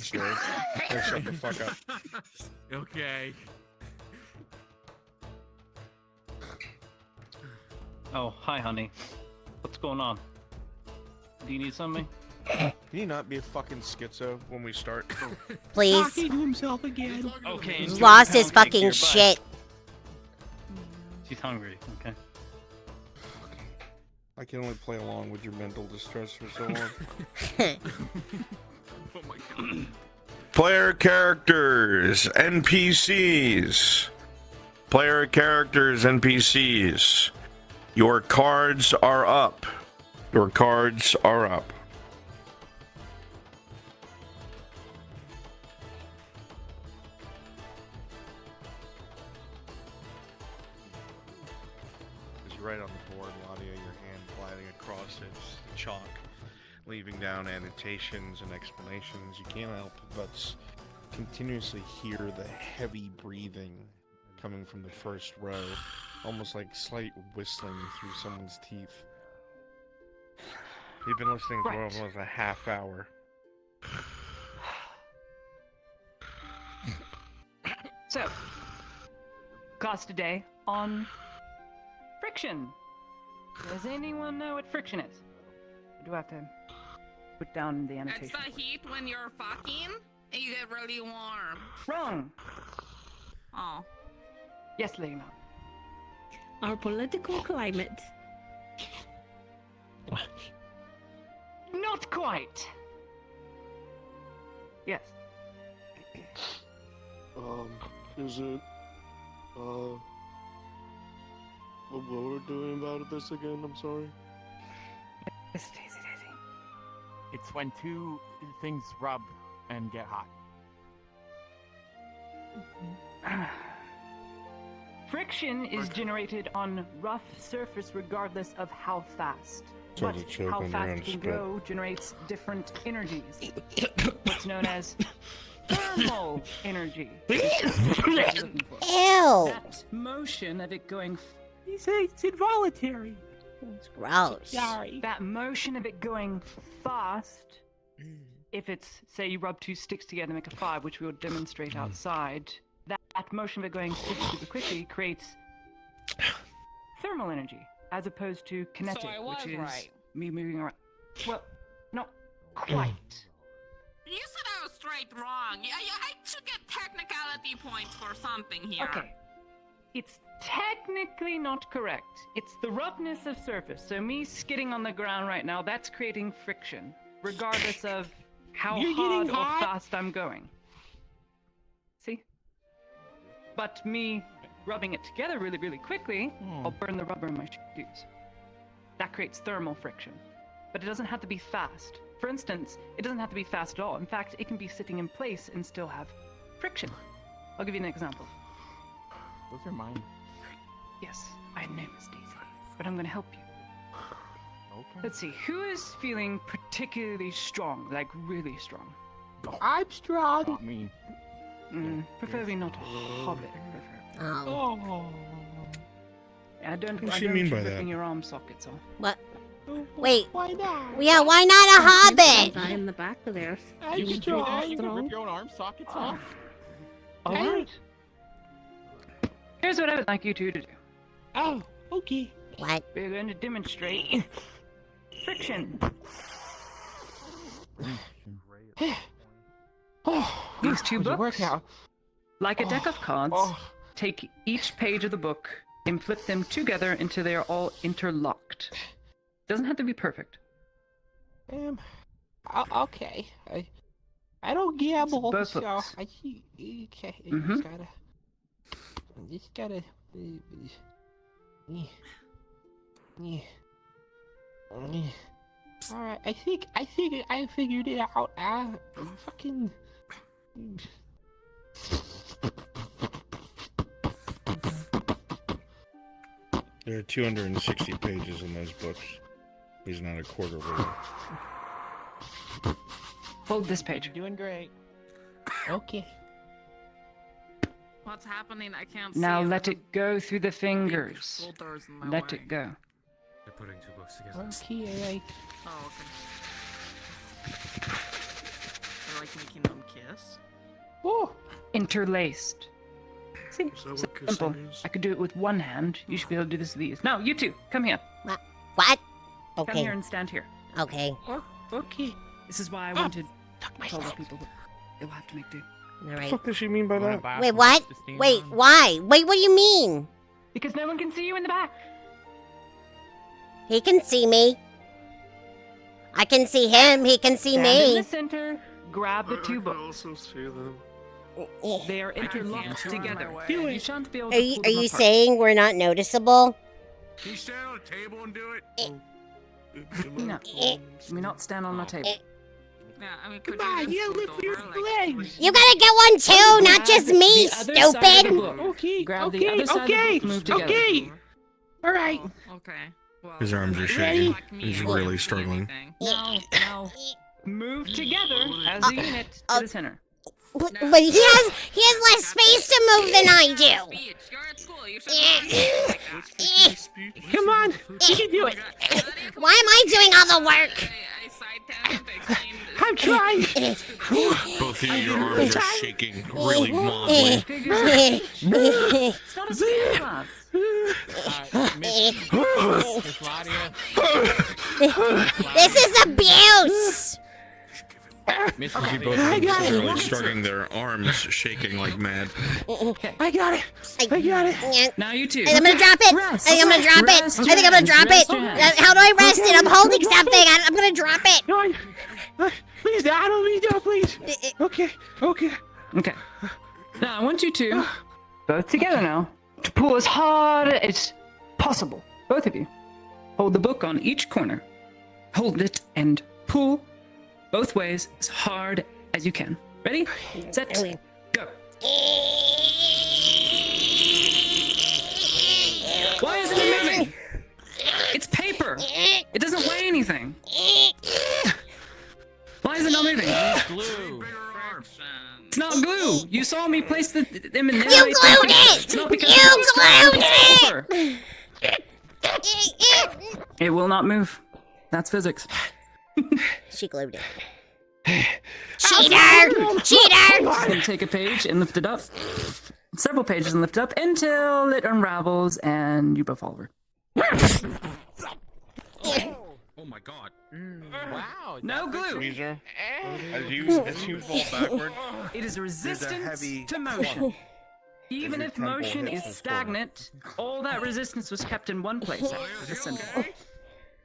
story. Oh, shut the fuck up. Okay. Oh, hi, honey. What's going on? Do you need something? Can you not be a fucking schizo when we start? Please. Talking to himself again. Okay. He's enjoy lost the his pound cake to fucking your butt. shit. She's hungry. Okay. I can only play along with your mental distress for so long. Oh my god. Player characters, NPCs. Player characters, NPCs. Your cards are up. Your cards are up. Is right on the board, Ladia, your hand gliding across its chalk, leaving down annotations and explanations. You can't help but continuously hear the heavy breathing coming from the first row, almost like slight whistling through someone's teeth. You've been listening for Right. almost a half hour. So, class today on friction. Does anyone know what friction is? I do have to put down the It's annotation. the heat when you're fucking and you get really warm. Wrong. Oh. Yes, Lena. Our political climate. Not quite. Yes. Is it, what we're doing about this again? I'm sorry. Yes, Daisy, Daisy. It's when two things rub and get hot. Friction is generated on rough surface regardless of how fast. So But to choke how on your fast own it can spit. go generates different energies. What's known as thermal energy. is what you're looking for. Ew. That motion of it going, He said it's involuntary. It's gross. Sorry. that motion of it going fast. If it's, say, you rub two sticks together and make a 5, which we'll demonstrate outside, that motion of it going super quickly creates thermal energy, as opposed to kinetic, So I was which is right. me moving around. Well, not quite. You said I was straight wrong. Yeah, I should get technicality points for something here. Okay. It's technically not correct. It's the roughness of surface. So me skidding on the ground right now, that's creating friction, regardless of how You're hard getting or hot? fast I'm going. See? But me rubbing it together really quickly, I'll burn the rubber in my shoes. That creates thermal friction. But it doesn't have to be fast. For instance, it doesn't have to be fast at all. In fact, it can be sitting in place and still have friction. I'll give you an example. Those are mine. Yes, I know, Miss Daisy, but I'm going to help you. Okay. Let's see, who is feeling particularly strong, like really strong? I'm strong. Not me. Preferably not a hobbit. Preferably. Oh. Oh. I don't. What does I she don't mean want you by that? ripping your arm sockets off. What? Wait. Why not? Yeah, why not a hobbit? I in the back of there. I'm You can do that. strong. You can rip your own arm sockets off. All right. Here's what I would like you two to do. Oh, okay. What? We're going to demonstrate friction. Oh, These two was a books, workout. like a deck of cards, Oh. take each page of the book and flip them together until they are all interlocked. Doesn't have to be perfect. Okay. I don't gamble, Both so books. okay. Mhm. Just gotta. Alright, I think I figured it out. Fucking. There are 260 pages in those books. He's not a quarter reader. Fold this page. You're doing great. Okay. What's happening? I can't see. Now There's let a it go through the big fingers. boulders in my Let way. it go. They're putting two books together. Okay, alright. Oh, okay. They're like making them kiss? Oh, Interlaced. See? Is that what Simple. kissing is? I could do it with one hand. You should be able to do this with these. Now, you two, come here. What? Come Okay. here and stand here. Okay. okay. This is why I wanted to tell the people that they will have to make do. All What the right. fuck does she mean by that? Wait, what? Wait, why? Wait, what do you mean? Because no one can see you in the back. He can see me. I can see him. He can see Stand in the me. center. Grab the I two can books. also see them. They are interlocked together. Do it. You shan't be able Are to you, pull are them you apart. saying we're not noticeable? Can you stand on a table and do it? No. Can we not stand on the table? Yeah, I mean, could Come on, you you just lift scoot your over, legs. You gotta get one too, not just me, The other side of the stupid. book. Okay, Grab the okay, other side of the okay, book, move together. okay. All right. Oh, okay. Well, His arms are you shaking. like me, He's I really can't see struggling. anything. Now, move together as a unit to the center. But he has less space to move than I do. Speech. You're at school. You should be like that. Come on, you can do it. Why am I doing all the work? I side-tapped to explain this. I'm trying. Both of you, your arms are shaking really wildly. It's not a science class. Miss Claudia. This is abuse. Miss You Claudia. both I are got really it. struggling, their arms shaking like mad. I got it. I got it. Now you two. I'm gonna drop it. I think I'm gonna drop it. I think I'm gonna drop it. How do I rest it? I'm holding something. I'm gonna drop it. No, please, I don't need that, please. Okay, okay. Okay. Now I want you two, both together now, to pull as hard as possible. Both of you. Hold the book on each corner. Hold it and pull both ways as hard as you can. Ready? Set. Go. Why isn't it moving? It's paper. It doesn't weigh anything. Why is it not moving? Glue. It's not glue. You saw me place them in there. You glued it! It's not because You it's strong, glued it's paper. It will not move. That's physics. She glued it. Cheater! Cheater! And take a page and lift it up. Several pages and lift it up until it unravels and you both fall over. Oh my god. Wow. No glue. Weezer, as you fall backward, It is a resistance heavy to motion. Even your if temple motion hits is this corner. stagnant, all that resistance was kept in one place. At the center.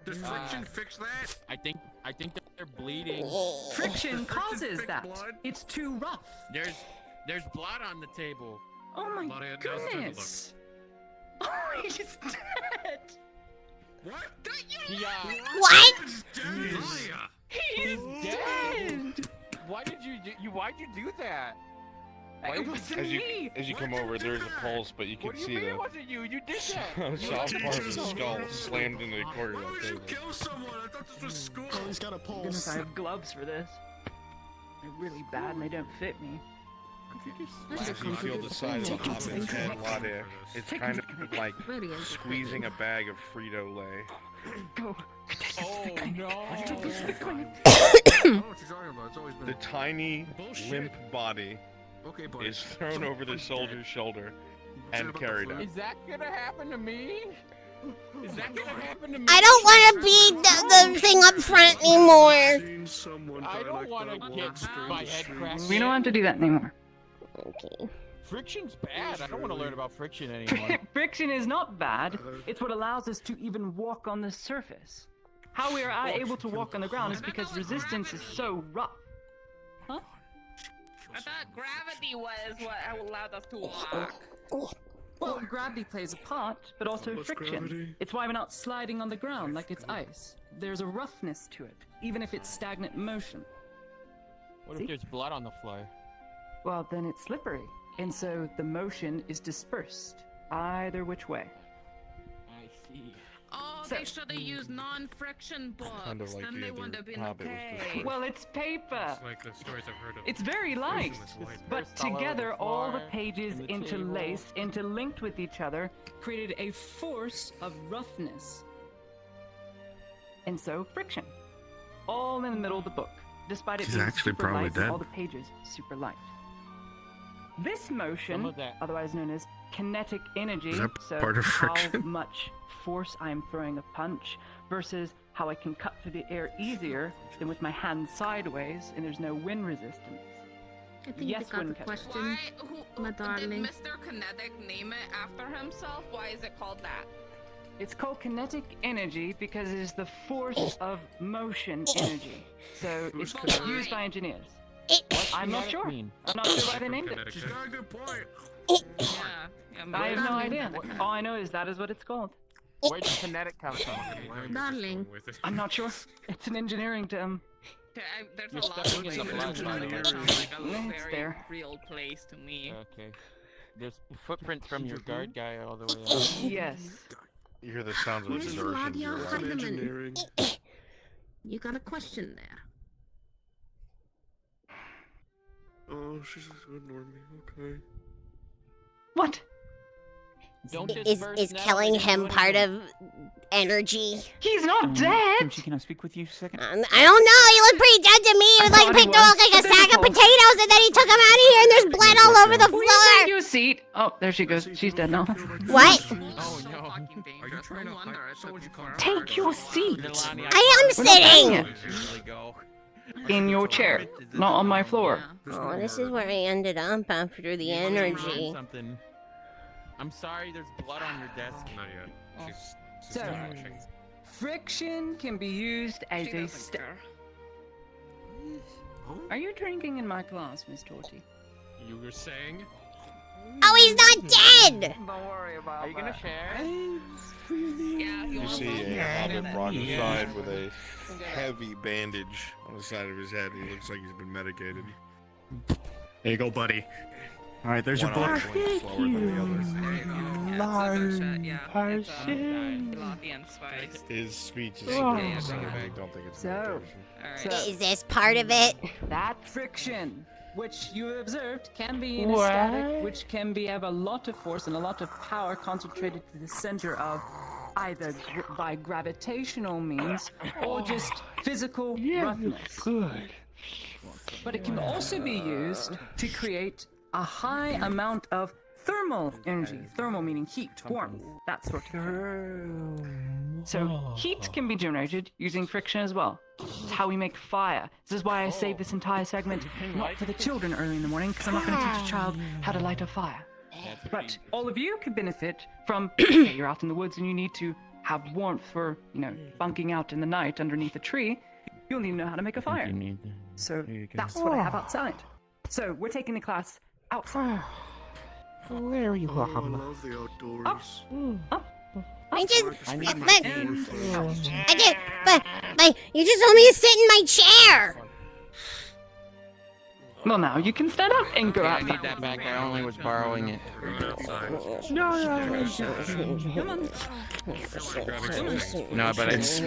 Does friction fix that? I think that they're bleeding. Friction causes fix that. blood? It's too rough. There's blood on the table. Oh my Claudia, now's the time to look. goodness. Oh, he's dead. What? He, What? Claudia! He's dead. why'd you do that? It wasn't me. as you come over, there's a pulse, but you can What do you see mean it the wasn't you? You did that. soft part of the skull slammed into the corner Why of would the you table. kill someone? I thought this was school. Oh, he's got a Goodness, pulse. I have gloves for this. They're really bad and they don't fit me. As you feel the side of the hobbit's head, Ladia, it's kind of like squeezing a bag of Frito-Lay. Go. Oh no. I don't know what you're talking about. It's always been The tiny, Bullshit. limp body okay, buddy. is thrown over the soldier's shoulder Said and about the carried flu. out. Is that gonna happen to me? Is that gonna happen to me? I don't want to be the thing up front anymore. Seen someone I die don't like wanna that get once during my the head streets. cracked. We don't have to do that anymore. Okay. Friction's bad. I don't want to learn about friction anymore. Friction is not bad. It's what allows us to even walk on the surface. How we are able to walk on the ground is because resistance is so rough. I thought gravity was what allowed us to walk. Well, gravity plays a part, but also What's friction. gravity? It's why we're not sliding on the ground like it's ice. There's a roughness to it, even if it's stagnant motion. What See? if there's blood on the floor? Well, then it's slippery, and so the motion is dispersed, either which way. I see. Oh, So- they should have used non-friction books. Kind of like then the they other would have been Hobbit was okay. dispersed. Well, it's paper. Like the stories I've heard of. It's very light. But Dispersed all over together, the all the floor, pages and the interlaced, interlinked with each other, created a force of roughness. And so, friction. All in the middle of the book. despite it He's being actually super probably light and dead. all the pages super light. This Some motion, of that. otherwise known as kinetic energy, Is that so part of how friction? much force I'm throwing a punch versus how I can cut through the air easier than with my hand sideways and there's no wind resistance. I think Yes, you got the wind catcher. question, Why? my Did darling. Mr. Kinetic name it after himself? Why is it called that? It's called kinetic energy because it is the force of motion energy. So it's But why? used by engineers. What's I'm not kinetic sure. mean? I'm not sure why they named it. She's got a good point. Yeah. I have no Darling. idea. All I know is that is what it's called. Where'd the kinetic come from? Darling. I'm not sure. It's an engineering term. There's You're a lot of stepping in the places blood, by the way. that sound like a It's very there. real place to me. Okay. There's footprints from your guard guy all the way up. Yes. You hear the sounds of Where's exertion. Claudia you're right. Heidemann? Engineering. You got a question there. Oh, she's just ignoring me. Okay. What? Don't Is disperse now, killing they can him do part anything. of energy? He's not dead. Kimchi, can I speak with you a second? I don't know. He looked pretty dead to me. He was I like thought he picked up like a was. sack of potatoes, and then he took him out of here, and there's blood all over the Will you take floor. your seat? Oh, there she goes. She's dead now. What? Oh, So no. fucking dangerous. Are you trying No to wonder hide? it So took would you me come forever. Take your seat Milani, I am We're not done sitting. yet. usually go. In your chair, not on my floor. Yeah. Oh, this is where I ended up after the You must have learned energy. Something. I'm sorry, there's blood on your desk. Not yet. Oh. She's So- still watching. Friction can be used as She a doesn't care. Are you drinking in my glass, Miss Torty? You were saying? Oh, he's not dead. Don't worry about Are you gonna share? Yeah, You want see one? a Yeah. hobbit brought Yeah. inside with a heavy bandage on the side of his head. He looks like he's been medicated. There you go, buddy. All right, there's your One blood. eye blinks slower than the other. There you go. Yeah, it's a good shot. Yeah, it's floppy and spiced. His speech is Oh. super so I don't think it's So- medication. Alright. So- Is this part of it? That friction, which you observed, can be in a What? static, which can be have a lot of force and a lot of power concentrated to the center of either by gravitational means or just physical roughness. Good. But it can also be used to create a high amount of thermal energy. Thermal meaning heat, warmth, that sort of thing. So heat can be generated using friction as well. It's how we make fire. This is why I saved this entire segment not for the children early in the morning, because I'm not going to teach a child how to light a fire. But all of you could benefit from, say you're out in the woods and you need to have warmth for, bunking out in the night underneath a tree. You'll need to know how to make a fire. So There you go. that's what I have outside. So we're taking the class outside. There you Oh, I are. love the outdoors. I just, I need my but, shoes. I did, but you just told me to sit in my chair. Well, now you can stand up and go Okay, I outside. need that back. I only was borrowing it. Come on. No, but It's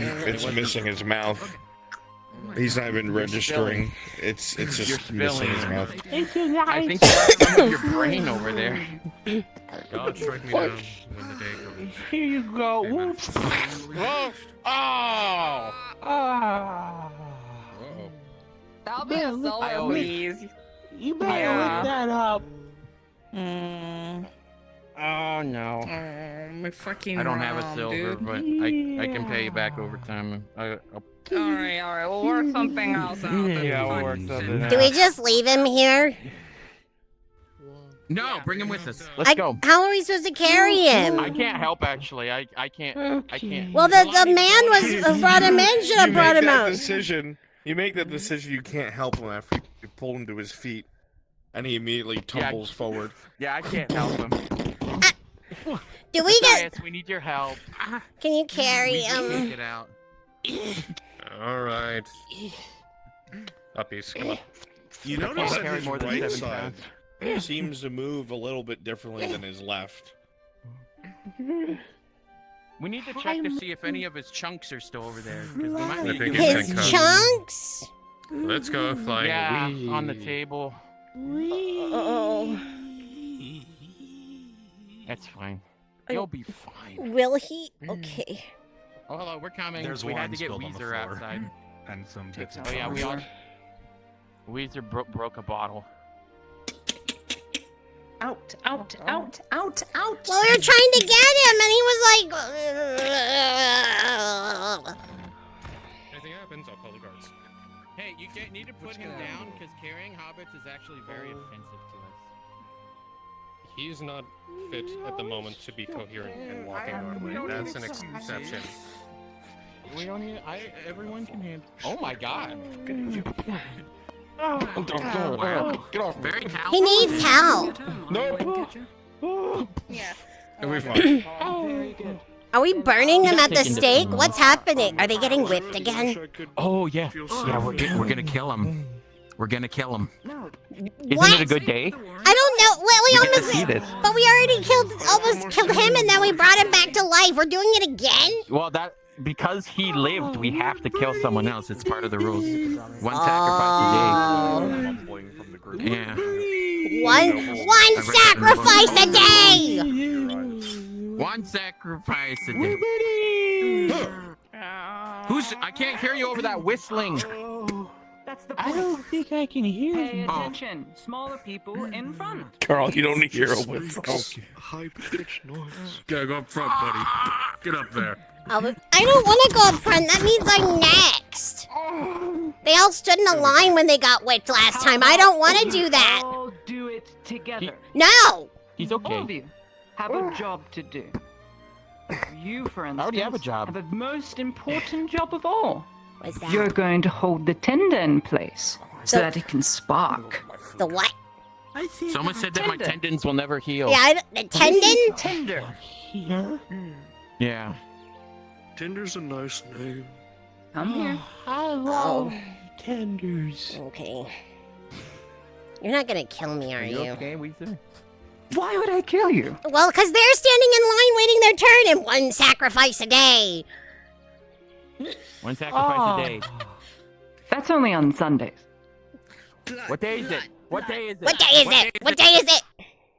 missing his mouth. He's not even registering. It's You're just missing his spilling. mouth. I think you have some of your brain over there. God strike me down when the day comes. Here you go. Amen. Whoops. Oh! Ah. Uh-oh. That'll be a Man, solo, I always- please. You better Yeah. look that up. Oh no. Oh, my fucking I don't have a mom, silver, dude. but I can pay you back over time. I'll Alright, we'll work something else out. That's Yeah, we'll fine. work something Do we just leave him here? No, bring him with us. I- Let's go. How are we supposed to carry him? I can't help actually. I can't. I can't. Well, the man was brought him in. Should have brought him out. You make that decision. You can't help him after you pull him to his feet, and he immediately tumbles forward. Yeah, I can't help him. Do we get? Matthias, we need your help. Can you carry We can him? take it out. All right. Puppies, come on. You I notice can't that carry his more than right 7 side pounds. seems to move a little bit differently than his left. We need to check to see if any of his chunks are still over there. 'Cause we might need to think give him it's a His cut. chunks? Let's go flying. Yeah, Whee! on the table. Oh, That's fine. You'll be fine. will he? Okay. Oh, hello, we're coming. There's we had wine to get spilled on the Weezer floor. outside. And some Takes bits out Oh yeah, we all. Weezer broke a bottle. Out, out, out, out, out. Well, we were trying to get him, and he was like. Anything happens, I'll call the guards. Hey, you need to put him down because carrying hobbits is actually very offensive to us. He's not fit at the moment to be coherent and walking normally. That's an exception. We don't need. Everyone can handle. Oh my God! Wow. Get off me. Very He needs help. No. Yeah. We're fine. Are we burning them at the stake? What's happening? Are they getting whipped again? Oh yeah. Yeah, we're gonna kill him. We're gonna kill him. Isn't What? it a good day? I don't know. We get to almost, see this. but we already almost killed him, and then we brought him back to life. We're doing it again. Well, because he lived, we have to kill someone else. It's part of the rules. One sacrifice a Mumbling from the group. day. Yeah. One sacrifice a day. One sacrifice a day. I can't hear you over that whistling. That's the I point. don't think I can hear Pay you. attention. Smaller people in front. Carl, you don't hear a whistle. High-pitched noise. Gotta go up front, buddy. Get up there. I don't want to go up front. That means I'm next. They all stood in a line when they got whipped last time. I don't want to do that. All do it together. No. He's All of okay. you have a job to do. You, for instance, I already have a job. have the most important job of all. What's that? You're going to hold the tinder in place so So- that it can spark. The what? Someone said that my tendons will never heal. Yeah, the tendon? Tinder. Here? Yeah. Tinder's a nice name. Come here. I love tenders. Okay. You're not gonna kill me, are you? Okay, Weezer? Why would I kill you? Well, because they're standing in line waiting their turn, and one sacrifice a day. One sacrifice a day. That's only on Sundays. What day is it? What day is it? What day is it? What day is it?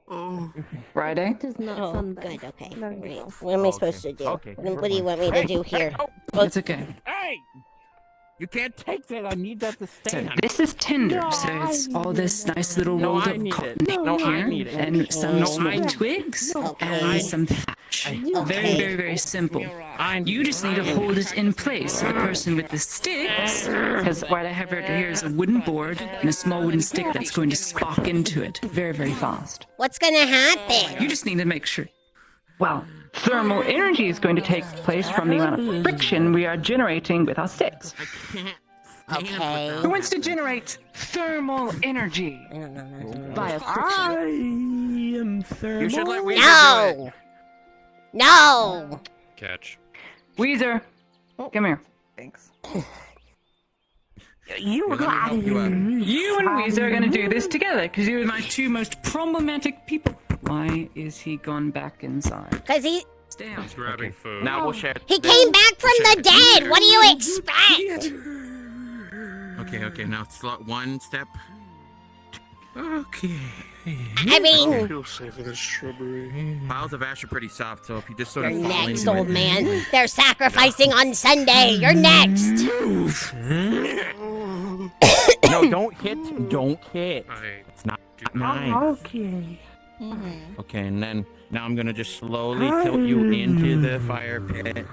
Oh, Friday? It is not Oh, Sunday. good, okay. Very Right. well. What am I Okay, supposed to do? okay, What do you want me to do here? It's okay. Hey! You can't take that. I need that to So stay. this is Tinder. So it's all this nice little No, rolled I up need cotton it. No, I here need it. and some No, small I need it. twigs Okay. and some thatch. Very, very, very simple. You just need to hold it in place. So the person with the sticks, because what I have right here is a wooden board and a small wooden stick that's going to spark into it very, very fast. What's gonna happen? You just need to make sure. Well, thermal energy is going to take place from the amount of friction we are generating with our sticks. I can't. Okay. Who wants to generate thermal energy I don't know. via friction? I am thermal. You should let Weezer do No! No! Catch. Weezer, come here. Thanks. You were gonna help you out. You and Weezer are going to do this together because you're my two most problematic people. Why is he gone back inside? Cause he Stay out. Grabbing food. Now we'll share. came back from the dead! What do you expect? Okay. Now one step. Okay. I mean, feel safe in this shrubbery. Piles of ash are pretty soft, so if you just sort you're of fall next, into old it. man. They're sacrificing on Sunday. You're next. No, don't hit. Don't hit. It's not nice. Okay. Okay, and then now I'm gonna just slowly tilt you into the fire pit.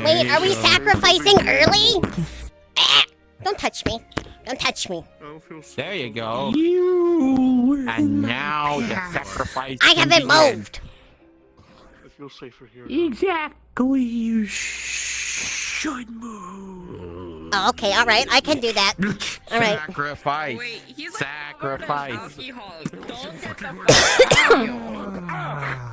Wait, are we sacrificing early? Don't touch me. Don't touch me. I don't feel safe. There you go. You. And now the sacrifice. I can haven't begin. moved. I feel safer here. Exactly. You should move. Oh, okay, alright. I can do that. Alright. Sacrifice. Wait, he's Sacrifice. alcohol. Don't get the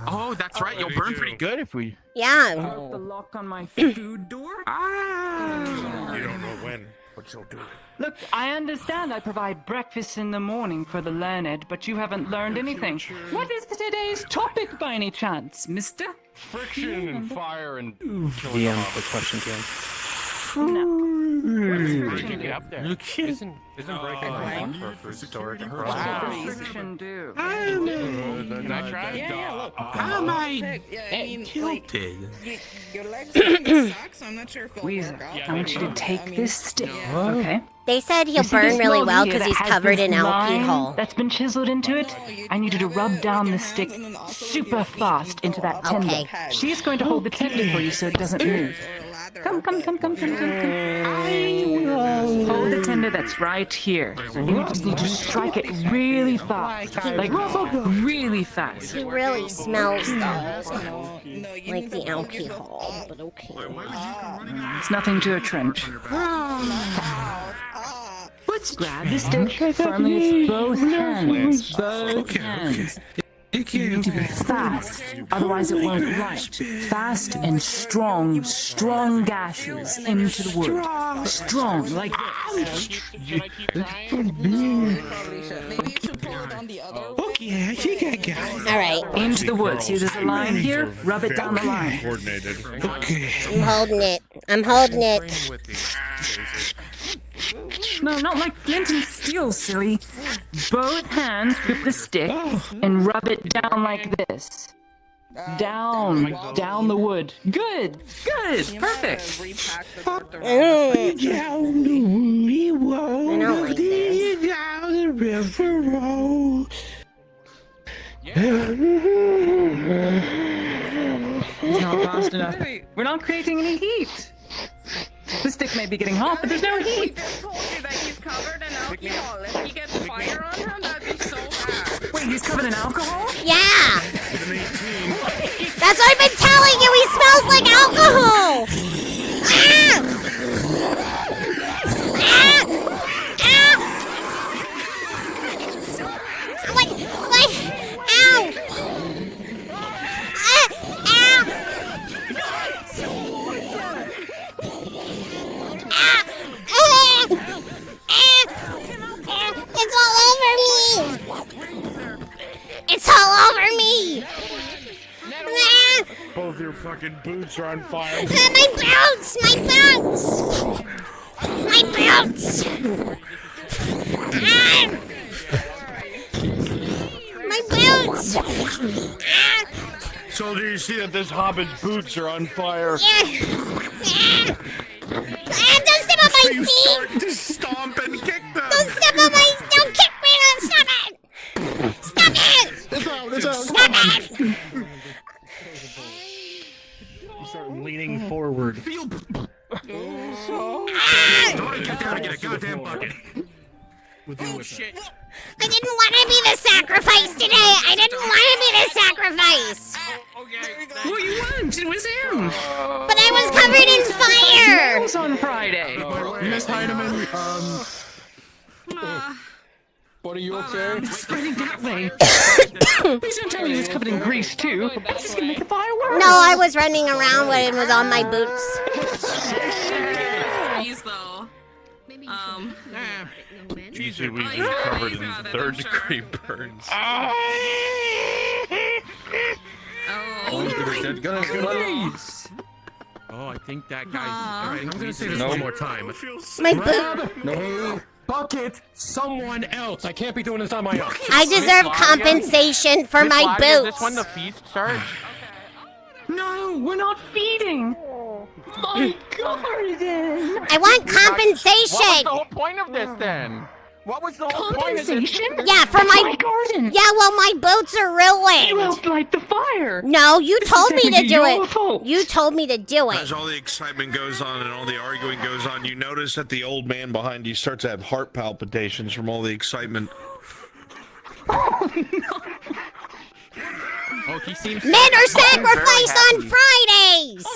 Oh, that's right. You'll burn pretty good if we. Yeah. The lock on my food door? You don't know when, but you'll do it. Look, I understand I provide breakfast in the morning for the learned, but you haven't learned anything. What is today's topic by any chance, mister? Friction and fire and killing DM, off. the question again. Friction Get up there. Isn't breaking ground for food storage and What Wow. does friction do? Can I try? Yeah, look. How am I Tilted. your legs kind of suck, so I'm not sure if it'll Weezer, work out. I want you to take this stick, okay? They said he'll You see burn this really mold well here because that he's has covered this in line alcohol. that's been chiseled into it? I need you to rub down the stick super fast into that tender. Okay. She's going to hold the tender for you so it doesn't move. Come. Hold the tender that's right here. And you just need to strike it really fast. Like, really fast. He really smells though, like the alcohol, but okay. It's nothing to a trench. Let's grab the stick firmly with both hands. Both hands. You need to be fast, otherwise it won't light. Fast and strong gashes into the wood. Strong, like this. Okay, I think I got it. All right, Into the wood. See, there's a line here. Rub it down the line. Coordinated. Okay. I'm holding it. No, not like flint and steel, silly. Both hands grip the stick and rub it down like this. Down the wood. Good, perfect. I don't like this. It's not fast enough. We're not creating any heat. The stick may be getting hot, but there's no heat. Just told you that he's covered in alcohol. If he gets fire on him, that'd be so bad. Wait, he's covered in alcohol? Yeah. That's what I've been telling you. He smells like alcohol. It's all over me! It's all over me! Both your fucking boots are on fire. My boots! My boots! My boots! My boots! Soldier, you see that this hobbit's boots are on fire. Don't step on my feet! Start to stomp and kick them. Don't step on my... Don't kick me! Stop it! Stop it! Stop it! You start leaning forward. Ah! Get down and get a goddamn bucket. Oh shit. I didn't want to be the sacrifice today! I didn't want to be the sacrifice! Well, you weren't. It was him. But I was covered in fire! It was on Friday. Miss Heineman, Buddy, you okay? It's spreading that way. Please don't tell me he was covered in grease, too. That's just gonna make the fire worse. No, I was running around when it was on my boots. Please though. Usually we've been covered in third-degree burns. Oh, I think that guy's. Alright, I'm gonna say this one more time. My boot. No. Bucket someone else. I can't be doing this on my own. I deserve compensation for my Is this when the boots. feast starts? No, we're not feeding. My garden. I want What was the compensation. whole point of this then? What was the whole point of this? Compensation? Yeah, for My my... garden. Yeah, well, my boots are You ruined. helped light the fire. No, you told me to technically do your it. fault. You told me to do As it. all the excitement goes on and all the arguing goes on, you notice that the old man behind you starts to have heart palpitations from all the excitement. Oh, he seems. Men are sacrificed on Fridays.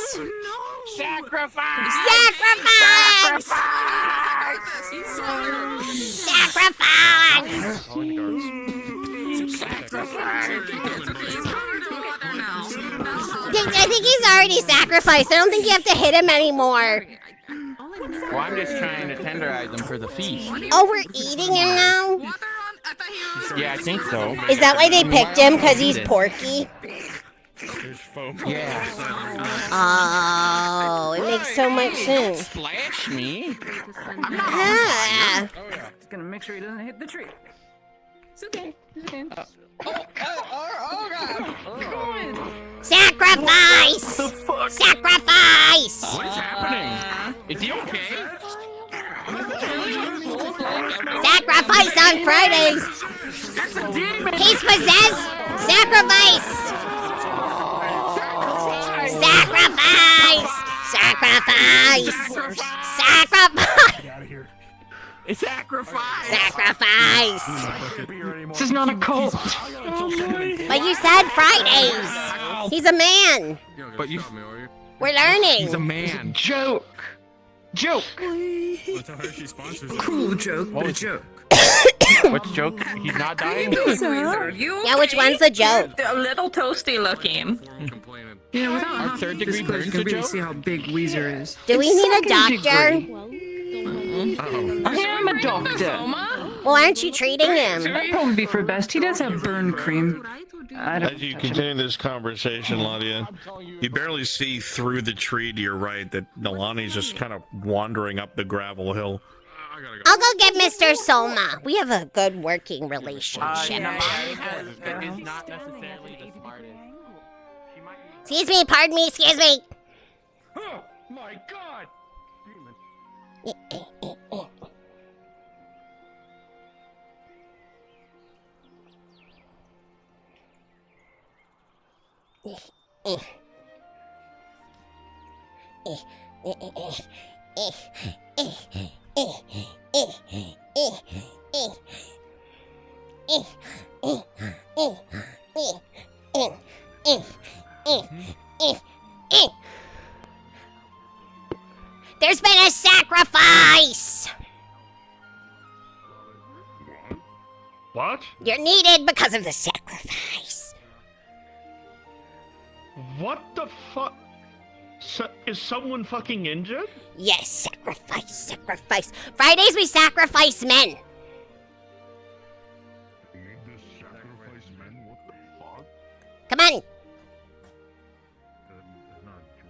Sacrifice! Sacrifice! Sacrifice! Calling the guards. I think he's already sacrificed. I don't think you have to hit him anymore. Well, I'm just trying to tenderize them for the feast. Oh, we're eating him now? Yeah, I think so. Is that why they picked him? Because he's porky? There's foam. Yeah. Oh, it makes so much sense. Splash me. Ah. Just gonna make sure he doesn't hit the tree. It's okay. It's okay. Sacrifice! Sacrifice! What is happening? Is he okay? Sacrifice on Fridays. He's possessed. Sacrifice. Sacrifice. Sacrifice. Sacrifice. It's sacrifice. Sacrifice. This is not a cult. But you said Fridays. He's a man. But you, We're learning. he's a man. Joke. Joke. Cool joke, but a joke. Which joke? He's not dying? Yeah, which one's the joke? A little toasty looking. Yeah, without Our third degree this place, burns you a can really joke? see how big Weezer is. Do we need a Second doctor? I am a doctor. Well, aren't you treating him? That'd probably be for best. He does have burn cream. I don't As you touch him. continue this conversation, Ladia, you barely see through the tree to your right that Nalani's just kind of wandering up the gravel hill. I'll go get Mr. Soma. We have a good working relationship. Is not necessarily the smartest. Excuse me, pardon me, excuse me. Oh my god! There's been a sacrifice! What? You're needed because of the sacrifice. What the fuck? Is someone fucking injured? Yes, sacrifice, sacrifice. Fridays we sacrifice men. Come on.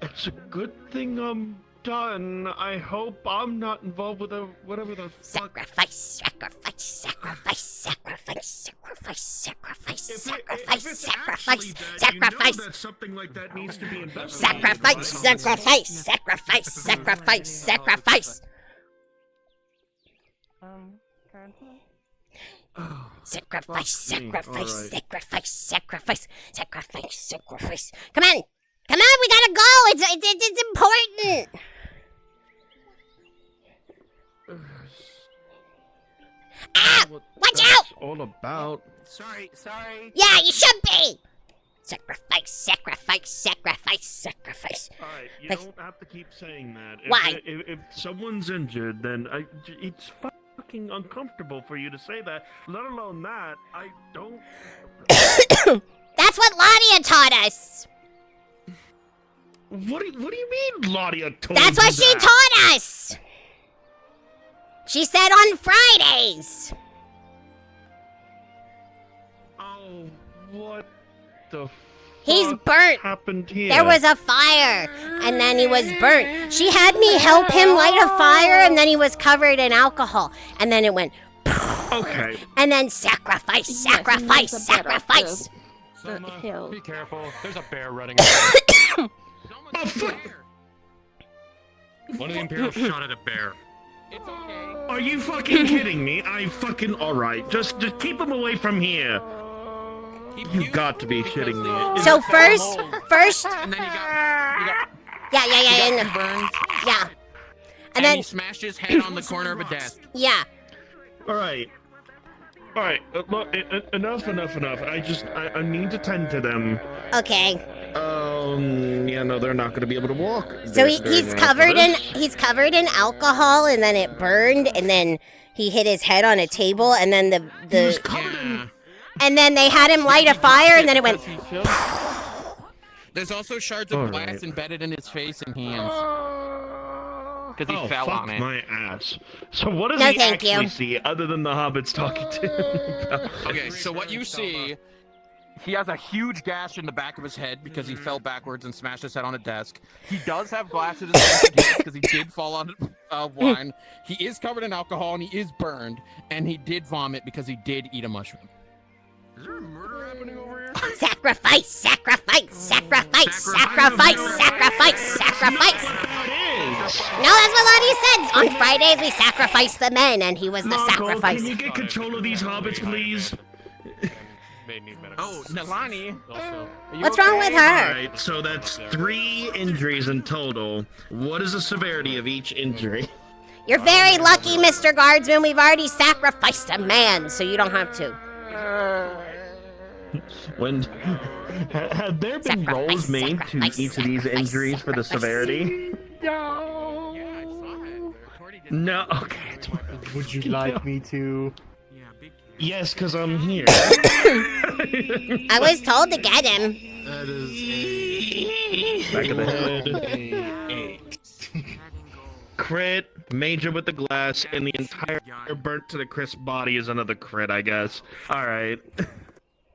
It's a good thing I'm done. I hope I'm not involved with whatever the fuck. Sacrifice, sacrifice, sacrifice, sacrifice, sacrifice, sacrifice, If sacrifice, it's sacrifice, actually that, sacrifice. You know that something like that needs to be investigated. Sacrifice, sacrifice, sacrifice, sacrifice, sacrifice. Sacrifice, sacrifice, sacrifice, sacrifice, sacrifice, sacrifice. Come on, come on, we gotta go. It's important. Ah, watch out! All about. Sorry. Yeah, you should be. Sacrifice, sacrifice, sacrifice, sacrifice. Alright, you Like- don't have to keep saying that. Why? If someone's injured, then it's fucking uncomfortable for you to say that. Let alone that, I don't. That's what Ladia taught us. What do you mean, Ladia told That's you what she that? taught us. She said on Fridays. Oh, what the He's fuck burnt. happened here? There was a fire, and then he was burnt. She had me help him light a fire, and then he was covered in alcohol. And then it went, Okay. and then sacrifice, sacrifice, sacrifice. Soma, be careful. There's a bear running. Oh, fuck! One of the Imperials shot at a bear. It's okay. Are you fucking kidding me? Alright. Just keep him away from here. You got to be shitting me. So first, And then he got yeah, burned. yeah. And And then, he smashed his head on the corner of a desk. yeah. Alright. Alright, look, enough. I need to tend to them. Okay. Yeah, no, they're not gonna be able to walk. So he's covered in alcohol, and then it burned, and then he hit his head on a table, and then Yeah. and then they had him light a fire, and then it went. There's also shards of glass Alright. embedded in his face and hands. Because he fell fuck on it. my ass. So what does No, he thank actually you. see other than the hobbits talking to him about Okay, so what you see, he has a huge gash in the back of his head because he fell backwards and smashed his head on a desk. He does have glass in his face because he did fall on wine. He is covered in alcohol and he is burned. And he did vomit because he did eat a mushroom. Is there a murder happening over here? Sacrifice, sacrifice, sacrifice, sacrifice, sacrifice, sacrifice. It is. No, that's what Lottie said. On Fridays, we sacrifice the men, and he was the sacrifice. Can you get control of these hobbits, please? Oh, Nalani. What's wrong with her? Alright, so that's 3 injuries in total. What is the severity of each injury? You're very lucky, Mr. Guardsman. We've already sacrificed a man, so you don't have to. When have there been rolls made to each of these injuries for the severity? No. Okay. Would you like me to? Yes, because I'm here. I was told to get him. That is Back of the head. Crit, major with the glass, and the entire burnt to the crisp body is another crit, I guess. Alright.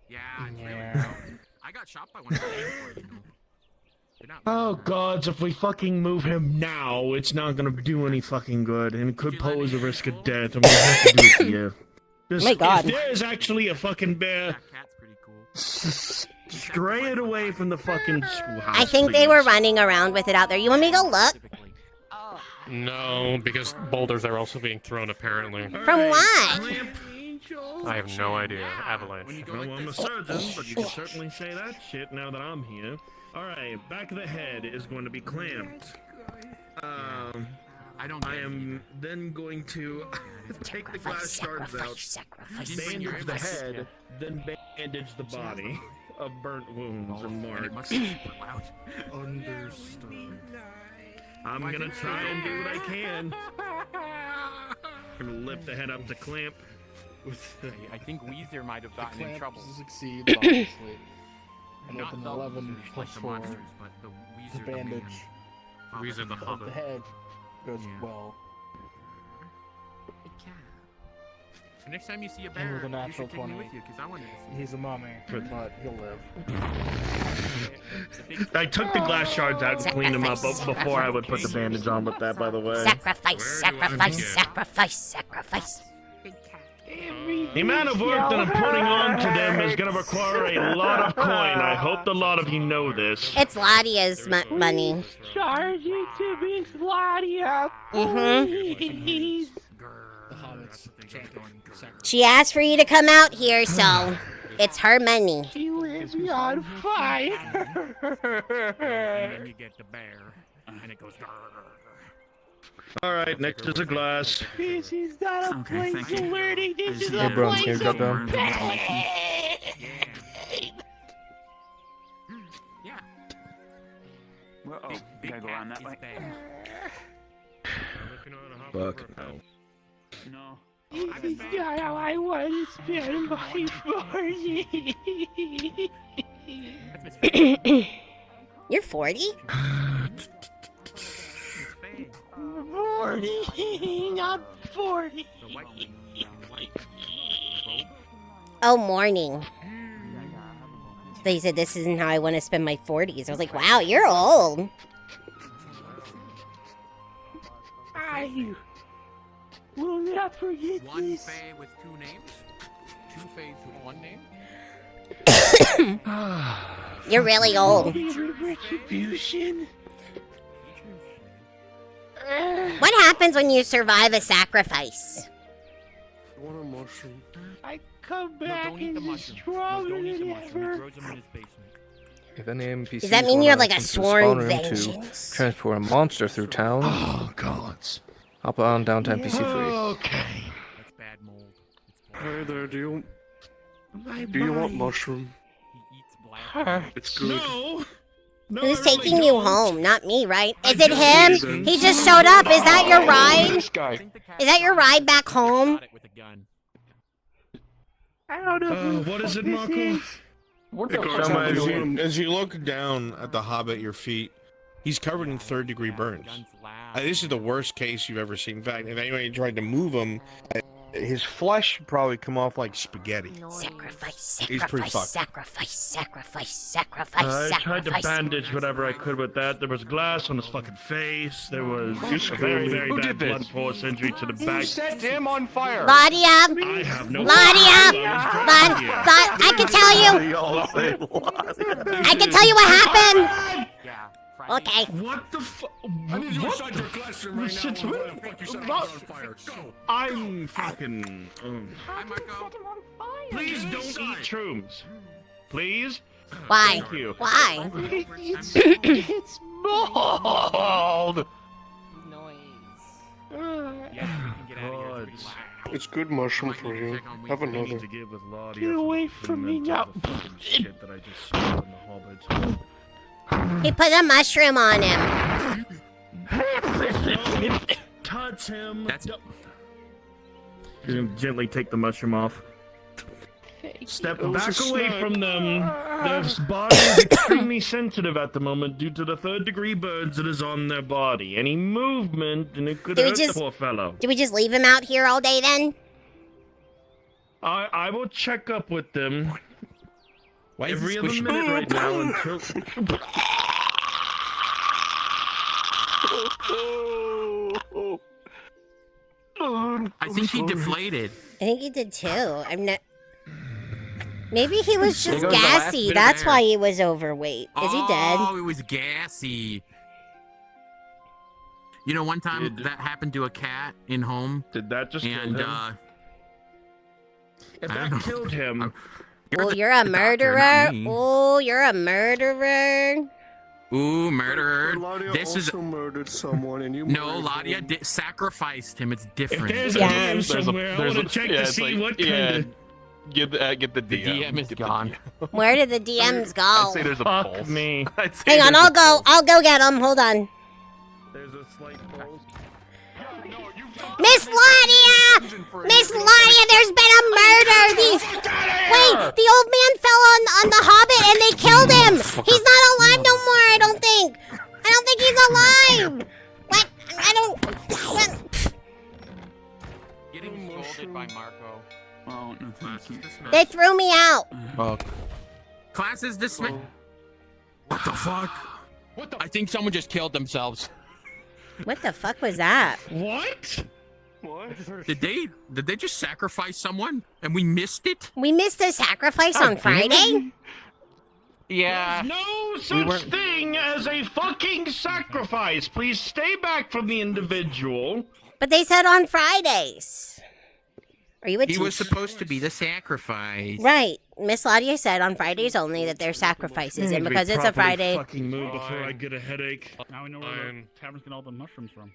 Yeah. I got shot by one of Oh gods, if we fucking move him now, it's not gonna do any fucking good, and it could pose a risk of death, and we have to do it to you. Oh my god. If there is actually a fucking bear, stray it away from the fucking schoolhouse, I think they were running around with it out there. You want me to go look? No, because boulders are also being thrown apparently. From what? I have no idea. Avalanche. No, I'm a surgeon, but you can certainly say that shit now that I'm here. Alright, back of the head is going to be clamped. I am then going to take the glass shards out, bandage the head, then bandage the body of burnt wounds and marks. understood. I'm gonna try and do what I can. I'm gonna lift the head up to clamp. I think Weezer might have gotten in trouble. Succeed, obviously. And Not with an the 11 Weezers plus like the 4, monsters, but the Weezer the bandage Weezer the of the Hobbit. head goes well. Next time you see a And bear, with a you natural should take me 20. with you, because I want to see. He's a mummy, but he'll live. I took the glass shards out and cleaned them up before I would put the bandage on with that, by the way. Sacrifice, sacrifice, sacrifice, sacrifice. The amount of work that I'm putting on to them is gonna require a lot of coin. I hope a lot of you know this. It's Ladia's money. Charge it to Miss Ladia, Mm-hmm. The hobbits She asked for you to come out here, so it's her money. She lit me on fire. And then you get the bear, and it goes. Alright, next is a glass. This is not a place of learning. This is Hey, a bro, can you place drop of down? Yeah. Well, oh, gotta go around that way. Fuck no. No. This is not how I want to spend my 40. You're 40? 40, not 40. Oh, morning. They said this isn't how I want to spend my 40s. I was like, wow, you're old. I will not forget One this. Fae with 2 names? 2 Faes with 1 name? You're really old. Retribution. What happens when you survive a sacrifice? You want a mushroom? I come back don't eat the and mushroom. stronger Don't eat the than mushroom. He ever. grows them in his basement. If any NPCs Does that mean you have like a come to the sworn spawn room vengeance? to transport a monster through town, Oh gods. hop on down to NPC free. Okay. That's bad mold. It's Hey there, do you My want mind. mushroom? He eats black. It's good. No! No, Who's I really taking you don't. home? Not me, right? I Is it just him? did. He just showed up. Is that your ride? This guy. Is that your ride back home? Shot it with a gun. I don't know. who What is the it, fuck Marco? this is. What Hey, the guards, fuck I'm am I As doing? you, as you look down at the hobbit at your feet, he's covered in third-degree burns. Gun's loud. This is the worst case you've ever seen. In fact, if anybody tried to move him, his flesh would probably come off like spaghetti. Sacrifice, He's pretty sacrifice, fucked. sacrifice, sacrifice, sacrifice, I tried to sacrifice. bandage whatever I could with that. There was glass on his fucking face. There was a very, very Who bad did blood this? force injury to the back. Set him on fire! Ladia, I have no Ladia, I can tell you. I can tell you what happened. Yeah, Okay. What the fuck? I need you inside your classroom right now. Or the fuck you set on fire. Go. I'm fucking. Hi, Marco. Please don't eat shrooms. Please. Why? Thank you. Why? It's mold. It's good mushroom for you. Have another. Get away from me now. Shit that I just saw in the Hobbit. He put a mushroom on him. Touch him. That's He's gonna gently take the mushroom off. Step back away from them. Their body is extremely sensitive at the moment due to the 3rd-degree burns that is on their body. Any movement, and it could hurt the poor fellow. Do we just leave him out here all day then? I will check up with them Why is every he other squishing? minute right now until. I think he deflated. I think he did too. I'm not. Maybe he was There just goes the last gassy. bit of That's air. why he was overweight. Is he dead? Oh, it was gassy. You know, one time that happened to a cat in home. Did that just and kill him? If I that don't know. killed him. Oh, you're a the doctor, murderer. not me. Oh, you're a murderer. Ooh, murderer. Ladia This is also murdered someone, and you no, murdered Ladia him. sacrificed him. It's different. If there's a Yeah. DM somewhere, I want to check to see what kind of. Get the The DM is gone. Where did the DMs go? I'd say there's a Fuck pulse. me. I'd say Hang on, there's a I'll go. pulse. I'll go get him. Hold on. There's a slight pulse. Miss Ladia! Miss Ladia, there's been a murder! Wait, the old man fell on the Hobbit and they killed him! He's not alive no more, I don't think! I don't think he's alive! What? I don't... What? Getting scolded by Marco. Oh, no, thank you. They threw me out! Class is dismissed. What the fuck? I think someone just killed themselves. What the fuck was that? What? What? Did they just sacrifice someone and we missed it? We missed a sacrifice on Friday? Yeah. No such thing as a fucking sacrifice. Please stay back from the individual. But they said on Fridays. Are you a He was teacher? supposed to be the sacrifice. Right. Miss Ladia said on Fridays only that they're sacrifices, and because it's a Friday... Fucking move before I get a headache. Now we know where the taverns get all the mushrooms from.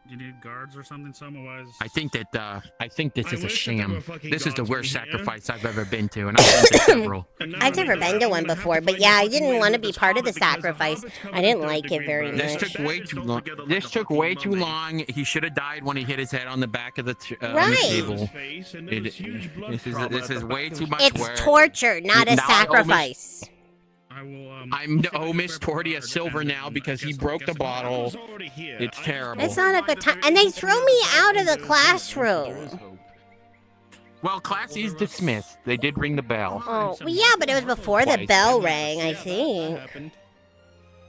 Do you need guards or something? Otherwise, I think this I is a wish that there were sham. fucking This is the gods worst in here. sacrifice I've ever been to, and I've been to several. I've never been to one before, but yeah, I didn't want to be part of the sacrifice. I didn't like it very This much. took way too long. This took way too long. He should have died when he hit his head on the back of the, on the Right. table. Face, and there was huge blood This trauma is at the way back too of much his- work. It's torture, not a Now I sacrifice. I will, I'm owe Miss Torty a silver now because he broke the bottle. It's terrible. It's not a good time. And they threw me out of the classroom. Well, class is dismissed. They did ring the bell. Oh, well, yeah, but it was before the Twice. bell rang, I think.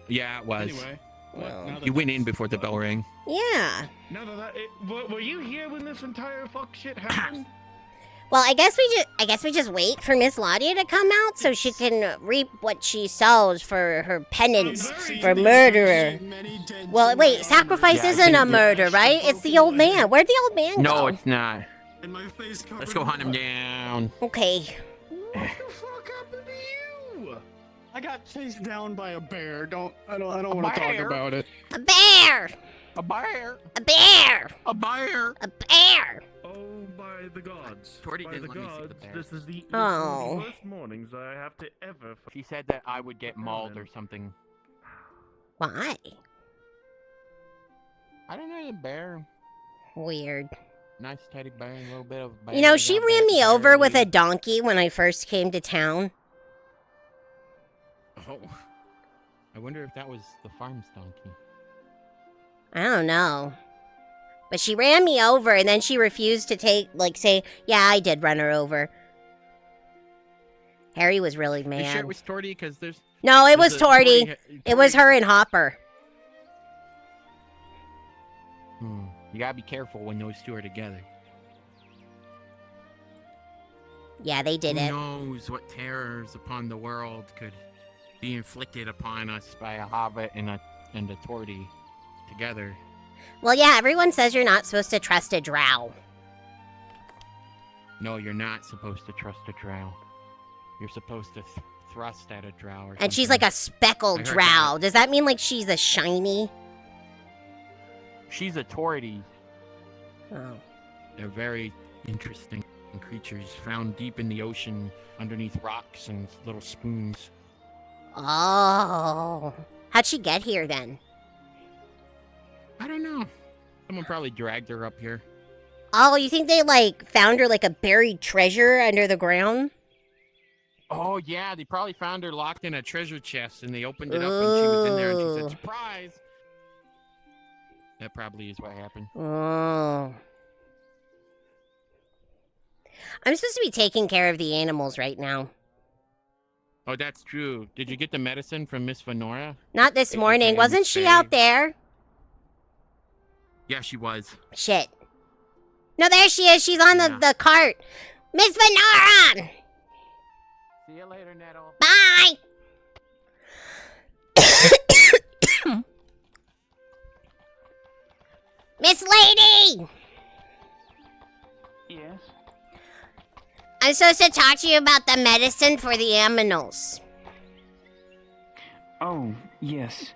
Yeah, it was. anyway, Well, You went in before the bell rang. yeah. Now that were you here when this entire fuck shit happened? Well, I guess we just wait for Miss Ladia to come out so she can reap what she sows for her penance for murderer. Well, wait, sacrifice Yeah, I isn't think a that- murder, right? It's the old man. Where'd the old man go? No, it's not. And my face Let's go hunt him down. Okay. What the fuck happened to you? I got chased down by a bear. I don't want to talk bear? about it. A bear! A bear. A bear! A bear. A bear! Oh, by the gods. Torty By didn't the let me see the gods, bear. this is the Oh. worst mornings I have to ever. She said that I would get mauled or something. Why? I don't know, the bear. Weird. Nice teddy bear, a little bit of bear. You know, she ran me over with a donkey when I first came to town. Oh. I wonder if that was the farm's donkey. I don't know. But she ran me over and then she refused to say, yeah, I did run her over. Harry was really You mad. sure it was Torty? Because there's... No, it was there's a- Torty. It was her and Hopper. You gotta be careful when those two are together. Yeah, they did Who it. knows what terrors upon the world could be inflicted upon us by a hobbit and a tortie together. Well, yeah, everyone says you're not supposed to trust a drow. No, you're not supposed to trust a drow. You're supposed to thrust at a drow or And she's something. like a speckled I heard drow. Does that mean like she's a shiny? She's a tortie. Oh. They're very interesting creatures found deep in the ocean underneath rocks and little spoons. Oh. How'd she get here then? I don't know. Someone probably dragged her up here. Oh, you think they like found her like a buried treasure under the ground? Oh, yeah, they probably found her locked in a treasure chest, and they opened it up, and she was in there, and she Ooh. said, surprise! That probably is what happened. Oh. I'm supposed to be taking care of the animals right now. Oh, that's true. Did you get the medicine from Miss Venora? Not this morning. Wasn't she out there? Yeah, she was. Shit. No, there she is. She's on the cart. Miss Venora! See you later, Nettle. Bye! Miss Lady! Yes? I'm supposed to talk to you about the medicine for the aminals. Oh, yes.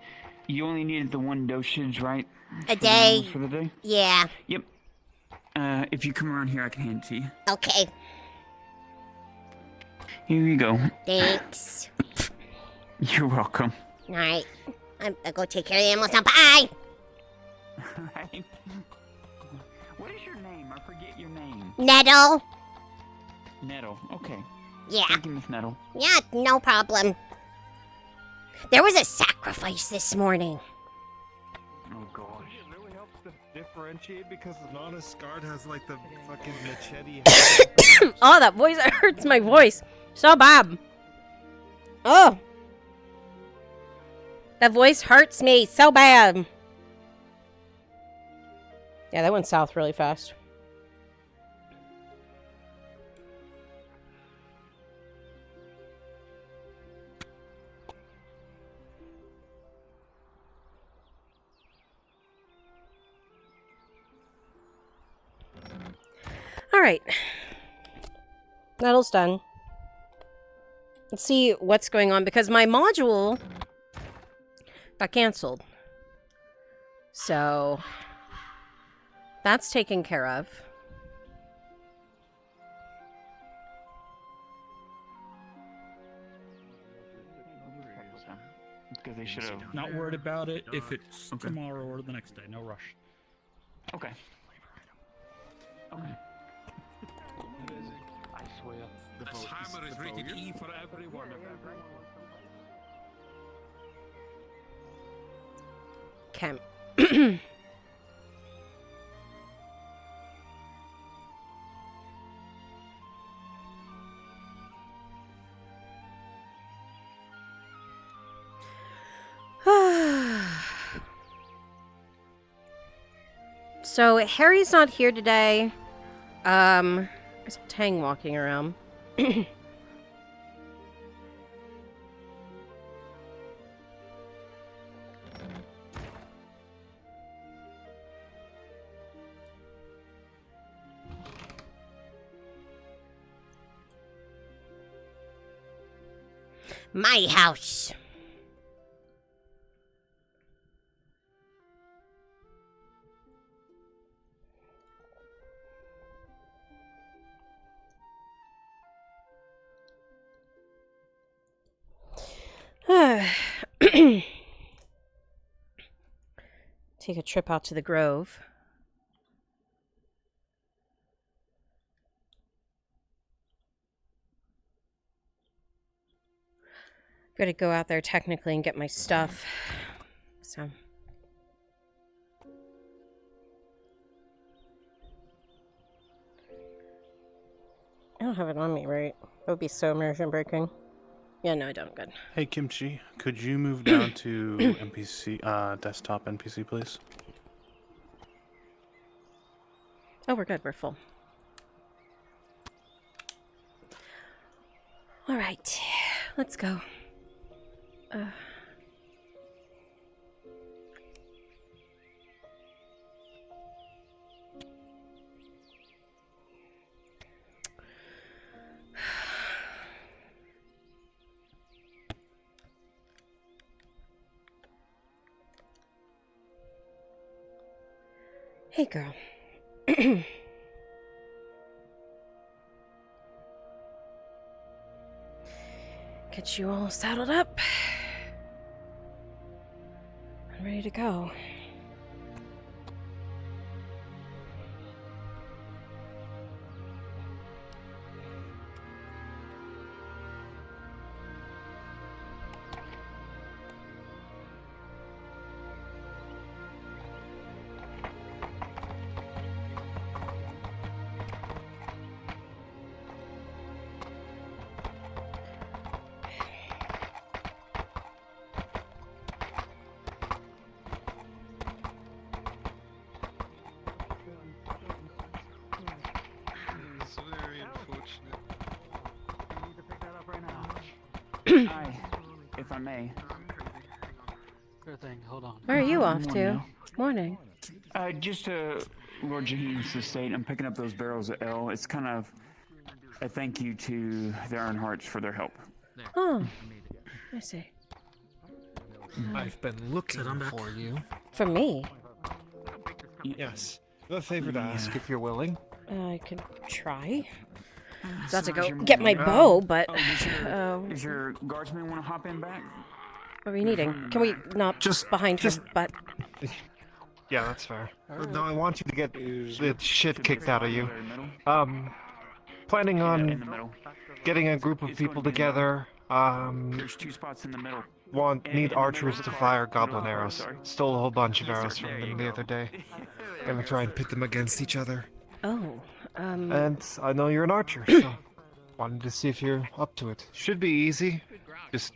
You only needed the one dosage, right? A For the day. animals For the day? Yeah. Yep. If you come around here, I can hand it to you. Okay. Here you go. Thanks. You're welcome. Alright. I'll go take care of the animals now. Bye! Alright. What is your name? I forget your name. Nettle. Nettle. Okay. Yeah. Thank you, Miss Nettle. Yeah, no problem. There was a sacrifice this morning. Oh, gosh. It really helps to differentiate because the non guard has like the fucking machete. Oh, that voice hurts my voice. So bad. Oh. That voice hurts me so bad. Yeah, that went south really fast. Alright. Nettle's done. Let's see what's going on, because my module got canceled. So, that's taken care of. Because they should have. Not worried about it if it's tomorrow or the next day. No rush. Okay. Okay. I swear. This hammer is rated E for everyone. Okay. So Harry's not here today. There's Tang walking around. My house. Take a trip out to the Grove. Gotta go out there technically and get my stuff. So. I don't have it on me, right? That would be so immersion breaking. Yeah, no, I don't. Good. Hey, Kimchi, could you move down to NPC, desktop NPC, please? Oh, we're good. We're full. All right. Let's go. Hey, girl. Get you all saddled up. I'm ready to go. It's very unfortunate. I need to pick that up right now. Hi, if I may. Sure thing. Hold on. Where are you off Morning. to? Morning. Just to Lord Jaheim's estate. I'm picking up those barrels of ale. It's kind of a thank you to the Ironhearts for their help. Oh, I see. I've been looking for you. For me? Yes. I have a favor to ask if you're willing. I can try. So I have to How's go your get my morning? bow, but... Does your guardsman want to hop in back? What are we needing? Can we not just behind him, but... Yeah, that's fair. No, I want you to get the shit kicked out of you. Planning on getting a group of people together. There's 2 spots in the middle. Need archers to fire goblin arrows. Stole a whole bunch of arrows from them the other day. Gonna try and pit them against each other. Oh, And I know you're an archer, so wanted to see if you're up to it. Should be easy. Just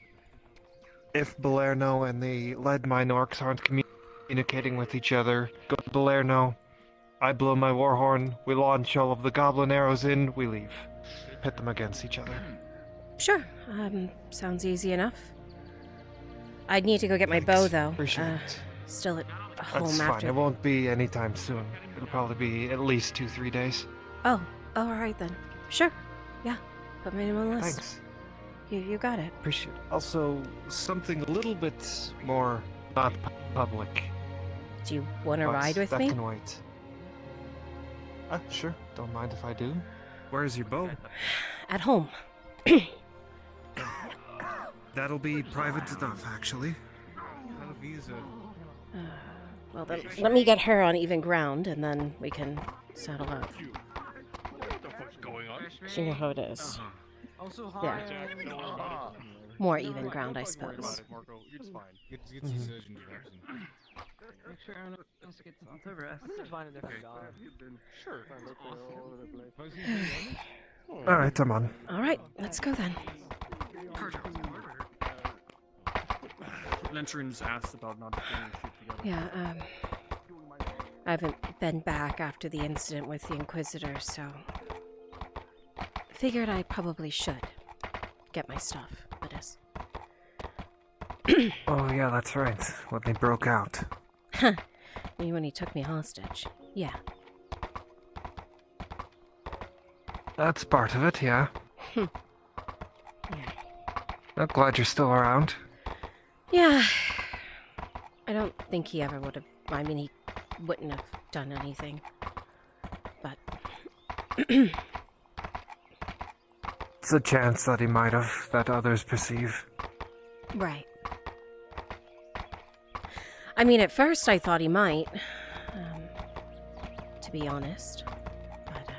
if Balerno and the lead mine orcs aren't communicating with each other, go to Balerno. I blow my war horn. We launch all of the goblin arrows in. We leave. Pit them against each other. Sure. Sounds easy enough. I'd need to go get my bow, though. Appreciate it. Still at That's home fine. after... It won't be anytime soon. It'll probably be at least 2-3 days. Oh, alright then. Sure. Yeah. Put my name on the list. Thanks. You got it. Appreciate it. Also, something a little bit more not public. Do you want to but ride with that me? can wait. Sure. Don't mind if I do. Where's your bow? At home. That'll be private enough, actually. Well then, let me get her on even ground, and then we can saddle up. You know how it is. Yeah. More even ground, I suppose. It's fine. It's his introduction. Make sure everyone else gets on to rest. Find a different guy. Sure. Alright, I'm on. Alright, let's go then. Lentrin's asked about not putting shit together. Yeah, I haven't been back after the incident with the Inquisitor, so... Figured I probably should get my stuff, that is. Oh, yeah, that's right. When they broke out. Huh. You when he took me hostage. Yeah. That's part of it, yeah. Yeah. I'm glad you're still around. Yeah. I don't think he ever would have... I mean, he wouldn't have done anything. But... It's a chance that he might have, that others perceive. Right. I mean, at first I thought he might. To be honest. But,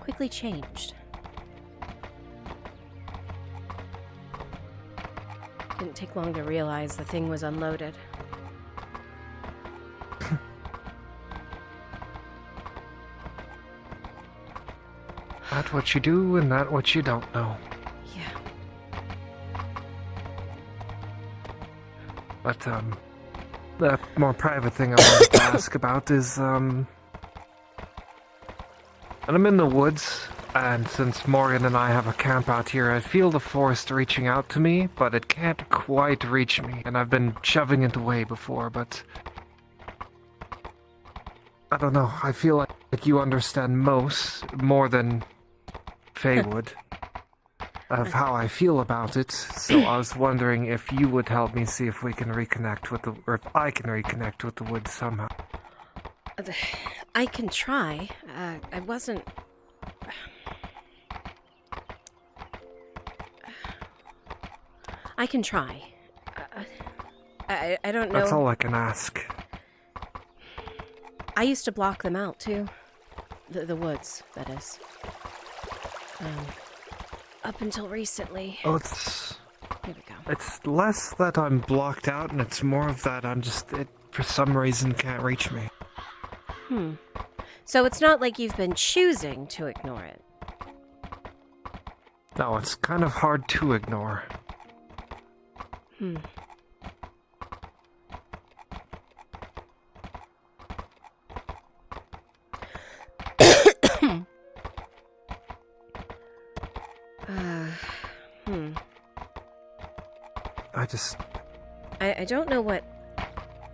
quickly changed. Didn't take long to realize the thing was unloaded. That what you do and that what you don't know. Yeah. But, the more private thing I wanted to ask about is, and I'm in the woods, And since Morgan and I have a camp out here, I feel the forest reaching out to me, but it can't quite reach me. And I've been shoving it away before, but I don't know. I feel like you understand more than Faye would of how I feel about it. So I was wondering if you would help me see if we can reconnect with or if I can reconnect with the woods somehow. I can try. I wasn't... I can try. I don't know. That's all I can ask. I used to block them out, too. The woods, that is. Up until recently. Oh, it's... Here we go. It's less that I'm blocked out, and it's more of that I'm just... It, for some reason, can't reach me. So it's not like you've been choosing to ignore it. No, it's kind of hard to ignore. I don't know what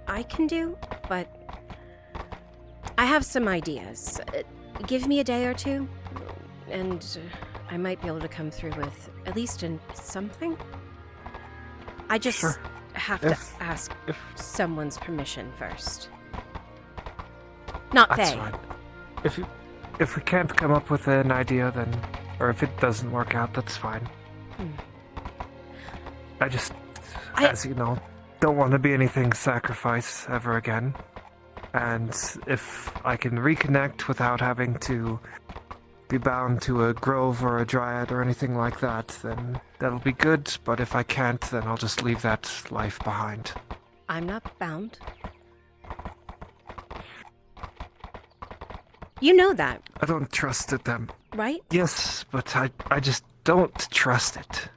I can do, but I have some ideas. Give me a day or two, and I might be able to come through with at least something. I just have to ask someone's permission first. Not That's Faye. fine. If we can't come up with an idea, then... Or if it doesn't work out, that's fine. I just, as you know, don't want to be anything sacrifice ever again. And if I can reconnect without having to be bound to a grove or a dryad or anything like that, then that'll be good. But if I can't, then I'll just leave that life behind. I'm not bound. You know that. I don't trust them. Right? Yes, but I just don't trust it.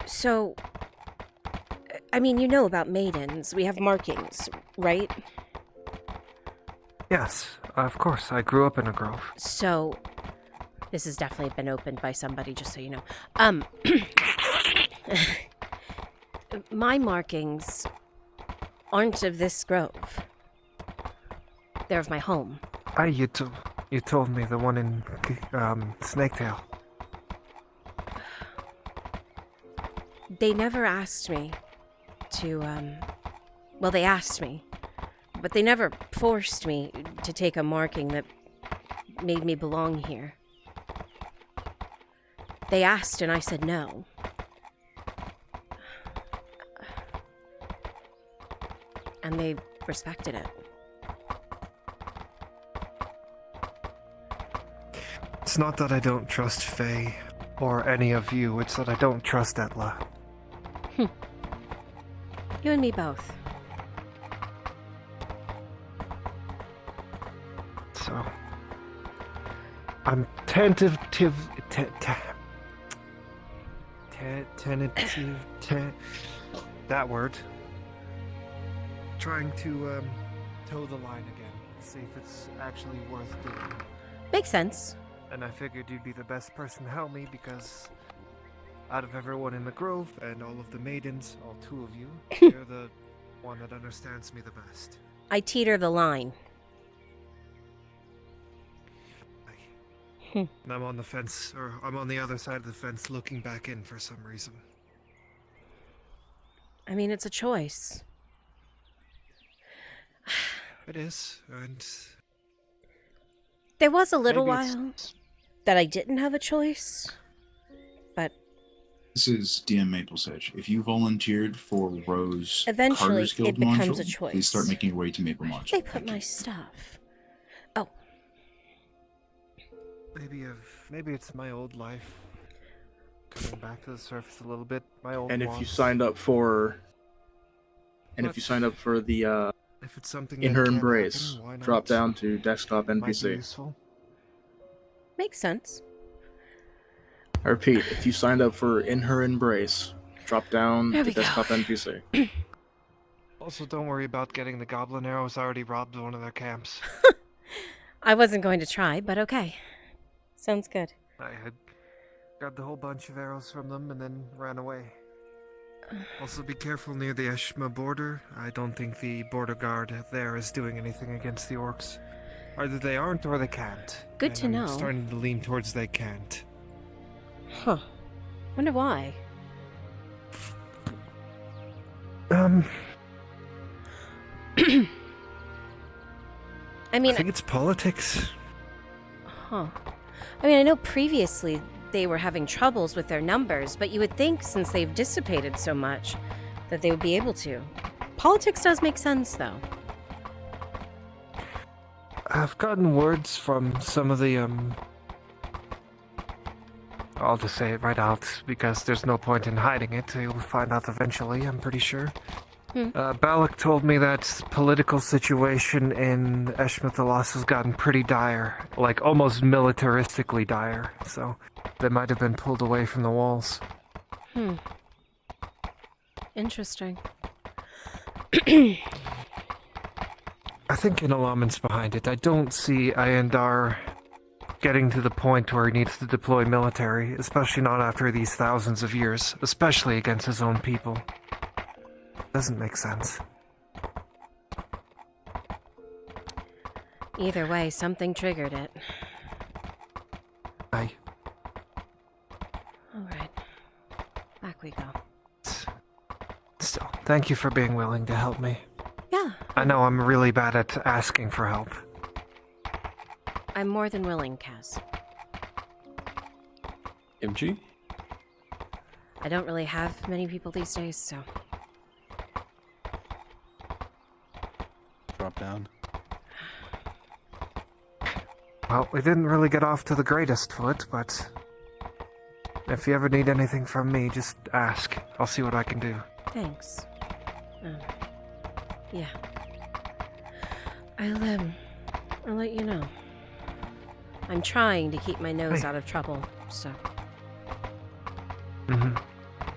So, I mean, you know about maidens. We have markings, right? Yes, of course. I grew up in a grove. So, this has definitely been opened by somebody, just so you know. My markings aren't of this grove. They're of my home. You told me the one in Snaketail. They never asked me to, well, they asked me, but they never forced me to take a marking that made me belong here. They asked and I said no. And they respected it. It's not that I don't trust Faye or any of you, it's that I don't trust Etla. You and me both. So, I'm tentative, that word. Trying to, toe the line again, see if it's actually worth doing. Makes sense. And I figured you'd be the best person to help me because out of everyone in the grove and all of the maidens, all two of you, you're the one that understands me the best. I teeter the line. And I'm on the fence, or I'm on the other side of the fence looking back in for some reason. I mean, it's a choice. It is, and... There was a little maybe while that I didn't have a choice, but... This is DM Maple Sedge. If you volunteered for Rose Eventually, Carter's Guild it becomes module, a choice. please start making your way to Maple Module. They put my stuff. Oh. Maybe it's my old life. Coming back to the surface a little bit. My old And if you wants. signed up for... And if you signed up for the, If it's something In that Her can't Embrace, happen, why not? drop down to desktop Might be NPC. useful. Makes sense. I repeat, if you signed up for In Her Embrace, drop down There to we go. desktop NPC. Also, don't worry about getting the goblin arrows. I already robbed one of their camps. I wasn't going to try, but okay. Sounds good. I had grabbed a whole bunch of arrows from them and then ran away. Also, be careful near the Eshma border. I don't think the border guard there is doing anything against the orcs. Either they aren't or they can't. Good to I'm know. Starting to lean towards they can't. Huh. Wonder why. I mean, I think it's politics. Huh. I mean, I know previously they were having troubles with their numbers, but you would think since they've dissipated so much that they would be able to. Politics does make sense, though. I've gotten words from some of the, I'll just say it right out, because there's no point in hiding it. You'll find out eventually, I'm pretty sure. Balak told me that political situation in Eshmathalas has gotten pretty dire. Like, almost militaristically dire. So, they might have been pulled away from the walls. Interesting. I think an alignment's behind it. I don't see Ayandar getting to the point where he needs to deploy military, especially not after these thousands of years, especially against his own people. Doesn't make sense. Either way, something triggered it. Aye. Alright. Back we go. Still, thank you for being willing to help me. Yeah. I know I'm really bad at asking for help. I'm more than willing, Kaz. MG? I don't really have many people these days, so... Drop down. Well, we didn't really get off to the greatest foot, but... if you ever need anything from me, just ask. I'll see what I can do. Thanks. Yeah. I'll let you know. I'm trying to keep my nose out of trouble, so...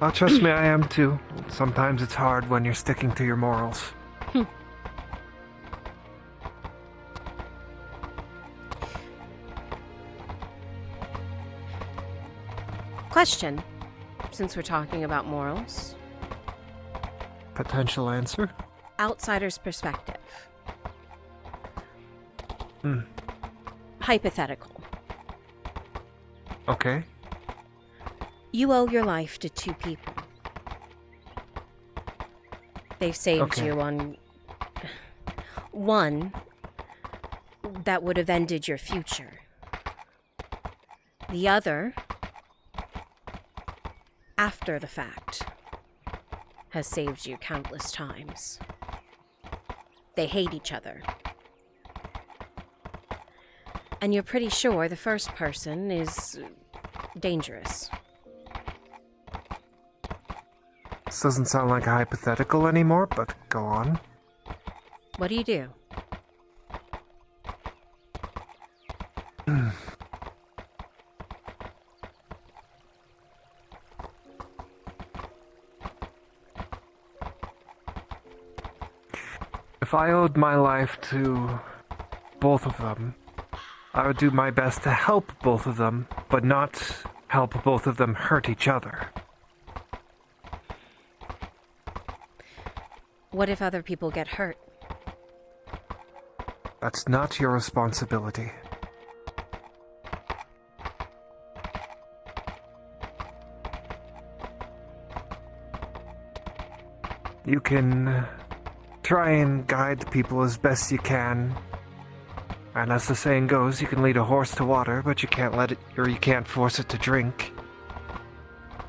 Well, trust me, I am too. Sometimes it's hard when you're sticking to your morals. Question, since we're talking about morals. Potential answer? Outsider's perspective. Hmm. Hypothetical. Okay. You owe your life to two people. They've saved you on... one that would have ended your future. The other, after the fact, has saved you countless times. They hate each other. And you're pretty sure the first person is dangerous. This doesn't sound like a hypothetical anymore, but go on. What do you do? If I owed my life to both of them, I would do my best to help both of them, but not help both of them hurt each other. What if other people get hurt? That's not your responsibility. You can try and guide people as best you can. And as the saying goes, you can lead a horse to water, but you can't let it, or you can't force it to drink.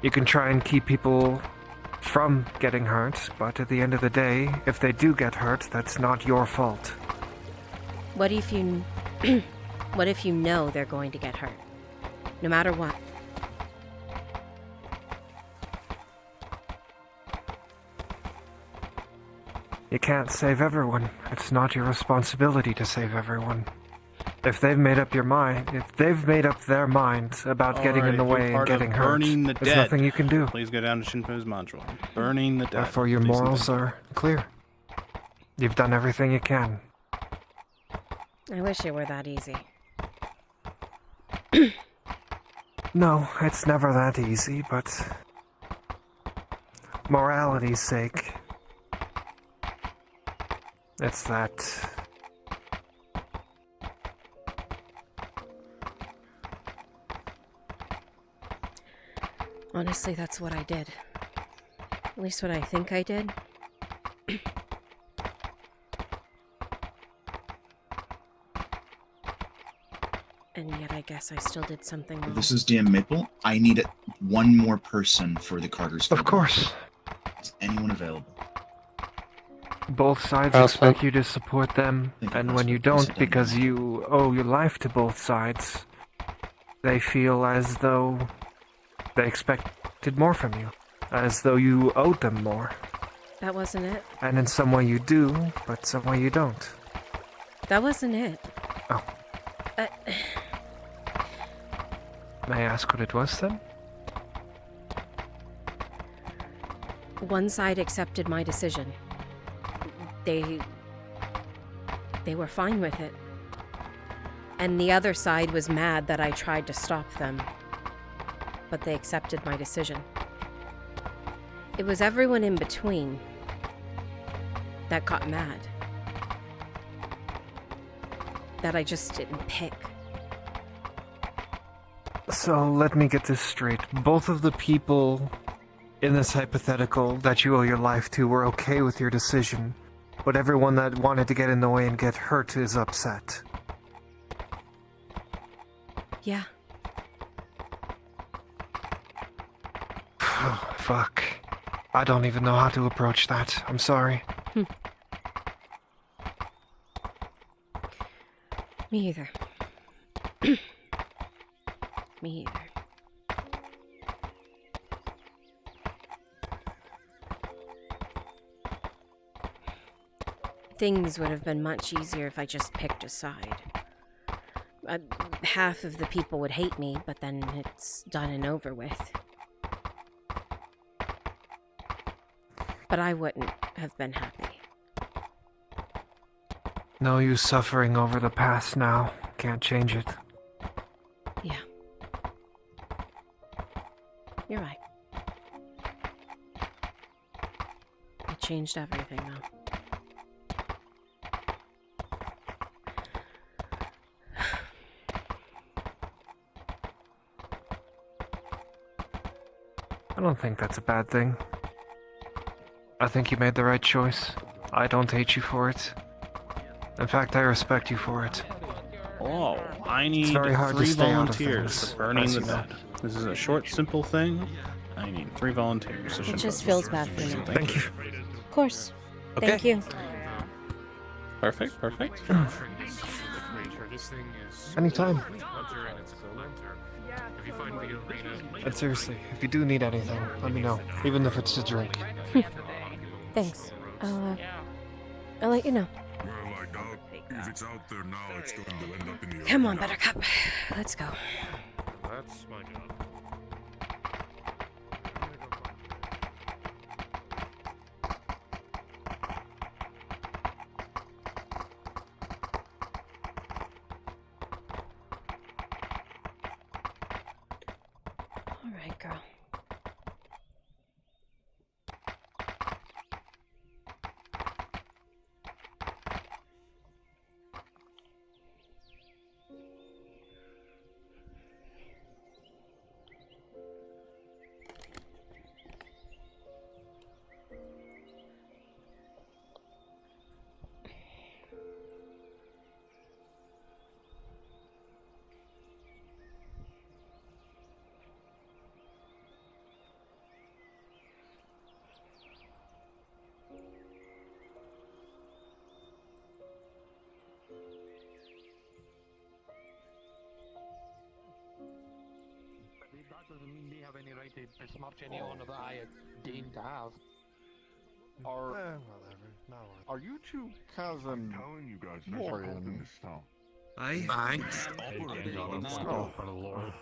You can try and keep people from getting hurt, but at the end of the day, if they do get hurt, that's not your fault. What if you... what if you know they're going to get hurt? No matter what. You can't save everyone. It's not your responsibility to save everyone. If they've made up their mind about getting in the way and getting hurt, there's nothing you can do. Please go down to Shinpo's mantra. Burning the dead. Therefore, your morals are clear. You've done everything you can. I wish it were that easy. No, it's never that easy, but morality's sake, it's that. Honestly, that's what I did. At least what I think I did. And yet I guess I still did something wrong. This is DM Maple. I need one more person for the Carter's. Of course. Is anyone available? Both sides expect you to support them, and when you don't because you owe your life to both sides, they feel as though they expected more from you, as though you owed them more. That wasn't it. And in some way you do, but some way you don't. That wasn't it. Oh. May I ask what it was then? One side accepted my decision. They were fine with it. And the other side was mad that I tried to stop them. But they accepted my decision. It was everyone in between that got mad. That I just didn't pick. So let me get this straight. Both of the people in this hypothetical that you owe your life to were okay with your decision, but everyone that wanted to get in the way and get hurt is upset. Yeah. Fuck. I don't even know how to approach that. I'm sorry. Me either. Me either. Things would have been much easier if I just picked a side. Half of the people would hate me, but then it's done and over with. But I wouldn't have been happy. No use suffering over the past now. Can't change it. Yeah. You're right. It changed everything, though. I don't think that's a bad thing. I think you made the right choice. I don't hate you for it. In fact, I respect you for it. Oh, I need very hard to 3 stay out of volunteers things, for burning as the you know. dead. This is a short, simple thing. I need 3 volunteers. It just feels bad for me. Thank you. Of course. Okay. Thank you. Perfect, perfect. Anytime. If you find the arena, And seriously, if you do need anything, let me know. Even if it's to drink. Thanks. I'll let you know. Well, I doubt if it's out there now, it's going to end up in the Come on, Buttercup. Let's go. that's my job. All right, girl. That doesn't mean they have any right to besmirch any honor that I deign to have. Whatever. Are you two cousin telling you guys, there's a cult in this town. Aye. Oh, For the Lord.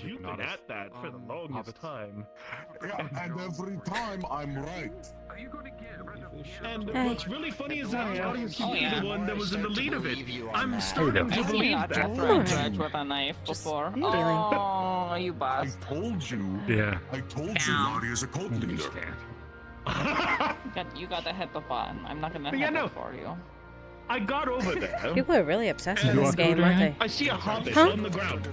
You've been at that for the longest time. Yeah, and every time I'm right. And Hey. what's really funny is that Claudia seemed to be yeah. the one that was in the lead of it. I'm that. starting to I've seen believe you that. Jeff VRChat with a knife before. Oh, you I bust. told you. Yeah. I told you Lottie is a cult leader. You got to hit the button. I'm not gonna But hit yeah, it for you. I got over there. People are really obsessed with and this game, aren't they? I see a hobbit Huh? on the ground.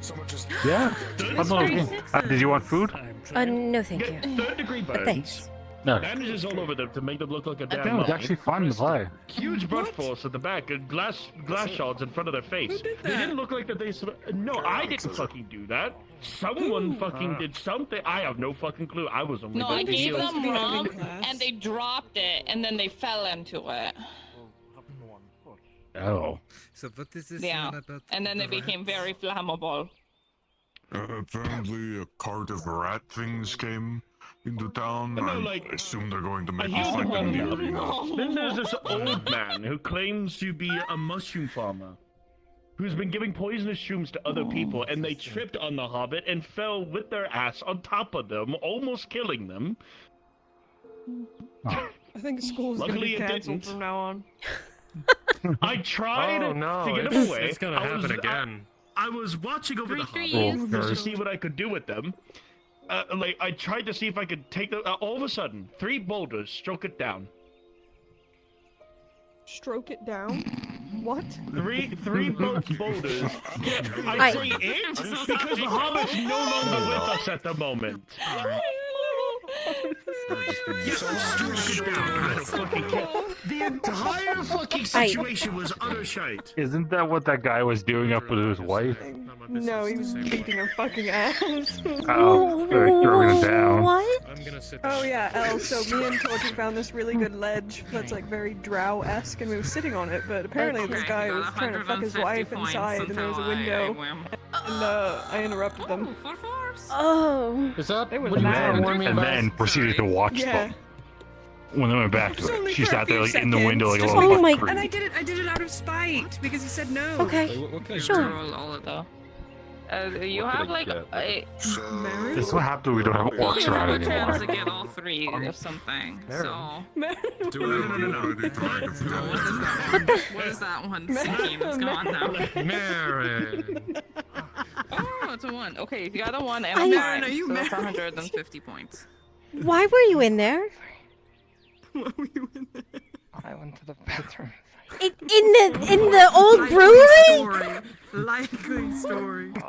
Yeah. Did you want food? No, thank you. Get third-degree But burns. thanks. No. Bandages all over them to make them look like a damn That was mummy. actually fun to play. Huge brute force at the back and glass shards in front of their face. They didn't look like that they... No, I didn't fucking do that. Someone fucking did something. I have no fucking clue. I was only... No, I building gave shields. them rum, and they dropped it, and then they fell into it. Oh. So what is this Yeah, one about and then the they became rats? very flammable. Apparently, a cart of rat things came into town. No, I like, assume they're going to I make hear a them fight well in the enough. arena. Then there's this old man who claims to be a mushroom farmer, who's been giving poisonous shrooms to other people, and they tripped on the hobbit and fell with their ass on top of them, almost killing them. I think school's gonna Luckily be it cancelled didn't. from now on. I tried Oh, no, to get it's- them away. it's gonna happen again. I was watching over the Three hobbit threes. to see what I could do with them. Like, I tried to see if I could take them. All of a sudden, 3 boulders struck it down. Stroke it down. What? Three boulders. Yeah, I say it because the hobbit's no longer with us at the moment. The entire fucking situation was utter shite. Isn't that what that guy was doing up with his wife? No, he was beating her fucking ass. Oh, they're throwing it down. What? I'm gonna sit Oh yeah, Elle, so me and Torchy found this really good ledge that's like very drow-esque and we were sitting on it, but apparently this guy was trying to fuck his wife inside and there was a window and I interrupted them. Oh. Is that They were what you loud. were warning me And about? then proceeded to watch Yeah. them. When they went back It was to only it, she for a sat there few like in the window like a seconds. little Oh my- fuck And I creep. did it out of spite because he said no. Okay. What can I Sure. do? All of the. You What have could I like get? a. This is what happens when we don't have orcs You have around a chance to anymore. get all 3 or something. So. What is that one seeking? It's gone now. Marin. Oh, it's a 1. Okay, if you got a 1 and a I- 5, Are you so that's married? 150 points. Why were you in there? I went to the bathroom. In the old brewery? Likely story. No,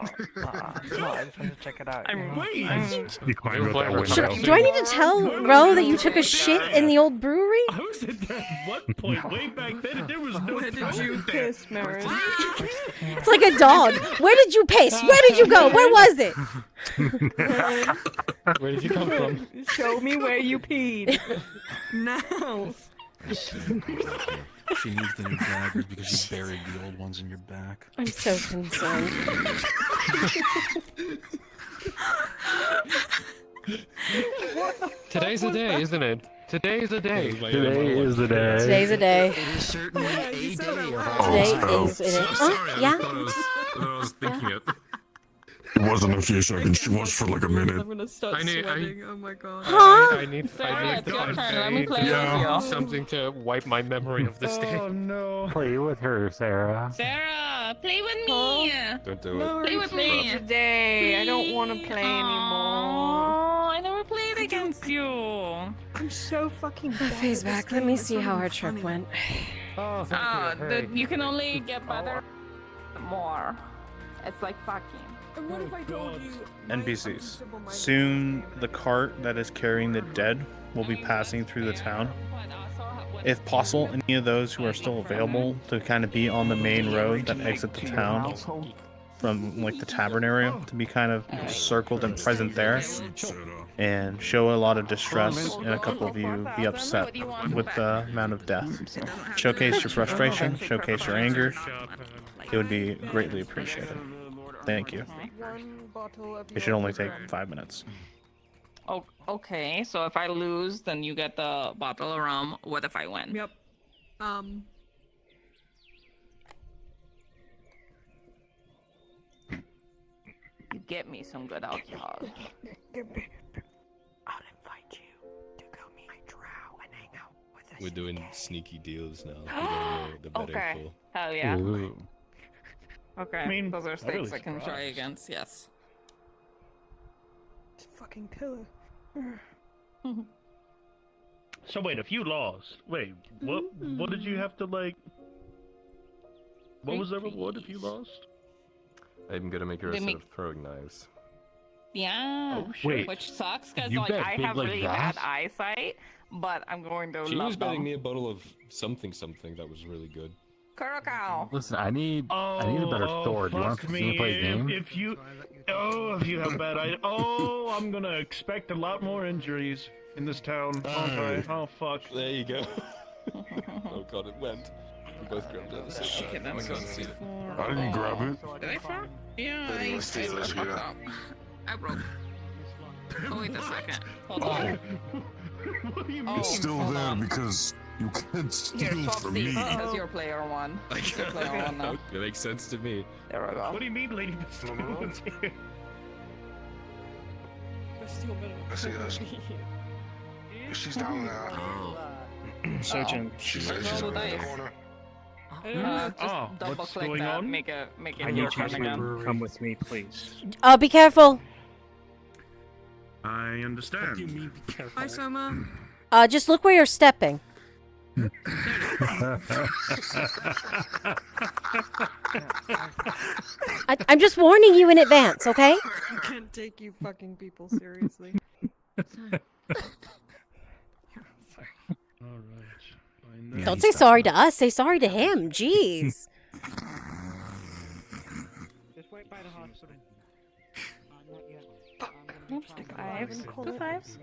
I just wanted to check it out. You climbed out that Should, window. do I need to tell Ro that you took a shit in the old brewery? I was at that one point way back then, and there was no. Where did you piss, Marin? It's like a dog. Where did you piss? Where did you go? Where was it? Where did you come from? Show me where you peed. Now. She needs the new daggers because you buried the old ones in your back. I'm so concerned. Today's the day, isn't it? Today's the day. Today is the day. Today's a day. It is certainly a day. Today is it. Oh, yeah. I was thinking it. It wasn't a few seconds. She was for like a minute. I'm gonna start I need- sweating. Oh my god. Huh? I need Sarah, it's your to turn. Let me play with you. something to wipe my memory of this day. Oh no. Play with her, Sarah. Sarah, play with me. Don't do No, it. Play with me. Today. I don't want to play anymore. Oh, I never played against you. I'm so fucking My bad face at this back. Let game. me It's see not how even our trip funny. went. Oh, thank you. Hey. You can only get better more. It's like fucking. And what if I told you NPCs. Soon, the cart that is carrying the dead will be passing through the town. If possible, any of those who are still available to kind of be on the main road that exits the town from like the tavern area to be kind of circled and present there and show a lot of distress and a couple of you be upset with the amount of death. Showcase your frustration, showcase your anger. It would be greatly appreciated. Thank you. It should only take 5 minutes. Oh, okay. So if I lose, then you get the bottle of rum. What if I win? Yep. You get me some good alcohol. I'll invite you to go meet my drow and hang We're doing sneaky deals now. We don't know the better Okay. info. Hell yeah. Ooh. Okay. I mean, those are I'm stakes really I can try surprised. against. Yes. Fucking killer. So wait, if you lost, wait, what did you have to like? What was the reward if you lost? I'm gonna make her They a set make- of throwing knives. Yeah. Oh, shit. Which sucks because You like bet I big have like really that? bad eyesight, but I'm going to She love was betting them. me a bottle of something that was really good. Curacao. Listen, I need a better sword. Do you want Fuck to me. play a game? If you have bad eyes, I'm gonna expect a lot more injuries in this town. Okay. Oh fuck. There you go. Oh god, it went. We both grabbed it at the same Okay, time. that's I can't see it. I didn't grab it. Did I fall? Yeah, I fucked up. I broke. Oh, wait a second. Hold on. What do you Oh, It's still hold there on. because you can't Here, steal swap from seats me. because you're player one. You're player one now. That makes sense to me. There we go. What do you mean, Lady Bastille? I see this. She's down there. Searching. She's Roll the in the dice. corner. Just double what's click going that, on? make it I your need you turn again. to come with me, please. Oh, be careful. I understand. What do you mean, be careful? Hi, Soma. Just look where you're stepping. I'm just warning you in advance, okay? I can't take you fucking people seriously. Don't say sorry to us. Say sorry to him. Jeez. Just wait by the hospital. Oops, take fives. Two fives.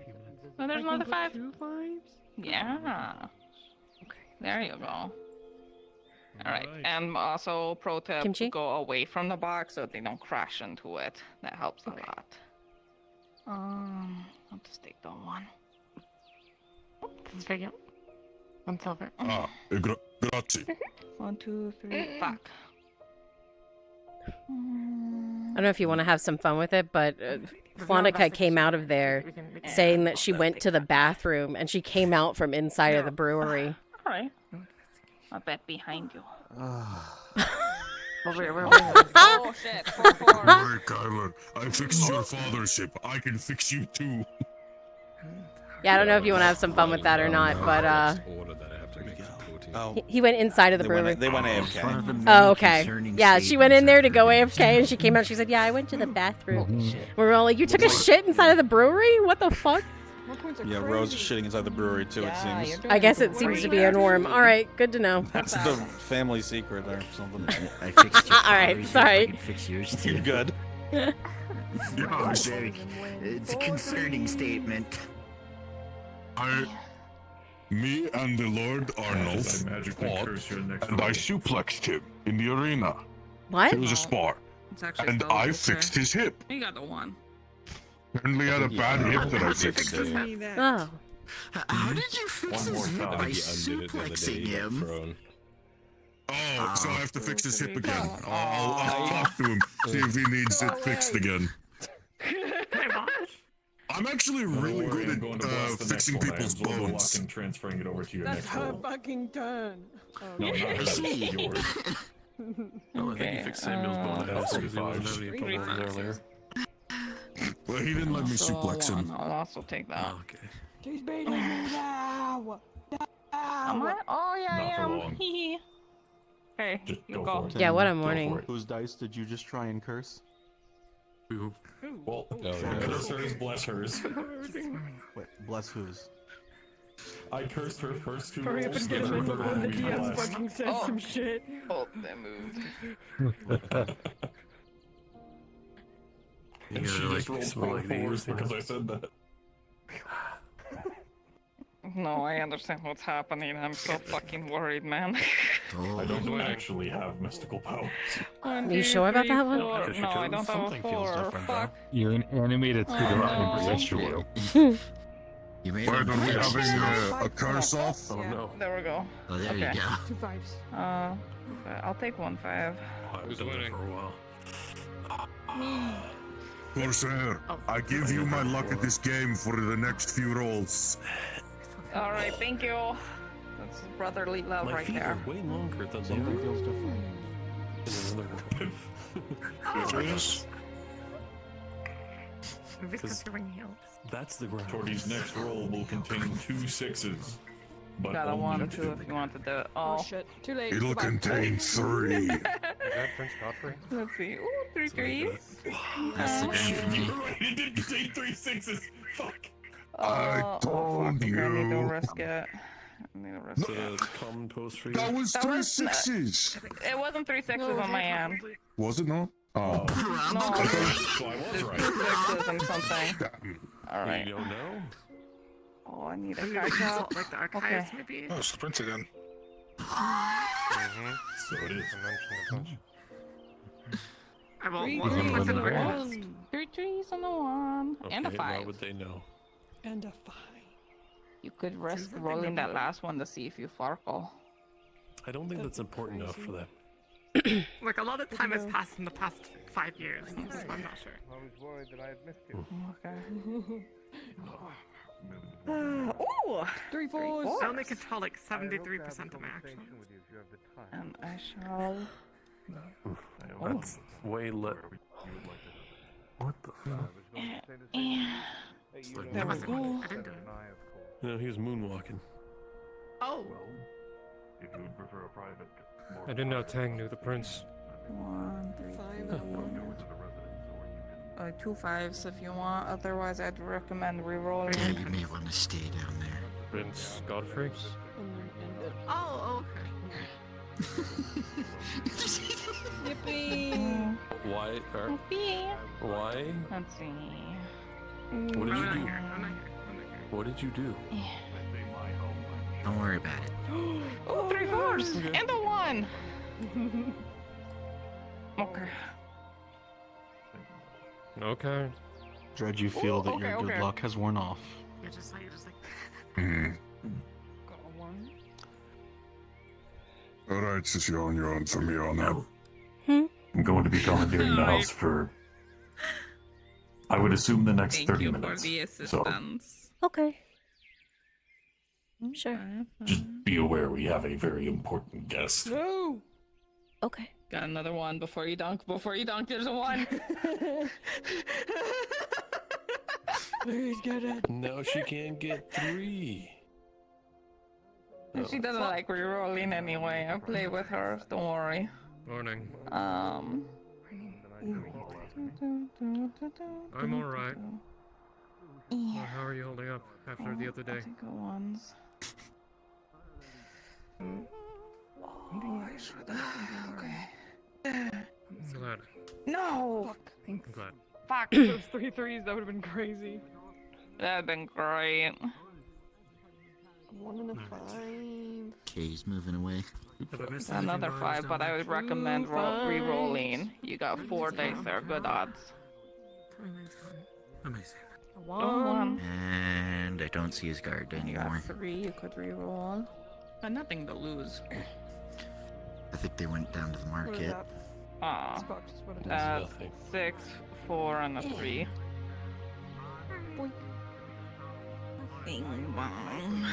Oh, there's another five. Yeah. Okay, there you go. Alright, and also pro tip, Kimchi? go away from the box so they don't crash into it. That helps a lot. I'll just take the one. Oh, this is for you. One silver. Grazie. 1, 2, 3, fuck. I don't know if you want to have some fun with it, but Flonica came out of there saying that she went to the bathroom and she came out from inside of the brewery. Alright. I'll bet behind you. Wait, Oh shit, 4, 4. Kyler, I fixed your father's ship. I can fix you too. Yeah, I don't know if you want to have some fun with that or not, but Order that I have to make for protein. Oh, he went inside of the brewery. they went AFK. Oh, okay. Yeah, she went in there to go AFK and she came out. She said, "Yeah, I went to the bathroom." We're all like, "You took a shit inside of the brewery? What the fuck?" Yeah, Rose is shitting inside the brewery too, it seems. I guess it seems to be a norm. All right, good to know. That's the family secret or something. I fixed your All right, father's, sorry. I can fix yours too. You're good. It's a concerning statement. Me and the Lord Arnold fought, and I suplexed him in the arena. What? It was a spar, It's actually and still I okay. fixed his hip. You got the one. Apparently, I had a bad hip that I fixed. Oh. How did you fix One more his hip time. by I think he undid it the other day, suplexing he got him? thrown. Oh, so I have to fix his hip again. I'll talk to him, see if he needs it fixed again. I'm actually really good at fixing people's bones. And transferring it over to your That's next her roll. fucking turn. Oh, No, not I hers. see. Yours. Oh, I think you fixed Samuel's bone. That's 35. earlier. Well, he didn't let me Also suplex him. one. I'll also take that. Okay. She's beating me now. Am I? Oh yeah, Not I for am. long. Hee. Okay, Just you go go. for it. Yeah, what a Go morning. for it. Whose dice did you just try and curse? Well, curse hers, bless hers. Wait, bless whose? I cursed her first 2 Hurry up rolls. and get then him her before third the will be DM blessed. fucking says some shit. Oh, that moved. And she just rolled 4 4s because I said that. No, I understand what's happening. I'm so fucking worried, man. I don't actually have mystical powers. One, You two, sure about three, that one? four. No, I don't have a Something feels 4. different, Fuck. You're an animated Oh, through the no. Yes, you will. You made Why him don't we fix having his- a curse off? Oh no. There we go. Oh, there Okay. you go. 2 5s. I'll take 1 5. I was winning. For a while. Corsair, I give you my luck at this game for the next few rolls. All right, thank you. That's brotherly love My right feet there. are way longer than they Something are. feels different. Yes. Considering heels. That's the ground. Torty's next roll will contain 2 6s. But Got a only 1, 2. 2 if you want to do it. Oh Oh. shit, too late. It'll Goodbye. contain 3. Is that Prince Godfrey? Let's see. Ooh, 3 threes. That's the ground. You're right, it did contain 3 6s. Fuck. Oh, told fuck, I need to you. risk it. I need to risk So it. the common post for you. That was That 3 was not- 6s. It wasn't 3 sixes on my end. Was it not? Oh. No, So I was there's right. 2 sixes and something. Alright. You don't know? Oh, I need a Maybe catch up. like the archives, Okay. maybe. Oh, it's the prince again. So it is. I won't. Three What's threes the and a rest? 3 threes and a 1. And a Okay, 5. Why would they know? And a 5. You could risk rolling that last one to see if you farkle. I don't think that's important enough for them. Like a lot of time has passed in the past 5 years, so I'm not sure. I was worried that I had missed you. Okay. Ooh! 3 fours. I only control like 73% of my actions. And I shall. That's way lit. What the fuck? There we go. I didn't do it. No, he was moonwalking. Oh! If you would prefer a private. I didn't know Tang knew the prince. 1, 3, 5 2 5s if you want. Otherwise, I'd recommend rerolling. Mm-hmm. Yeah, you may want to stay down there. Prince Godfrey? Oh, Yippee! Why? Why? Let's see. What did you I'm do? not here. I'm not here. What did you do? Don't worry about it. Oh, 3 fours Okay. and a 1. Okay. Okay. Dread, you feel that your good okay. luck has worn off. You're just like. Got a 1. Alright, sis, you're on your own from here on out. I'm going to be commandeering the house for, I would assume, the next Thank 30 you minutes. for the So assistance. Okay. Sure. just be aware we have a very important guest. No! Okay. Got another 1 before you dunk. Before you dunk, there's a 1. Please get it. No, she can't get 3. She doesn't like rerolling anyway. I play with her. Don't worry. Morning. Um. I'm alright. How are you holding up after the other day? I'll take the 1s. Okay. I'm glad. No! I'm glad. Fuck, those 3 threes, that would have been crazy. That'd been great. 1 and a 5. Okay, he's moving away. Another 5, but I would recommend re-rolling. You got 4 dice there, good odds. Amazing. A 1. And I don't see his guard You anymore. got 3, you could re-roll. Got nothing to lose. I think they went down to the What is market. that? Aw. This box is what it is. That's 6, 4, and a 3. Boink. Bing bong.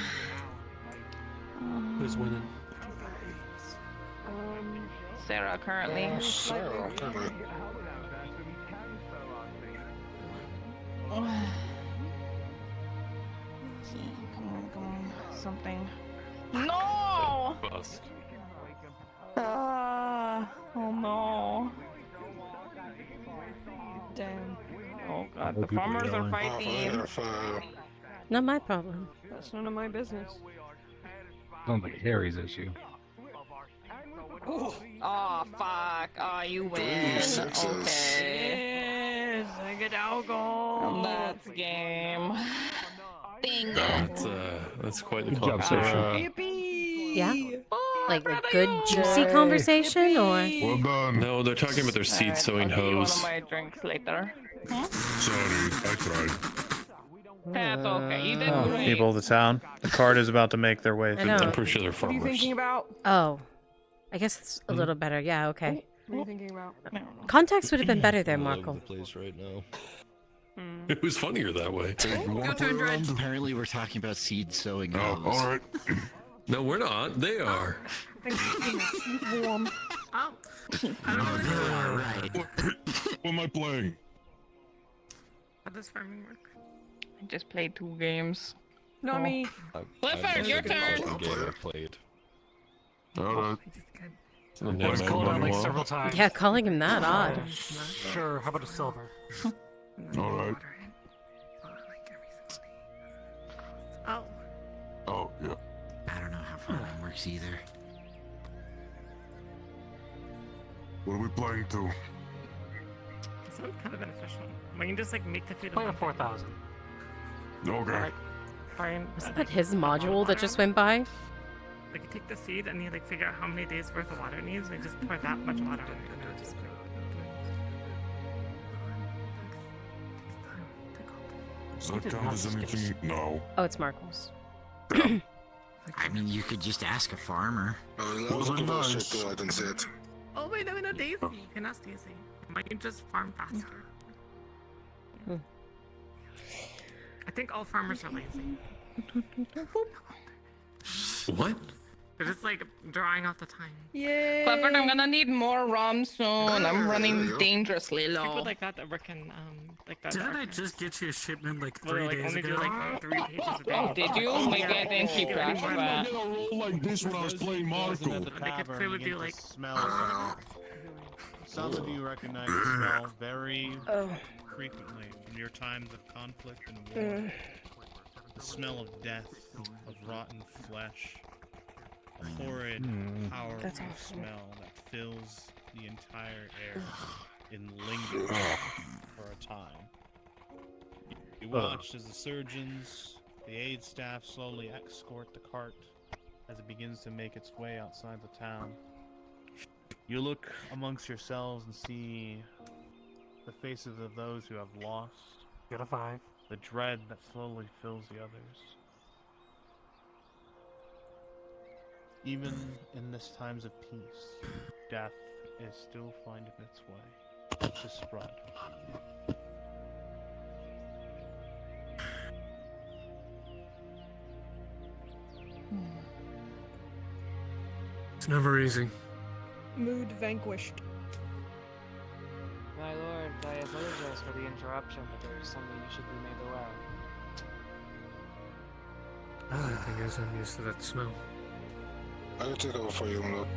Who's winning? Sarah currently. Sarah. Come on. Something. No! Bust. Oh no. Damn. Oh god, the farmers are fighting. Not my problem. That's none of my business. Sounds like Harry's issue. Oh fuck. Oh, you win. Okay. Yes, I get alcohol. That's game. Bingo. That's quite the Good job, conversation. Yippee! Yeah? Like a good juicy conversation or? Well done. No, they're talking about their seed Alright, sowing I'll give you one hose. of my drinks later. Sorry, I tried. That's okay. You did Oh, great. people of the town. The cart is about to make their way I through. know. I'm pretty sure they're What are you farmers. thinking about? Oh. I guess it's a little better. Yeah, okay. What are you thinking about? Context would have been better there, All over Markle. the place right now. It was funnier that way. Your turn, Dredge. Apparently, we're talking about seed sowing Oh, hose. alright. No, we're not. They are. Warm. Oh. Right. What am I playing? How does farming work? I just played 2 games. Not me. Clifford, your turn. Game I played. Alright. Let's call it out like several times. Yeah, calling him that odd. Sure, how about a silver? Alright. Oh. Oh, yeah. I don't know how farming works either. What are we playing to? This one's kind of beneficial. We can just like make the food. Play a 4,000. Okay. Wasn't that his module that just went by? Like you take the seed and you like figure out how many days worth of water it needs, and you just pour that much water on it, and it'll just. Does that count as anything? No. Oh, it's Markles. I mean, you could just ask a farmer. Wasn't nice. I didn't see it. Oh wait, no, Daisy. You can ask Daisy. Might you just farm faster? I think all farmers are lazy. What? They're just like drawing out the time. Yay! Clifford, I'm gonna need more rum soon. I'm running dangerously People low. like that work in like that. Didn't I just get you a shipment like Well, 3 like days only ago? do like 3 pages a day. Oh, did you? Maybe I didn't keep track of I that. did a roll like this when I was playing Marco. At the tavern, you begin to smell. Some of you recognize the smell very frequently from your times of conflict and war. The smell of death, of rotten flesh. A horrid, powerful smell that fills the entire air and lingers for a time. You watch as the surgeons, the aid staff slowly escort the cart as it begins to make its way outside the town. You look amongst yourselves and see the faces of those who have lost. Got a 5. The dread that slowly fills the others. Even in this times of peace, death is still finding its way to spread. It's never easy. Mood vanquished. My lord, I apologize for the interruption, but there is something you should be made aware. The thing is, I'm used to that smell. I can take over for you, my lord.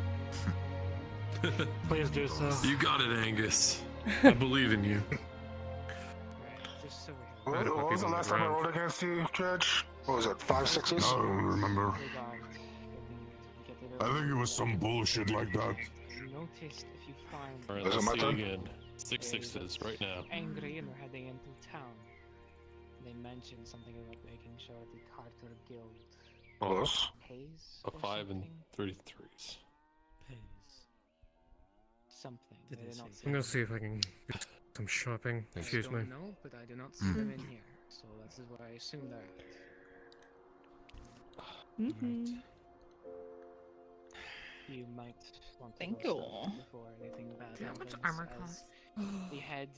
Please do so. You got it, Angus. I believe in you. Just so What was the last time I rolled against you, Judge? What was it, 5 6s? I don't remember. I think it was some bullshit like that. noticed if you find Alright, let's see again. 6 6s right now. angry and they're heading into town. They mentioned something about making sure the Carter Guild pays A or 5 and something? 33s. Pays something. They did not say I'm gonna see if I can do some shopping. Excuse me. No, but I do not see them in here, so that is where I assume they're at. You might want to Thank go you. south before anything bad How happens. much armor as costs? The head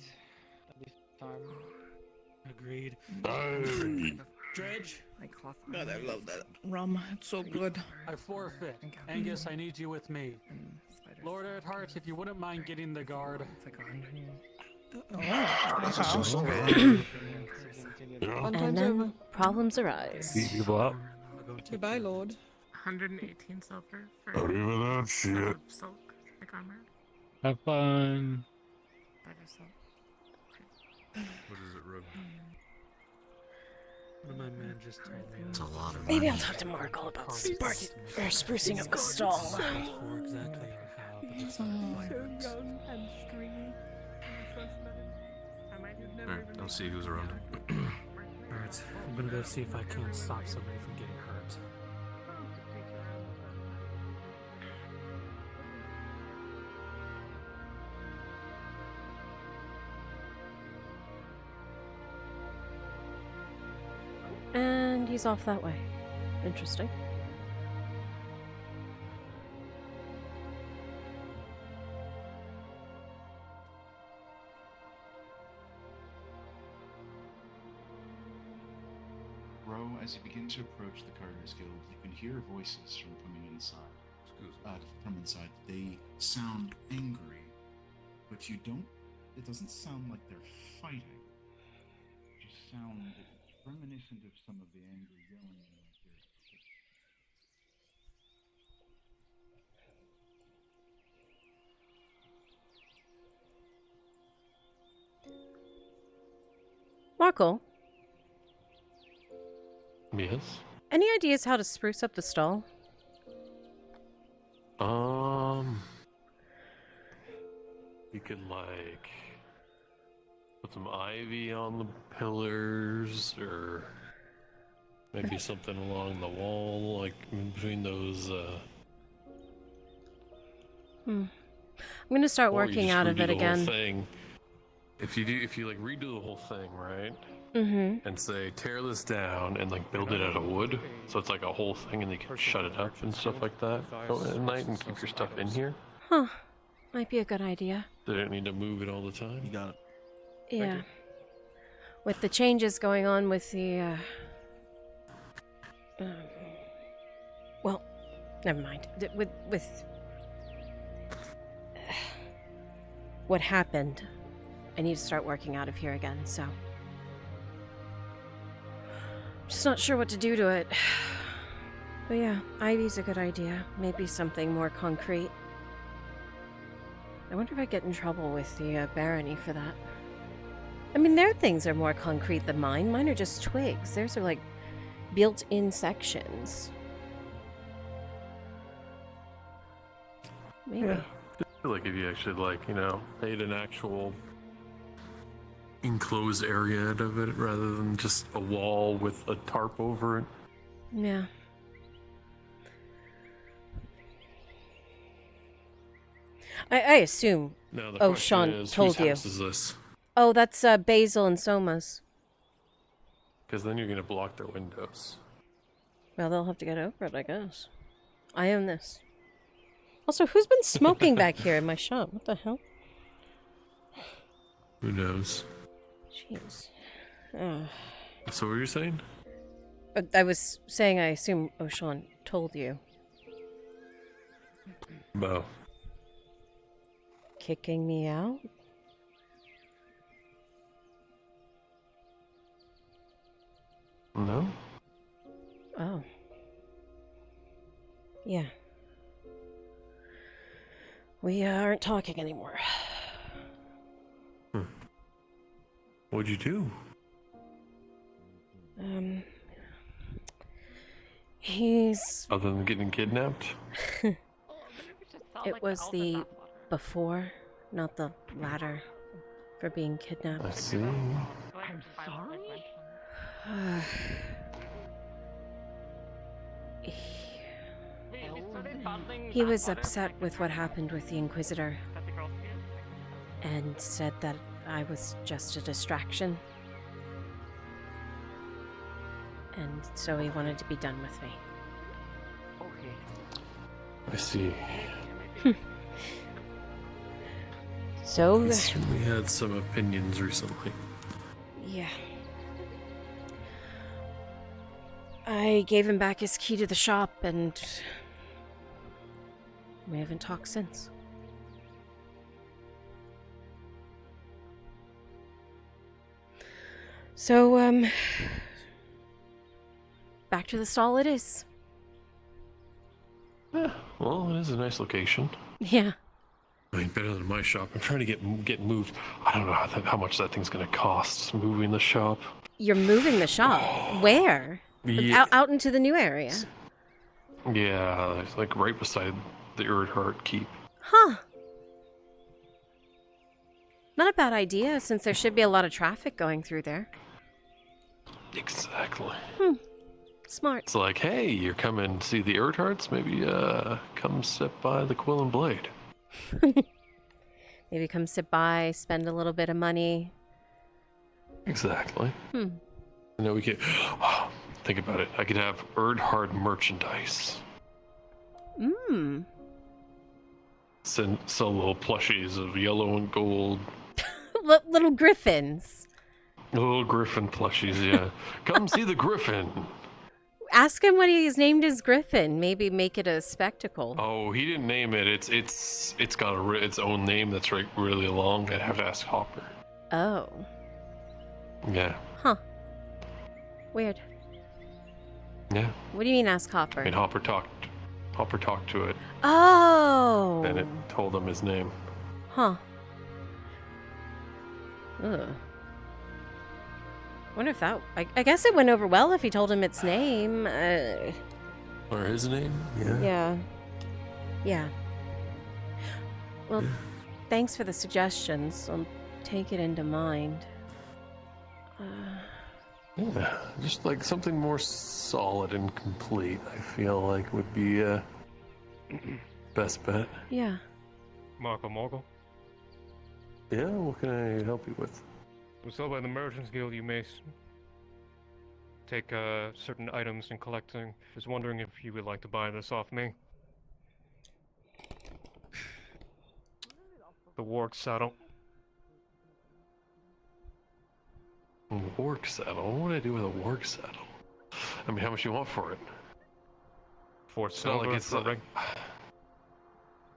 of the farm. Agreed. Hey. Dredge. God, I love that rum. It's so good. I forfeit. Angus, I need you with me. Lord Earthheart, if you wouldn't mind getting the guard. And then problems arise. Goodbye, Lord. 118 silver for Not even that shit. silk, like armor. Have fun. Better silk. What is it, Rogue? What my man just told me. It's a lot of Maybe I'll talk to Markle about sprucing up the stall. For exactly how, but it's So young and stringy. Alright, don't see who's around. Alright, I'm gonna go see if I can't stop somebody from getting hurt. And he's off that way. Interesting. Bro, as you begin to approach the Carter's Guild, you can hear voices from coming inside. From inside. They sound angry, but you don't. It doesn't sound like they're fighting. It just sound reminiscent of some of the angry yelling you might hear. Markle, Yes. any ideas how to spruce up the stall? You could like put some ivy on the pillars, or maybe something along the wall, like in between those. I'm gonna start or you working just out of redo it the whole again. thing. If you like redo the whole thing, right? Mm-hmm. And say tear this down and like build it out of wood, so it's like a whole thing, and you can shut it up and stuff like that at night and keep your stuff in here. Huh. Might be a good idea. They don't need to move it all the time. You got it. Yeah. With the changes going on with the, well, never mind. With what happened, I need to start working out of here again, so. Just not sure what to do to it. But yeah, ivy's a good idea. Maybe something more concrete. I wonder if I get in trouble with the barony for that. I mean, their things are more concrete than mine. Mine are just twigs. Theirs are like built-in sections. Maybe. Yeah. I feel like if you actually made an actual enclosed area out of it rather than just a wall with a tarp over it. Yeah. I assume. No, the oh, question Sean is, told whose you. house is this? Oh, that's Basil and Soma's. Because then you're gonna block their windows. Well, they'll have to get over it, I guess. I own this. Also, who's been smoking back here in my shop? What the hell? Who knows? Jeez. So what were you saying? I was saying I assume O'Shawn told you. Bo. Kicking me out? No? Oh. Yeah. We aren't talking anymore. What'd you do? He's... Other than getting kidnapped? It was the before, not the latter, for being kidnapped. I see. I'm sorry? He was upset with what happened with the Inquisitor and said that I was just a distraction. And so he wanted to be done with me. I see. So... We had some opinions recently. Yeah. I gave him back his key to the shop, and we haven't talked since. So, back to the stall it is. Yeah, well, it is a nice location. Yeah. I mean, better than my shop. I'm trying to get moved. I don't know how much that thing's gonna cost, moving the shop. You're moving the shop? Where? Yeah. Out into the new area? Yeah, it's like right beside the Erdhart Keep. Huh. Not a bad idea, since there should be a lot of traffic going through there. Exactly. Smart. It's like, hey, you're coming to see the Erdharts? Maybe come sit by the Quill and Blade. Maybe come sit by, spend a little bit of money. Exactly. And then we could think about it. I could have Erdhart merchandise. Sell little plushies of yellow and gold. Little griffins. Little griffin plushies, yeah. Come see the griffin. Ask him what he's named his griffin. Maybe make it a spectacle. Oh, he didn't name it. It's got its own name that's really long. I'd have to ask Hopper. Oh. Yeah. Huh. Weird. Yeah. What do you mean ask Hopper? I mean, Hopper talked to it. Oh. And it told him his name. Huh. Ugh. Wonder if that... I guess it went over well if he told him its name. Or his name? Yeah. Yeah. Yeah. Well, thanks for the suggestions. I'll take it into mind. Yeah, just like something more solid and complete, I feel like would be best bet. Yeah. Marco. Yeah, what can I help you with? Was told by the Merchants Guild you may take certain items in collecting. Just wondering if you would like to buy this off me. The Warg saddle. Warg saddle? What would I do with a Warg saddle? I mean, how much you want for it? 4 silver like it's for a ring.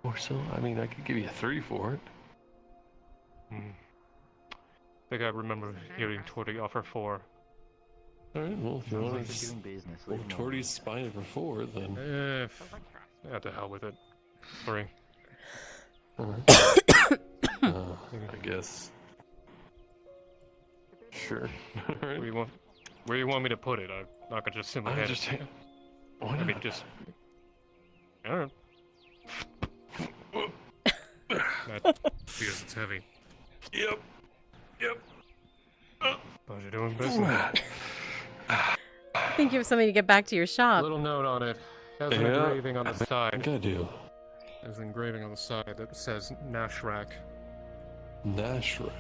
4 silver? I mean, I could give you 3 for it. I think I remember hearing Torty offer 4. Alright, well, if you want to Torty's spine for 4, then... Yeah, to hell with it. 3. I guess... Sure. Where do you want me to put it? I'm not gonna just simply hand it. Why I mean, not? just... I don't know. That because it's heavy. Yep. How's you doing business? I think you have something to get back to your shop. Little note on it. Has an Yeah, engraving on the side. I think I do. There's an engraving on the side that says Nashrak. Nashrak.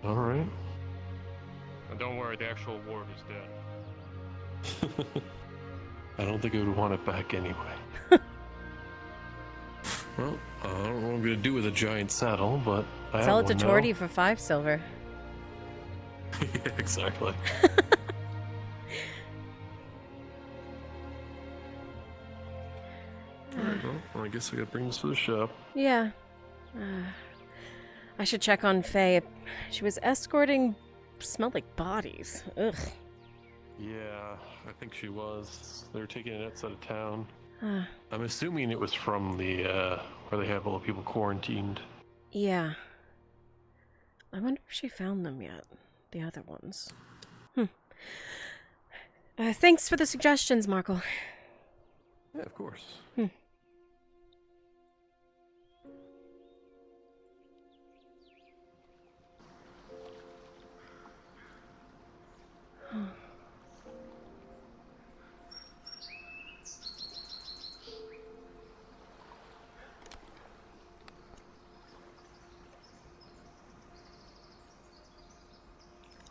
Alright. And don't worry, the actual ward is dead. I don't think I would want it back anyway. Well, I don't know what I'm gonna do with a giant saddle, but I Sell have it to one now. Torty for 5 silver. Yeah, exactly. Alright, well, I guess I gotta bring this to the shop. Yeah. I should check on Faye. She was escorting... smelled like bodies. Ugh. Yeah, I think she was. They were taking it outside of town. Uh, I'm assuming it was from the, where they have all the people quarantined. yeah. I wonder if she found them yet. The other ones. Thanks for the suggestions, Markle. Yeah, of course.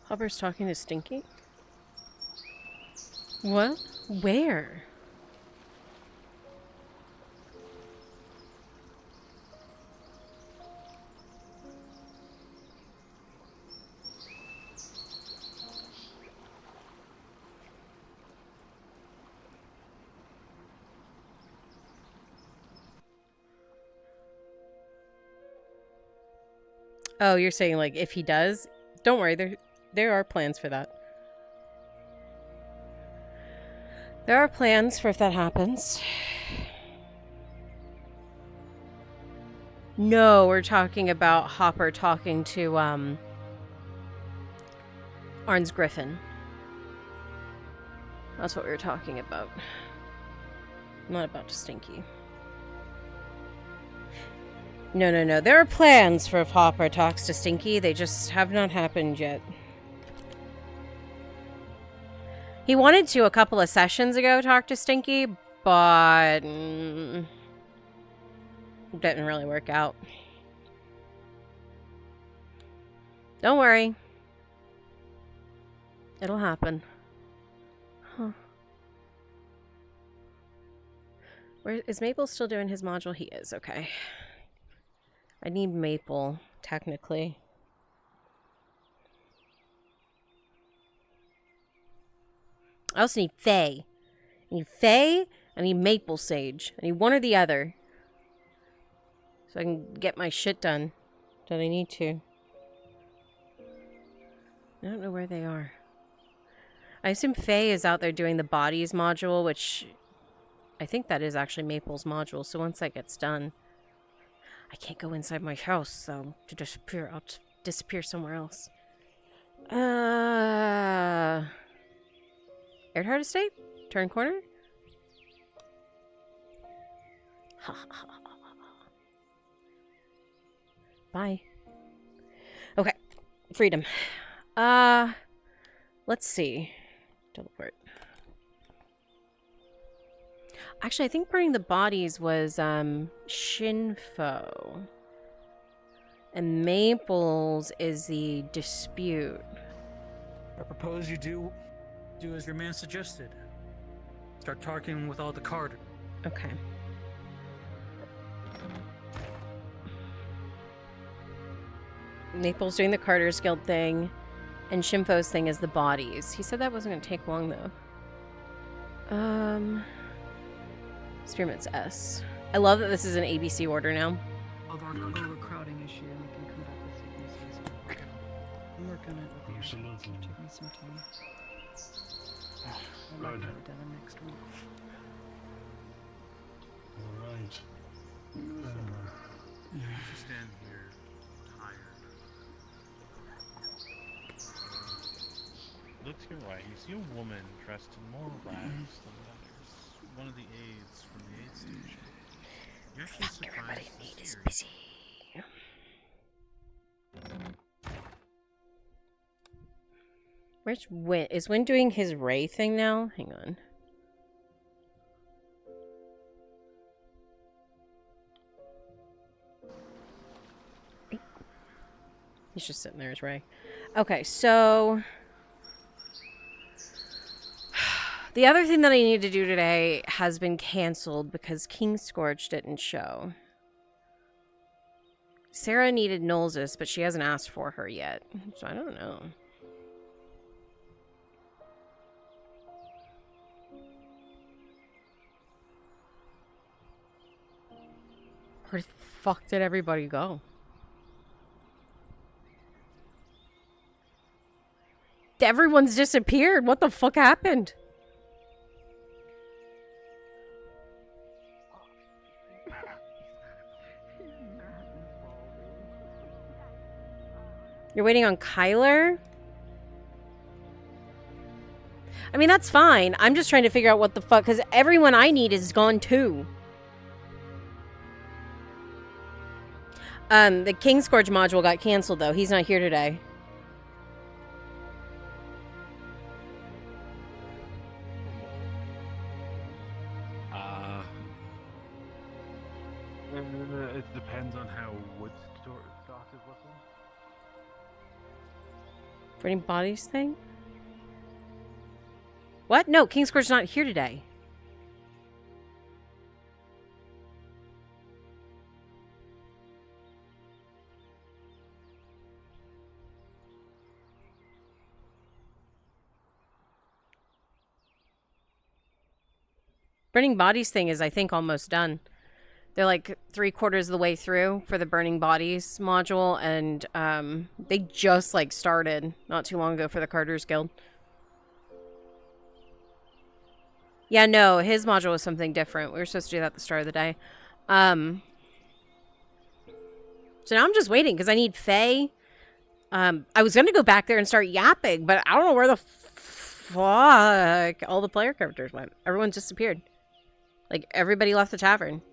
Hopper's talking to Stinky? What? Where? Oh, you're saying like if he does? Don't worry, there are plans for that. There are plans for if that happens. No, we're talking about Hopper talking to Arn's Griffin. That's what we were talking about. Not about Stinky. No. There are plans for if Hopper talks to Stinky. They just have not happened yet. He wanted to a couple of sessions ago talk to Stinky, but didn't really work out. Don't worry. It'll happen. Huh. Where is Maple still doing his module? He is, okay. I need Maple technically. I also need Faye. I need Faye, I need Maple Sage. I need one or the other. So I can get my shit done that I need to. I don't know where they are. I assume Faye is out there doing the bodies module, which I think that is actually Maple's module. So once that gets done, I can't go inside my house, so to disappear, I'll disappear somewhere else. Earhart Estate? Turn corner? Bye. Okay. Freedom. Let's see. Teleport. Actually, I think burning the bodies was, Shinfo. And Maples is the dispute. I propose you do as your man suggested. Start talking with all the Carter. Okay. Maple's doing the Carter's Guild thing, and Shinfo's thing is the bodies. He said that wasn't going to take long, though. Spearmint's S. I love that this is an ABC order now. Of our overcrowding issue, and we can come back with sicknesses. I'm working on it with you. Absolutely. Take me some time. I'd like to have it done next week. Alright. You stand here, tired. Look to your right, you see a woman dressed in more rags than others. One of the aides from the aid station. You're actually surprised everybody to need see is her. busy. Where's Win? Is Win doing his Ray thing now? Hang on. He's just sitting there as Ray. Okay, so the other thing that I need to do today has been canceled because King Scourge didn't show. Sarah needed Nolzis, but she hasn't asked for her yet, so I don't know. Where the fuck did everybody go? Everyone's disappeared. What the fuck happened? You're waiting on Kyler? I mean, that's fine. I'm just trying to figure out what the fuck, because everyone I need is gone too. The King Scourge module got canceled, though. He's not here today. It depends on how Woodstock is looking. Burning Bodies thing? What? No, King Scourge's not here today. Burning Bodies thing is, I think, almost done. They're like 3/4 of the way through for the Burning Bodies module, and they just like started not too long ago for the Carter's Guild. Yeah, no, his module was something different. We were supposed to do that at the start of the day. So now I'm just waiting because I need Faye. I was gonna go back there and start yapping, but I don't know where the fuck all the player characters went. Everyone disappeared. Like, everybody left the tavern.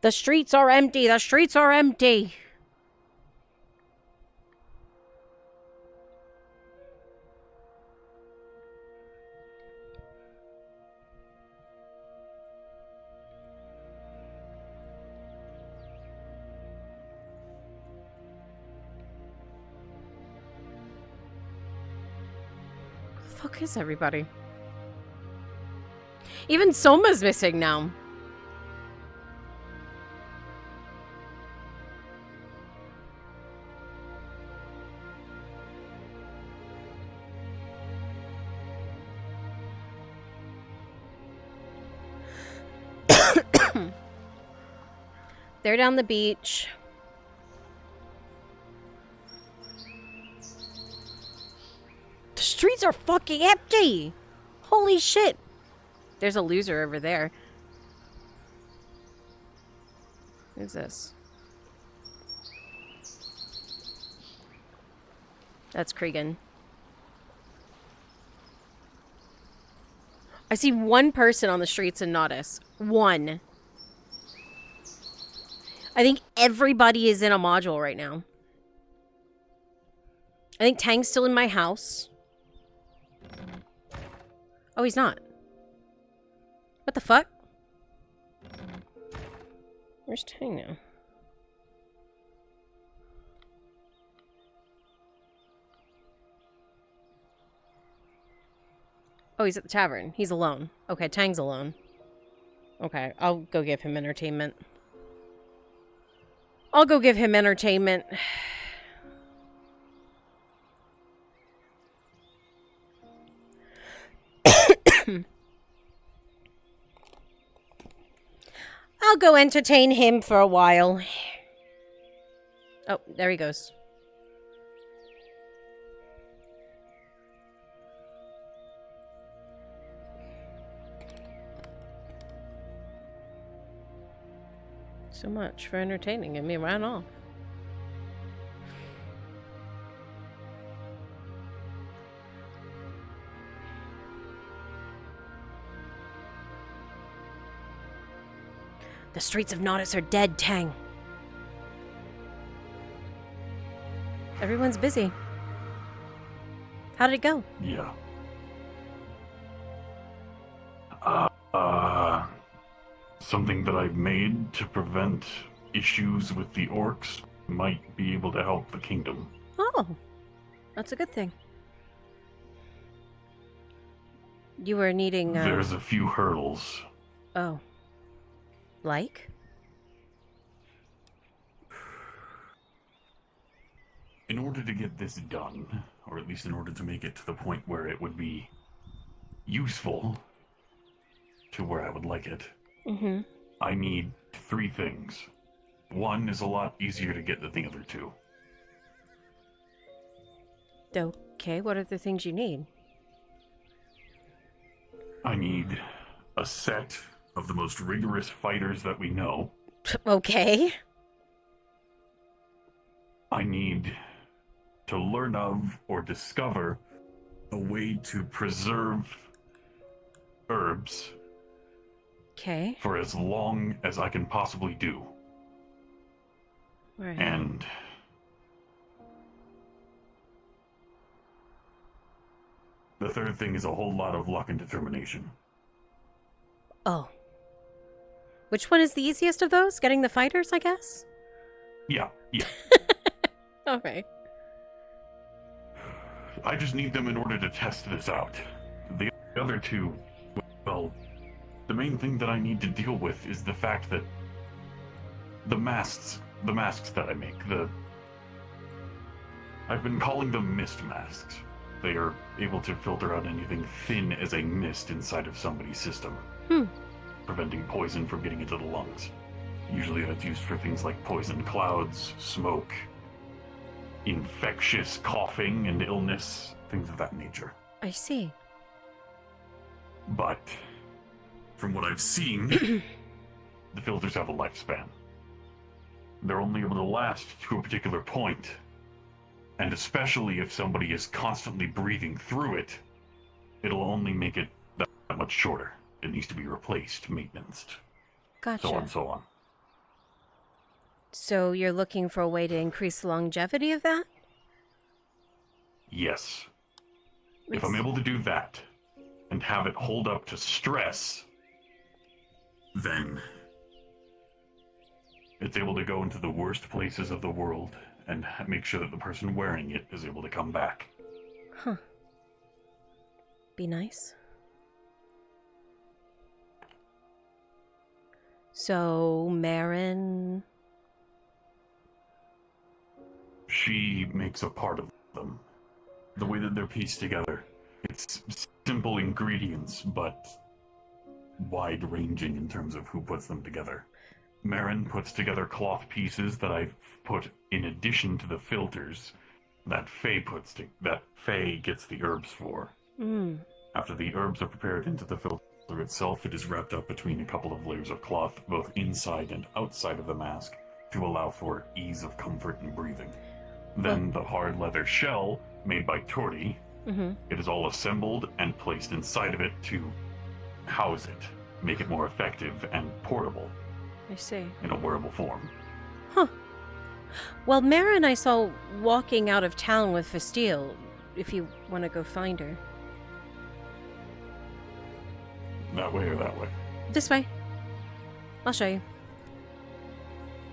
The streets are empty. The streets are empty. fuck is everybody? Even Soma's missing now. They're down the beach. The streets are fucking empty! Holy shit! There's a loser over there. Who's this? That's Cregan. I see one person on the streets in Nodus. One. I think everybody is in a module right now. I think Tang's still in my house. Oh, he's not. What the fuck? Where's Tang now? Oh, he's at the tavern. He's alone. Okay, Tang's alone. Okay, I'll go give him entertainment. I'll go give him entertainment. I'll go entertain him for a while. Oh, there he goes. So much for entertaining him. He ran off. The streets of Nodus are dead, Tang. Everyone's busy. How did it go? Yeah. Something that I've made to prevent issues with the orcs might be able to help the kingdom. Oh, that's a good thing. You were needing, There's a few hurdles. Oh. Like? In order to get this done, or at least in order to make it to the point where it would be useful to where I would like it, I need 3 things. One is a lot easier to get than the other 2. Okay, what are the things you need? I need a set of the most rigorous fighters that we know. Okay. I need to learn of or discover a way to preserve herbs. Okay. For as long as I can possibly do. Right. And the third thing is a whole lot of luck and determination. Oh. Which one is the easiest of those? Getting the fighters, I guess? Yeah. Okay. I just need them in order to test this out. The other 2, well, the main thing that I need to deal with is the fact that the masks that I make, I've been calling them mist masks. They are able to filter out anything thin as a mist inside of somebody's system, preventing poison from getting into the lungs. Usually that's used for things like poison clouds, smoke, infectious coughing and illness, things of that nature. I see. But from what I've seen, the filters have a lifespan. They're only able to last to a particular point. And especially if somebody is constantly breathing through it, it'll only make it that much shorter. It needs to be replaced, maintained, Gotcha. so on and so on. So you're looking for a way to increase the longevity of that? Yes. If I'm able to do that, and have it hold up to stress, then it's able to go into the worst places of the world and make sure that the person wearing it is able to come back. Huh. be nice. So, Marin... She makes a part of them. The way that they're pieced together, it's simple ingredients, but wide-ranging in terms of who puts them together. Marin puts together cloth pieces that I've put in addition to the filters that Faye gets the herbs for. After the herbs are prepared into the filter itself, it is wrapped up between a couple of layers of cloth, both inside and outside of the mask, to allow for ease of comfort in breathing. Then the hard leather shell, made by Torti, it is all assembled and placed inside of it to house it, make it more effective and portable. I see. In a wearable form. Huh. Well, Marin I saw walking out of town with Fastille, if you want to go find her. That way or that way? This way. I'll show you.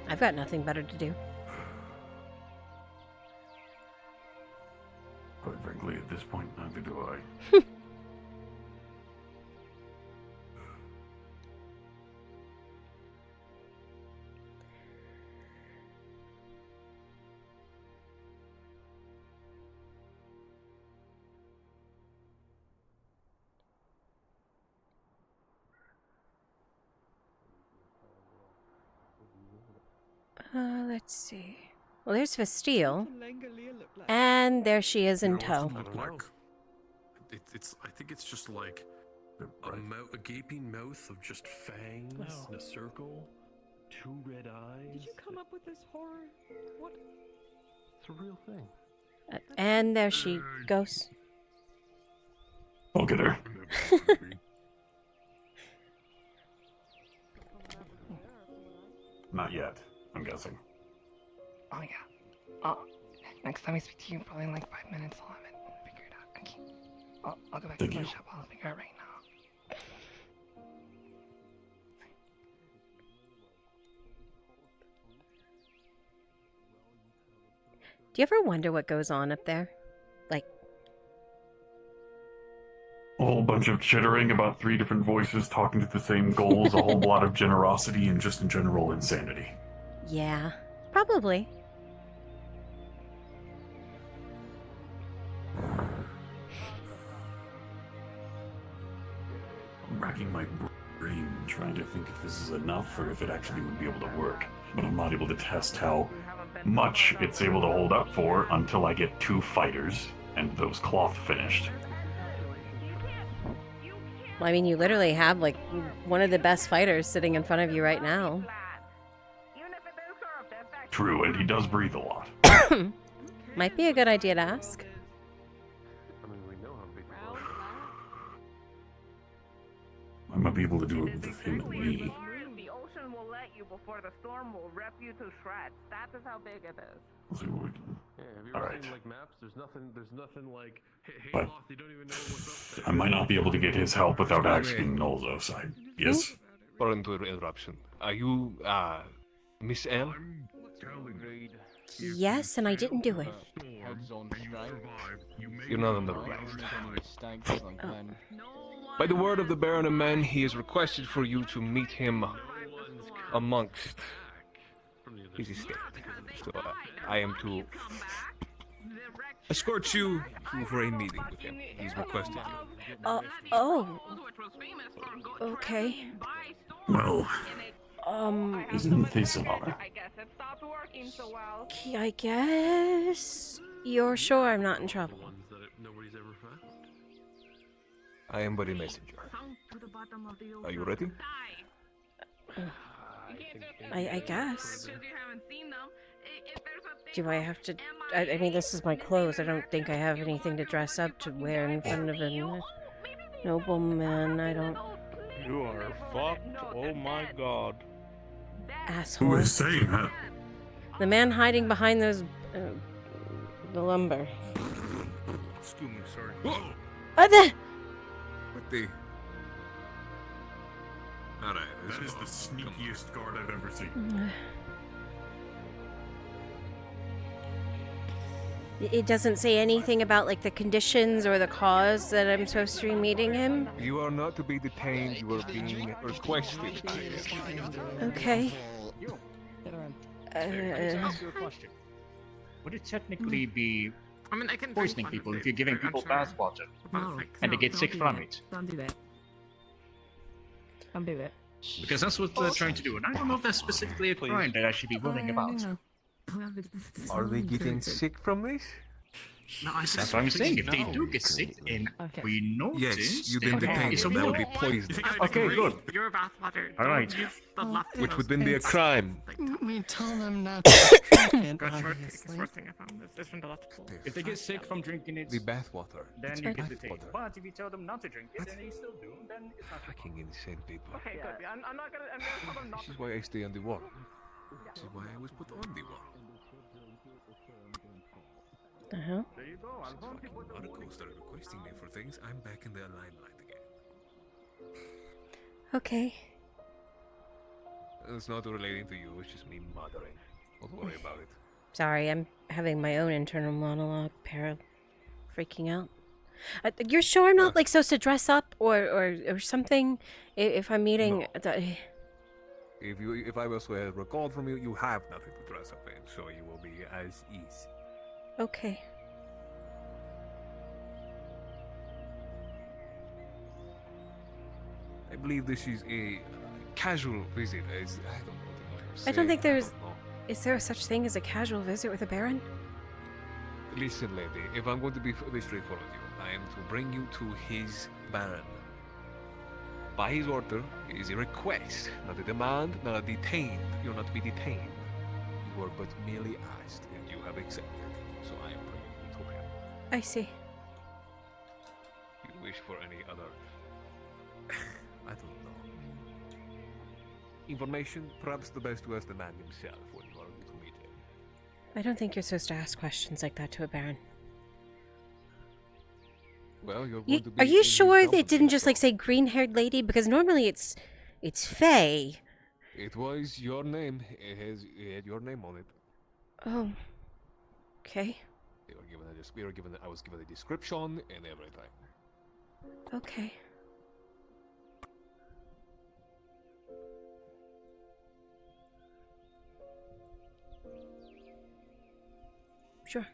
I've got nothing better to do. Quite frankly, at this point, neither do I. Let's see. Well, there's Fastille. And there she is in tow. I think it's just like a gaping mouth of just fangs in a circle, 2 red eyes. Did you come up with this horror? What? It's a real thing. And there she goes. I'll get her. Not yet, I'm guessing. Oh yeah. Next time I speak to you, probably in like 5 minutes, I'll have it figured out. Okay. I'll go back to the shop. I'll figure it out right now. Do you ever wonder what goes on up there? Like... A whole bunch of chittering about 3 different voices talking to the same goals, a whole lot of generosity, and just in general insanity. Yeah, probably. I'm racking my brain trying to think if this is enough or if it actually would be able to work. But I'm not able to test how much it's able to hold up for until I get 2 fighters and those cloth finished. Well, I mean, you literally have, like, one of the best fighters sitting in front of you right now. True, and he does breathe a lot. Might be a good idea to ask. I might be able to do it with him and me. The ocean will let you before the storm will rip you to shreds. That is how big it is. We'll see what we can. Yeah, have you All ever right. seen like maps? There's nothing like, hey But Loth, you don't even know what's up there. I might not be able to get his help without asking Nolzo's side. Yes? Pardon to interruption. Are you, Miss L? Yes, and I didn't do it. You're not on the right. By the word of the Baron of Men, he has requested for you to meet him amongst his estate. So I am to escort you for a meeting with him. He's requested you. Oh. Okay. Well, isn't this an honor? I guess... You're sure I'm not in trouble? I am but a messenger. Are you ready? I guess. Do I have to... I mean, this is my clothes. I don't think I have anything to dress up to wear in front of a nobleman. I don't... You are fucked. Oh my god. Asshole. Who is saying that? The man hiding behind those... the lumber. Excuse me, sorry. The... What the... Alright, that is the sneakiest guard I've ever seen. It doesn't say anything about, like, the conditions or the cause that I'm supposed to be meeting him? You are not to be detained, you are being requested by him. Okay. Let me ask you a question. Would it technically be poisoning people if you're giving people bath water and they get sick from it? Don't do that. Don't do that. Because that's what they're trying to do, and I don't know if that's specifically a crime that I should be worrying about. Are they getting sick from this? No, that's what I'm saying. If they do get sick, and we notice, Yes, you've been detained. That would be poison. Okay, good. Your bathwater. All right. Which would then be a crime. We tell them not to drink it, obviously. If they get sick from drinking it, The bathwater. then It's you get bath detained. water. But if you tell them not to drink it, and they still do, then it's not Fucking insane people. Okay, good. I'm not gonna tell them not This is why I stay on the wall. This is why I was put on the wall. Uh-huh. There you go. I'll hold you. Articles that are requesting me for things, I'm back in the limelight again. Okay. It's not relating to you, it's just me mothering. Don't worry about it. Sorry, I'm having my own internal monologue, freaking out. You're sure I'm not, like, supposed to dress up or something if I'm meeting... If I was to have recalled from you, you have nothing to dress up in, so you will be as easy. Okay. I believe this is a casual visit, as I don't know what to say. I don't think there's... don't know. Is there such thing as a casual visit with a Baron? Listen, lady, if I'm going to be straightforward with you, I am to bring you to his Baron. By his order, it is a request, not a demand, not a detained. You're not to be detained. You are but merely asked, and you have accepted. So I am bringing you to him. I see. You wish for any other... I don't know. Information, perhaps the best to ask the man himself when you are going to meet him. I don't think you're supposed to ask questions like that to a Baron. Well, you're going to be... Are you sure that it didn't just, like, say green-haired lady? Because normally it's Faye. It was your name. It had your name on it. Oh. Okay. I was given a description and everything. Okay. Sure.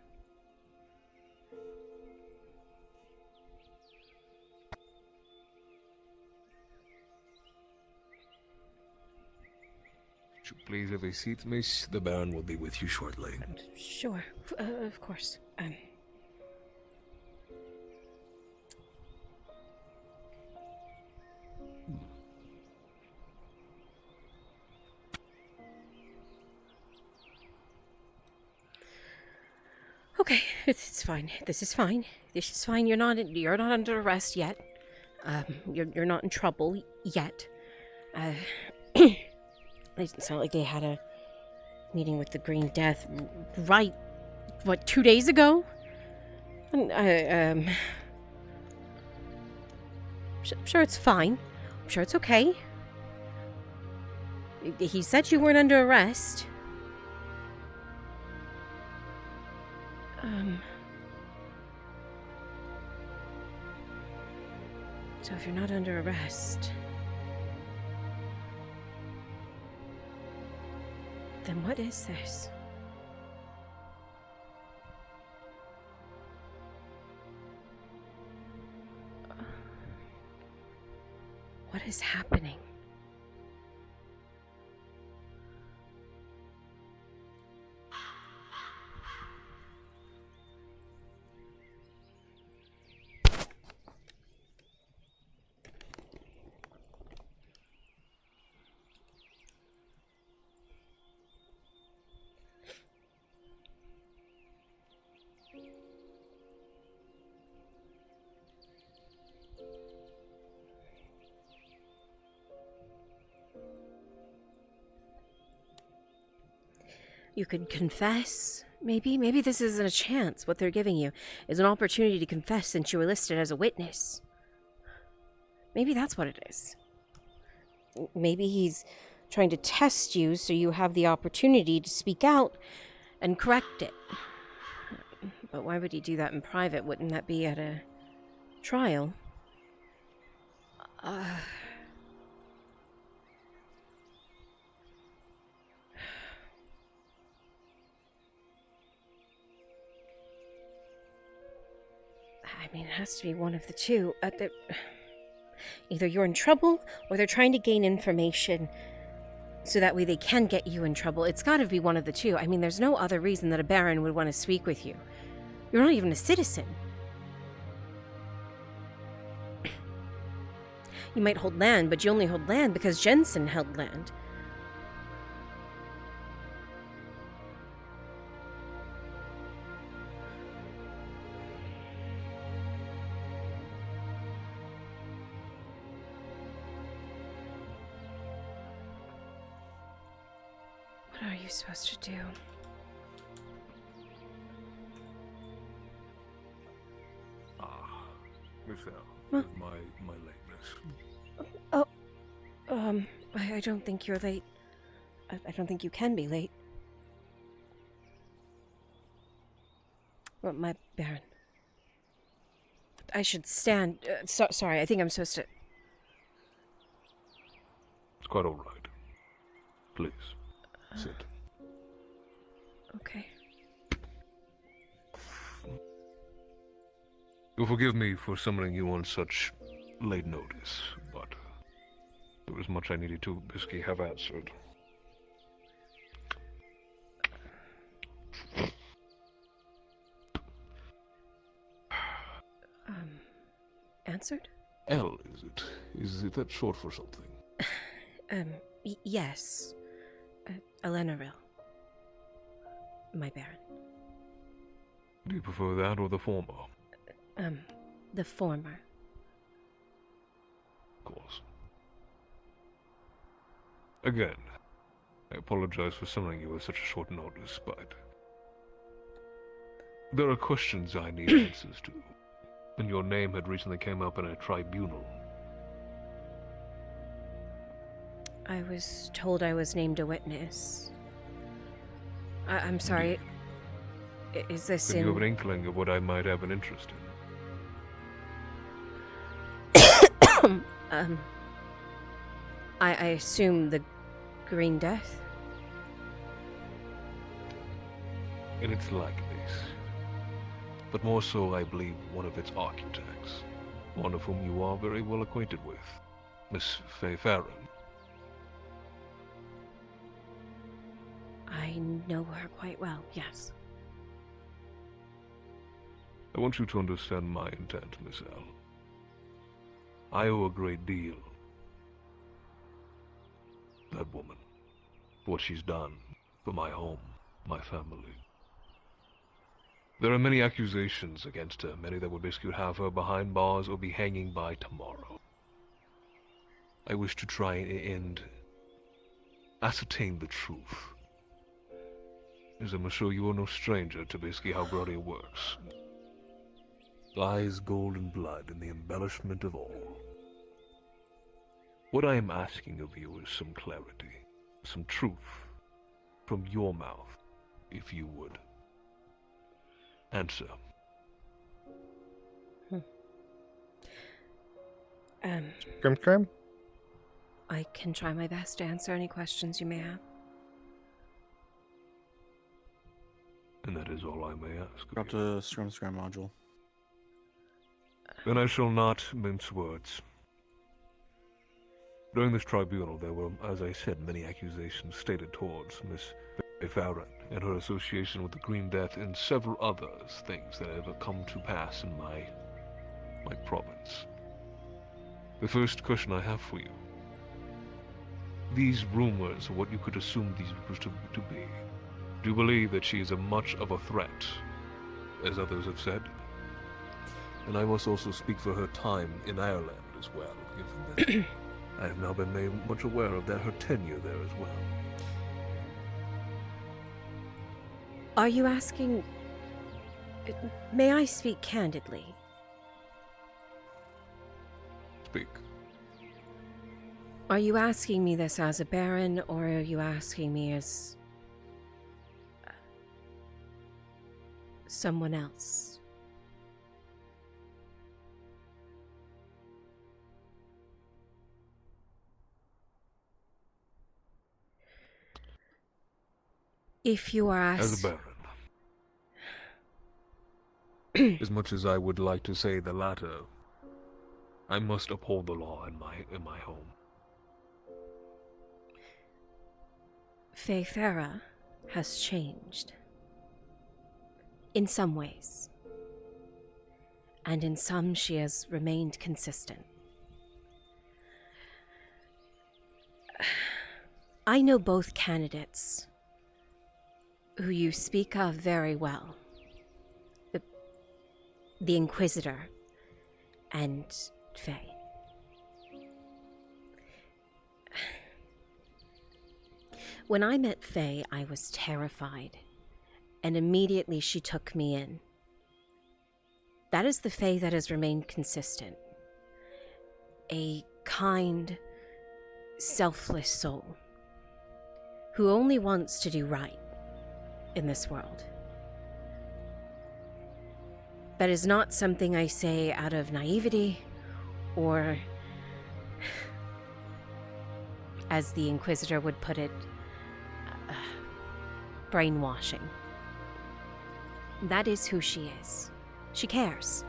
Would you please have a seat, miss? The Baron will be with you shortly. Sure. Of course. Okay, it's fine. This is fine. This is fine. You're not under arrest yet. You're not in trouble yet. It's not like they had a meeting with the Green Death right, 2 days ago? And, I'm sure it's fine. I'm sure it's okay. He said you weren't under arrest. So if you're not under arrest, then what is this? What is happening? You could confess, maybe? Maybe this isn't a chance. What they're giving you is an opportunity to confess since you were listed as a witness. Maybe that's what it is. Maybe he's trying to test you so you have the opportunity to speak out and correct it. But why would he do that in private? Wouldn't that be at a trial? I mean, it has to be one of the two. Either you're in trouble, or they're trying to gain information so that way they can get you in trouble. It's got to be one of the two. I mean, there's no other reason that a baron would want to speak with you. You're not even a citizen. You might hold land, but you only hold land because Jensen held land. What are you supposed to do? Michelle, Huh? my lateness. Oh, I don't think you're late. I don't think you can be late. Well, my Baron. I should stand. Sorry, I think I'm supposed to. It's quite all right. Please, sit. Okay. You'll forgive me for summoning you on such late notice, but there was much I needed to basically have answered. Answered? L, is it? Is it that short for something? Yes. Elenoril. My Baron. Do you prefer that or the former? The former. Of course. Again, I apologize for summoning you with such a short notice, but there are questions I need answers to, and your name had recently come up in a tribunal. I was told I was named a witness. I'm sorry. Is this Did in... you have an inkling of what I might have an interest in? I assume the Green Death? In its likeness. But more so, I believe, one of its architects. One of whom you are very well acquainted with. Miss Faye Farron. I know her quite well, yes. I want you to understand my intent, Miss L. I owe a great deal. That woman. For what she's done. For my home. My family. There are many accusations against her, many that would basically have her behind bars or be hanging by tomorrow. I wish to try and ascertain the truth. As I'm sure you are no stranger to basically how Grodia works. Lies, gold, and blood, and the embellishment of all. What I am asking of you is some clarity, some truth, from your mouth, if you would. Answer. Scrim? I can try my best to answer any questions you may have. And that is all I may ask. Drop the Scrum module. Then I shall not mince words. During this tribunal, there were, as I said, many accusations stated towards Miss Farron and her association with the Green Death and several others things that have come to pass in my province. The first question I have for you. These rumors, what you could assume these rumors to be, do you believe that she is as much of a threat as others have said? And I must also speak for her time in Ireland as well, given that I have now been made much aware of that her tenure there as well. Are you asking... May I speak candidly? Speak. Are you asking me this as a baron, or are you asking me as... someone else. If you are asked... As a baron, as much as I would like to say the latter, I must uphold the law in my home. Faye Farah has changed. In some ways. And in some, she has remained consistent. I know both candidates who you speak of very well. The Inquisitor and Faye. When I met Faye, I was terrified, and immediately she took me in. That is the Faye that has remained consistent. A kind, selfless soul who only wants to do right in this world. That is not something I say out of naivety or, as the Inquisitor would put it, brainwashing. That is who she is. She cares.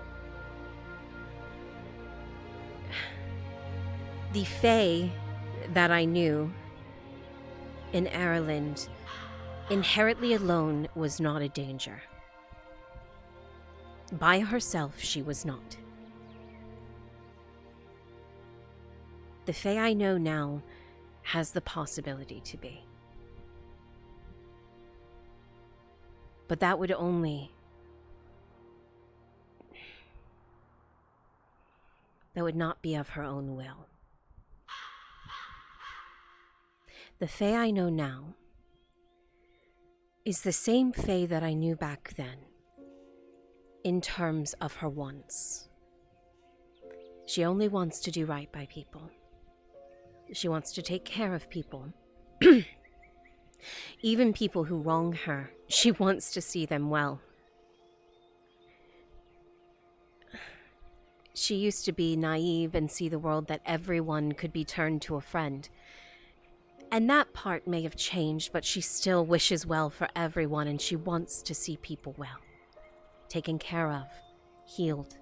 The Fae that I knew in Ireland inherently alone was not a danger. By herself, she was not. The Fae I know now has the possibility to be. But that would not be of her own will. The Fae I know now is the same Fae that I knew back then, in terms of her wants. She only wants to do right by people. She wants to take care of people. Even people who wrong her, she wants to see them well. She used to be naive and see the world that everyone could be turned to a friend. And that part may have changed, but she still wishes well for everyone, and she wants to see people well. Taken care of. Healed.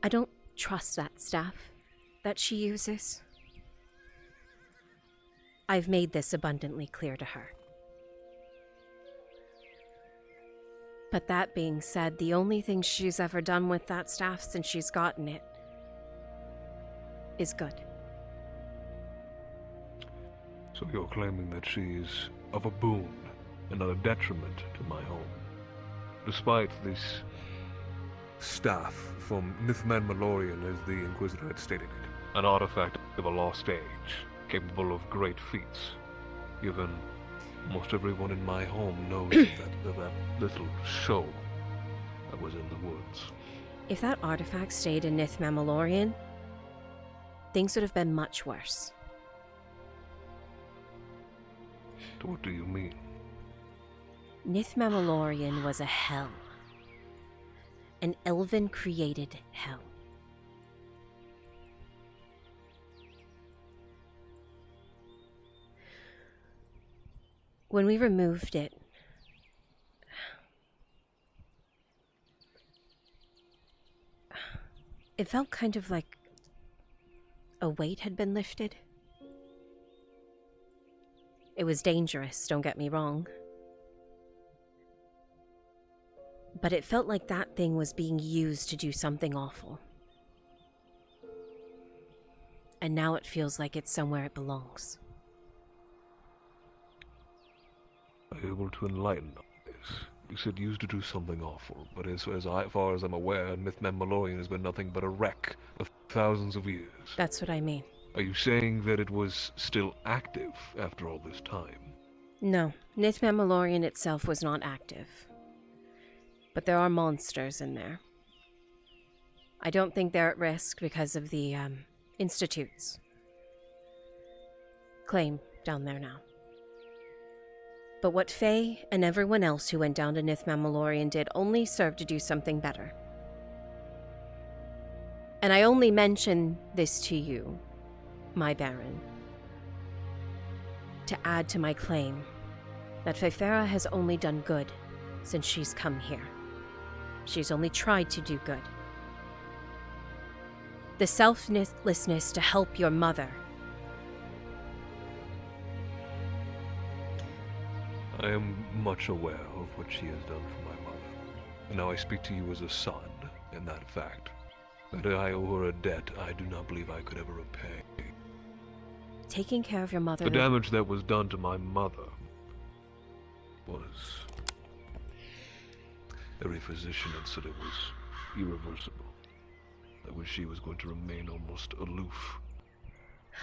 I don't trust that staff that she uses. I've made this abundantly clear to her. But that being said, the only thing she's ever done with that staff since she's gotten it is good. So you're claiming that she is of a boon and not a detriment to my home, despite this staff from Nithman Malorian, as the Inquisitor had stated it. An artifact of a lost age, capable of great feats. Given most everyone in my home knows of that little show that was in the woods. If that artifact stayed in Nithman Malorian, things would have been much worse. What do you mean? Nithman Malorian was a hell. An elven-created hell. When we removed it, it felt kind of like a weight had been lifted. It was dangerous, don't get me wrong. But it felt like that thing was being used to do something awful. And now it feels like it's somewhere it belongs. Are you able to enlighten this? You said used to do something awful, but as far as I'm aware, Nithman Malorian has been nothing but a wreck of thousands of years. That's what I mean. Are you saying that it was still active after all this time? No, Nithman Malorian itself was not active. But there are monsters in there. I don't think they're at risk because of the, Institute's claim down there now. But what Faye and everyone else who went down to Nith Mammalorian did only served to do something better. And I only mention this to you, my Baron, to add to my claim that Feyfera has only done good since she's come here. She's only tried to do good. The selflessness to help your mother. I am much aware of what she has done for my mother. And now I speak to you as a son, in that fact. That I owe her a debt I do not believe I could ever repay. Taking care of your mother... The damage that was done to my mother was... Every physician had said it was irreversible. That she was going to remain almost aloof.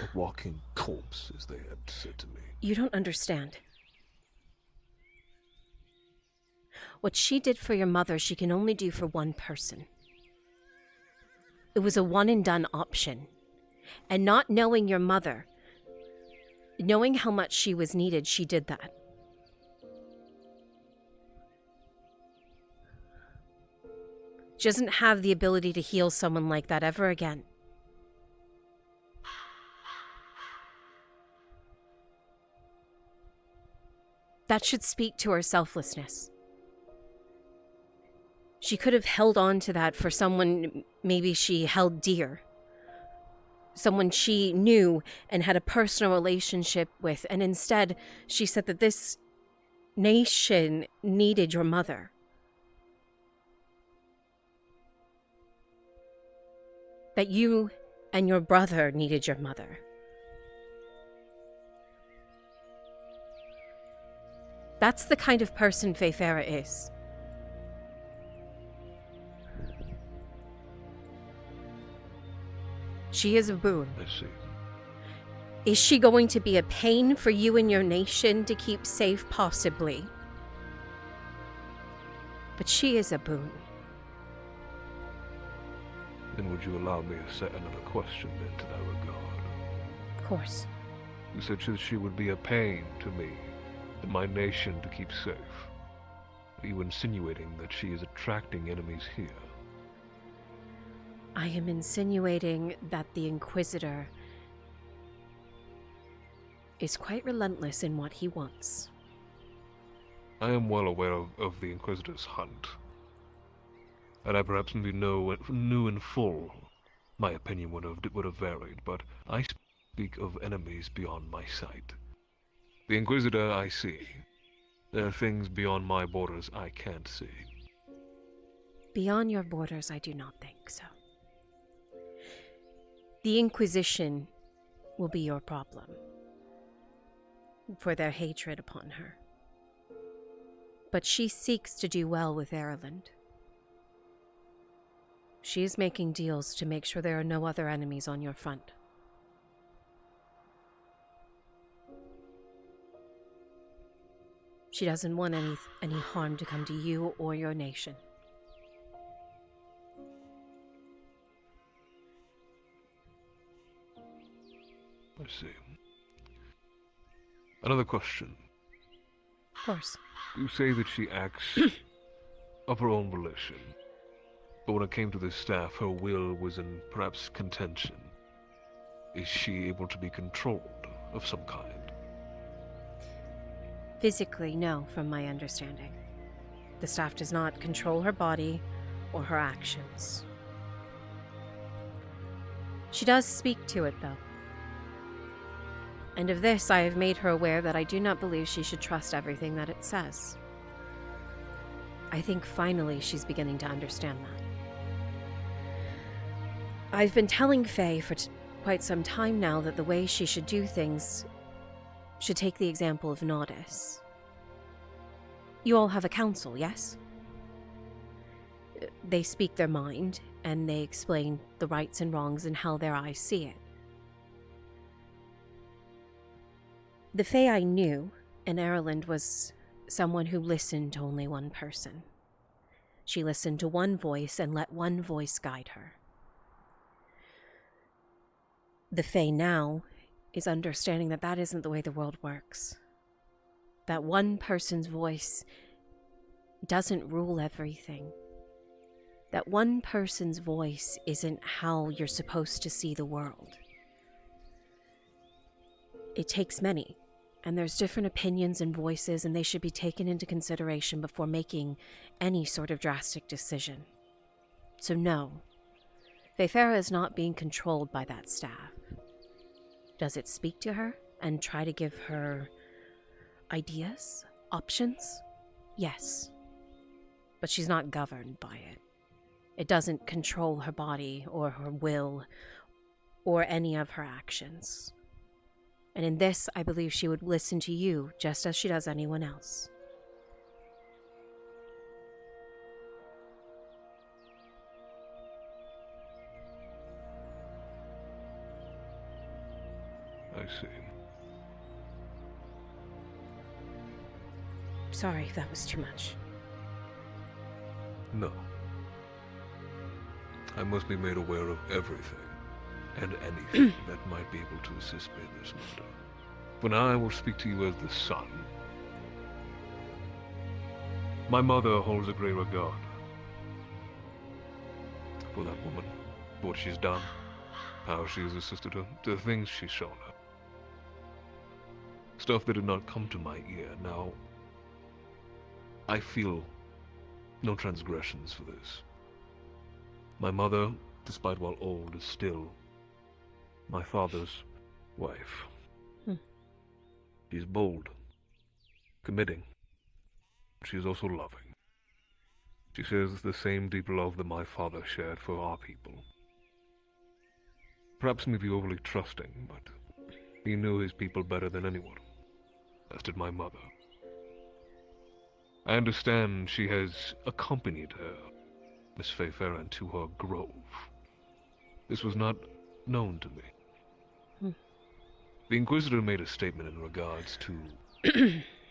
A walking corpse, as they had said to me. You don't understand. What she did for your mother, she can only do for one person. It was a one-and-done option. And not knowing your mother, knowing how much she was needed, she did that. She doesn't have the ability to heal someone like that ever again. That should speak to her selflessness. She could have held on to that for someone maybe she held dear. Someone she knew and had a personal relationship with, and instead she said that this nation needed your mother. That you and your brother needed your mother. That's the kind of person Feyfera is. She is a boon. I see. Is she going to be a pain for you and your nation to keep safe? Possibly. But she is a boon. Then would you allow me to set another question then to that regard? Of course. You said that she would be a pain to me and my nation to keep safe. Are you insinuating that she is attracting enemies here? I am insinuating that the Inquisitor is quite relentless in what he wants. I am well aware of the Inquisitor's hunt. Had I perhaps knew in full, my opinion would have varied, but I speak of enemies beyond my sight. The Inquisitor I see. There are things beyond my borders I can't see. Beyond your borders, I do not think so. The Inquisition will be your problem, for their hatred upon her. But she seeks to do well with Ireland. She is making deals to make sure there are no other enemies on your front. She doesn't want any harm to come to you or your nation. I see. Another question. Of course. You say that she acts of her own volition, but when it came to this staff, her will was in perhaps contention. Is she able to be controlled of some kind? Physically, no, from my understanding. The staff does not control her body or her actions. She does speak to it, though. And of this, I have made her aware that I do not believe she should trust everything that it says. I think finally she's beginning to understand that. I've been telling Faye for quite some time now that the way she should do things should take the example of Nodis. You all have a council, yes? They speak their mind, and they explain the rights and wrongs and how their eyes see it. The Fae I knew in Ireland was someone who listened to only one person. She listened to one voice and let one voice guide her. The Fae now is understanding that that isn't the way the world works. that one person's voice doesn't rule everything. That one person's voice isn't how you're supposed to see the world. It takes many, and there's different opinions and voices, and they should be taken into consideration before making any sort of drastic decision. So no, Feyfera is not being controlled by that staff. Does it speak to her and try to give her ideas, options? Yes. But she's not governed by it. It doesn't control her body or her will or any of her actions. And in this, I believe she would listen to you just as she does anyone else. I see. Sorry if that was too much. No. I must be made aware of everything and anything that might be able to assist me in this matter. For now, I will speak to you as the son. My mother holds a great regard for that woman, for what she's done, how she has assisted her, the things she's shown her. Stuff that did not come to my ear. Now, I feel no transgressions for this. My mother, despite while old, is still my father's wife. She's bold, committing. She is also loving. She shares the same deep love that my father shared for our people. Perhaps maybe overly trusting, but he knew his people better than anyone, as did my mother. I understand she has accompanied her, Miss Feyferan, to her grove. This was not known to me. The Inquisitor made a statement in regards to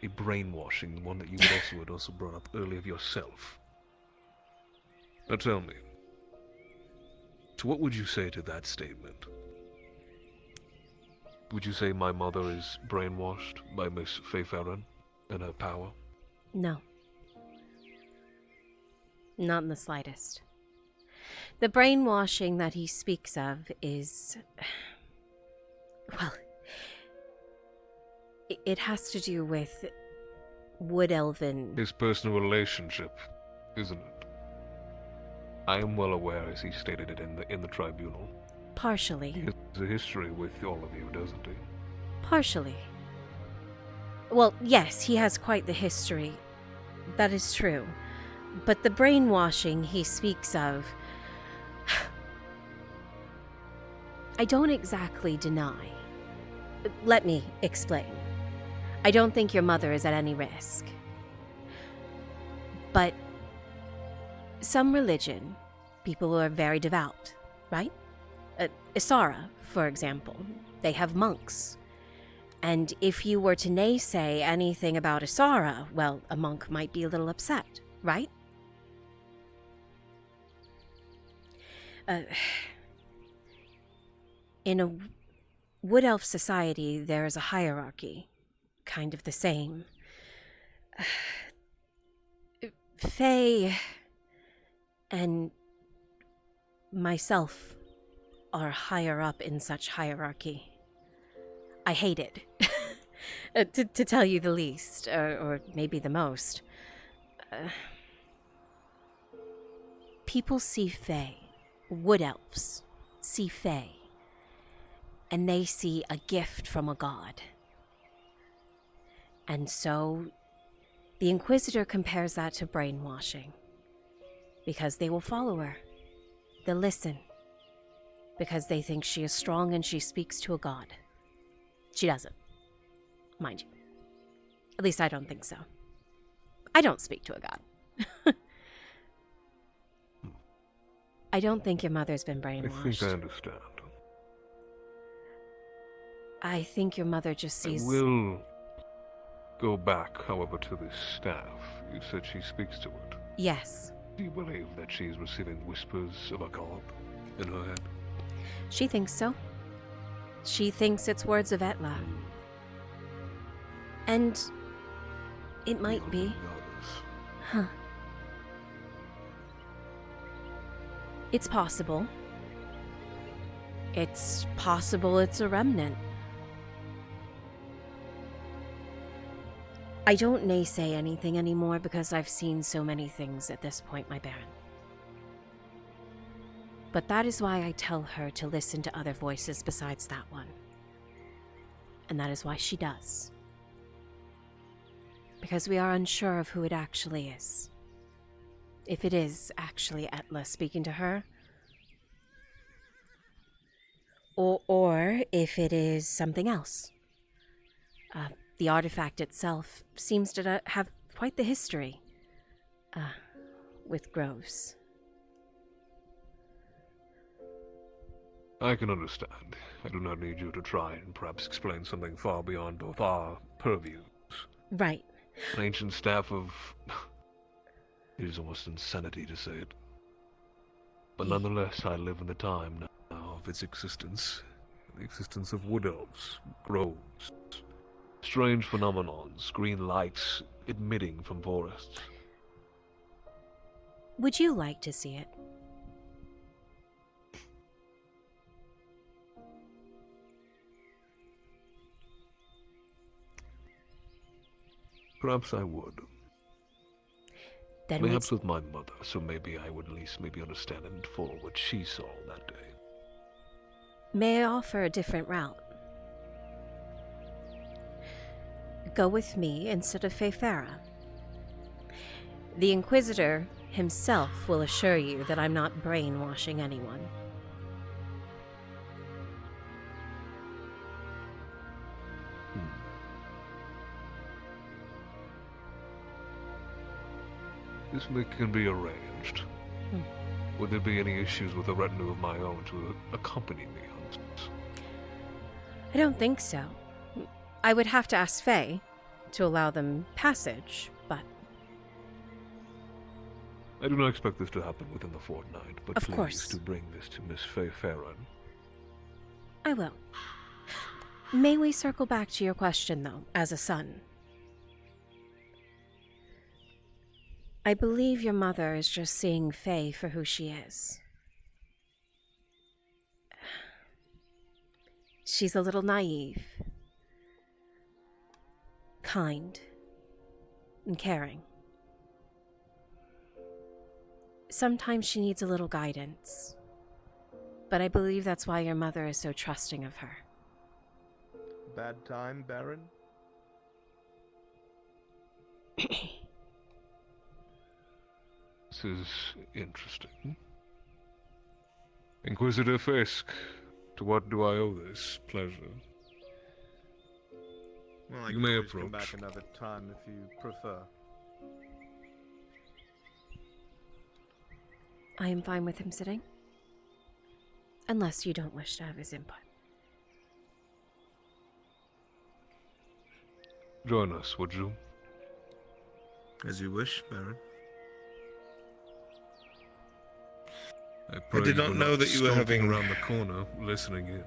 a brainwashing, the one that you had also brought up earlier of yourself. Now tell me, to what would you say to that statement? Would you say my mother is brainwashed by Miss Feyferan and her power? No. Not in the slightest. The brainwashing that he speaks of is... well... it has to do with Wood Elven... His personal relationship, isn't it? I am well aware, as he stated it in the tribunal. Partially. He has a history with all of you, doesn't he? Partially. Well, yes, he has quite the history. That is true. But the brainwashing he speaks of... I don't exactly deny. Let me explain. I don't think your mother is at any risk. But some religion, people who are very devout, right? Isara, for example, they have monks. And if you were to naysay anything about Isara, well, a monk might be a little upset, right? In a Wood Elf society, there is a hierarchy. Kind of the same. Faye and myself are higher up in such hierarchy. I hate it, to tell you the least, or maybe the most. People see Fae, Wood Elves see Fae, and they see a gift from a god. And so, the Inquisitor compares that to brainwashing. Because they will follow her. They'll listen. Because they think she is strong and she speaks to a god. She doesn't. Mind you. At least I don't think so. I don't speak to a god. I don't think your mother's been brainwashed. I think I understand. I think your mother just sees... I will go back, however, to this staff. You said she speaks to it. Yes. Do you believe that she is receiving whispers of a god in her head? She thinks so. She thinks it's words of Etla. And It might be. Huh. It's possible. It's possible it's a remnant. I don't naysay anything anymore because I've seen so many things at this point, my Baron. But that is why I tell her to listen to other voices besides that one. And that is why she does. Because we are unsure of who it actually is. If it is actually Etla speaking to her, or if it is something else. The artifact itself seems to have quite the history with Groves. I can understand. I do not need you to try and perhaps explain something far beyond both our purviews. Right. An ancient staff of... It is almost insanity to say it. But nonetheless, I live in the time now of its existence. The existence of wood elves, groves, strange phenomenons, green lights emitting from forests. Would you like to see it? Perhaps I would. Then perhaps with my mother, so maybe I would at least understand in full what she saw that day. May I offer a different route? Go with me instead of Feyfara. The Inquisitor himself will assure you that I'm not brainwashing anyone. This can be arranged. Would there be any issues with a retinue of my own to accompany me on this? I don't think so. I would have to ask Faye to allow them passage, but... I do not expect this to happen within the fortnight, but of please course. do bring this to Miss Faye Farron. I will. May we circle back to your question, though, as a son? I believe your mother is just seeing Faye for who she is. She's a little naive, kind, and caring. Sometimes she needs a little guidance, but I believe that's why your mother is so trusting of her. Bad time, Baron? This is interesting. Inquisitor Fisk, to what do I owe this pleasure? Well, I You can may always approach. come back another time if you prefer. I am fine with him sitting. Unless you don't wish to have his input. Join us, would you? As you wish, Baron. I pray did you not were know that you were stalking having- around the corner, listening in.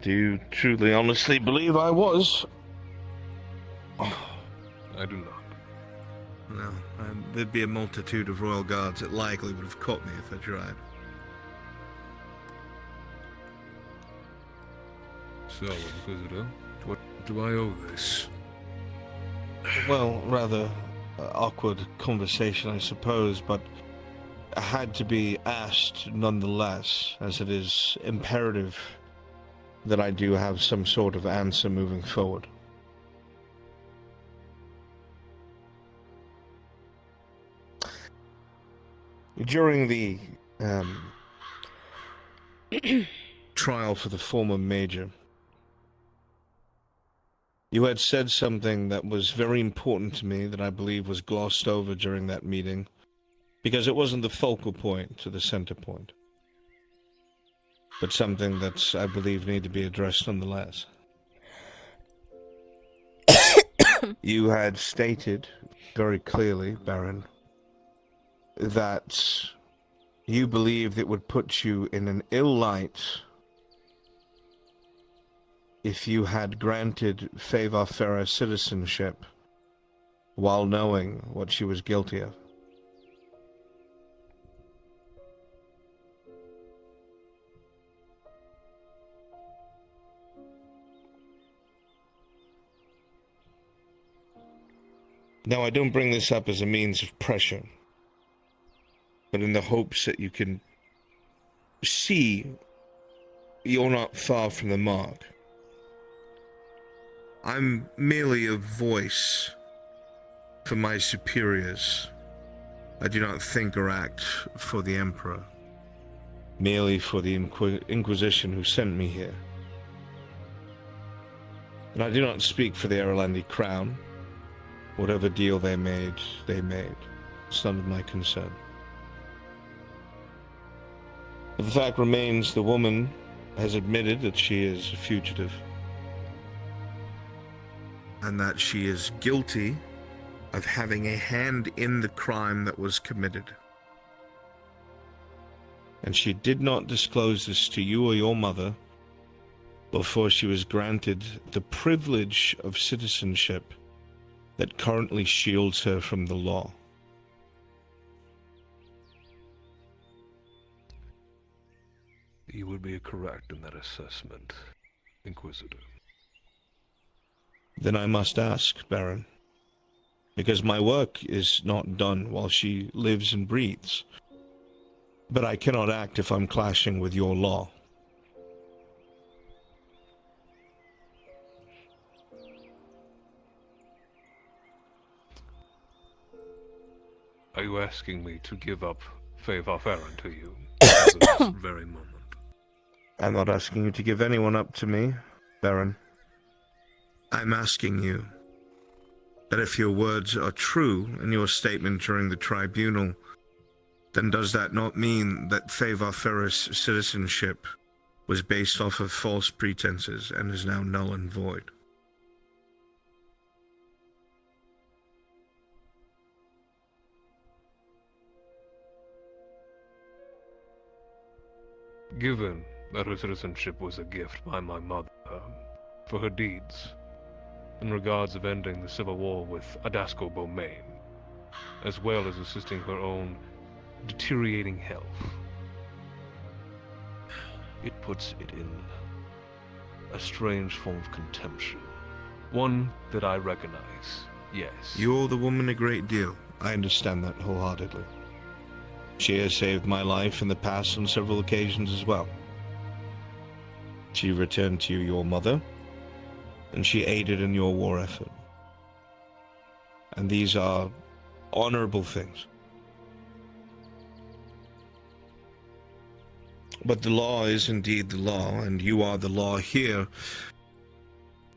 Do you truly, honestly believe I was? I do not. No, there'd be a multitude of royal guards that likely would have caught me if I tried. So, Inquisitor, to what do I owe this? Well, rather awkward conversation, I suppose, but had to be asked nonetheless, as it is imperative that I do have some sort of answer moving forward. During the trial for the former major, you had said something that was very important to me that I believe was glossed over during that meeting, because it wasn't the focal point to the center point, but something that I believe needed to be addressed nonetheless. You had stated very clearly, Baron, that you believed it would put you in an ill light if you had granted Favor Farah citizenship while knowing what she was guilty of. Now, I don't bring this up as a means of pressure, but in the hopes that you can see you're not far from the mark. I'm merely a voice for my superiors. I do not think or act for the Emperor, merely for the Inquisition who sent me here. And I do not speak for the Erlandi crown. Whatever deal they made, they made. It's none of my concern. But the fact remains, the woman has admitted that she is a fugitive, and that she is guilty of having a hand in the crime that was committed. And she did not disclose this to you or your mother before she was granted the privilege of citizenship that currently shields her from the law. You would be correct in that assessment, Inquisitor. Then I must ask, Baron, because my work is not done while she lives and breathes. But I cannot act if I'm clashing with your law. Are you asking me to give up Favor Farah to you at this very moment? I'm not asking you to give anyone up to me, Baron. I'm asking you that if your words are true in your statement during the tribunal, then does that not mean that Favor Farah's citizenship was based off of false pretenses and is now null and void? Given that her citizenship was a gift by my mother for her deeds in regards of ending the civil war with Adasco Bomain, as well as assisting her own deteriorating health, it puts it in a strange form of contempt. One that I recognize, yes. You owe the woman a great deal. I understand that wholeheartedly. She has saved my life in the past on several occasions as well. She returned to you your mother, and she aided in your war effort. And these are honorable things. But the law is indeed the law, and you are the law here.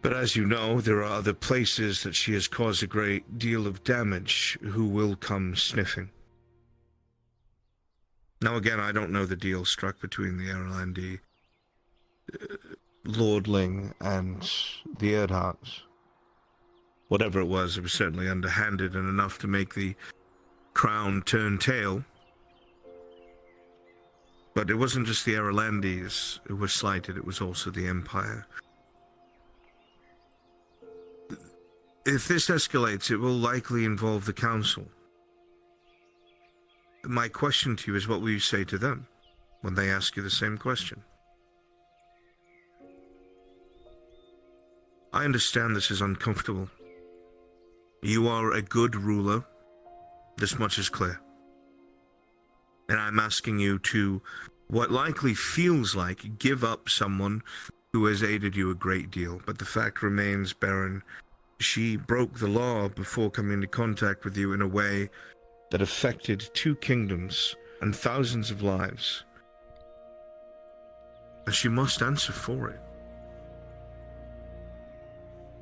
But as you know, there are other places that she has caused a great deal of damage who will come sniffing. Now again, I don't know the deal struck between the Erlandi lordling and the Erdharts. Whatever it was certainly underhanded and enough to make the crown turn tail. But it wasn't just the Erlandis who were slighted, it was also the Empire. If this escalates, it will likely involve the Council. My question to you is, what will you say to them when they ask you the same question? I understand this is uncomfortable. You are a good ruler. This much is clear. And I'm asking you to, what likely feels like, give up someone who has aided you a great deal. But the fact remains, Baron, she broke the law before coming into contact with you in a way that affected 2 kingdoms and thousands of lives. And she must answer for it.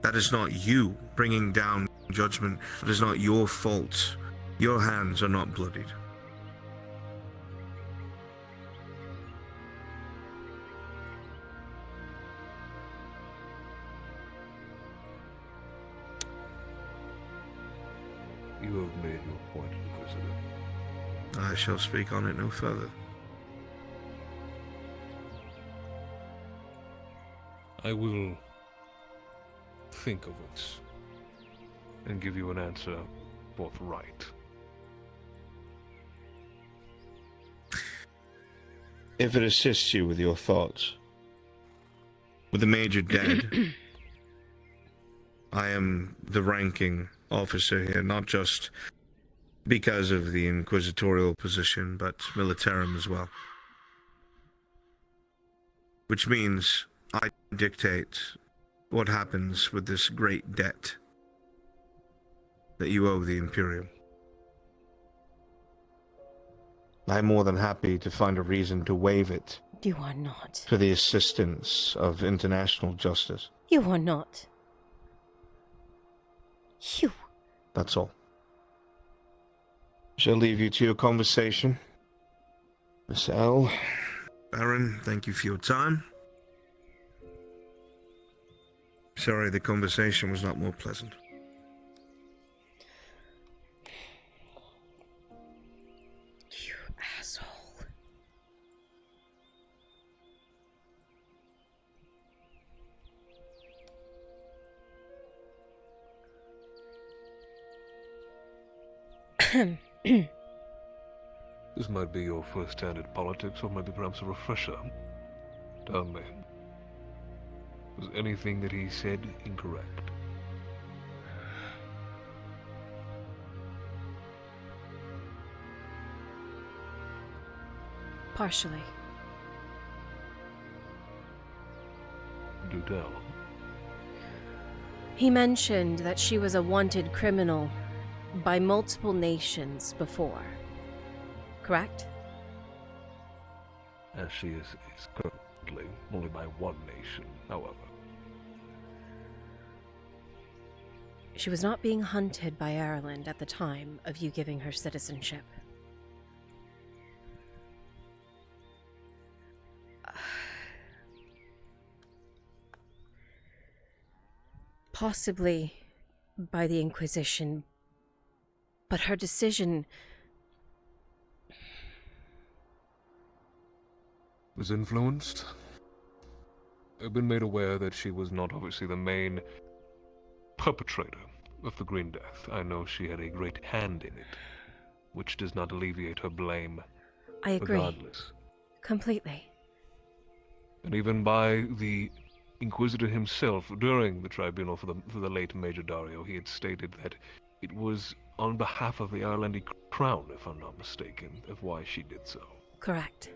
That is not you bringing down judgment. That is not your fault. Your hands are not bloodied. You have made your point, Inquisitor. I shall speak on it no further. I will think of it and give you an answer forthright. If it assists you with your thoughts. With the Major dead, I am the ranking officer here, not just because of the inquisitorial position, but militarum as well. Which means I dictate what happens with this great debt that you owe the Imperium. I'm more than happy to find a reason to waive it. You are not. For the assistance of international justice. You are not. You. That's all. Shall leave you to your conversation. Miss L. Baron, thank you for your time. Sorry the conversation was not more pleasant. You asshole. This might be your first hand at politics, or maybe perhaps a refresher. Tell me, was anything that he said incorrect? Partially. Do tell. He mentioned that she was a wanted criminal by multiple nations before. Correct? As she is currently only by one nation, however. She was not being hunted by Ireland at the time of you giving her citizenship. Possibly by the Inquisition, but her decision was influenced. I've been made aware that she was not obviously the main perpetrator of the Green Death. I know she had a great hand in it, which does not alleviate her blame. I agree. Regardless. Completely. And even by the Inquisitor himself during the tribunal for the late Major Dario, he had stated that it was on behalf of the Irelandic crown, if I'm not mistaken, of why she did so. Correct.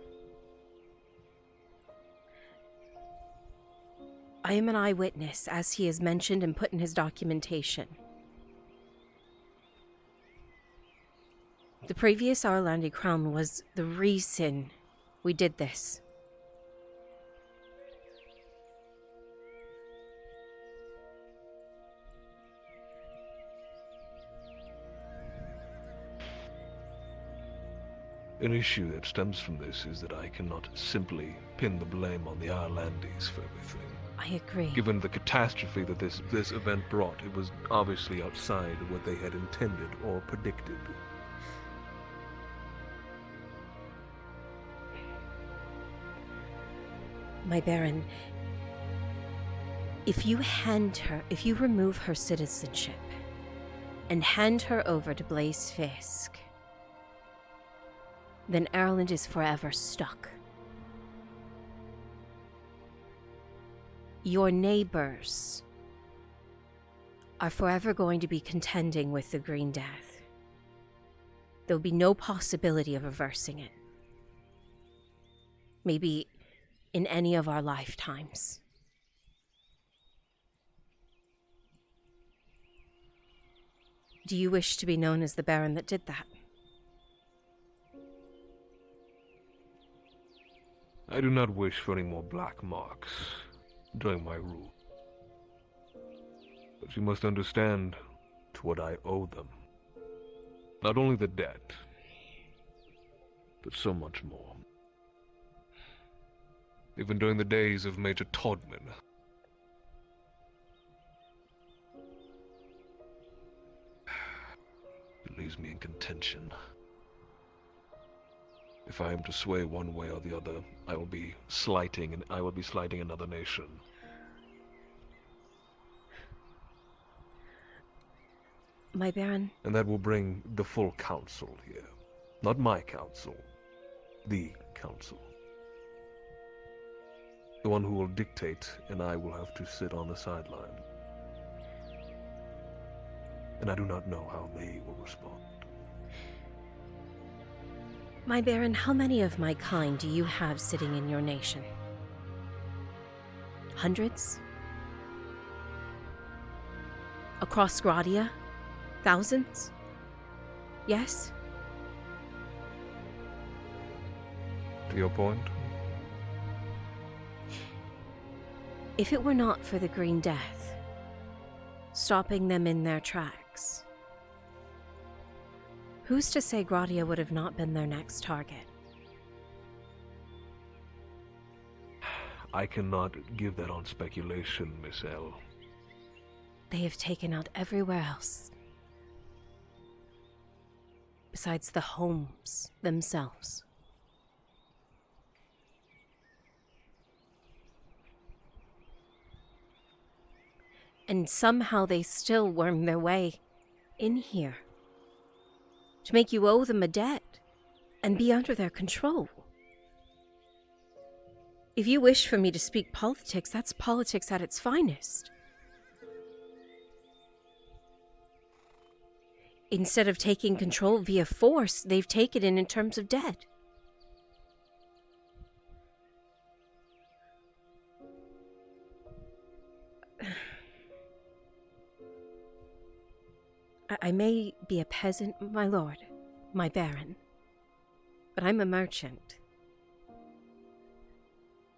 I am an eyewitness, as he has mentioned and put in his documentation. The previous Irelandic crown was the reason we did this. An issue that stems from this is that I cannot simply pin the blame on the Irelandese for everything. I agree. Given the catastrophe that this event brought, it was obviously outside what they had intended or predicted. My Baron, if you remove her citizenship and hand her over to Blaze Fisk, then Ireland is forever stuck. Your neighbors are forever going to be contending with the Green Death. There'll be no possibility of reversing it. Maybe in any of our lifetimes. Do you wish to be known as the Baron that did that? I do not wish for any more black marks during my rule. But you must understand to what I owe them. Not only the debt, but so much more. Even during the days of Major Todman. It leaves me in contention. If I am to sway one way or the other, I will be slighting another nation. My Baron. And that will bring the full council here. Not my council. The council. The one who will dictate, and I will have to sit on the sideline. And I do not know how they will respond. My Baron, how many of my kind do you have sitting in your nation? Hundreds? Across Gradia? Thousands? Yes? To your point? If it were not for the Green Death, stopping them in their tracks, who's to say Gradia would have not been their next target? I cannot give that on speculation, Miss L. They have taken out everywhere else, besides the homes themselves. And somehow they still worm their way in here to make you owe them a debt and be under their control. If you wish for me to speak politics, that's politics at its finest. Instead of taking control via force, they've taken it in terms of debt. I may be a peasant, my lord, my baron, but I'm a merchant.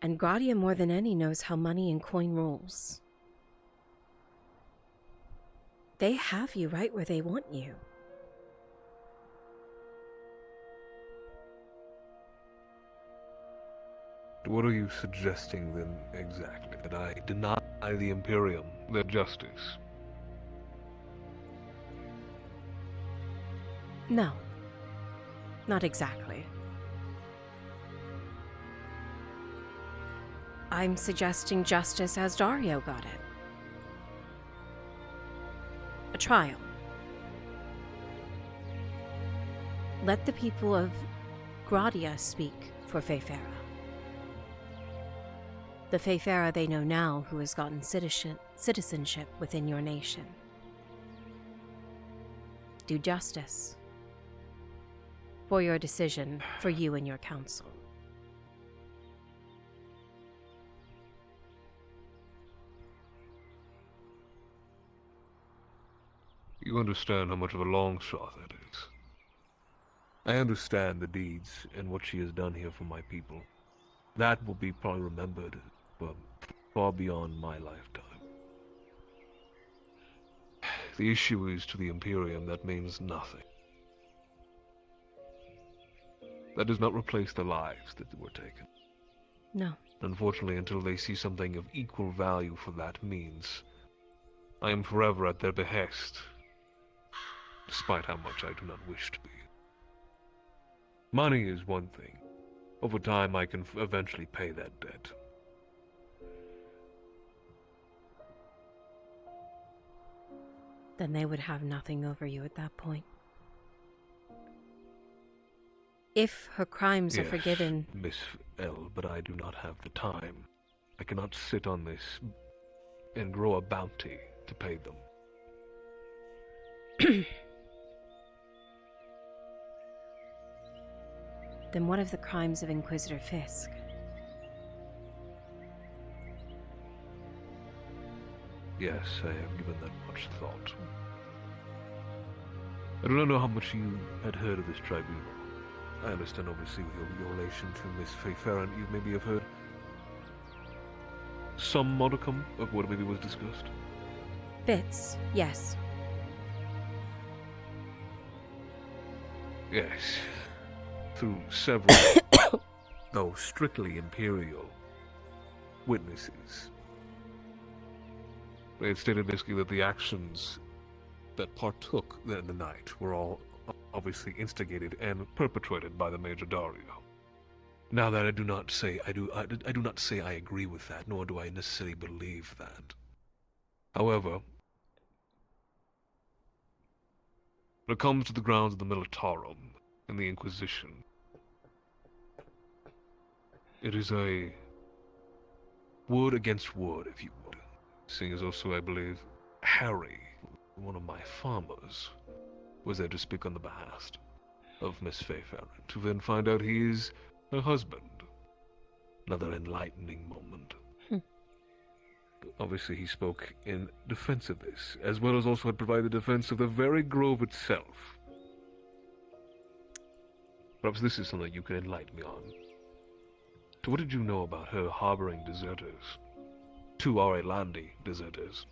And Gradia more than any knows how money and coin rules. They have you right where they want you. What are you suggesting then exactly? That I deny the Imperium their justice? No, not exactly. I'm suggesting justice as Dario got it. A trial. Let the people of Gradia speak for Feyfera. The Feyfera they know now who has gotten citizenship within your nation. Do justice. For your decision, for you and your council. You understand how much of a long shot that is. I understand the deeds and what she has done here for my people. That will be probably remembered, but far beyond my lifetime. The issue is to the Imperium that means nothing. That does not replace the lives that were taken. No. Unfortunately, until they see something of equal value for that means, I am forever at their behest, despite how much I do not wish to be. Money is one thing. Over time, I can eventually pay that debt. Then they would have nothing over you at that point. If her crimes are forgiven... Miss L, but I do not have the time. I cannot sit on this and grow a bounty to pay them. Then what of the crimes of Inquisitor Fisk? Yes, I have given that much thought. I do not know how much you had heard of this tribunal. I understand, obviously, with your relation to Miss Feyfera, you maybe have heard some modicum of what maybe was discussed. Bits, yes. Yes. Through several, though strictly imperial, witnesses. They had stated basically that the actions that partook in the night were all obviously instigated and perpetrated by the Major Dario. Now that I do not say I do not say I agree with that, nor do I necessarily believe that. However, When it comes to the grounds of the Militarum and the Inquisition, it is a word against word, if you would. Seeing as also, I believe, Harry, one of my farmers, was there to speak on the behest of Miss Fairfair, to then find out he is her husband. Another enlightening moment. Obviously, he spoke in defense of this, as well as also had provided defense of the very grove itself. Perhaps this is something you can enlighten me on. So what did you know about her harboring deserters? 2 Aurelandi deserters.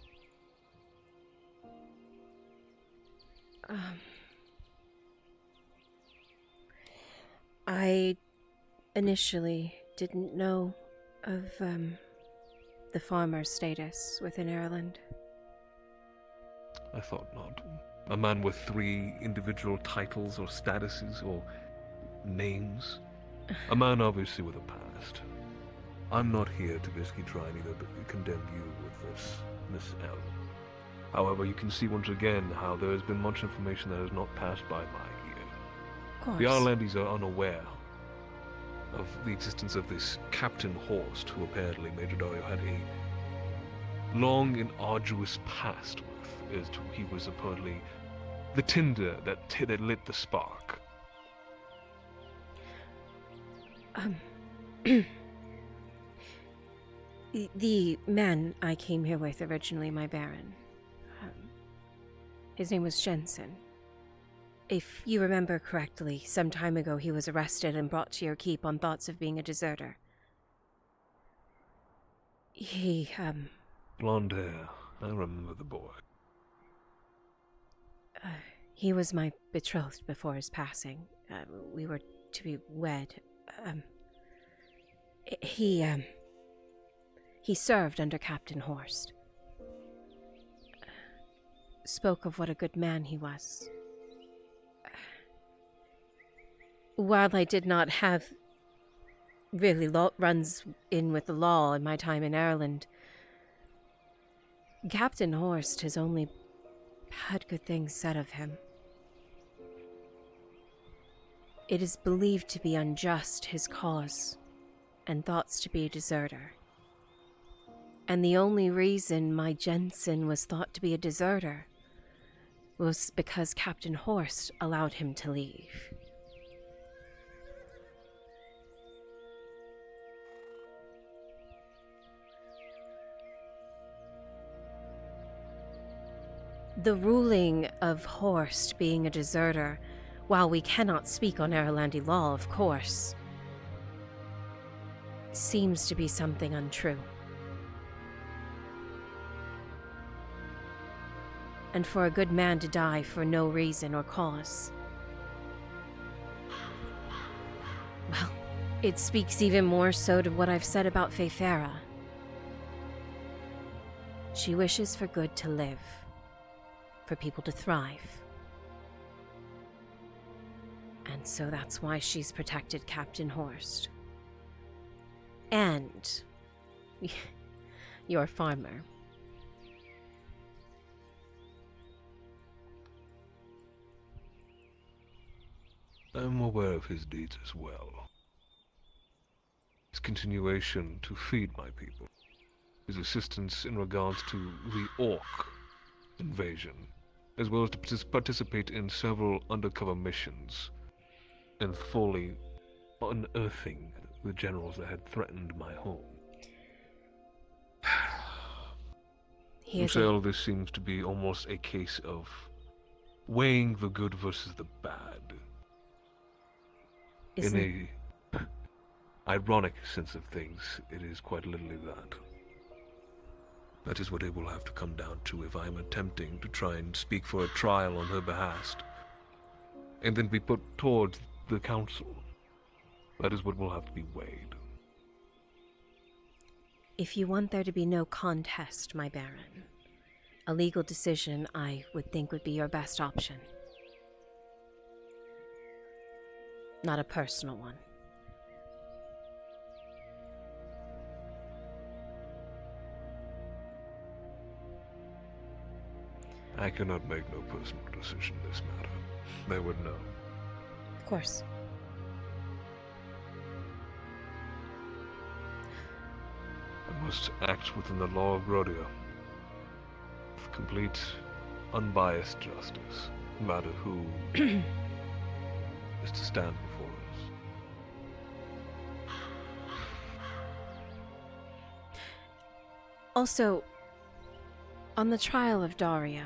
I initially didn't know of the farmer's status within Ireland. I thought not. A man with 3 individual titles or statuses or names. A man obviously with a past. I'm not here to basically try and either condemn you with this, Miss L. However, you can see once again how there has been much information that has not passed by my ear. Of course. The Irelandis are unaware of the existence of this Captain Horst, who apparently Major Dario had a long and arduous past with, as to he was apparently the tinder that lit the spark. The man I came here with originally, my Baron, his name was Jensen. If you remember correctly, some time ago he was arrested and brought to your keep on thoughts of being a deserter. He, Blonde hair. I remember the boy. He was my betrothed before his passing. We were to be wed. He served under Captain Horst. Spoke of what a good man he was. While I did not have really runs in with the law in my time in Ireland, Captain Horst has only had good things said of him. It is believed to be unjust, his cause, and thoughts to be a deserter. And the only reason my Jensen was thought to be a deserter was because Captain Horst allowed him to leave. The ruling of Horst being a deserter, while we cannot speak on Irilandi law, of course, seems to be something untrue. And for a good man to die for no reason or cause, well, it speaks even more so to what I've said about Faefera. She wishes for good to live, for people to thrive. And so that's why she's protected Captain Horst. And your farmer. I'm aware of his deeds as well. His continuation to feed my people. His assistance in regards to the Orc invasion, as well as to participate in several undercover missions, and fully unearthing the generals that had threatened my home. All this seems to be almost a case of weighing the good versus the bad. In a ironic sense of things, it is quite literally that. That is what it will have to come down to if I am attempting to try and speak for a trial on her behest, and then be put towards the council. That is what will have to be weighed. If you want there to be no contest, my Baron, a legal decision I would think would be your best option. Not a personal one. I cannot make no personal decision in this matter. they would know. Of course. I must act within the law of Grodia, with complete, unbiased justice, no matter who is to stand before us. Also, on the trial of Dario,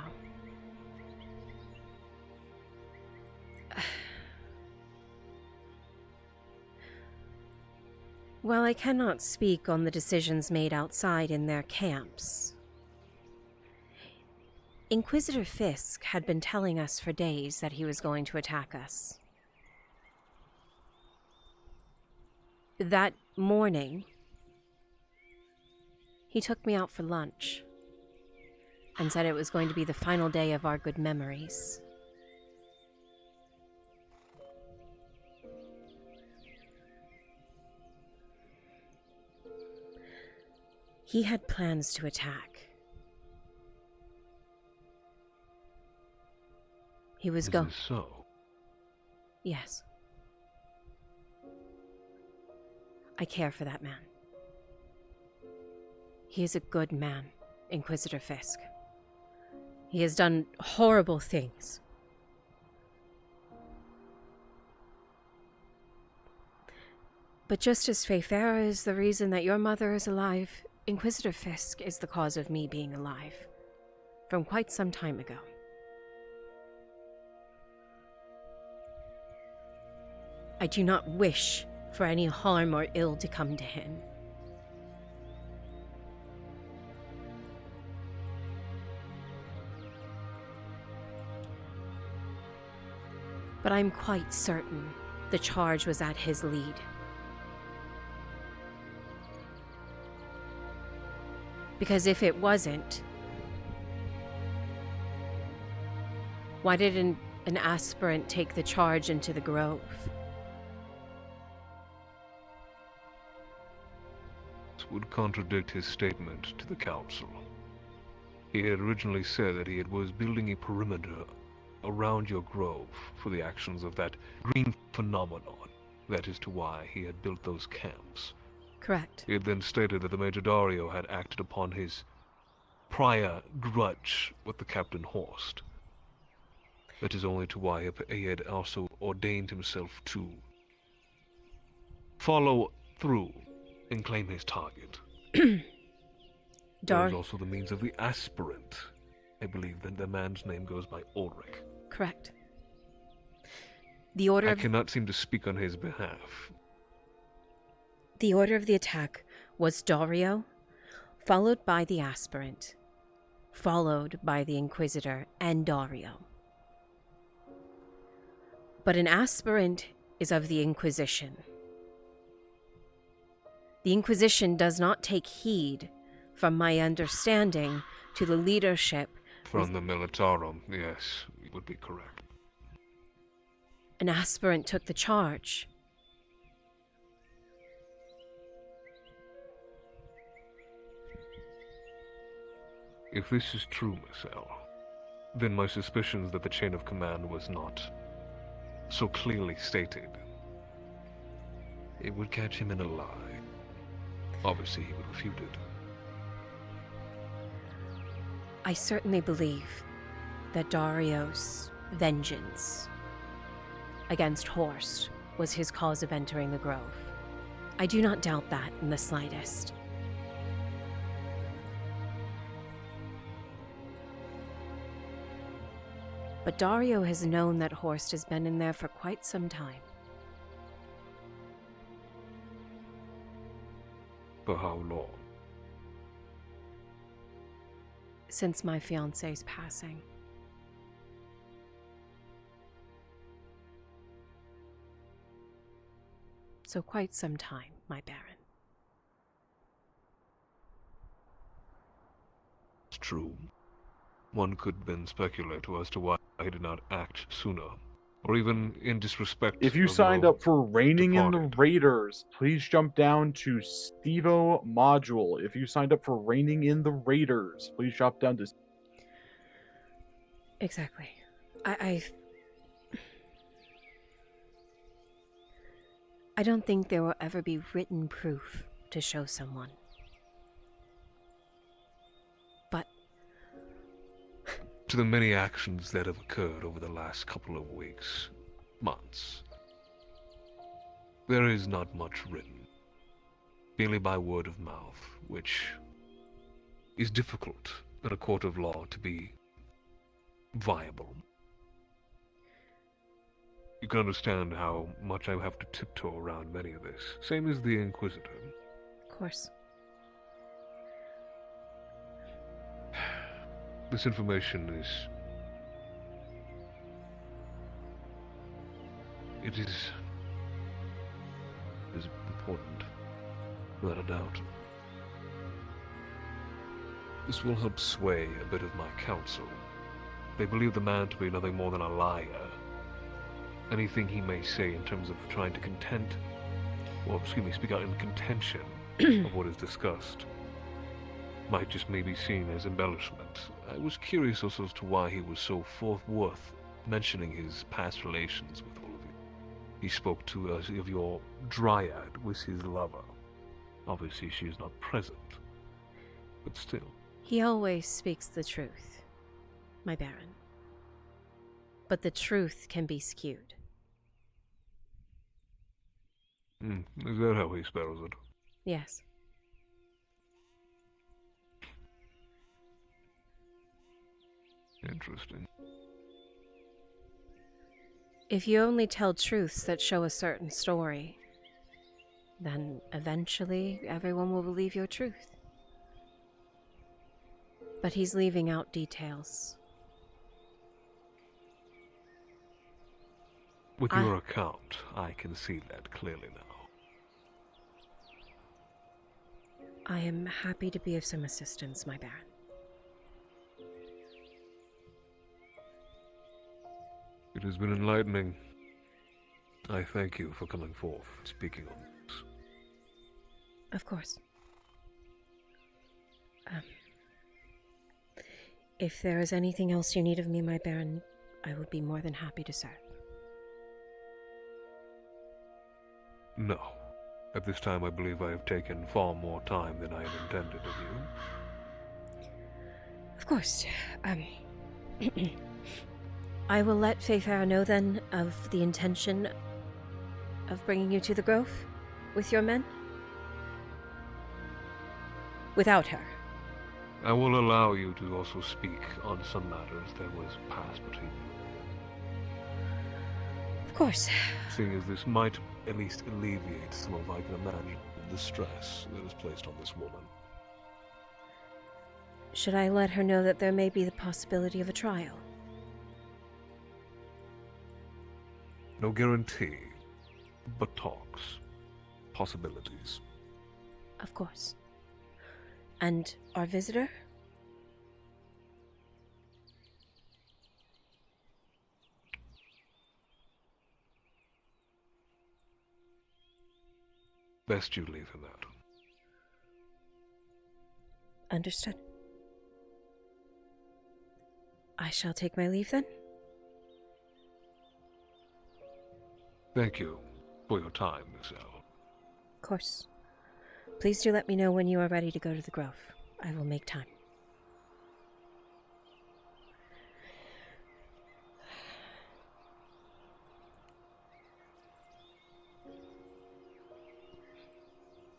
while I cannot speak on the decisions made outside in their camps, Inquisitor Fisk had been telling us for days that he was going to attack us. That morning, he took me out for lunch and said it was going to be the final day of our good memories. He had plans to attack. He was going. Is this so? Yes. I care for that man. He is a good man, Inquisitor Fisk. He has done horrible things. But just as Feyfera is the reason that your mother is alive, Inquisitor Fisk is the cause of me being alive. From quite some time ago. I do not wish for any harm or ill to come to him. But I'm quite certain the charge was at his lead. Because if it wasn't, why didn't an aspirant take the charge into the Grove? This would contradict his statement to the Council. He had originally said that he was building a perimeter around your grove for the actions of that green phenomenon. That is to why he had built those camps. Correct. He had then stated that the Major Dario had acted upon his prior grudge with the Captain Horst. That is only to why he had also ordained himself to follow through and claim his target. There was also the means of the aspirant. I believe that the man's name goes by Ulrich. Correct. The order I cannot seem to speak on his behalf. The order of the attack was Dario, followed by the aspirant, followed by the Inquisitor and Dario. But an aspirant is of the Inquisition. The Inquisition does not take heed, from my understanding, to the leadership. From the Militarum, yes, you would be correct. An aspirant took the charge. If this is true, Miss L, then my suspicions that the chain of command was not so clearly stated, it would catch him in a lie. Obviously, he would refute it. I certainly believe that Dario's vengeance against Horst was his cause of entering the Grove. I do not doubt that in the slightest. But Dario has known that Horst has been in there for quite some time. For how long? Since my fiancé's passing. So quite some time, my Baron. It's true. One could then speculate as to why he did not act sooner, or even in disrespect. If you signed up for Reigning in the Raiders, please jump down to Stevo Module. If you signed up for Reigning in the Raiders, please jump down to... Exactly. I I don't think there will ever be written proof to show someone. But to the many actions that have occurred over the last couple of weeks, months, there is not much written, merely by word of mouth, which is difficult in a court of law to be viable. You can understand how much I have to tiptoe around many of this, same as the Inquisitor. Of course. This information it is important, without a doubt. This will help sway a bit of my counsel. They believe the man to be nothing more than a liar. Anything he may say in terms of trying to speak out in contention of what is discussed, might just maybe seen as embellishment. I was curious also as to why he was so forthwith mentioning his past relations with all of you. He spoke to us of your dryad with his lover. Obviously she is not present, but still. He always speaks the truth, my Baron. But the truth can be skewed. Is that how he spells it? Yes. Interesting. If you only tell truths that show a certain story, then eventually everyone will believe your truth. But he's leaving out details. With your account, I can see that clearly now. I am happy to be of some assistance, my Baron. It has been enlightening. I thank you for coming forth and speaking on this. Of course. If there is anything else you need of me, my Baron, I would be more than happy to serve. No. At this time, I believe I have taken far more time than I had intended of you. Of course. I will let Fayfara know then of the intention of bringing you to the Grove with your men. Without her. I will allow you to also speak on some matters that was passed between you. Of course. Seeing as this might at least alleviate some of, I can imagine, the stress that is placed on this woman. Should I let her know that there may be the possibility of a trial? No guarantee, but talks. Possibilities. Of course. And our visitor? Best you leave him out. Understood. I shall take my leave then. Thank you for your time, Miss L. Of course. Please do let me know when you are ready to go to the Grove. I will make time.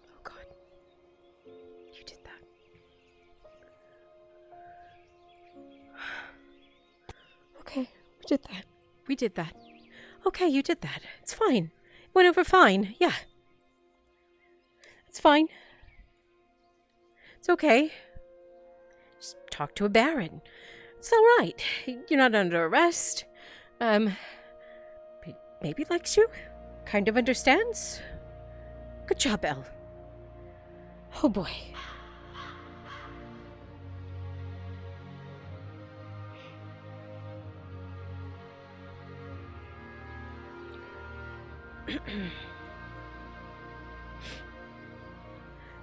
Oh God. You did that. Okay, we did that. We did that. Okay, you did that. It's fine. It went over fine. Yeah. It's fine. It's okay. Just talk to a baron. It's all right. You're not under arrest. Maybe likes you. Kind of understands. Good job, Elle. Oh boy.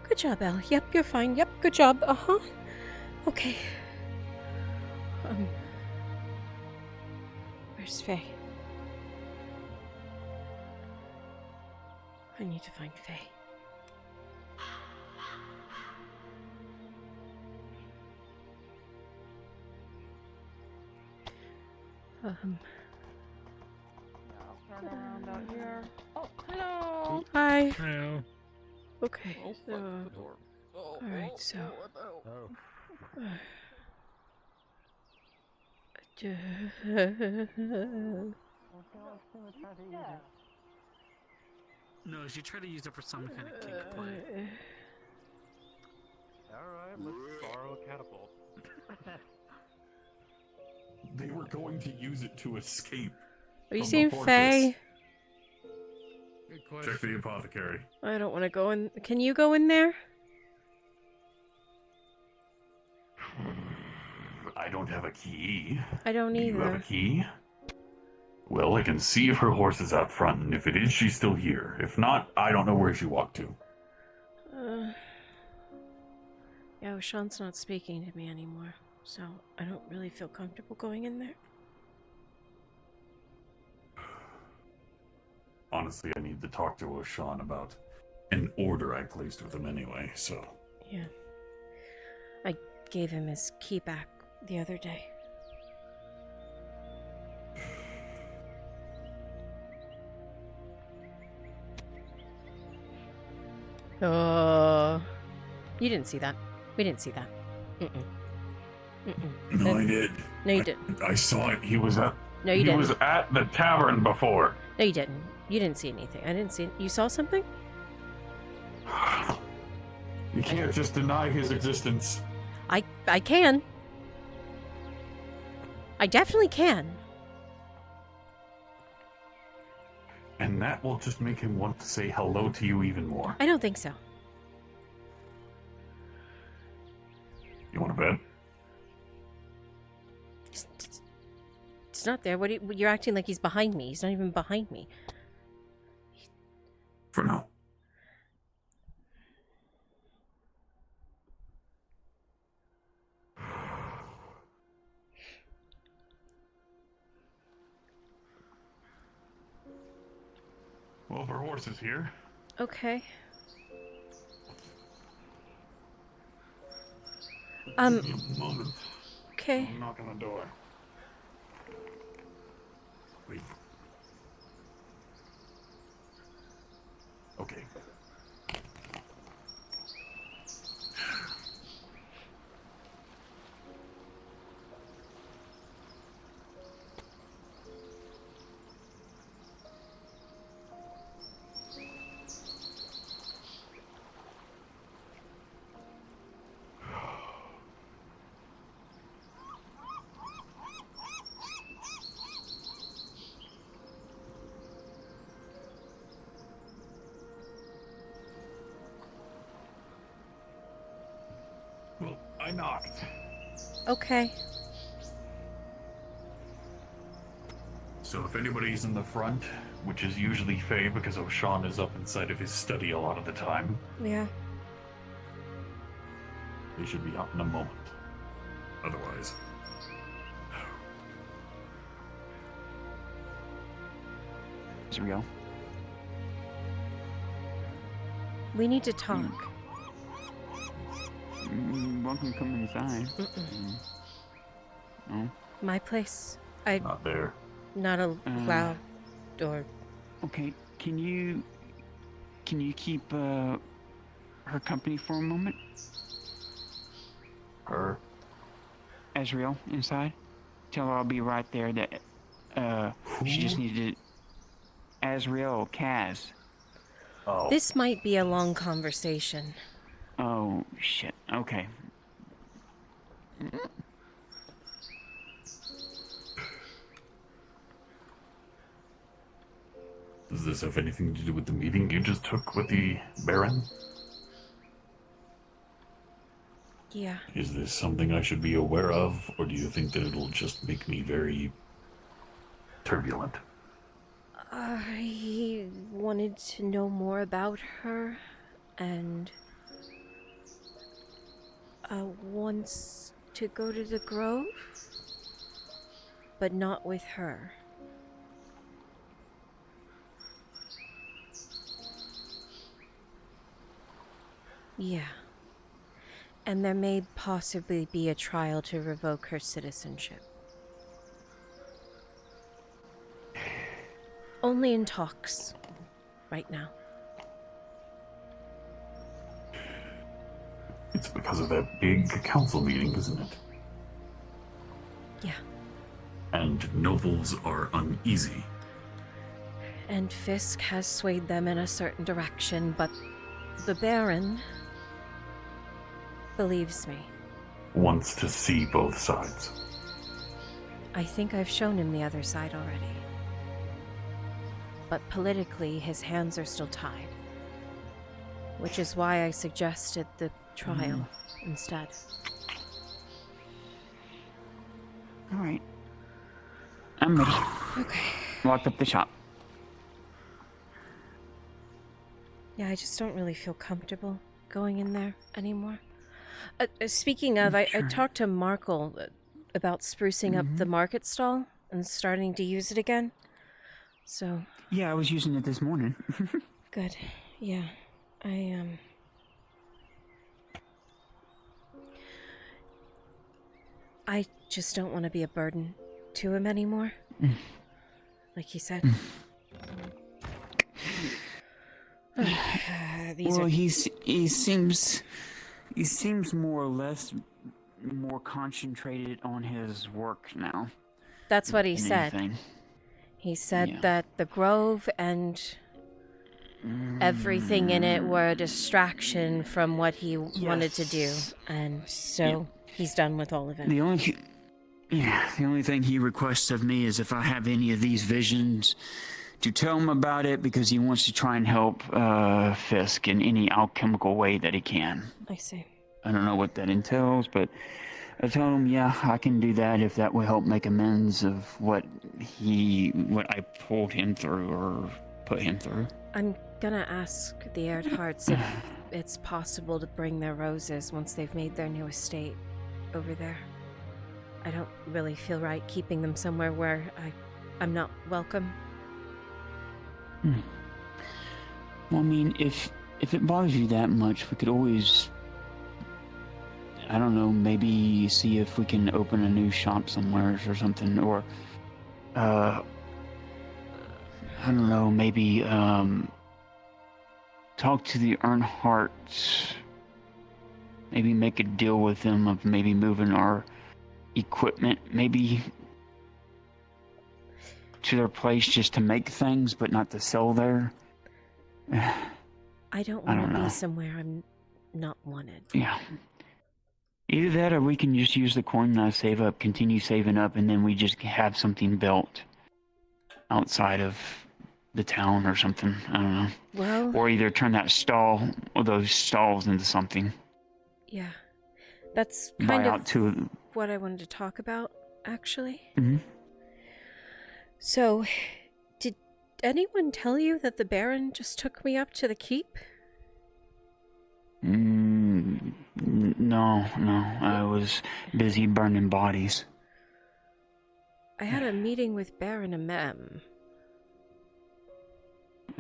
Good job, Elle. Yep, you're fine. Yep, good job. Uh-huh. Okay. Where's Faye? I need to find Faye. Turn around out here. Oh, hello. Hi. Hello. Okay. Open the door. Alright, so. No, she tried to use it for some kind of kink play. Alright, let's borrow a catapult. They were going to use it to escape. Are you from the seeing fortress. Faye? Good question. Check the apothecary. I don't want to go in. Can you go in there? I don't have a key. I don't Do you have a either. key? Well, I can see if her horse is out front, and if it is, she's still here. If not, I don't know where she walked to. Yeah, well, Sean's not speaking to me anymore, so I don't really feel comfortable going in there. Honestly, I need to talk to O'Shawn about an order I placed with him anyway, so... Yeah. I gave him his key back the other day. Oh. You didn't see that. We didn't see that. No, I did. No, you didn't. I saw it. He was at... No, you he didn't. was at the tavern before. No, you didn't. You didn't see anything. I didn't see it. You saw something? You can't just deny his existence. I can. I definitely can. And that will just make him want to say hello to you even more. I don't think so. You want to bet? It's not there. You're acting like he's behind me. He's not even behind me. For now. Well, if her horse is here. Okay. Give me a moment. Okay. I'll knock on the door. Wait. Okay. Well, I knocked. Okay. So if anybody's in the front, which is usually Faye because O'Shawn is up inside of his study a lot of the time, Yeah. they should be out in a moment. Otherwise... Israel. We need to talk. Welcome to come inside. No? My place. Not there. Not allowed. Or... Okay, can you keep her company for a moment? Her? Ezreal, inside. Tell her I'll be right there. That she just needed Azrael, Kaz. Oh. This might be a long conversation. Oh shit. Okay. Does this have anything to do with the meeting you just took with the Baron? Yeah. Is this something I should be aware of, or do you think that it'll just make me very turbulent? I wanted to know more about her, and wants to go to the Grove, but not with her. Yeah. And there may possibly be a trial to revoke her citizenship. Only in talks right now. It's because of that big council meeting, isn't it? Yeah. And nobles are uneasy. And Fisk has swayed them in a certain direction, but the Baron believes me. Wants to see both sides. I think I've shown him the other side already. But politically, his hands are still tied. Which is why I suggested the trial instead. Alright. I'm ready. Okay. Lock up the shop. Yeah, I just don't really feel comfortable going in there anymore. Speaking of, I talked to Markle about sprucing up the market stall and starting to use it again. So... Yeah, I was using it this morning. Good. Yeah. I just don't want to be a burden to him anymore. Like he said. He seems more or less more concentrated on his work now. That's what he than said. anything. He said that the Grove and everything in it were a distraction from what he wanted to do, and so he's done with all of it. The only thing he requests of me is if I have any of these visions, to tell him about it because he wants to try and help Fisk in any alchemical way that he can. I see. I don't know what that entails, but I told him, yeah, I can do that if that will help make amends of what I pulled him through or put him through. I'm gonna ask the Erdharts if it's possible to bring their roses once they've made their new estate over there. I don't really feel right keeping them somewhere where I'm not welcome. Well, I mean, if it bothers you that much, we could always, I don't know, maybe see if we can open a new shop somewhere or something, or, I don't know, maybe, talk to the Earnhardts, maybe make a deal with them of maybe moving our equipment, maybe to their place just to make things, but not to sell there. I don't want to be somewhere I'm not wanted. Yeah. Either that or we can just use the coin that I save up, continue saving up, and then we just have something built outside of the town or something. I don't know. Well... Or either turn that stall, or those stalls into something. Yeah. That's Buy kind out of two of them. what I wanted to talk about, actually. Mm-hmm. So, did anyone tell you that the Baron just took me up to the keep? No. I was busy burning bodies. I had a meeting with Baron Amem.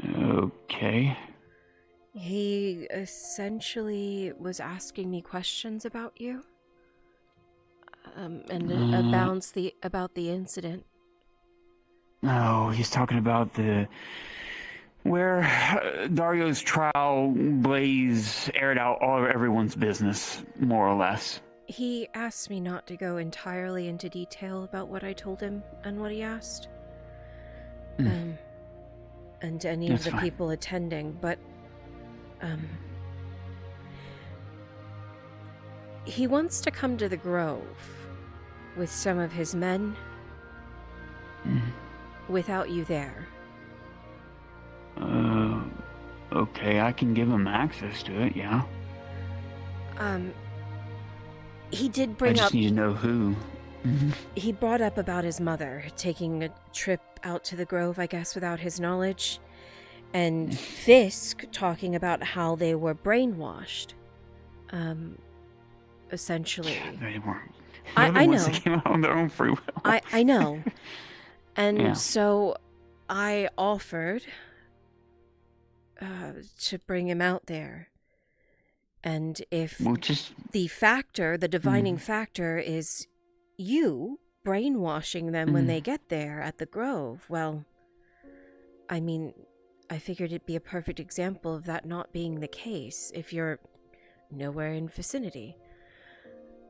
Okay. He essentially was asking me questions about you. And about the incident. Oh, he's talking about where Dario's trial Blaze aired out everyone's business, more or less. He asked me not to go entirely into detail about what I told him and what he asked. And any That's of the fine. people attending, but he wants to come to the Grove with some of his men without you there. Okay, I can give him access to it, yeah. He did bring I up... just need to know who. He brought up about his mother taking a trip out to the Grove, I guess, without his knowledge. And Fisk talking about how they were brainwashed. Essentially. They weren't. I know. They came out on their own free will. I know. And Yeah. so I offered to bring him out there. And if Well, just the divining factor is you brainwashing them when they get there at the Grove, well, I mean, I figured it'd be a perfect example of that not being the case if you're nowhere in vicinity.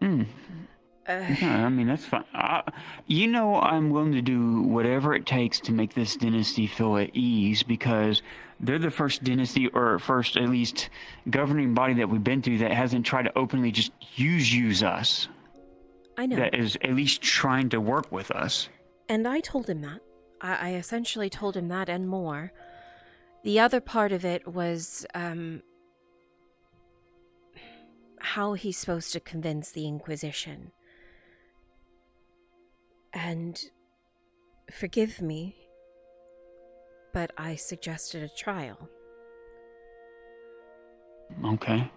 Yeah, I mean, that's fine. I'm willing to do whatever it takes to make this dynasty feel at ease, because they're the first dynasty, or first, at least, governing body that we've been through that hasn't tried to openly just use us. I know. That is at least trying to work with us. And I told him that. I essentially told him that and more. The other part of it was, how he's supposed to convince the Inquisition. And forgive me, but I suggested a trial. Okay.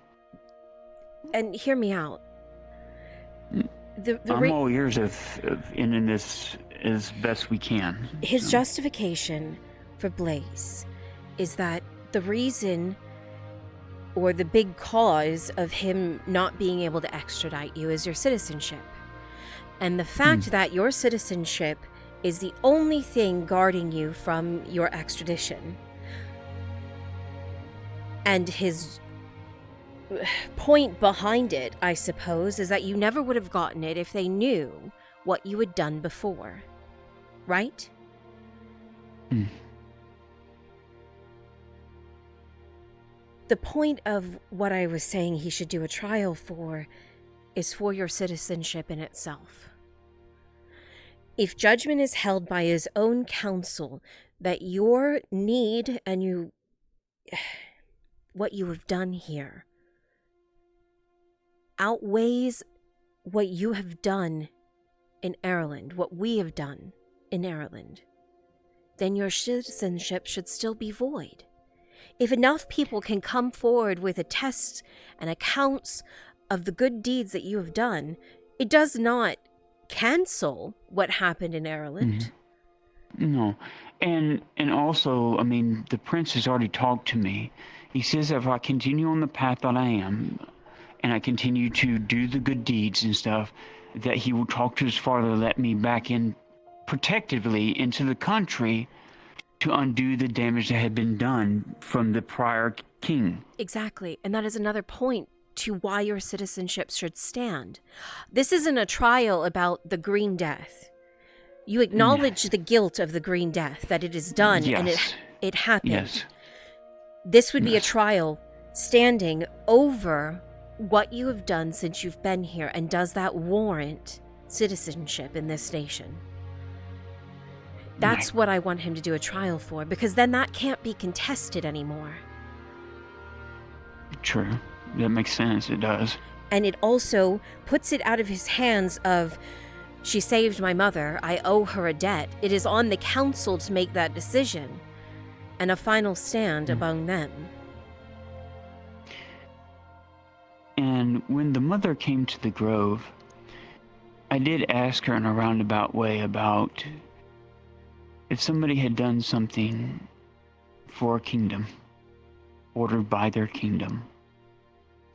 And hear me out. I'm all ears of in this as best we can. His justification for Blaze is that the reason or the big cause of him not being able to extradite you is your citizenship. And the fact that your citizenship is the only thing guarding you from your extradition. And his point behind it, I suppose, is that you never would have gotten it if they knew what you had done before. Right? The point of what I was saying he should do a trial for is for your citizenship in itself. If judgment is held by his own council that your need and what you have done here outweighs what you have done in Ireland, what we have done in Ireland, then your citizenship should still be void. If enough people can come forward with attests and accounts of the good deeds that you have done, it does not cancel what happened in Ireland. No. And also, I mean, the prince has already talked to me. He says if I continue on the path that I am, and I continue to do the good deeds and stuff, that he will talk to his father to let me back in protectively into the country to undo the damage that had been done from the prior king. Exactly. And that is another point to why your citizenship should stand. This isn't a trial about the Green Death. You acknowledge the guilt of the Green Death, that it is done and it happened. Yes. This would be a trial standing over what you have done since you've been here, and does that warrant citizenship in this nation? That's what I want him to do a trial for, because then that can't be contested anymore. True. That makes sense. It does. And it also puts it out of his hands of, she saved my mother, I owe her a debt. It is on the council to make that decision, and a final stand among them. And when the mother came to the Grove, I did ask her in a roundabout way about if somebody had done something for a kingdom, ordered by their kingdom,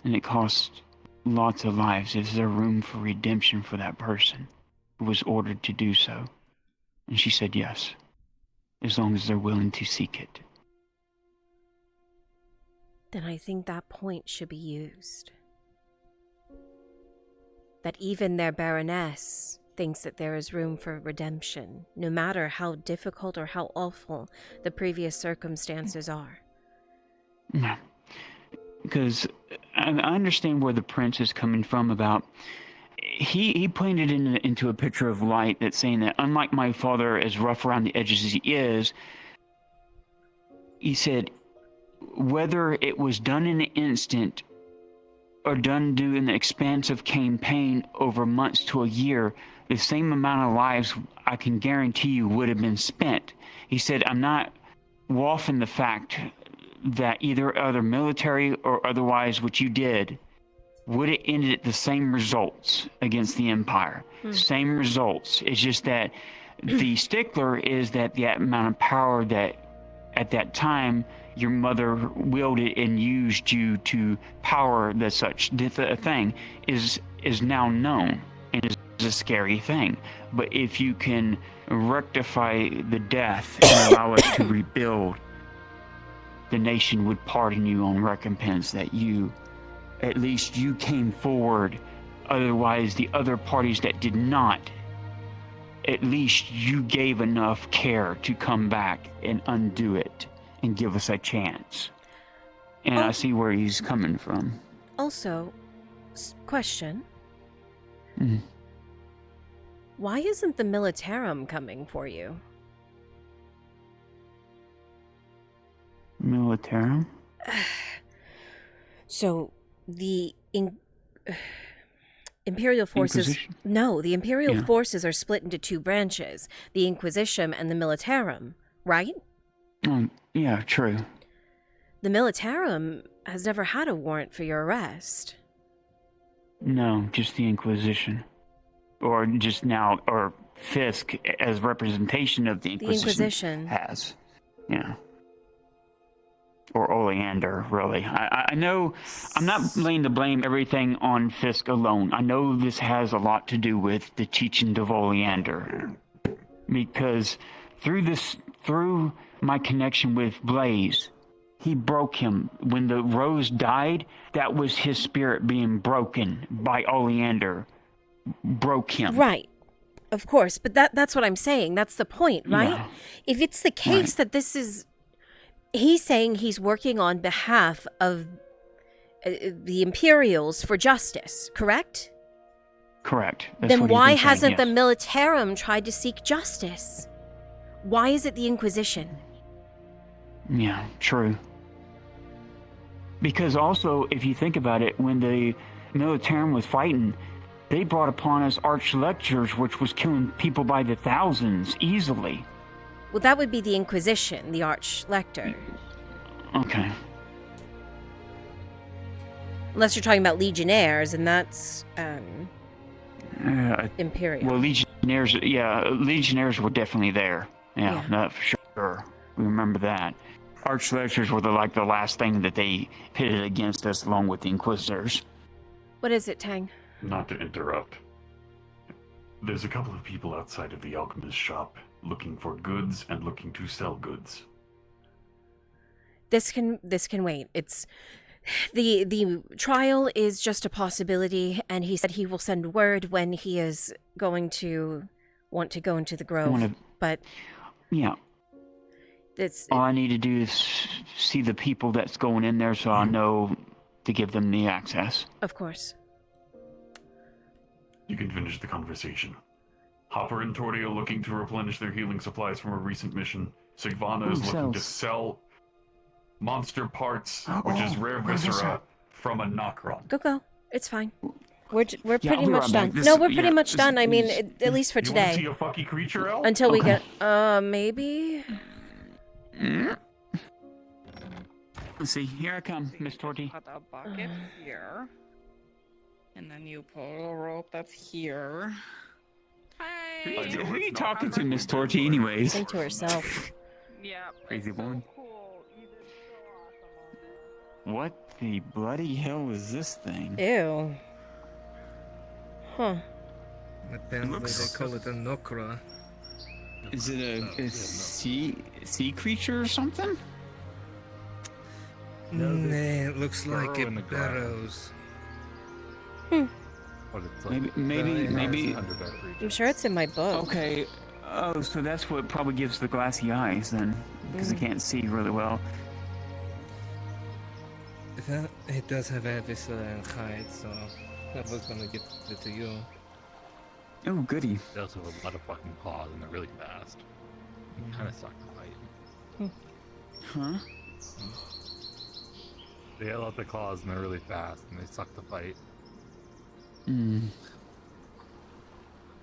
and it cost lots of lives, is there room for redemption for that person who was ordered to do so? And she said yes, as long as they're willing to seek it. Then I think that point should be used. That even their Baroness thinks that there is room for redemption, no matter how difficult or how awful the previous circumstances are. Yeah. Because I understand where the prince is coming from about... He pointed into a picture of light that's saying that unlike my father, as rough around the edges as he is, he said, whether it was done in an instant or done during the expansive campaign over months to a year, the same amount of lives I can guarantee you would have been spent. He said, I'm not waffling the fact that either other military or otherwise what you did would have ended at the same results against the Empire. Same results. It's just that the stickler is that the amount of power that at that time, your mother willed it and used you to power the thing is now known and is a scary thing. But if you can rectify the death and allow us to rebuild, the nation would pardon you on recompense that at least you came forward. Otherwise, the other parties that did not, at least you gave enough care to come back and undo it and give us a chance. And I see where he's coming from. Also, question. Mhm. Why isn't the Militarum coming for you? Militarum? So, the Imperial forces... Inquisition? No, the Imperial Yeah. forces are split into two branches. The Inquisition and the Militarum, right? Yeah, true. The Militarum has never had a warrant for your arrest. No, just the Inquisition. Or just now, or Fisk as representation of the Inquisition. Has. Yeah. Or Oleander, really. I know I'm not laying the blame everything on Fisk alone. I know this has a lot to do with the teaching of Oleander. Because through my connection with Blaze, he broke him. When the Rose died, that was his spirit being broken by Oleander. Broke him. Right. Of course, but that's what I'm saying. That's the point, right? Yeah. If it's the case that this is... He's saying he's working on behalf of the Imperials for justice, correct? Correct. That's Then what he's why been saying, hasn't yes. the Militarum tried to seek justice? Why is it the Inquisition? Yeah, true. Because also, if you think about it, when the Militarum was fighting, they brought upon us arch-lectors, which was killing people by the thousands easily. Well, that would be the Inquisition, the Arch-Lector. Okay. Unless you're talking about Legionnaires, and that's, Imperial. Well, Legionnaires were definitely there. Yeah, that for sure. We remember that. Arch-lectors were the last thing that they pitted against us, along with the Inquisitors. What is it, Tang? Not to interrupt. There's a couple of people outside of the alchemist shop looking for goods and looking to sell goods. This can wait. It's the trial is just a possibility, and he said he will send word when he is going to want to go into the grove. But yeah, all I need to do is see the people that's going in there, so I'll know to give them the access. Of course. You can finish the conversation. Hopper and Tordio looking to replenish their healing supplies from a recent mission. Sigvana is looking to sell monster parts, which is rare viscera, from a Nokron. Go. It's fine. We're pretty I'll be much right back. done. We're pretty much done. I mean, at least for You today. want to see a fucky creature, El? Until we get, maybe? Let's see. Here I come, Miss Torty. Put a bucket here. And then you pull a rope that's here. Hey! Who are you talking to, Miss Torty, anyways? Think to herself. Yeah. Crazy woman. What the bloody hell is this thing? Ew. Huh. Apparently they call it a Nokra. Is it a sea creature or something? Nah, it looks like it burrows. Maybe. I'm sure it's in my book. Okay. Oh, so that's what probably gives the glassy eyes then, because it can't see really well. It does have a viscera and hide, so I was gonna give it to you. Oh, goody. They also have a lot of fucking claws and they're really fast. It kind of suck to fight. Huh? They have lots of claws and they're really fast and they suck to fight.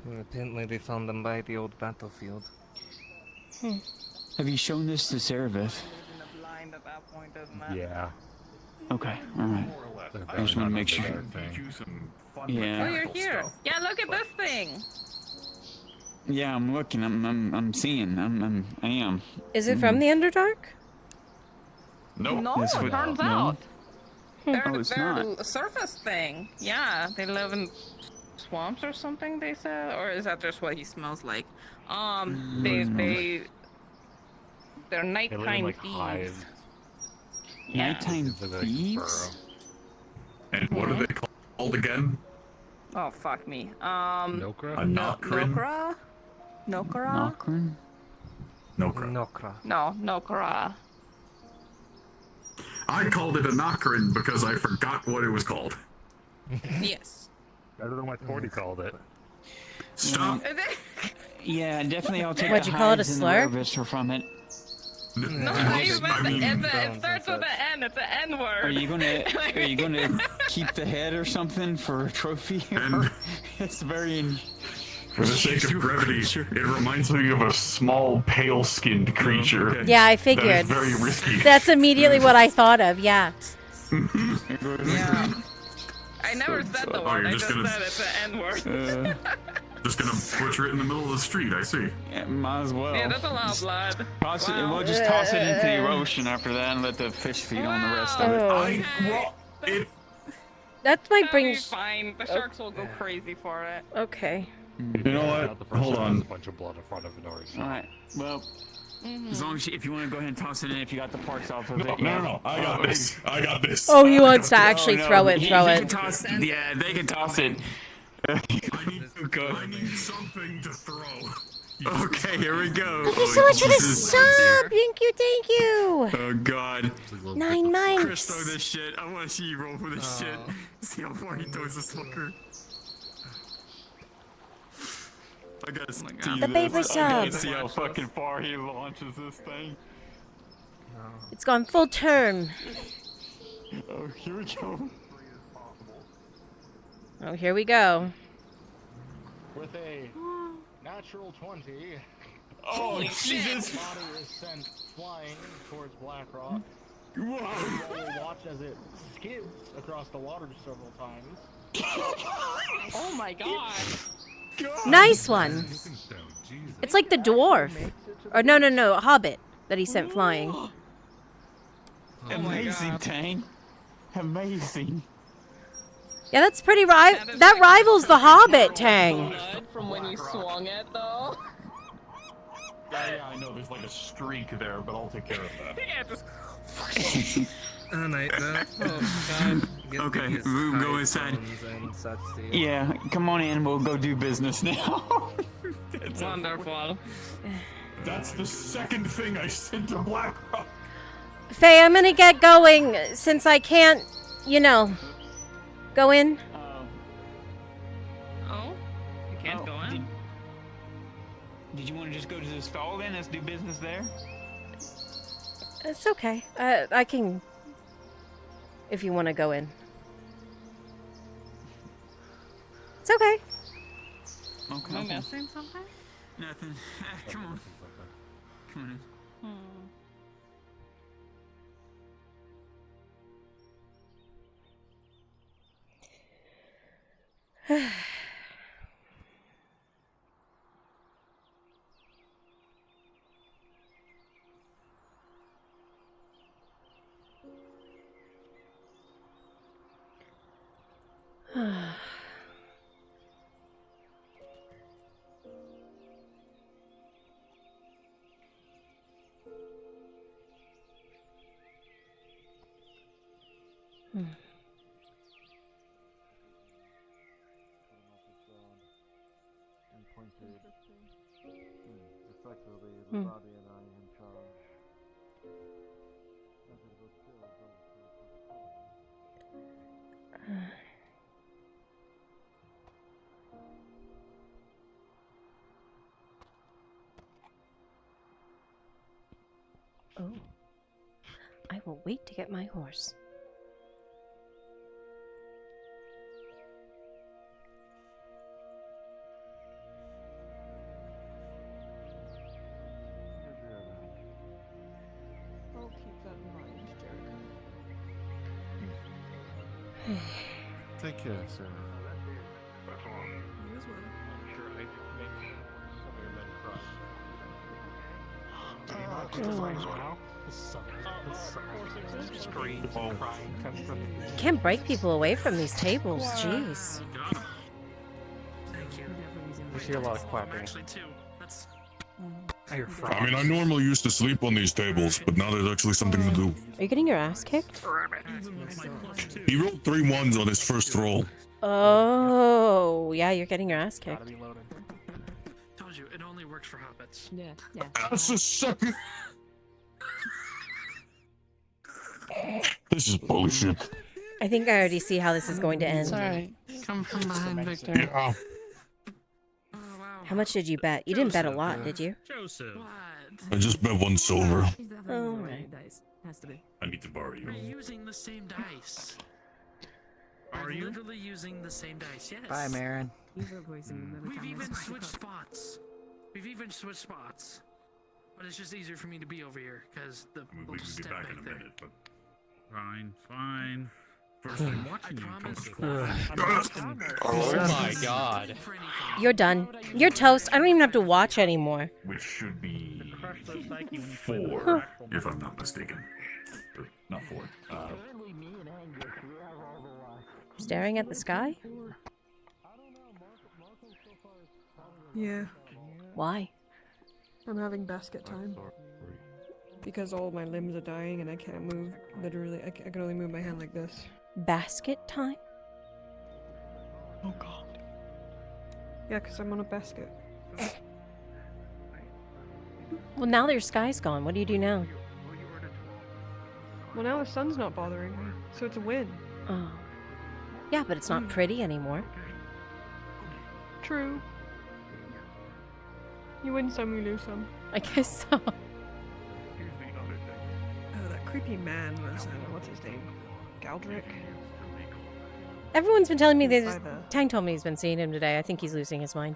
Well, apparently they found them by the old battlefield. Have you shown this to Cerebeth? Yeah. Okay, alright. I just want to make sure. Oh, Yeah. you're here. Yeah, look at this thing. Yeah, I'm looking. I'm seeing. I am. Is it from the Underdark? No. No, That's it what- turns no. out. They're, Oh, it's they're not. a surface thing. Yeah, they live in swamps or something, they said. Or is that just what he smells like? They're They live in, nighttime like, thieves. hives. Yeah. Nighttime It's like thieves? And what are they called again? Oh, fuck me. Nokra? A Nokrin? Nokra? Nokra? Nokrin? Nokra. Nokra. No, Nokra. I called it a Nokrin because I forgot what it was called. Yes. Better than what 40 called it. Stop. Yeah, definitely. I'll take What'd the you call it, a hides and the slur? Ravisher from it. No, you meant it starts with an N. It's an N word. Are you gonna keep the head or something for a trophy? It's very. For the sake of brevity, it reminds me of a small, pale-skinned creature. Yeah, I That figured. is very risky. That's immediately what I thought of. Yeah. Yeah. I never said the word. you're I just just gonna- said it's an N word. Just gonna butcher it in the middle of the street, I see. Yeah, might as well. Yeah, that's a lot of blood. Toss it, Wow. we'll just toss it into the ocean after that and let the fish feed on the rest of it. That might bring. That'll be fine. The sharks will go crazy for it. Okay. You know what? Hold on. There's a bunch of blood in front of an orange. Alright, well, as long as if you want to go ahead and toss it in, if you got the parts off of it. No, I got this. I got this. Oh, he wants to actually throw it. He Throw can it. toss, yeah, they can toss it. I need something to throw. Okay, here we go. Thank you so much for the sub. Thank you. Thank you. Oh god. 9 months. Chris, throw this shit. I want to see you roll for this shit. See how far he throws this fucker. I gotta see The paper this. I gotta sub. see how fucking far he launches this thing. It's gone full turn. Oh, here we go. Oh, here we go. With a natural 20. Oh, Jesus. The body is sent flying towards Blackrock. Whoa. You all will watch as it skids across the water several times. Oh my god. Nice one. It's like the dwarf. Or no, hobbit that he sent flying. Amazing, Tang. Amazing. Yeah, that's pretty that rivals the Hobbit, Tang. From when you swung it, though. Yeah, I know there's like a streak there, but I'll take care of that. Yeah, just. Oh, no. Oh, God. Okay, we'll go inside. Yeah, come on in. We'll go do business now. Wonderful. That's the second thing I sent to Blackrock. Faye, I'm gonna get going since I can't, go in. Oh? You can't go in? Did you want to just go to the stall then? Let's do business there. It's okay. I can, if you want to go in. It's okay. Okay. Am I missing something? Nothing. Come on. Come on in. Oh. I will wait to get my horse. I'll keep that in mind, Jericho. Take care, sir. You as well. Screams and crying comes from You can't break people away from these tables, jeez. You see a lot of clapping. I hear frogs. I mean, I normally used to sleep on these tables, but now there's actually something to do. Are you getting your ass kicked? He rolled 3 1s on his first roll. Oh, yeah, you're getting your ass kicked. Told you, it only works for hobbits. Yeah, yeah. That's a second. This is bullshit. I think I already see how this is going to end. Sorry. Come from behind, Victor. Yeah. How much did you bet? You didn't bet a lot, did you? Joseph. I just bet 1 silver. Oh, right. Has to be. I need to borrow you. We're using the same dice. Are you? Literally using the same dice, yes. Bye, Marin. We've even switched spots. But it's just easier for me to be over here, because the We can get back in a minute, but Fine. First, I'm watching you come Oh my god. You're done. You're toast. I don't even have to watch anymore. which should be 4, if I'm not mistaken. Or, not 4. Staring at the sky? Yeah, Why? I'm having basket time. Because all my limbs are dying and I can't move. Literally, I can only move my hand like this. Basket time? Oh god. Yeah, because I'm on a basket. Well, now that your sky's gone, what do you do now? Well, now the sun's not bothering me, so it's a win. Oh. Yeah, but it's not pretty anymore. True. You win some, you lose some. I guess so. Oh, that creepy man was, what's his name? Galdrick? Everyone's been telling me He was this. by the- Tang told me he's been seeing him today. I think he's losing his mind.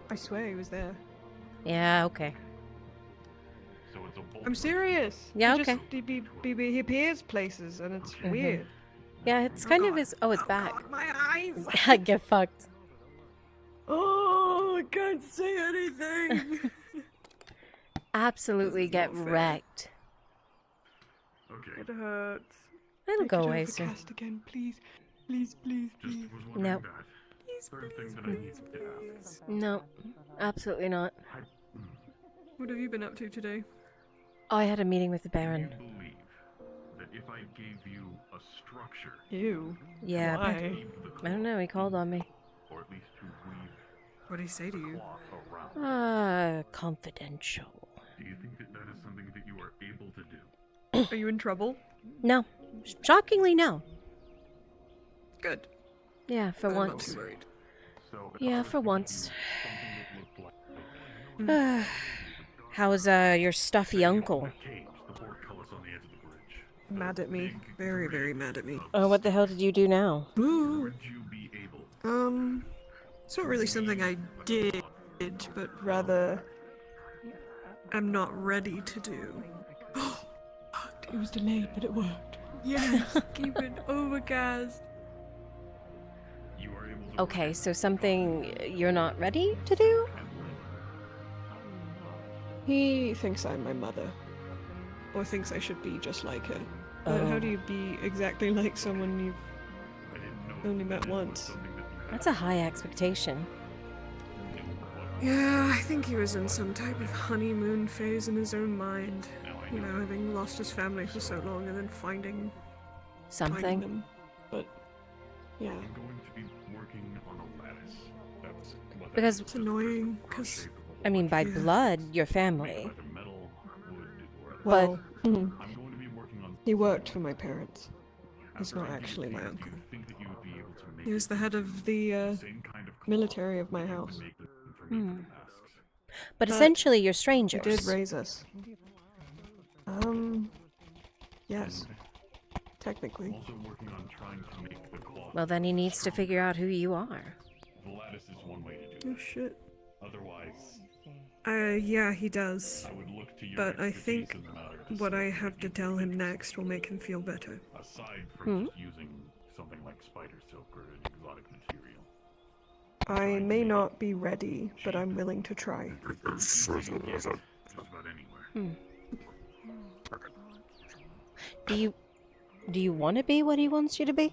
I swear he was there. Yeah, okay. I'm serious. Yeah, he okay. He appears places and it's weird. Yeah, it's kind of his. Oh, it's back. My eyes! Get fucked. Oh, I can't see anything. Absolutely get wrecked. It hurts. It'll Make go it away soon. overcast again, please. Please, please, please. No. Third thing that I need to ask. No, absolutely not. What have you been up to today? Oh, I had a meeting with the Baron. Do you believe that if I gave you a structure, Ew. Yeah, but Why? I don't know. He called on me. or at least to weave What did he say to you? cloth around, Confidential. do you think that that is something that you are able to do? Are you in trouble? No. Shockingly, no. Good. Yeah, for I'm not once. too worried. So if Yeah, I was for to give once. you something that looked like How's your stuffy uncle? cage, the portcullis on the edge of the bridge, Mad at me. Very, very mad at me. Oh, what the hell did you do now? Ooh. would you be able? It's not really something I did, but rather I'm not ready to do. It was delayed, but it worked. Yes, keep it overcast. You are able to Okay, so something you're not ready to do? He thinks I'm my mother. Or thinks I should be just like her. But how do you be exactly like someone you've only met once? That's a high expectation. Yeah, I think he was in some type of honeymoon phase in his own mind. You know, having lost his family for so long and then finding Something. them. But yeah. I'm going to be working on a lattice. That's what Because, It's annoying, because I mean, by Yeah. blood, your family. either metal, wood, or well, I'm going to be working on. he worked for my parents. He's not actually my Do uncle. you think that you would be able to make He was the head of the same kind of military of my house. But essentially, you're strangers. He did raise us. Yes. Technically. Also working on trying to make the cloth. Well, then he needs to figure out who you are. The lattice is one way to do Oh it. shit. Otherwise, Yeah, he does. I would look to your But I expertise think in the matter to what see I if have to you tell can him make next will make him feel better. aside from just using something like spider silk or an exotic material. I may not be ready, but I'm willing to try. Just about anywhere. Do you want to be what he wants you to be?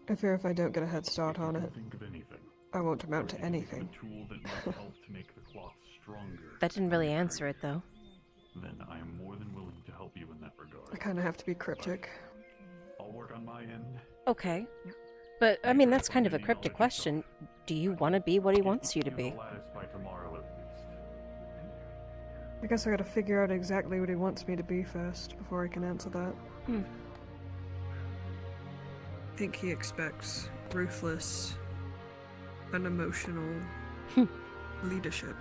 I fear if I don't get a head start on it, Think of anything. I won't amount to anything. A tool that might help to make the cloth stronger. That didn't really answer it, though. Then I am more than willing to help you in that regard. I kind of have to be cryptic. I'll work on my end. Okay. But, I mean, that's kind of a cryptic question. Do you want to be what he wants you to be? By tomorrow at least. I guess I gotta figure out exactly what he wants me to be first, before I can answer that. I think he expects ruthless, unemotional leadership.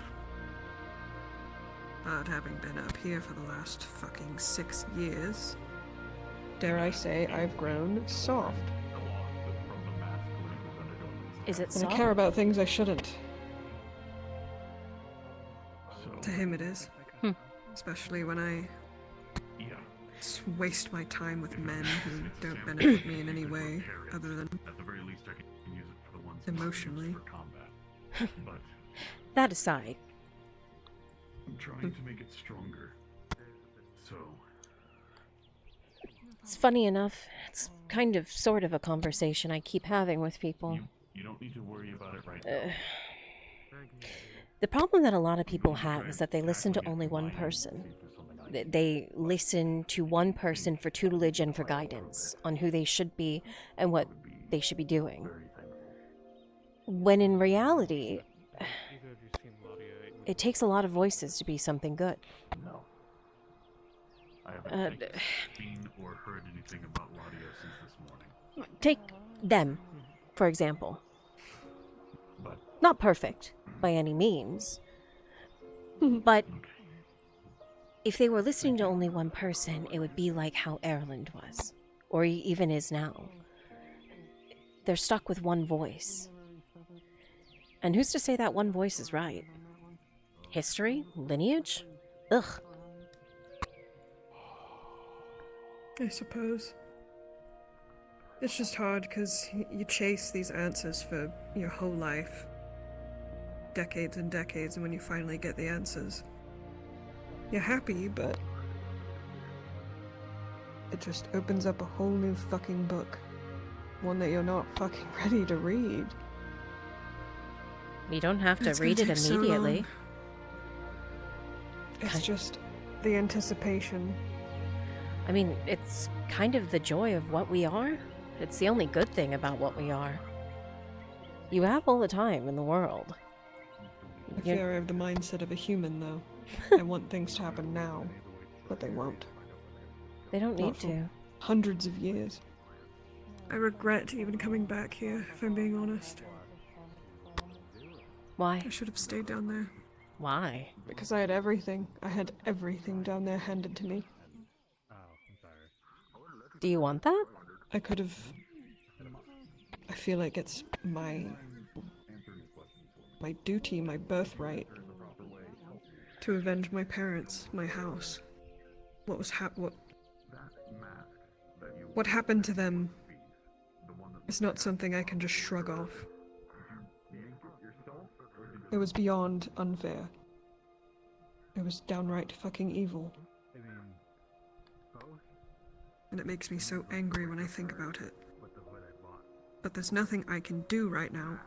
But having been up here for the last fucking 6 years, dare I say I've grown soft. Is it And soft? I care about things I shouldn't. To him it is. Especially when I waste my time with men who don't benefit me in any way other than At the very least, I can use it for the ones emotionally. for combat. But That aside. I'm trying to make it stronger. So It's funny enough. It's kind of, sort of a conversation I keep having with people. you don't need to worry about it right now. The problem that a lot of people have is that they listen to only one person. They listen to one person for tutelage and for guidance on who they should be and what they should be doing. When in reality, it takes a lot of voices to be something good. No. I haven't seen or heard anything about Ladia since this morning. Take them, for example. But not perfect by any means, but if they were listening to only one person, it would be like how Erland was, or he even is now. They're stuck with one voice. And who's to say that one voice is right? History? Lineage? Ugh. I suppose. It's just hard because you chase these answers for your whole life. Decades and decades, and when you finally get the answers, you're happy, but it just opens up a whole new fucking book. One that you're not fucking ready to read. You don't have to It's gonna read it take so immediately. long. It's just the anticipation. I mean, it's kind of the joy of what we are. It's the only good thing about what we are. You have all the time in the world. I fear I have the mindset of a human, though. I want things to happen now, but they won't. They don't need Not for to. Hundreds of years. I regret even coming back here, if I'm being honest. Why? I should have stayed down there. Why? Because I had everything. I had everything down there handed to me. Do you want that? I could have... I feel like it's my duty, my birthright, to avenge my parents, my house. What was what happened to them is not something I can just shrug off. It was beyond unfair. It was downright fucking evil. And it makes me so angry when I think about it. But there's nothing I can do right now.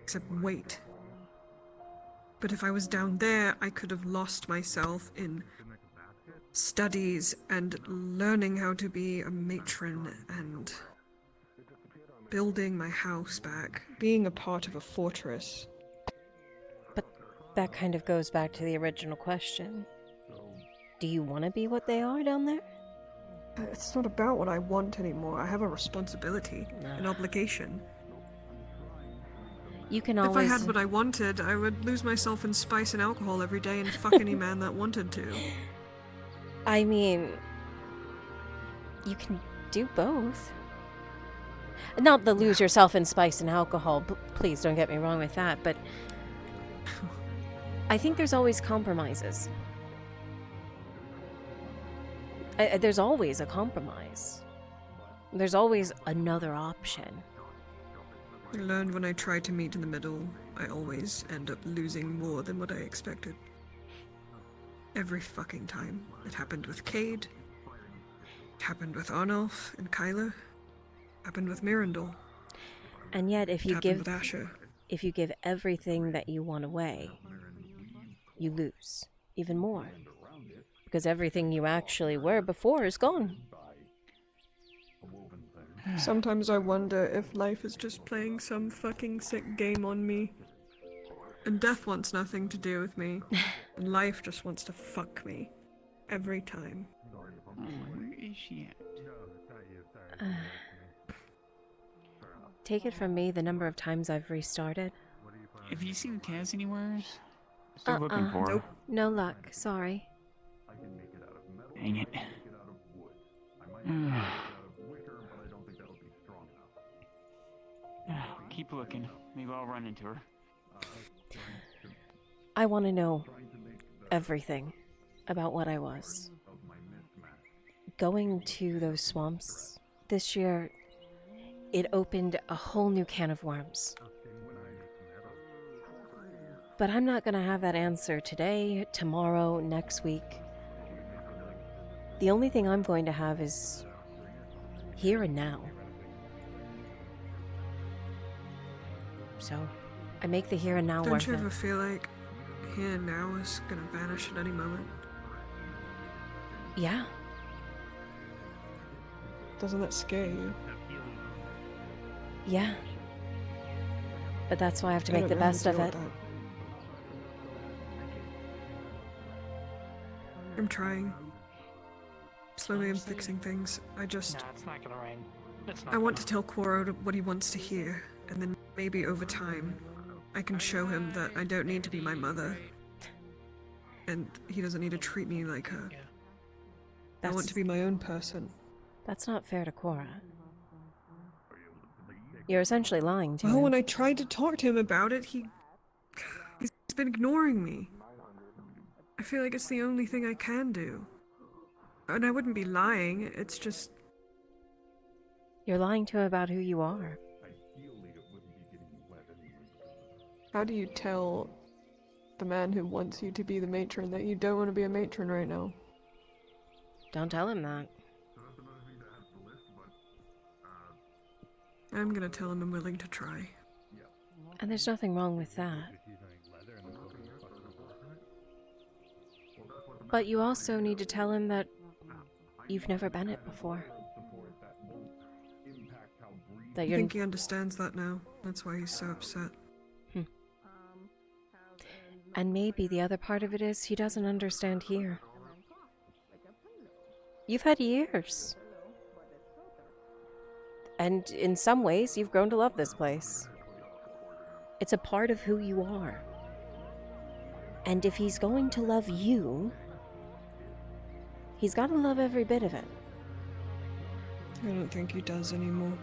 Except wait. But if I was down there, I could have lost myself in studies and learning how to be a matron and building my house back, being a part of a fortress. But that kind of goes back to the original question. Do you want to be what they are down there? It's not about what I want anymore. I have a responsibility, an obligation. You can If I always... had what I wanted, I would lose myself in spice and alcohol every day and fuck any man that wanted to. I mean... You can do both. Not the lose yourself in spice and alcohol, please don't get me wrong with that, but... I think there's always compromises. There's always a compromise. There's always another option. I learned when I tried to meet in the middle, I always end up losing more than what I expected. Every fucking time. It happened with Cade. It happened with Arnulf and Kyler. Happened with Mirandol. And yet, if you happened give with Asher. if you give everything that you want away, you lose even more. Because everything you actually were before is gone. Sometimes I wonder if life is just playing some fucking sick game on me. And death wants nothing to do with me. And life just wants to fuck me. Every time. Where is she at? Take it from me the number of times I've restarted. Have you seen Kaz anywhere? Still looking for her. Nope. No luck, sorry. Dang it. Keep looking. Maybe I'll run into her. I want to know everything about what I was. Going to those swamps this year, it opened a whole new can of worms. But I'm not going to have that answer today, tomorrow, next week. The only thing I'm going to have is here and now. So, I make the here and now Don't worth you it. ever feel like here and now is gonna vanish at any moment? Yeah. Doesn't that scare you? Yeah. But that's why I have to I make don't the know how to best of deal it. with that. I'm trying. Slowly I'm fixing things. I just... No, it's not gonna rain. It's not I want to gonna. tell Koro what he wants to hear, and then maybe over time, I can show him that I don't need to be my mother. And he doesn't need to treat me like her. I want to be my own person. That's not fair to Cora. You're essentially lying to Well, him. when I tried to talk to him about it, he's been ignoring me. I feel like it's the only thing I can do. And I wouldn't be lying, it's just... You're lying to him about who you are. How do you tell the man who wants you to be the matron that you don't want to be a matron right now? Don't tell him that. I'm gonna tell him I'm willing to try. And there's nothing wrong with that. But you also need to tell him that you've never been it before. That I you're... think he understands that now. That's why he's so upset. And maybe the other part of it is he doesn't understand here. You've had years. And in some ways, you've grown to love this place. It's a part of who you are. And if he's going to love you, he's got to love every bit of it. I don't think he does anymore.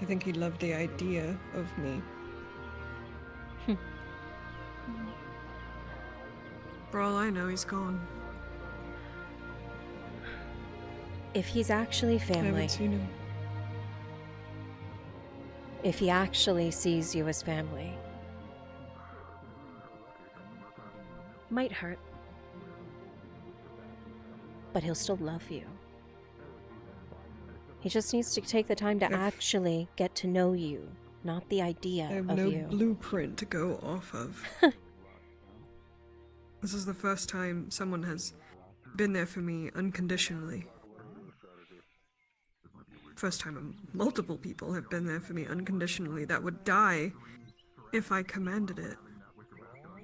I think he loved the idea of me. For all I know, he's gone. If he's actually I family, haven't seen him. if he actually sees you as family, might hurt, but he'll still love you. He just needs to take the time to actually get to know you, not the idea I have of no you. blueprint to go off of. This is the first time someone has been there for me unconditionally. First time multiple people have been there for me unconditionally that would die if I commanded it.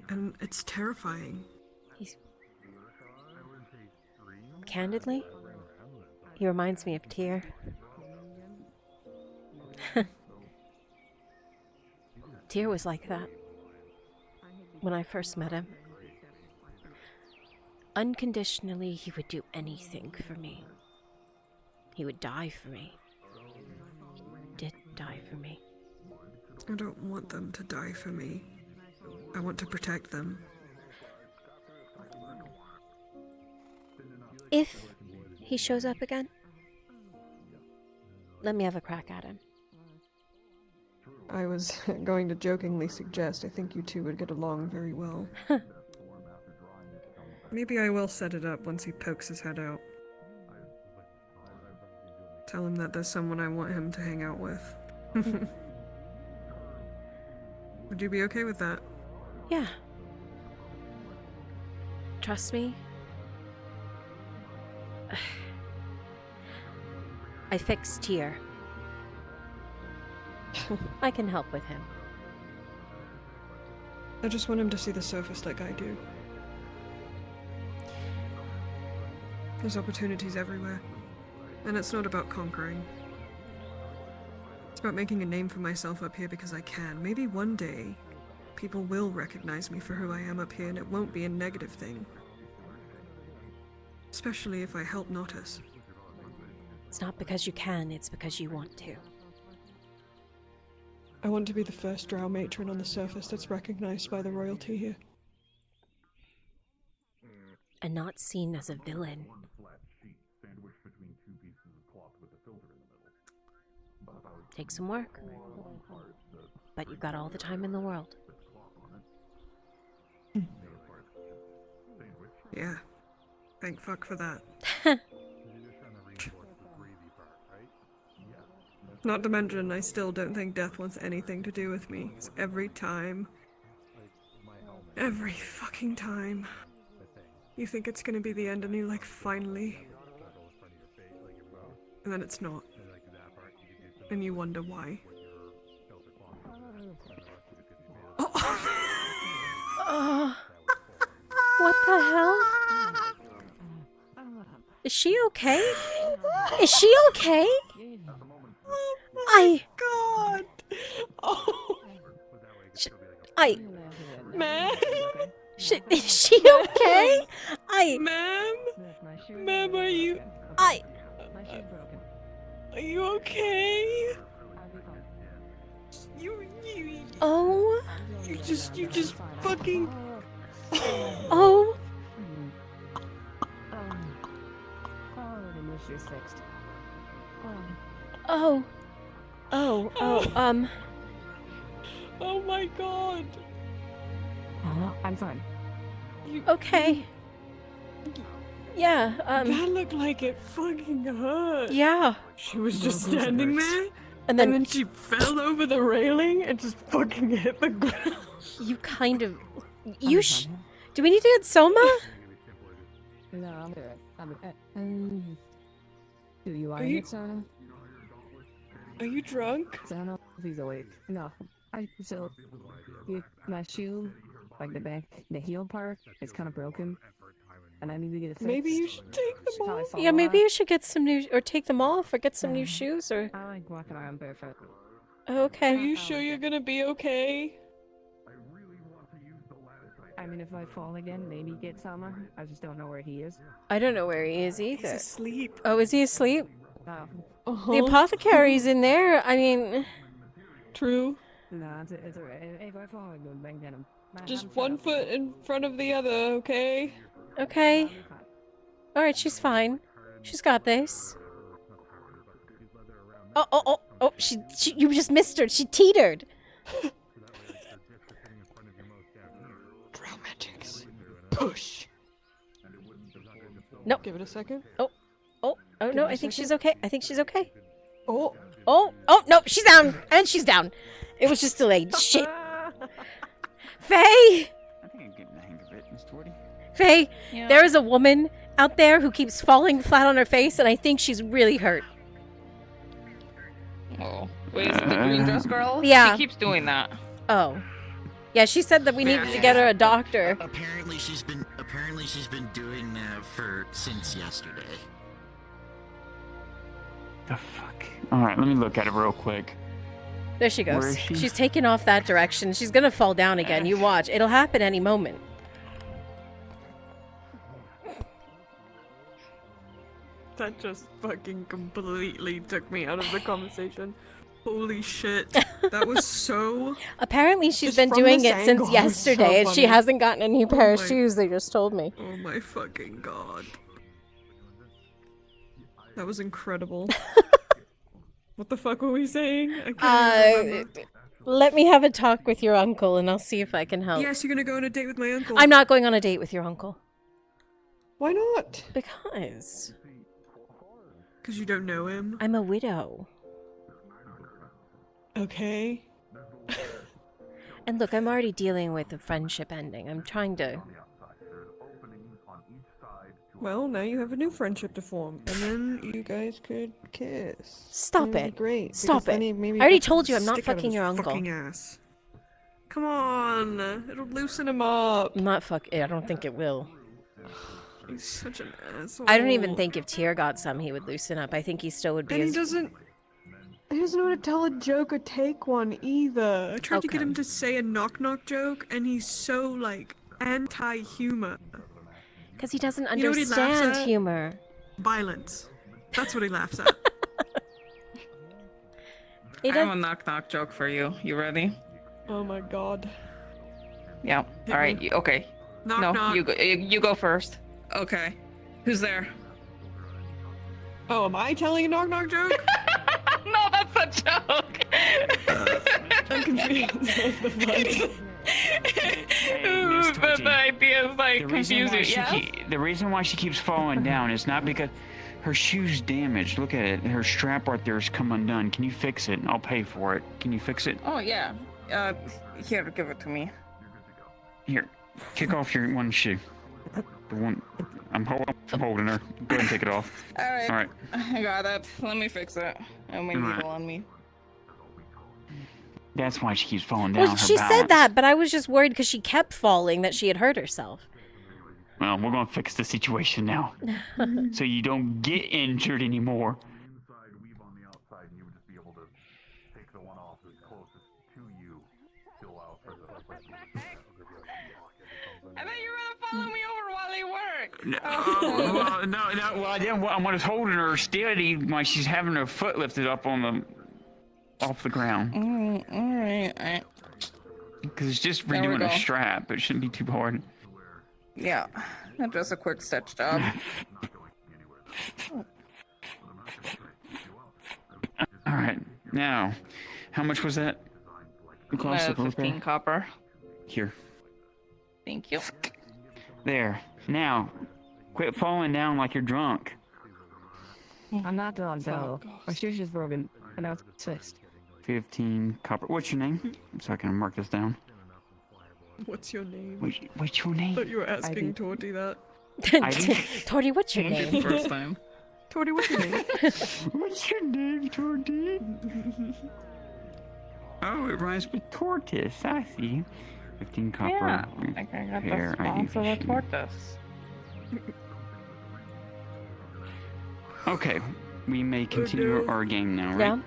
And it's terrifying. Candidly, he reminds me of Tyr. Tyr was like that when I first met him. Unconditionally, he would do anything for me. He would die for me. He did die for me. I don't want them to die for me. I want to protect them. If he shows up again, let me have a crack at him. I was going to jokingly suggest I think you two would get along very well. Maybe I will set it up once he pokes his head out. Tell him that there's someone I want him to hang out with. Would you be okay with that? Yeah. Trust me. I fixed Tyr. I can help with him. I just want him to see the surface like I do. There's opportunities everywhere. And it's not about conquering. It's about making a name for myself up here because I can. Maybe one day, people will recognize me for who I am up here and it won't be a negative thing. Especially if I help Nautis. It's not because you can, it's because you want to. I want to be the first drow matron on the surface that's recognized by the royalty here. And not seen as a villain. Takes some work. But you've got all the time in the world. Yeah. Thank fuck for that. Not to mention, I still don't think death wants anything to do with me. 'Cause every fucking time, you think it's gonna be the end and you're like, finally. And then it's not. And you wonder why. What the hell? Is she okay? Is she okay? God! Oh! Ma'am? Is she okay? Ma'am? Ma'am, are you... Are you okay? Oh? You just fucking... Oh? Oh. Oh my god. I'm fine. Okay. Yeah, That looked like it fucking hurt. Yeah. She was just standing there, and then she fell over the railing and just fucking hit the ground. You kind of... Do we need to get Soma? No, I'm good. I'm good. Do you want Are you- it, Sana? Are you drunk? Sana, he's awake. No, my shoe, like the heel part, is kind of broken, and I need to get it fixed. Maybe you should take them off. Yeah, maybe you should get some new... Or take them off, or get some new shoes, or... I like walking around barefoot. Okay. Are you sure you're gonna be okay? I mean, if I fall again, maybe get Sama. I just don't know where he is. I don't know where he is either. He's asleep. Oh, is he asleep? No. The apothecary's in there. I mean... True. No, it's alright. If I fall, I'm going to get him. Just one foot in front of the other, okay? Okay. Alright, she's fine. She's got this. Oh, you just missed her. She teetered. Drow magics. Push. Nope. Give it a second. Oh, no, I think she's okay. I think she's okay. Oh, no, she's down. And she's down. It was just delayed. Shit. Faye! I think I'm getting the hang of it, Miss Torty. Faye, Yeah. there is a woman out there who keeps falling flat on her face, and I think she's really hurt. Oh. Wait, is it the green dress girl? Yeah. She keeps doing that. Oh. Yeah, she said that we needed to get her a doctor. Apparently she's been doing that since yesterday. The fuck? Alright, let me look at it real quick. There she goes. Where is she? She's taking off that direction. She's gonna fall down again. You watch. It'll happen any moment. that just fucking completely took me out of the conversation. Holy shit. That was so... Apparently she's Just been from doing this it since angle, it was so yesterday, and she funny. hasn't gotten a new pair of my- shoes, they just told me. Oh my fucking god. That was incredible. What the fuck were we saying? I can't even remember. Let me have a talk with your uncle and I'll see if I can help. Yes, you're gonna go on a date with my uncle. I'm not going on a date with your uncle. Why not? Because you don't know him. I'm a widow. Okay. And look, I'm already dealing with a friendship ending. I'm trying to... Well, now you have a new friendship to form, and then you guys could kiss. Stop That'd be it. Great. Stop because then it. he maybe I already gets told the you I'm not stick out of fucking his your uncle. fucking ass. Come on, it'll loosen him up. I'm not I don't think it will. He's such an asshole. I don't even think if Tyr got some, he would loosen up. I think he still would be And as... he doesn't know how to tell a joke or take one either. I tried to get him to say a knock-knock joke, and he's so, like, anti-humor. Because he doesn't You know what he laughs understand at? humor. Violence. That's what he laughs at. I have a knock-knock joke for you. You ready? Oh my god. Yeah. All right. Okay. Knock, no, knock. you go first. Okay. Who's there? Oh, am I telling a knock-knock joke? No, that's a joke. I'm confused. The idea is like confusing. Yeah. The reason why she keeps falling down is not because her shoe's damaged. Look at it. Her strap right there has come undone. Can you fix it? I'll pay for it. Can you fix it? Oh yeah. Here, give it to me. Here, kick off your one shoe. The one I'm holding her. Go ahead and take it off. All right. All right. I got it. Let me fix it. Oh, my needle on me. That's why she keeps falling down. Well, she said that, but I was just worried because she kept falling that she had hurt herself. Well, we're gonna fix the situation now, so you don't get injured anymore. I thought you were gonna follow me over while they work. No. Well, I didn't. Well, I was holding her steady while she's having her foot lifted up off the ground. All right. Because it's just There we redoing a go. strap. It shouldn't be too hard. Yeah. Just a quick stitch job. All right. Now, how much was that? The cost of 15 repair? copper. Here. Thank you. There. Now, quit falling down like you're drunk. I'm not done, though. My shoe's just broken, and now it's fixed. 15 copper. What's your name? So I can mark this down. What's your name? What's your name? I thought you were asking Torty that. Torty, what's your name? First time. Torty, what's your name? What's your name, Torty? Oh, it rhymes with tortoise. I see. 15 copper. Yeah, I think I got repair the ID sponsor the machine. tortoise. Okay, we may continue our game now, right? Yeah.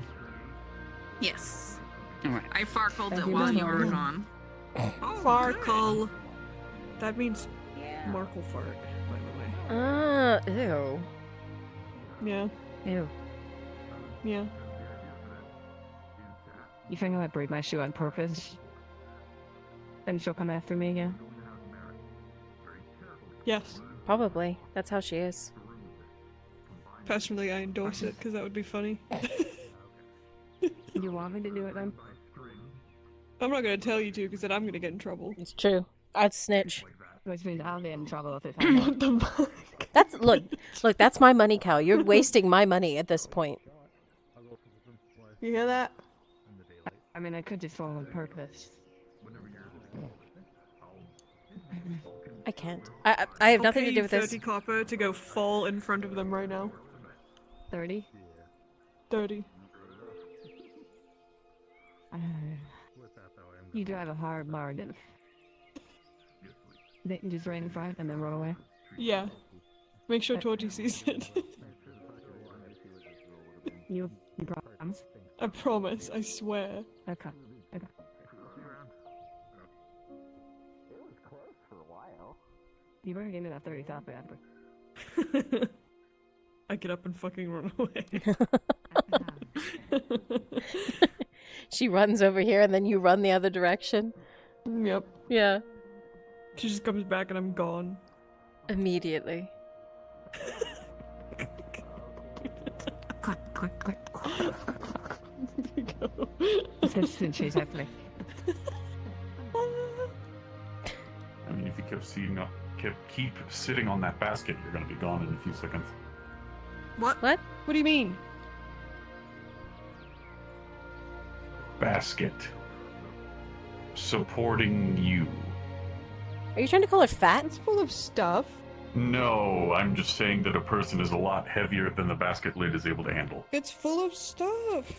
Yes. Alright. I farkled Thank it you, while Miss you were Marvel. gone. Farkle. That means Markle fart, by the way. Ew. Yeah. Ew. Yeah. You think I might break my shoe on purpose? Then she'll come after me again? Yes. Probably. That's how she is. Personally, I endorse it, because that would be funny. You want me to do it then? I'm not gonna tell you to, because then I'm gonna get in trouble. It's true. I'd snitch. Which means I'll get in trouble if it What the fuck? That's look, that's my money cow. You're wasting my money at this point. You hear that? I mean, I could just fall on purpose. I can't. I have nothing to do with this. 30 copper to go fall in front of them right now. 30? 30. You drive a hard bargain. They can just right in front and then run away. Yeah. Make sure Torty sees it. You promise? I promise, I swear. Okay. You better give me that 30 copper after. I get up and fucking run away. She runs over here and then you run the other direction. Yep. Yeah. She just comes back and I'm gone. Immediately. Click, click, click. She's happening. I mean, if you keep sitting on that basket, you're gonna be gone in a few seconds. What? What? What do you mean? Basket. Supporting you. Are you trying to call her fat? It's full of stuff. No, I'm just saying that a person is a lot heavier than the basket lid is able to handle. It's full of stuff.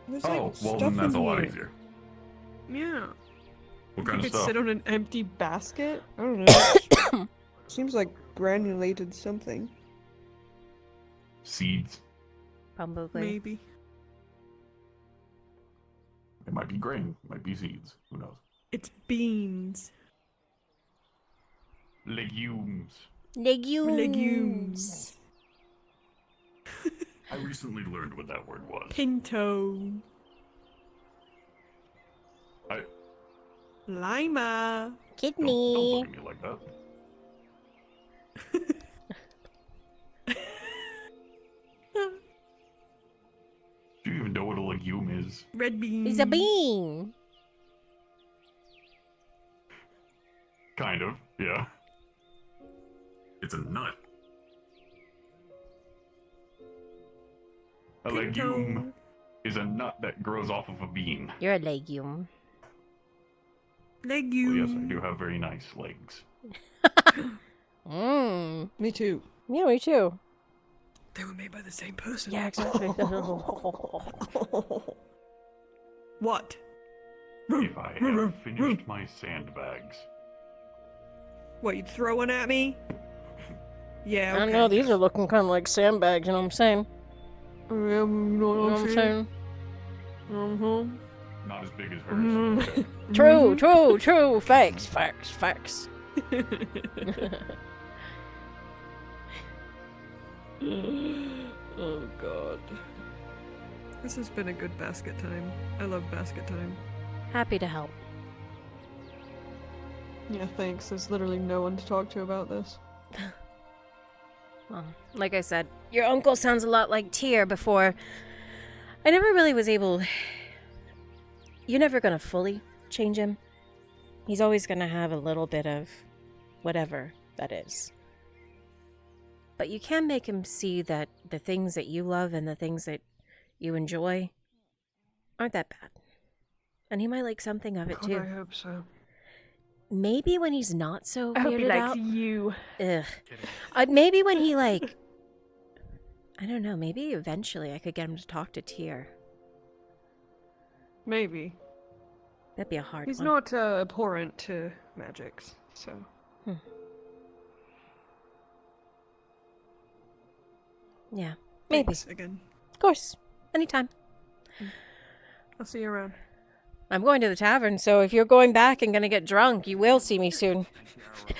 There's Oh, like well stuff then that's in a lot here. easier. Yeah. What You kind of could stuff? sit on an empty basket? I don't know. Seems like granulated something. Seeds. Probably. Maybe. It might be grain. It might be seeds. Who knows? It's beans. Legumes. Legumes. I recently learned what that word was. Pinto. Lima. Kidney. Don't look at me like that. Do you even know what a legume is? Red bean. It's a bean. Kind of, yeah. It's a nut. A legume is a nut that grows off of a bean. You're a legume. Legume. Well, yes, I do have very nice legs. Mmm. Me too. Yeah, me too. They were made by the same person. Yeah, exactly. What? If I have finished my sandbags. What, you throw one at me? Yeah, okay. I don't know, these are looking kind of like sandbags, you know what I'm saying? You know what I'm saying? Not as big as hers. Okay. True. Facts. Oh god. This has been a good basket time. I love basket time. Happy to help. Yeah, thanks. There's literally no one to talk to about this. Well, like I said, your uncle sounds a lot like Tyr before. I never really was able... You're never gonna fully change him. He's always gonna have a little bit of whatever that is. But you can make him see that the things that you love and the things that you enjoy aren't that bad. And he might like something of it God, too. I hope so. Maybe when he's not so I hope he weirded likes out. you. Ugh. Maybe when he like... I don't know, maybe eventually I could get him to talk to Tyr. Maybe. That'd be a hard He's one. not abhorrent to magics, so. Yeah, maybe. Thanks again. Of course. Anytime. I'll see you around. I'm going to the tavern, so if you're going back and gonna get drunk, you will see me soon. Make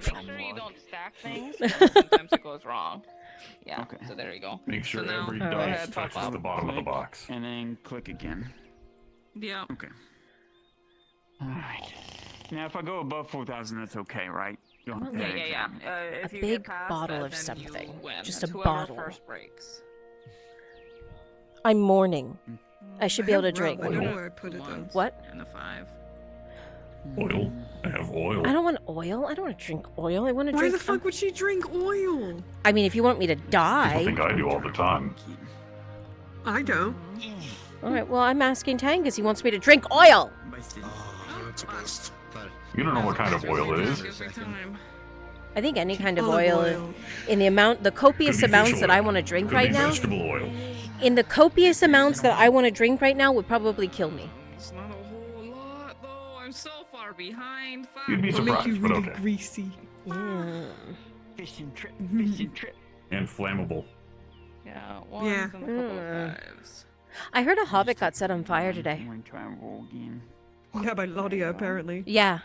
sure you don't stack things. Sometimes it goes wrong. Yeah. Okay. So there you go. Make sure So now- every Go dice ahead, pop touches up. the bottom of the Click, box. And then click again. Yeah. Okay. Alright. Now, if I go above 4,000, that's okay, right? You don't have to Yeah, hit yeah, it. yeah. If A you big get past bottle that, of then something. you win. Just It's a whoever bottle. first breaks. I'm mourning. I should be able to have drink. rum. I don't know where I put it though. What? And a 5. Oil? I have oil. I don't want oil. I don't want to drink oil. I want to Why drink... the fuck would she drink oil? I mean, if you want me to People die... think I do all the time. I don't. Alright, well, I'm asking Tang because he wants me to drink oil! That's the best. You don't know what kind of oil it is. I think any kind of Olive oil, oil. in the amount, the copious Could be amounts fish that oil. I want to drink Could right be now, vegetable oil. in the copious amounts that I want to drink right now would probably kill me. It's not a whole lot, though. I'm so far behind. You'd be It'll make surprised, you but really okay. greasy. Fishing trip. And flammable. Yeah, ones Yeah. and a couple of 5s. I heard a hobbit got set on fire today. I'm gonna try and roll again. Yeah, by Laudia, apparently. Yeah.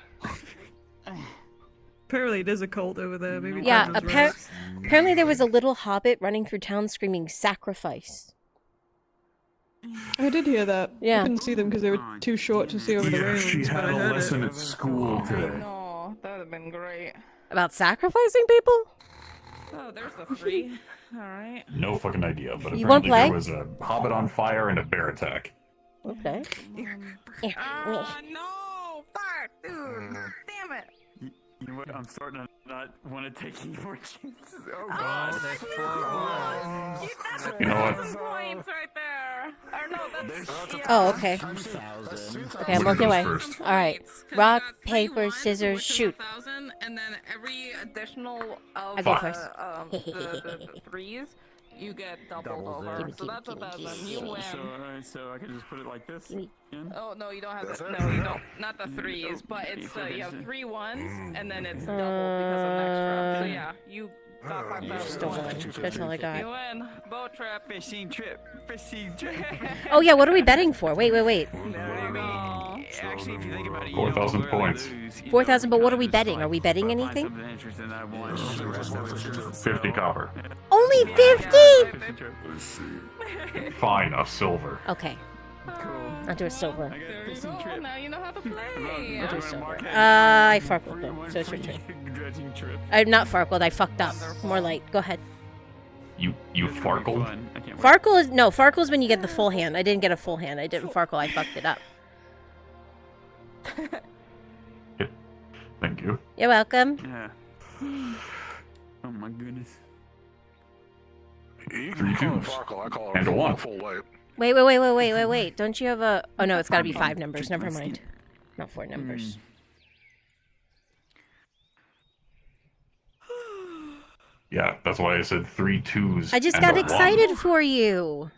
Apparently it is a cult over there. Maybe Yeah, Dungeon's right. apparently there was a little hobbit running through town screaming sacrifice. I did hear that. Yeah. I couldn't see them because they were too short to see over the Yeah, railings, she but had I a heard lesson it. at school today. No, that would have been great. About sacrificing people? Oh, there's the 3. Alright. No fucking idea, but You wanna apparently play? there was a hobbit on fire and a bear attack. Okay. No! Fuck, dude! Damn it! You know what? I'm starting to not want to take any more chances. Oh Oh, god. there's 4 ones. That's You know what? points right there. Or no, that's... Yeah. Oh, okay. Okay, I'm working away. First. All right. Rock, paper, scissors, shoot. 1,000, and then every additional of I go first. the 3s, you get doubled over. So that's 1,000. You win. So I can just put it like this? Oh no, you don't have the, no, you don't. Not the 3s, but it's you have 3 1s, and then it's doubled because of an extra. So yeah, you got 5,000. That's all I You got. win. Boat trip. Fishing trip. Fishing trip. Oh yeah, what are we betting for? Wait. There you go. Actually, if you think about it, 4,000 points. 4,000, but what are we betting? Are we betting anything? 50 copper. Only 50? Fine, a silver. Okay. I'll do a silver. There you go. Now you know how to play. I'll do a silver. I farkled it, so it's your turn. I'm not farkled, I fucked up. More light. Go ahead. You farkled? Farkle is Farkle's when you get the full hand. I didn't get a full hand. I didn't farkle. I fucked it up. Thank you. You're welcome. Yeah. Oh my goodness. You 3 can call it twos. Farkle, I call it And a 1. full weight. Wait. Don't you have a... Oh, no, it's got to be 5 numbers. Never mind. Not 4 numbers. Yeah, that's why I said 3 twos. I just and got a excited for you.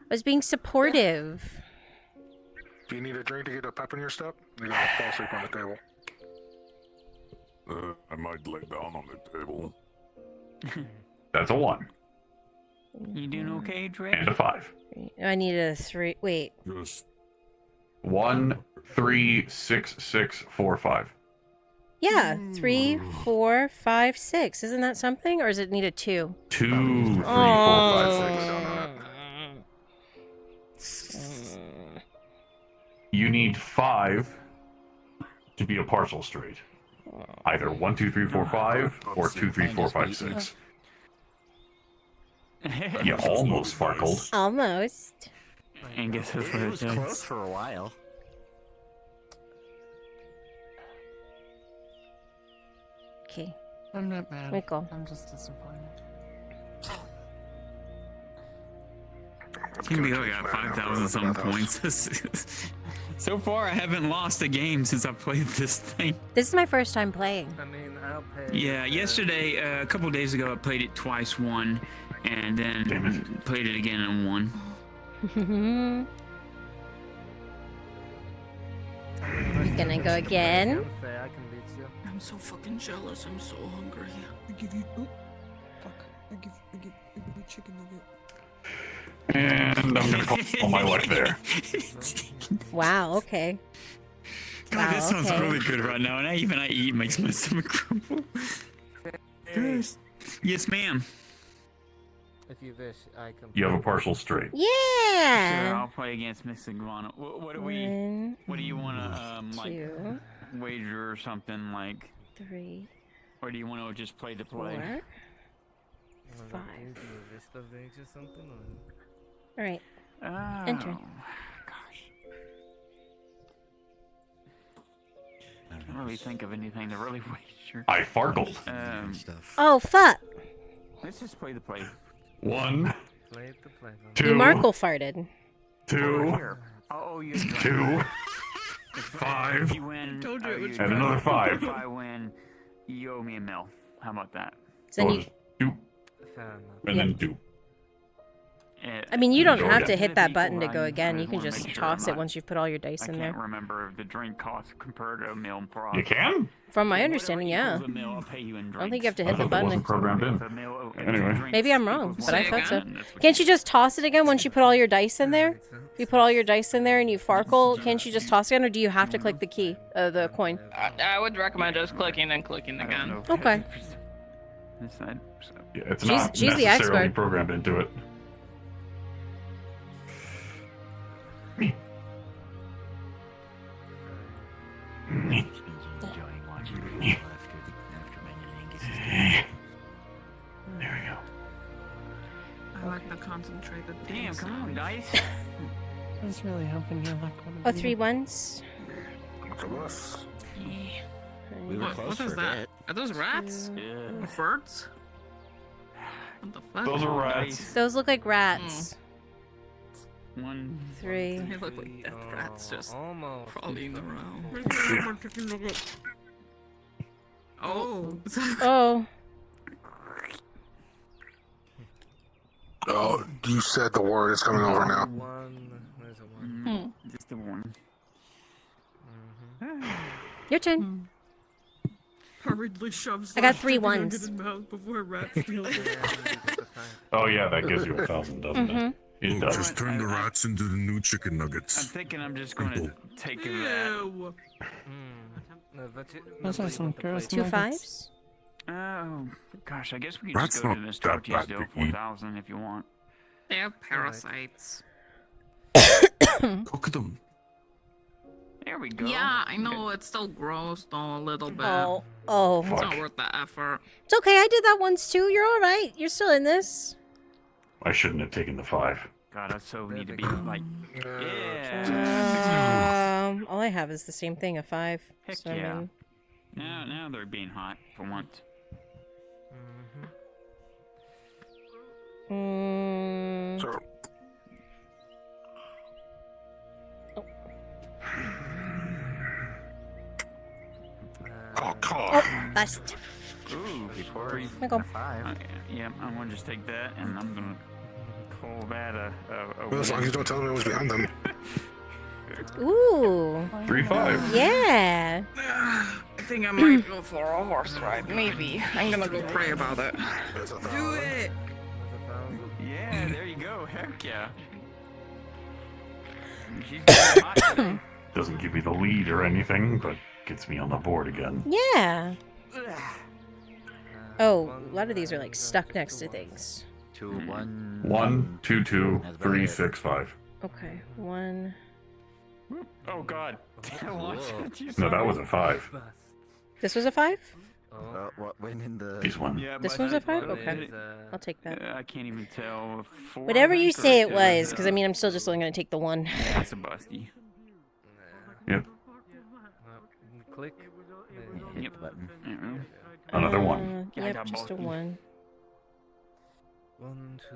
I was being supportive. Do you need a drink to get a pep in your step? You're gonna fall asleep on the table. I might lay down on the table. That's a 1. You doing okay, Dre? And a 5. I need a 3. Wait. Just 1, 3, 6, 6, 4, 5. Yeah. 3, 4, 5, 6. Isn't that something? Or does it need a 2? 2, 3, 4, 5, 6. You need 5 to be a partial straight. Either 1, 2, 3, 4, 5, or 2, 3, 4, 5, 6. You almost farkled. Almost. And guess that's what It it was does. close for a while. Okay. I'm not mad. Michael. I'm just disappointed. Team Leo got 5,000 some points. So far, I haven't lost a game since I played this thing. This is my first time playing. I mean, I'll pay. Yeah, yesterday, a couple days ago, I played it twice, won, and then played it again and won. Gonna go again. I can beat you. I'm so fucking jealous. I'm so hungry. I give you. Oh, fuck. I give you chicken nugget. And I'm gonna call my life there. Wow, okay. God, this sounds okay. really good right now, and I eat makes my stomach crumble. Yes. Yes, ma'am. If you wish, I can. You have a partial straight. Yeah. Sure, I'll play against Miss Iguana. What do we? What do you want to like 2, wager or something like? 3, Or do you want to just play to play? 4, 5. Do you wish to wager something? Or... All right. Oh, Enter. gosh. I don't really think of anything to really wager. I farkled. Oh fuck! Let's just play the play. 1, Play to play. 2, You Markle farted. 2, Oh, you 2, 5, you win. and another 5. If I win, you owe me a mill. How about that? So then Or you, just do, Fair enough. and then do. I mean, you don't Go have again. to hit that button to Equal, go I again. You just can wanna just make sure toss I'm it not- once you've put all your dice I in can't there. remember if the drink costs compared to a mill and price. You can? From my understanding, yeah. A mill, I'll pay you in I don't think you have to I hit the thought that button. wasn't programmed in. If a mill- if Anyway. drinks Maybe I'm wrong, equals but I one thought so. again, that's what Can't you just toss it again once you put all your dice in there? If you put all your dice in there and you farkle, can't you just toss it again, or do you have to click the key, the coin? I would recommend just clicking and clicking again. Okay. Yeah, it's She's- not she's the necessarily expert. programmed into it. Damn, come on, guys. I was really hoping your luck would Oh, 3 ones. We were close What is for that? it. Are those rats? Yeah. Birds? What the fuck? Those are rats. Those look like rats. 1, 3. They look like death rats just crawling around. Oh. Oh. Oh, you said the word. It's coming over now. There's a one. Just the one. Your turn. Hurriedly shoves. I got 3 ones. Before rats steal it. Oh yeah, that gives you 1,000, doesn't it? It Look, does. just turn the rats into the new chicken I'm nuggets. thinking I'm just going to take that. Those are some gross 2 nuggets. 5s. Oh, gosh, I guess we can That's just go to not this that Tortillas bad Deal to eat. 4000 if you want. They have parasites. Cook them. There we go. Yeah, I know it's still gross though a little bit. Oh. It's not worth the effort. It's okay, I did that once too. You're alright. You're still in this. I shouldn't have taken the 5. God, I so need to be like, yeah. All I have is the same thing, a 5. Heck So, I yeah. mean, Now they're being hot for once. Oh, come on. Oh, bust. Ooh, before you Michael. yeah, I'm gonna just take that and I'm gonna call that a Well, as long as you don't tell me what was behind them. Ooh. 3 5. Yeah. I think I might go for a horse ride. Maybe. I'm gonna go pray about it. Do it. Yeah, there you go. Heck yeah. She's getting hot today. Doesn't give me the lead or anything, but gets me on the board again. Yeah. Oh, a lot of these are like stuck next to things. 2 1. 1 2 2 3 6 5. Okay, 1. Oh god. No, that was a 5. This was a 5? What went in the... This one. Yeah, This but one's a 5? but Okay. I'll take that. I can't even tell. Whatever you say it was, because I mean, I'm still just only going to take the 1. That's a busty. Yep. Click. Yep. Another 1. Yeah, I Yep, got just a both. 1. 1, 2,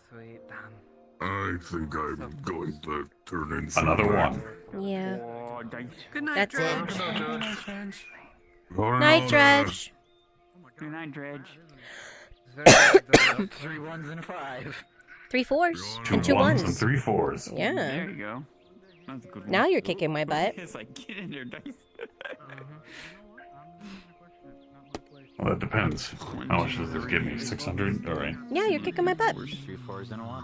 3, done. I think I'm going to turn in some Another back. 1. Yeah. Oh, dice. Good night, That's Dredge. it. Going Night, on, Dredge. Good night, Dredge. 3 1s and a 5. 3 4s 2 and 2 1s and 1s. 3 4s. Yeah. There you go. That's a good one. Now you're kicking my butt. It's like, get in there, dice. Well, that depends. How much does this give me? 600? Alright. Yeah, you're kicking my butt. 3 4s and a 1.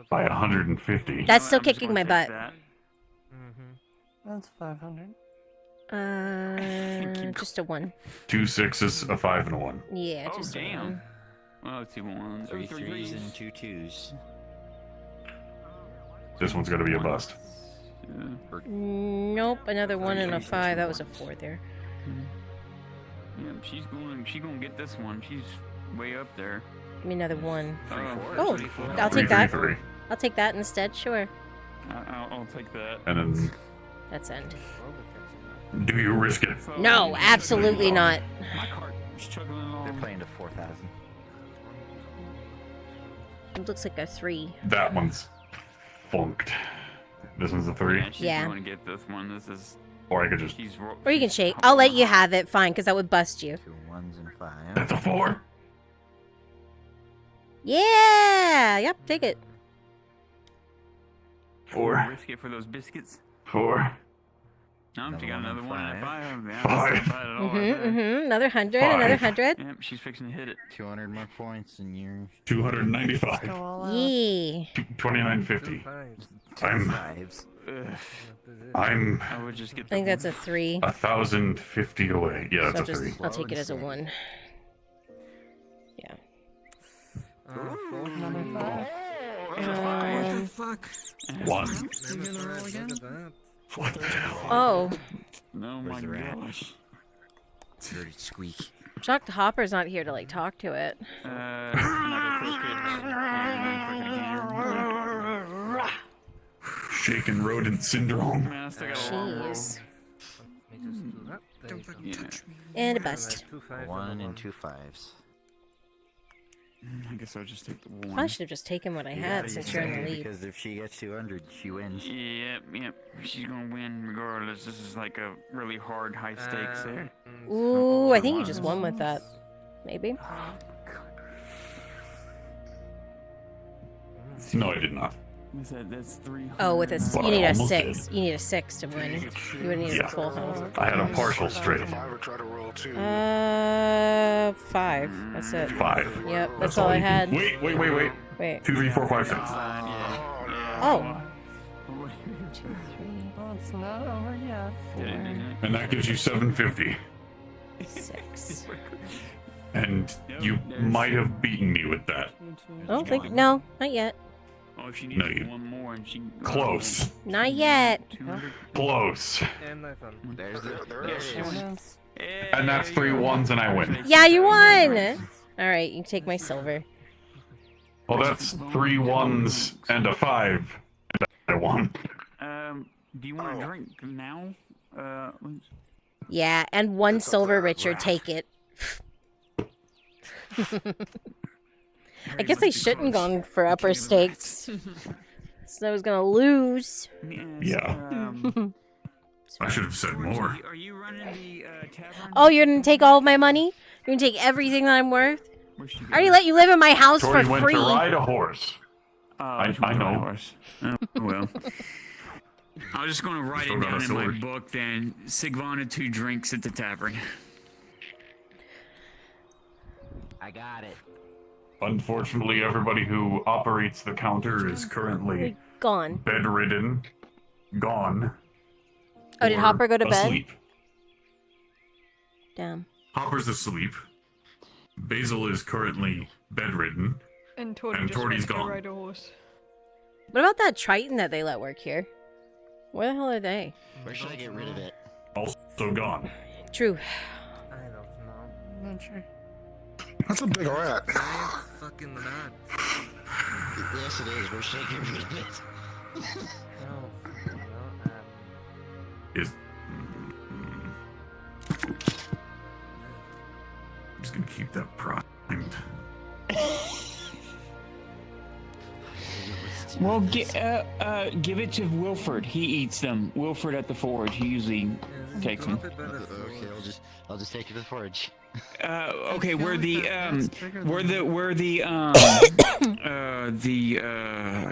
By 150. That's still I'm just kicking gonna my take butt. that. That's 500. Just a 1. 2 6s, a 5, and a 1. Yeah, Oh, just a damn. 1. Well, 2 1s. 3 3s and 2 2s. This one's gonna be a bust. Nope, another 1 and a 5. That was a 4 there. Yeah, she's gonna get this one. She's way up there. Give me another 1. Oh, Oh, I'll take 3 that. 3 3. I'll take that instead, sure. I'll take that. And then, That's end. do you risk it? No, absolutely not. My cart is chugging along. They're playing to 4,000. It looks like a 3. That one's funked. This one's a 3. Yeah, she's Yeah. going to get this one. This is. Or I could just. Or you can shake. I'll let you have it, fine, because that would bust you. 2 1s and a 5. That's a 4. Yeah! Yep, take it. 4. Risk it for those biscuits. 4. No, she got another one and a 5. Yeah, 5. that's about it all right there. Another 100, another 100. Yep, she's fixing to hit it. 200 more points and you're... 295. Yeah. 2950. I'm. I would just get I think that's a 3. 1,050 away. Yeah, So that's a 3. I'll take it as a 1. Yeah. Another 5. What the fuck? 1. You gonna roll again? What the hell? Oh. Oh my gosh. Dirty squeak. Shocked Hopper's not here to like talk to it. shaken rodent syndrome. Man, I still got a long roll. Jeez. Don't fucking touch me. And a bust. 1 and 2 5s. I guess I'll just take the one. Probably should have just taken what I had since you're in the lead. Because if she gets 200, she wins. Yep. She's gonna win regardless. This is like a really hard, high stakes there. Ooh, I think you just won with that. Maybe. No, I did not. That's 300. Oh, with a Well, you I need a almost 6. did. You need a 6 to win. You would need Yeah. a full house. I had a partial straight. 5. That's it. 5. Yep, that's all I you had. can- Wait. Wait. 2, 3, 4, 5, 6. Oh. 2, 3. Oh, it's not over yet. And that gives you 750. 6. And you might have beaten me with that. I don't think. No, not yet. Oh, if she needs No, you. one more and she. Close. Not yet. Close. There's it. And that's 3 1s and I win. Yeah, you won. All right, you can take my silver. Well, that's 3 1s and a 5. And I won. Do you want a drink now? Yeah, and 1 silver, Richard. Take it. I guess I shouldn't gone for upper stakes. So I was gonna lose. Yeah. I should have said more. Are you running the tavern? Oh, you're gonna take all of my money? You're gonna take everything that I'm worth? I already let you live in my house Tori for went free. to ride a horse. I know. Well. I was just going to write Still it got a down in my sword. book then. Sigvana 2 drinks at the tavern. I got it. Unfortunately, everybody who operates the counter is currently Gone. bedridden, gone. Oh, did or Hopper go to bed? asleep. Damn. Hopper's asleep. Basil is currently bedridden. And Tori And just Tori's went to gone. ride a horse. What about that Triton that they let work here? Where the hell are they? Where should I get rid of it? Also gone. True. I don't know. I'm not sure. That's a big rat. Fucking not. Yes, it is. Where should I get rid of it? Is. I'm just gonna keep that primed. Well, give it to Wilford. He eats them. Wilford at the forge. He usually takes them. Okay, I'll just take it to the forge. Okay, where the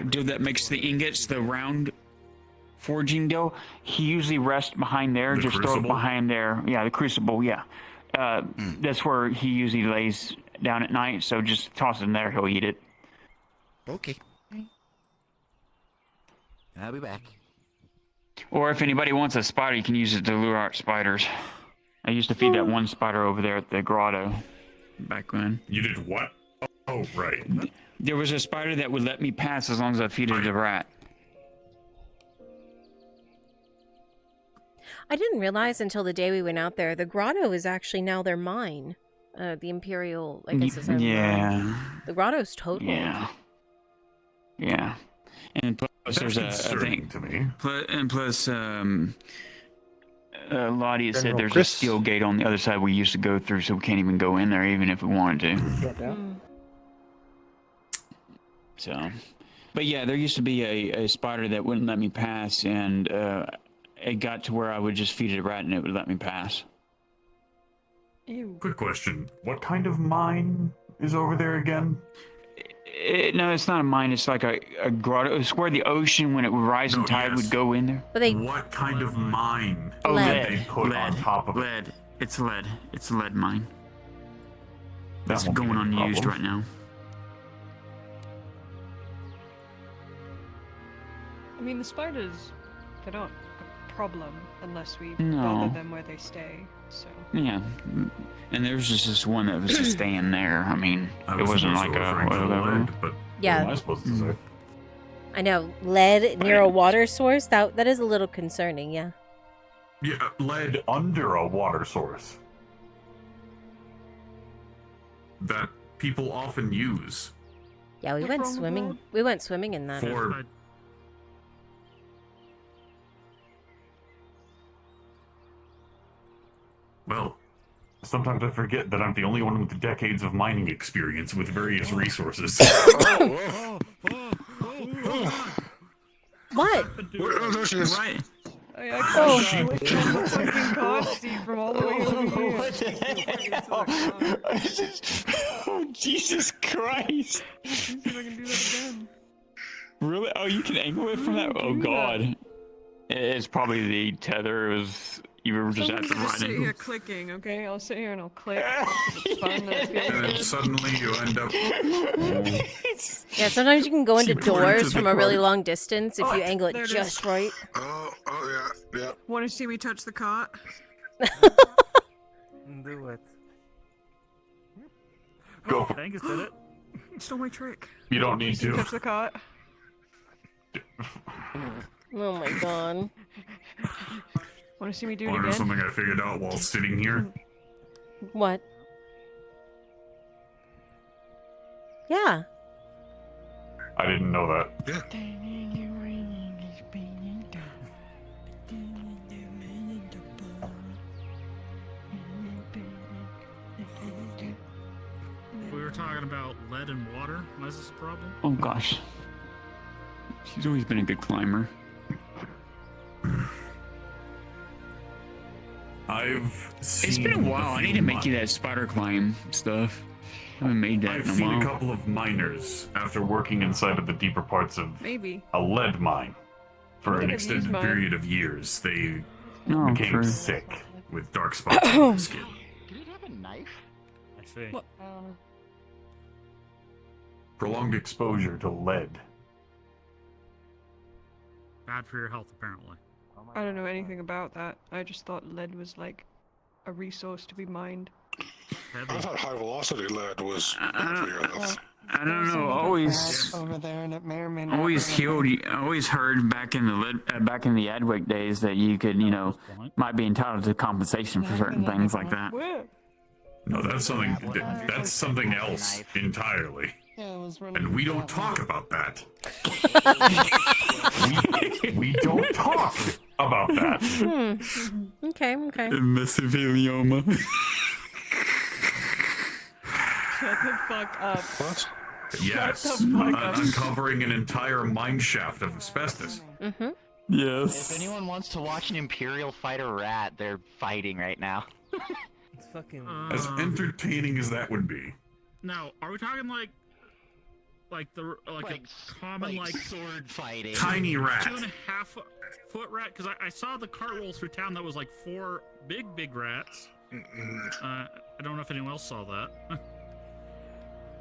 deal that makes the ingots, the round forging deal, he usually rests behind there. The Just throw it crucible? behind there. Yeah, the crucible. Yeah, that's where he usually lays down at night. So just toss it in there. He'll eat it. Okay. I'll be back. Or if anybody wants a spider, you can use it to lure out spiders. I used to feed that one spider over there at the grotto back when. You did what? Oh, right. There was a spider that would let me pass as long as I feed it a rat. I didn't realize until the day we went out there, the grotto is actually now their mine. The Imperial, I guess is their mine. The grotto's total. Yeah. Yeah. And plus That's there's a concerning thing. to me. Plus, Lottie had said General there's Chris. a steel gate on the other side we used to go through, so we can't even go in there even if we wanted to. So, but yeah, there used to be a spider that wouldn't let me pass, and it got to where I would just feed it a rat and it would let me pass. Ew. Quick question. What kind of mine is over there again? No, it's not a mine. It's like a grotto. It's where the ocean, when it would rise and tide, would go in there. But they. What kind of mine Oh, did they lead. put on top of it? Lead. It's lead. It's a lead mine. That That's won't be going any unused problem. right now. I mean, the spiders, they're not a problem unless we No. bother them where they stay, so. Yeah, and there was just this one that was just staying there. I mean, I it was wasn't also like a referring to the whatever. lead, but Yeah. what am I supposed to say? I know. Lead near a water source? That is a little concerning, yeah. Yeah, lead under a water source that people often use Yeah, we went swimming. We went swimming in that. for Sometimes I forget that I'm the only one with decades of mining experience with various resources. What? Oh, there she is. Right. I actually switched on the fucking card seat from all the way over here. What the hell? Oh, Jesus Christ. Let's see if I can do that again. Really? Oh, you can angle it from that? Oh, God. It's probably the tether. It was... You were just at the Just right sit here angle. clicking, okay? I'll sit here and I'll click. It's fun. It feels And then good. suddenly you end up... Yeah, sometimes you can go into She put it doors to from the a really cart. long distance if you angle there it it is. just right. Oh, yeah. Want to see me touch the cart? Do it. Go. Angus did it. Stole my trick. You don't need to. Touch the cart. Oh my god. Want to see me do it Wanna know again? something I figured out while sitting here? What? Yeah. I didn't know that. Yeah. We were talking about lead and water. Why is this a problem? Oh, gosh. She's always been a good climber. It's been a while. I need to make you that spider climb stuff. I haven't made that I've in a seen while. a couple of miners after working inside of the deeper parts of Maybe. a lead mine for Look an at these extended mines. period of years. They Oh, became true. sick with dark spots on their skin. Did it have a knife? I see. What? Prolonged exposure to lead. Bad for your health, apparently. I don't know anything about that. I just thought lead was like a resource to be mined. I thought high velocity lead was bad for your health. I don't know. Always, over there, and it may or may not. always healed. I always heard back in the Adwick days that you could, might be entitled to compensation for certain things like that. Where? No, that's something else entirely. Yeah, it was And we don't talk about that. we don't talk about that. Okay. Mesothelioma. Shut the fuck up. What? Yes, Shut the fuck up. uncovering an entire mine shaft of asbestos. Mm-hmm. Yes. If anyone wants to watch an Imperial fight a rat, they're fighting right now. It's fucking. As entertaining as that would be. Now, are we talking like a common like sword fighting? Tiny rat. 2.5 foot rat? Because I saw the cart roll through town that was like 4 big rats. I don't know if anyone else saw that.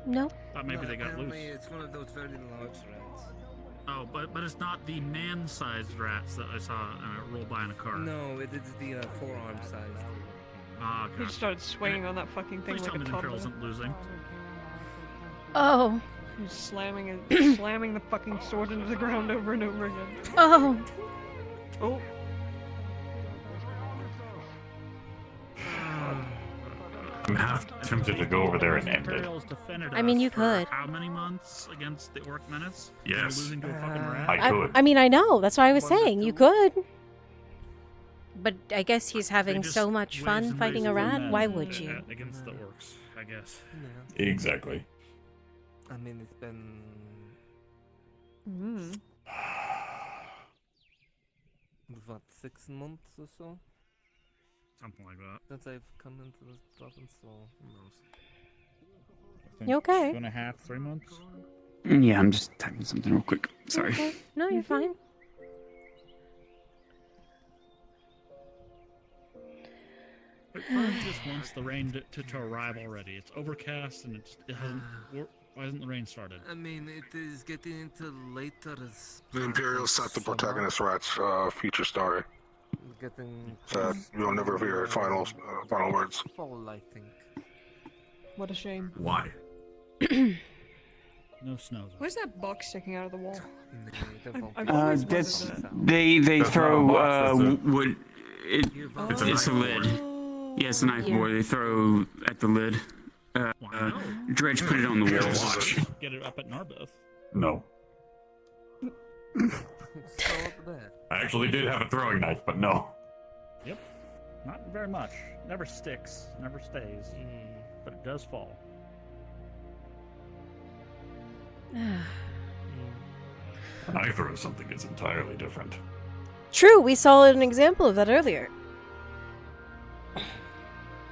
No. Thought maybe they got Apparently loose. It's one of those very large rats. Oh, but it's not the man-sized rats that I saw roll by in a car. No, it is the forearm sized. Ah, He gosh. started swinging on that fucking thing Please like tell a me the toddler. Imperial isn't losing. Oh. He was slamming the fucking sword into the ground over and over again. Oh. Oh. I'm half tempted to go over there and end it. Imperials defended I mean, us you for could. How many months against the Orc Menace? Yes. Losing to a fucking rat? I could. I mean, I know. That's what I was saying. You could. But I guess he's They having just so much waves fun and fighting raises a their rat. men Why would you? Against the Orcs, I guess. Exactly. I mean, it's been. Mm. What, 6 months or so? Something like that. Since I've come into this province, so who knows? You okay? 2.5, 3 months? Yeah, I'm just typing something real quick. Sorry. Okay. No, you're fine. But Fern just wants the rain to arrive already. It's overcast and it hasn't. Why hasn't the rain started? I mean, it is getting into later. The Imperials set the protagonist rat's future story. Getting. That you'll never hear final words. Fall, I think. What a shame. Why? No snow. Where's that box sticking out of the wall? That's they throw wood. It's a lid. Yeah, it's a knife board. They throw at the lid. Dredge put it on the wall. Get it up at Narbeth. No. Still up there. I actually did have a throwing knife, but no. Yep. Not very much. Never sticks. Never stays. But it does fall. I throw something that's entirely different. True, we saw an example of that earlier.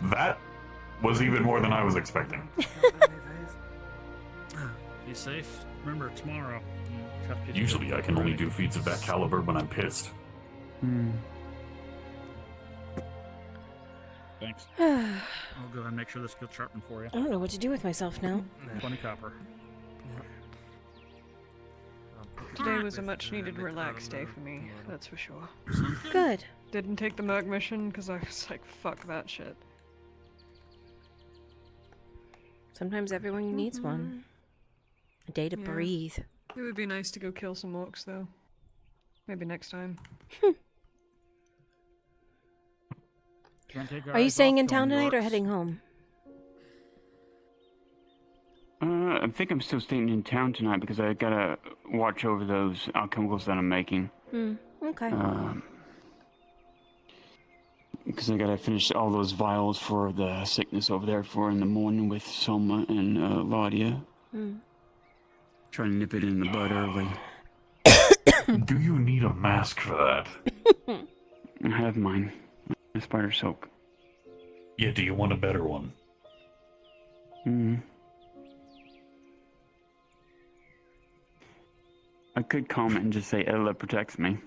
That was even more than I was expecting. Be safe. Remember, tomorrow. Usually I can only do feats of that caliber when I'm pissed. Thanks. I'll go ahead and make sure this gets sharpened for you. I don't know what to do with myself now. 20 copper. Today was a much needed relaxed day for me, that's for sure. Good. Didn't take the Merc mission because I was like, fuck that shit. Sometimes everyone needs one. A day to Yeah. breathe. It would be nice to go kill some orcs though. Maybe next time. Are you staying in town tonight or heading home? I think I'm still staying in town tonight because I gotta watch over those alchemicals that I'm making. Okay. Because I gotta finish all those vials for the sickness over there for in the morning with Soma and Laudia. Try to nip it in the bud early. Do you need a mask for that? I have mine. My spider silk. Yeah, do you want a better one? I could comment and just say Ella protects me.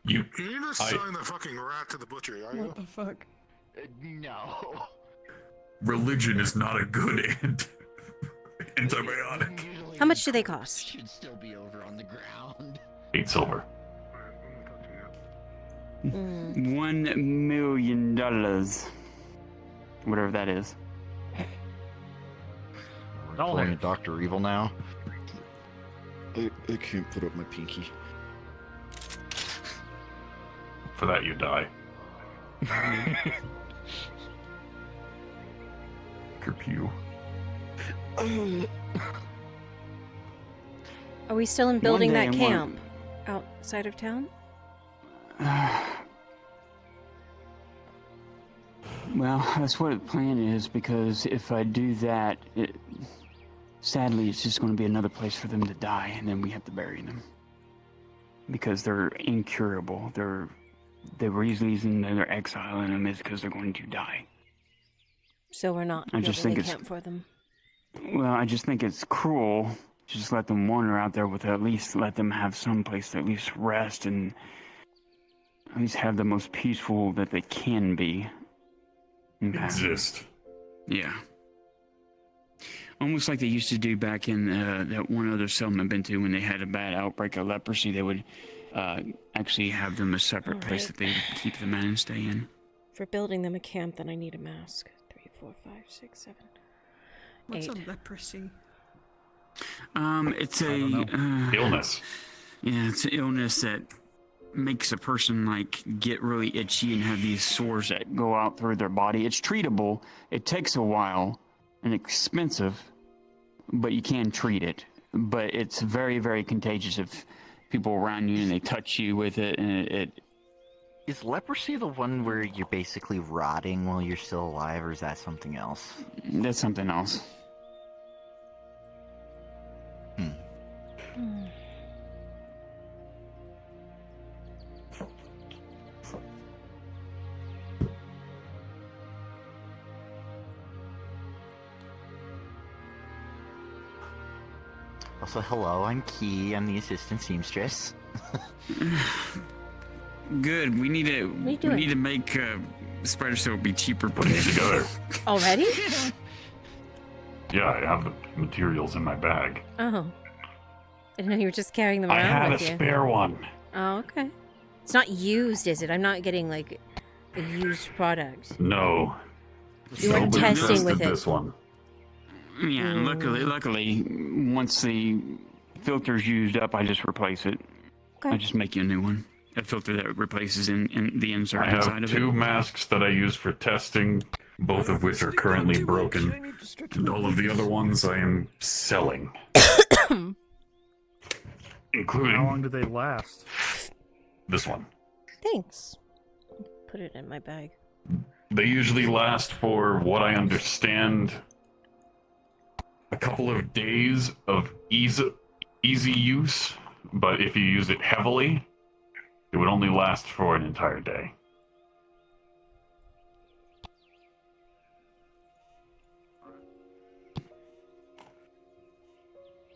You You're not selling the fucking rat to the butcher, are you? What the fuck? No. Religion is not a good antibiotic. How much do they cost? Should still be over on the ground. 8 silver. $1 million. Whatever that is. Calling Dr. Evil now. I can't put up my pinky. For that you die. Curfew. Are we still in building One day that I'm camp? Outside of town? Well, that's what the plan is, because if I do that, sadly, it's just going to be another place for them to die, and then we have to bury them. Because they're incurable. The reason they're exiling them is because they're going to die. So we're not I just building think a it's camp for them. Well, I just think it's cruel to just let them wander out there with at least let them have some place to at least rest and at least have the most peaceful that they can be. Exist. Yeah. Almost like they used to do back in that one other settlement I've been to when they had a bad outbreak of leprosy. They would actually have them a separate place that they would keep them in and stay in. For building them a camp, then I need a mask. 3, 4, 5, 6, 7, What's 8. a leprosy? It's a illness. Yeah, it's an illness that makes a person like get really itchy and have these sores that go out through their body. It's treatable. It takes a while and expensive, but you can treat it. But it's very, very contagious if people around you and they touch you with it, and it Is leprosy the one where you're basically rotting while you're still alive, or is that something else? That's something else. Also, hello, I'm Key. I'm the assistant seamstress. Good. We need to make spider silk be cheaper. Putting it together. Already? Yeah, I have the materials in my bag. Oh. I didn't know you were just carrying them around I had with a you. spare one. Oh, okay. It's not used, is it? I'm not getting, like, a used product. No. You weren't Nobody testing with tested it. this one. Yeah, and luckily, once the filter's used up, I just replace it. Okay. I just make you a new one. A filter that replaces in the insert I inside have of 2 it. masks that I use for testing, both of which are currently broken, and all of the other ones I am selling. Including How long do they last? this one. Thanks. put it in my bag. They usually last for what I understand a couple of days of easy use, but if you use it heavily, it would only last for an entire day.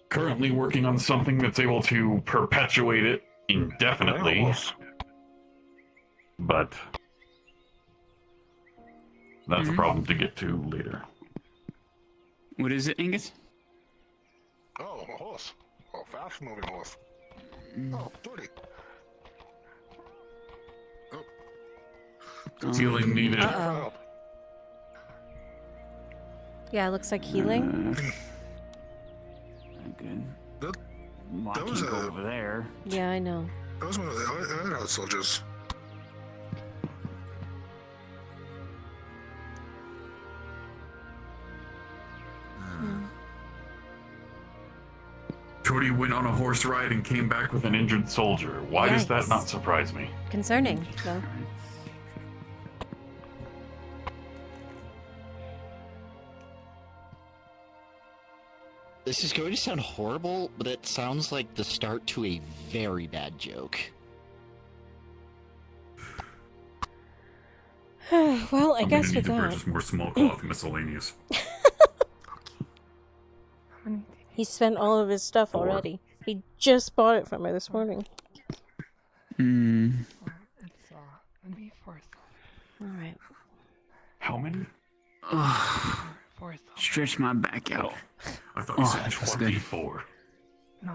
Currently working on something that's able to perpetuate it indefinitely, but that's a problem to get to later. What is it, Angus? Oh, a horse. Oh, fast moving horse. Oh, dirty. Oh. Healing needed. Uh-oh. Yeah, it looks like healing. Good. That I was can't go over there. Yeah, I know. That was one of the Iron soldiers. Cody went on a horse ride and came back with an injured soldier. Why does that Yikes. not surprise me? Concerning, though. This is going to sound horrible, but it sounds like the start to a very bad joke. Well, I I'm guess gonna with need to that. purchase more small cloth miscellaneous. He spent all of his stuff already. He just bought it from me this morning. Maybe fourth. Alright. How many? Fourth. Stretch my back out. I thought you said 24. No.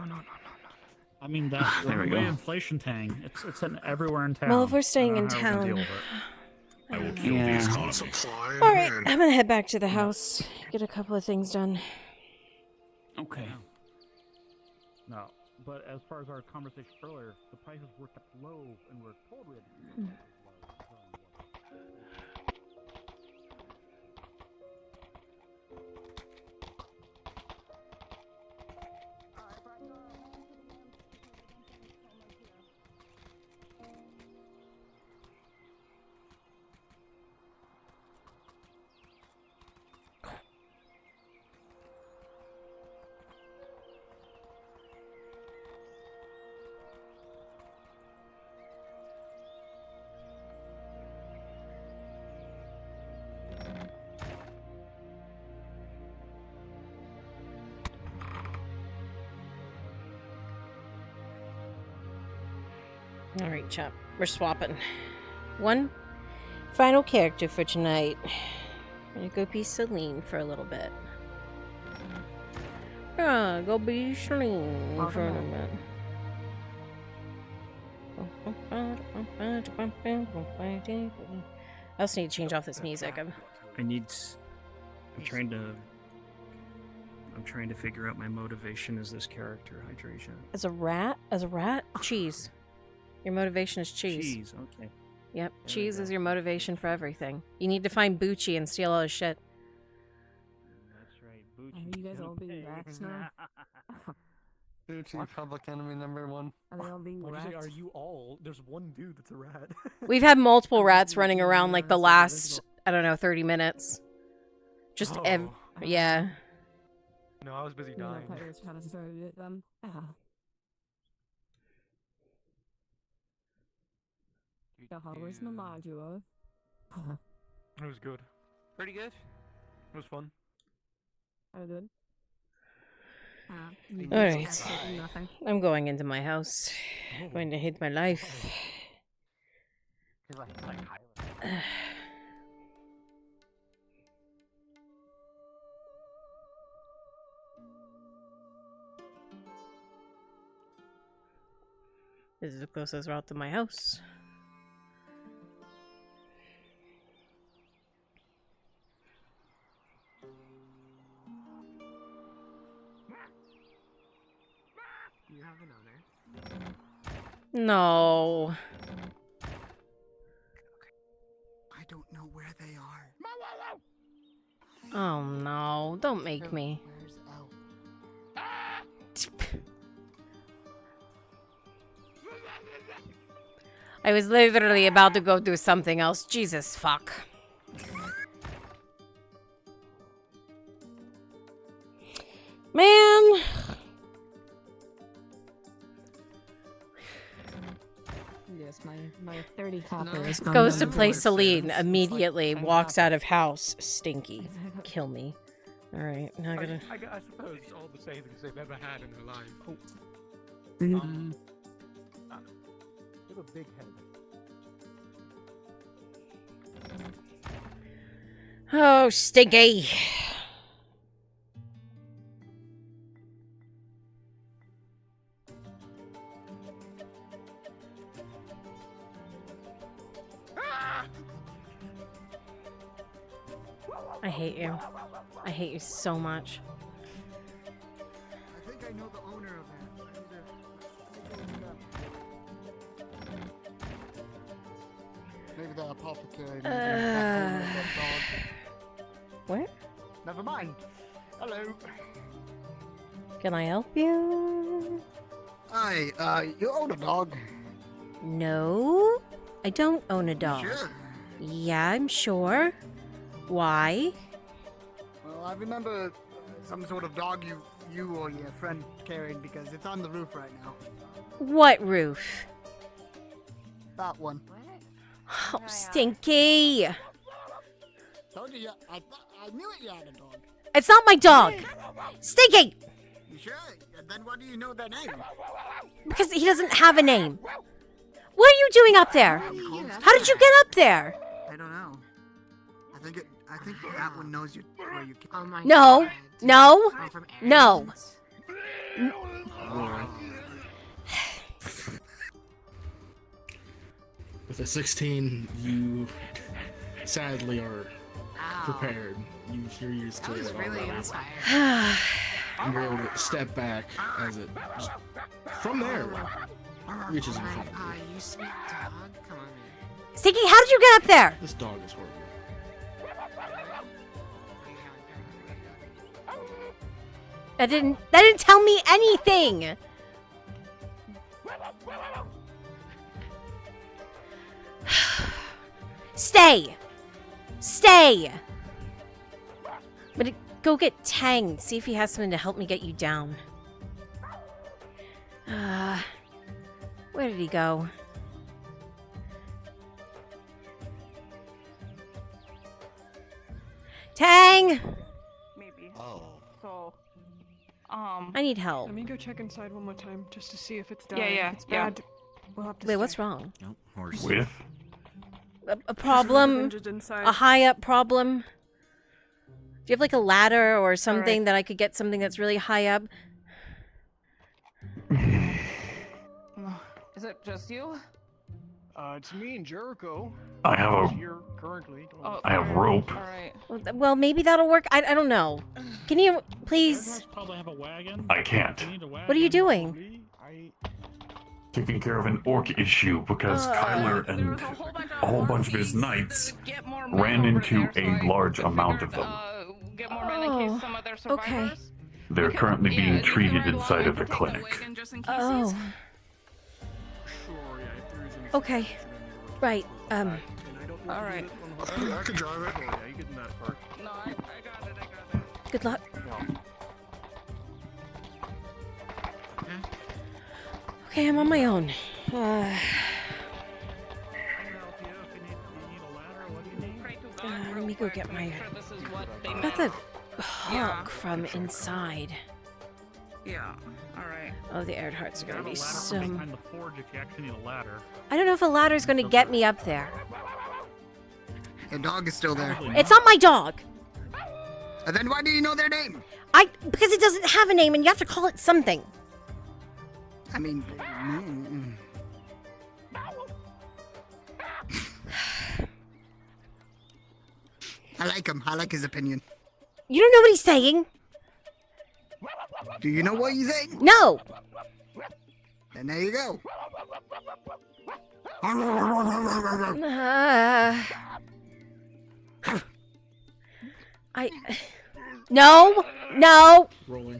I mean, that there we runaway go. inflation tang, it's in everywhere in town. Well, if we're I staying don't in know how we're gonna deal town. with it. I will kill these concepts. Alright, I'm gonna head back to the house. Get a couple of things done. Okay. No, but as far as our conversation earlier, the prices were kept low and we're told we had to keep them Alright, chap. We're swapping. One final character for tonight. I'm gonna go be Celine for a little bit. Yeah, go be Celine for a little bit. I also need to change off this music. I'm trying to figure out my motivation as this character, Hydration. As a rat? Cheese. Your motivation is cheese. Cheese, okay. Yep, cheese is your motivation for everything. You need to find Bucci and steal all his shit. That's right, Are you guys all being rats now? Bucci, public enemy #1. Are they all being Why'd you say, rats? are you all? There's one dude that's a rat. We've had multiple rats running around like the last, I don't know, 30 minutes. Just yeah. No, I was busy I dying. thought you were trying to throw it at them. Where's my module? It was good. Pretty good. It was fun. How good? Alright. Absolutely nothing. I'm going into my house. Going to hate my life. This is the closest route to my house. Do you have an owner? No. I don't know where they are. Oh no. Don't make me. Where's Elle? I was literally about to go do something else. Jesus fuck. Man. Yes, my 30 copper is gone Goes down to the play board, Celine so it's immediately, like walks out of house. Stinky. Kill me. Alright, now I gotta... I suppose it's all the savings they've ever had in their life. Mhm. You have a big head. Oh, Stinky. I hate you. I hate you so much. I think I know the owner of that. Maybe the apothecary. What? Never mind. Hello. Can I help you? Hi, you own a dog? No, I don't own a dog. Sure. Yeah, I'm sure. Why? Well, I remember some sort of dog you or your friend carried because it's on the roof right now. What roof? That one. Oh, Stinky. Told you, I knew it, you had a dog. It's not my dog. Stinky! You sure? Then why do you know their name? Because he doesn't have a name. What are you doing up there? How did you get up there? I don't know. I think that one knows you where you came. Oh my No, no, no. With a 16, you sadly are prepared. You're used to it already. And you're able to step back as it just from there reaches in front of you. You sweet dog. Come on, man. Stinky, how did you get up there? This dog is horrible. That didn't tell me anything. Stay. Stay. I'm gonna go get Tang. See if he has something to help me get you down. Where did he go? Tang! Maybe. Oh. So, I need help. let me go check inside one more time just to see if it's Yeah, dying. yeah, If it's yeah. bad, we'll have to Wait, stay. what's wrong? Nope, horse. With? A problem? hinges inside. A high up problem? Do you have like a ladder or something that I could get something that's really high up? Is it just you? It's me and Jericho. I have a- Here currently. I have rope. Alright. Well, maybe that'll work. I don't know. Can you please? Probably have a wagon. I can't. What are you doing? Taking care of an orc issue because Kyler and a whole bunch of his knights ran into a large amount of them. Get more men in case some of their survivors. Okay. They're currently being treated inside of the clinic. Oh. Okay. Right. Alright. I can drive it. Yeah, you get in that part. No, I got it. Good luck. Okay, I'm on my own. Let me go get my. Got the hook from inside. Yeah. Alright. Oh, the Earharts are gonna be so. Behind the forge if you actually need a ladder. I don't know if a ladder's gonna get me up there. The dog is still there. It's not my dog. And then why do you know their name? Because it doesn't have a name, and you have to call it something. I mean, I like him. I like his opinion. You don't know what he's saying. Do you know what he's saying? No. Then there you go. No. Rolling.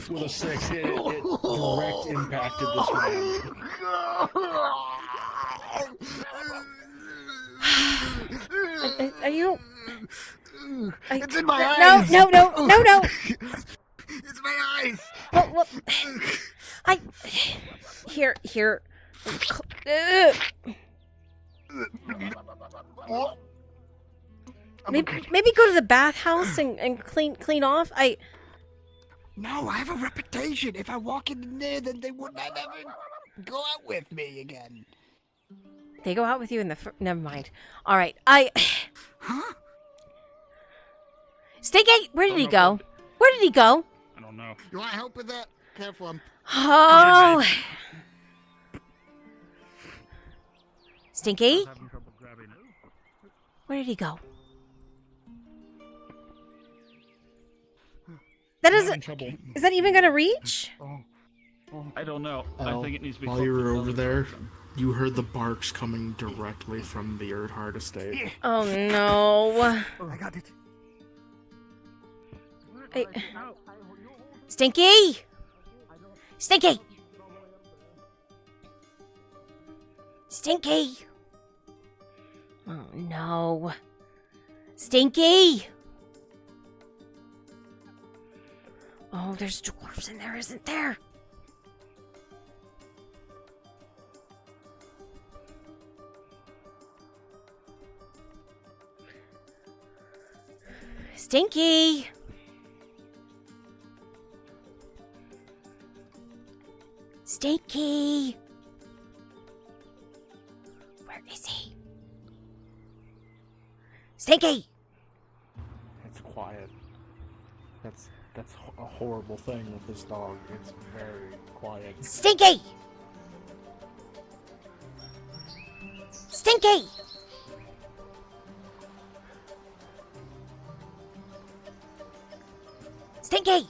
with a 6. It direct impacted this man. Are you? It's in my No, eyes. no, no, no, no. It's my eyes. Well, here. Maybe go to the bathhouse and clean off. No, I have a reputation. If I walk in there, then they would not ever go out with me again. They go out with you in the. Never mind. All right, Huh? Stinky, where did he go? Where did he go? I don't know. You want help with that? Careful, I'm... Oh. Stinky? Where did he go? That isn't. Is that even gonna reach? I don't know. I think it needs to be. While you were over there, you heard the barks coming directly from the Erdhard estate. Oh no. I got it. Stinky! Stinky! Stinky! Oh no. Stinky! Oh, there's dwarves in there, isn't there? Stinky! Stinky! Where is he? Stinky! It's quiet. That's a horrible thing with this dog. It's very quiet. Stinky! Stinky! Stinky!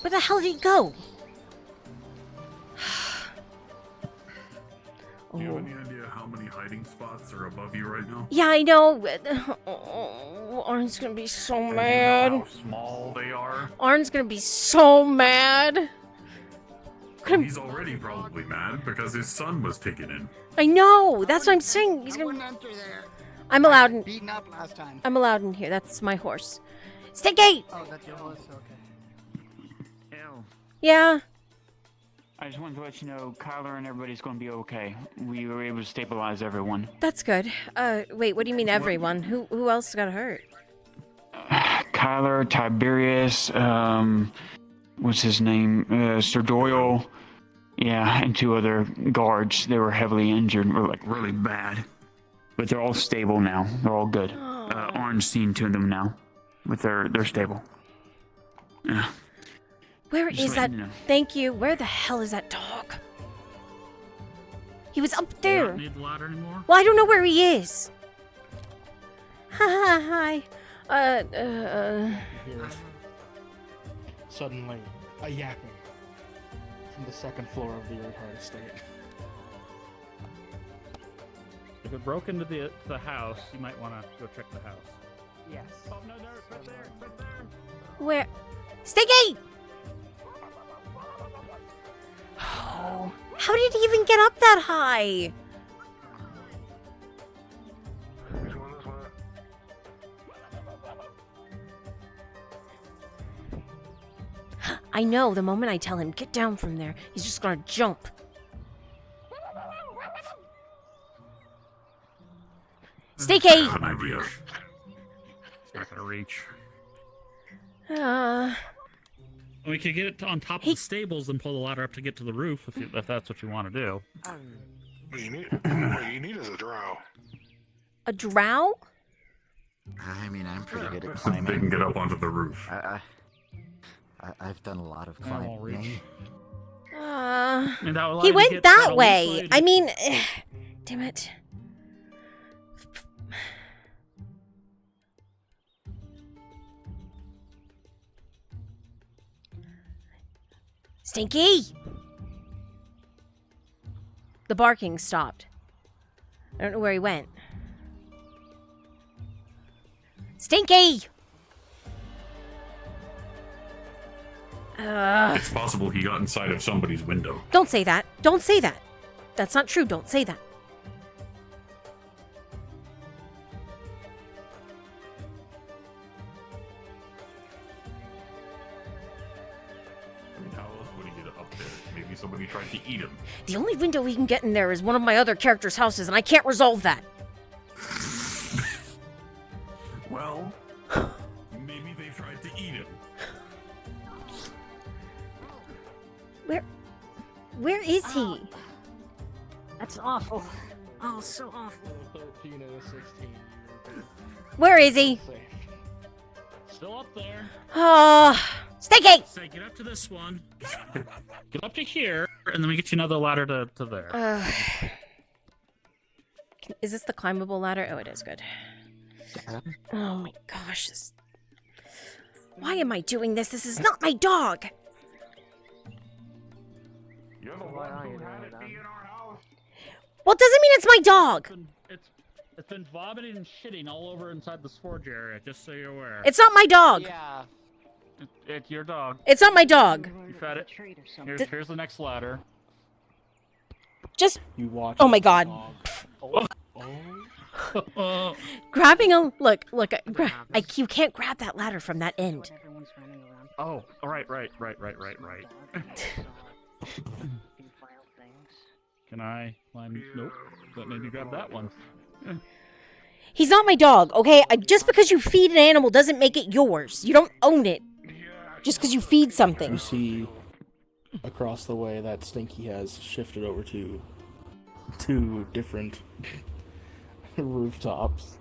Where the hell did he go? Do you have any idea how many hiding spots are above you right now? Yeah, I know. Oh, Arn's gonna be so And mad. do you know how small they are? Arn's gonna be so mad. Well, he's already probably mad because his son was taken in. I know. That's what I'm saying. He's gonna. Enter there. I'm allowed in. Beaten up last time. I'm allowed in here. That's my horse. Stinky! Oh, that's your horse. Okay. Yeah. I just wanted to let you know, Kyler and everybody's going to be okay. We were able to stabilize everyone. That's good. Wait. What do you mean everyone? Who else got hurt? Kyler, Tiberius, what's his name? Sir Doyle. Yeah, and 2 other guards. They were heavily injured, or like really bad. But they're all stable now. They're all good. Arn's seen 2 of them now. But they're stable. Yeah. Where Just is that? letting you know. Thank you. Where the hell is that dog? He was up there. Don't need the ladder anymore? Well, I don't know where he is. Hi. Hear suddenly a yapping from the second floor of the Erdhard estate. If it broke into the house, you might want to go check the house. Yes. Oh, no, right there, right there. Where? Stinky! Oh, how did he even get up that high? I know, the moment I tell him, get down from there, he's just gonna jump. Stinky! An idea. It's not gonna reach. We could get it on top of the stables and pull the ladder up to get to the roof if that's what you want to do. What you need is a drow. A drow? I mean, I'm pretty good at So climbing. they can get up onto the roof. I've done a lot of I won't reach. climbing. And that will allow He you to went get that on way. one side. I mean, damn it. Stinky! The barking stopped. I don't know where he went. Stinky! It's possible he got inside of somebody's window. Don't say that. Don't say that. That's not true. Don't say that. I mean, how else would he get up there? Maybe somebody tried to eat him. The only window we can get in there is one of my other characters' houses, and I can't resolve that. Well, maybe they tried to eat him. Where is he? That's awful. Oh, so awful. 13 and a 16. Where is he? Still up there. Oh, Stinky! Say, get up to this one. Get up to here, and then we get you another ladder to there. Is this the climbable ladder? Oh, it is. Good. Oh my gosh. Why am I doing this? This is not my dog! You're the one who had it be in our house. Well, it doesn't mean it's my dog! It's been vomiting and shitting all over inside the storage area, just so you're aware. It's not my dog! Yeah. It's your dog. It's not my dog! You fed it. Here's the next ladder. Just... You watch. Oh my god. Grabbing a... Look, you can't grab that ladder from that end. Oh, right. Can I climb? Nope. But maybe grab that one. He's not my dog, okay? Just because you feed an animal doesn't make it yours. You don't own it. Just because you feed something. You see across the way that Stinky has shifted over to two different rooftops.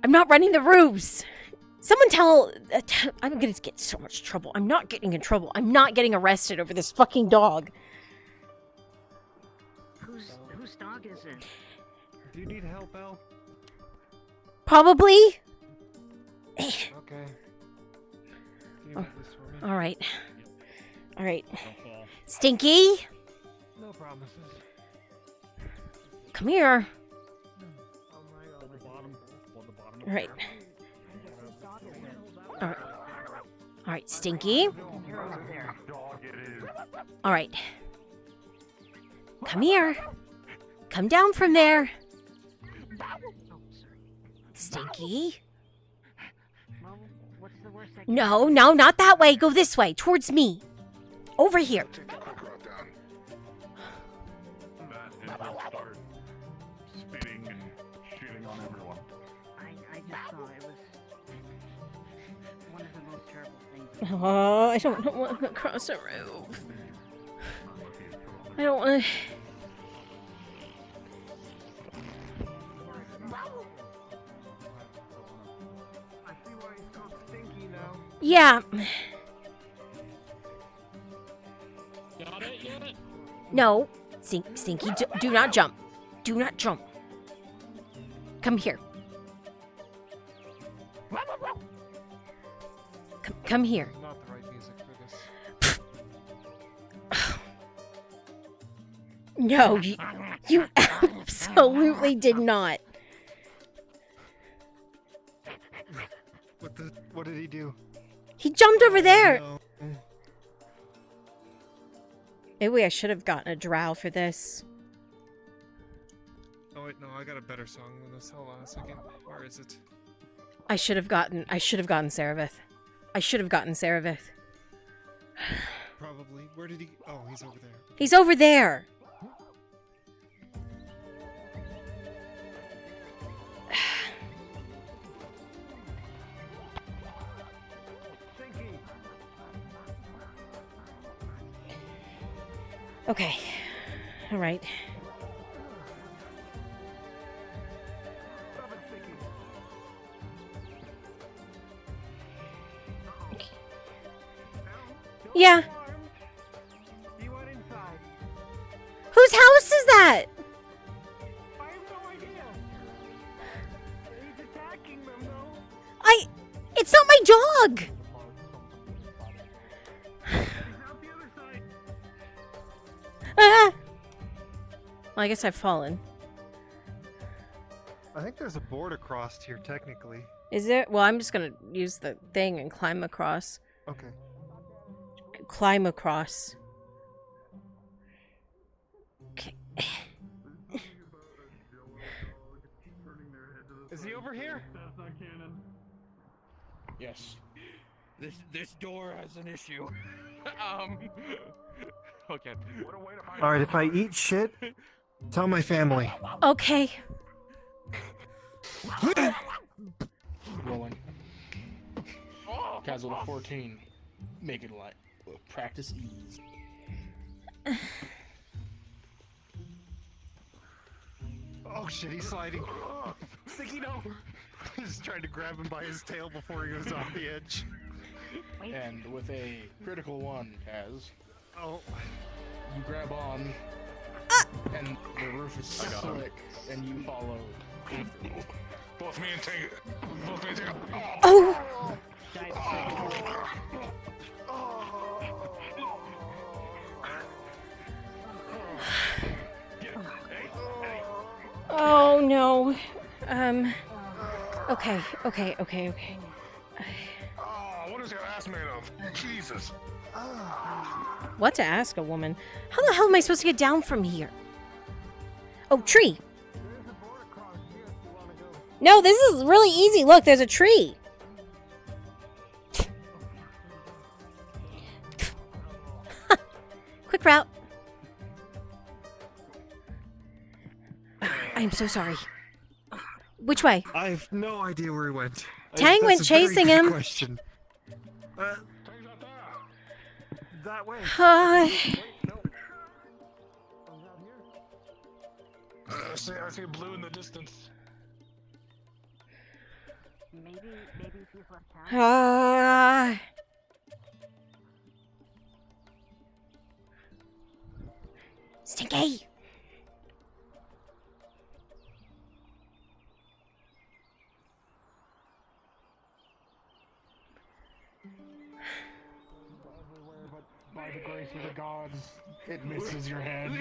I'm not running the roofs. Someone tell... I'm gonna get so much trouble. I'm not getting in trouble. I'm not getting arrested over this fucking dog. Whose dog is it? Do you need help, El? Probably. Okay. Can you make this for me? Alright. Alright. Stinky? No promises. Come here. Alright. Alright, Stinky. Alright. Come here. Come down from there. Stinky. No, not that way. Go this way, towards me. Over here. Start spitting and shitting on everyone. I just saw it was one of the most terrible things. Oh, I don't want to cross a roof. I don't want to... I see why he's called Stinky now. Yeah. Got it yet? No. Stinky, do not jump. Do not jump. Come here. Come here. Not the right music for this. No, you absolutely did not. What did he do? He jumped over there. No. Maybe I should have gotten a drow for this. Oh wait, no, I got a better song than this. Hold on a second. Where is it? I should have gotten Serevith. I should have gotten Serevith. Probably. Where did he? Oh, he's over there. He's over there. Okay. All right. Yeah. He went inside. Whose house is that? I have no idea. He's attacking them though. It's not my dog. Ah. Well, I guess I've fallen. I think there's a board across here, technically. Is there? Well, I'm just gonna use the thing and climb across. Okay. Climb across. Okay. Is he over here? That's not canon. Yes. This door has an issue. Okay. All right, if I eat shit, tell my family. Okay. Rolling. Casual to 14. Make it like practice ease. Oh shit, he's sliding. Sticky no. Just trying to grab him by his tail before he goes off the edge. And with a critical one, Kaz, oh, you grab on, and the roof is slick, and you follow. Both me and Tank. Both me and Tank. Oh! Oh no. Okay. What is your ass made of? Jesus. What to ask a woman? How the hell am I supposed to get down from here? Oh, tree. No, this is really easy. Look, there's a tree. Quick route. I am so sorry. Which way? I have no idea where he went. Tang went That's a very chasing good him. Question. That way. I see blue in the distance. Maybe she's left town. Stinky. By the grace of the gods, it misses your head.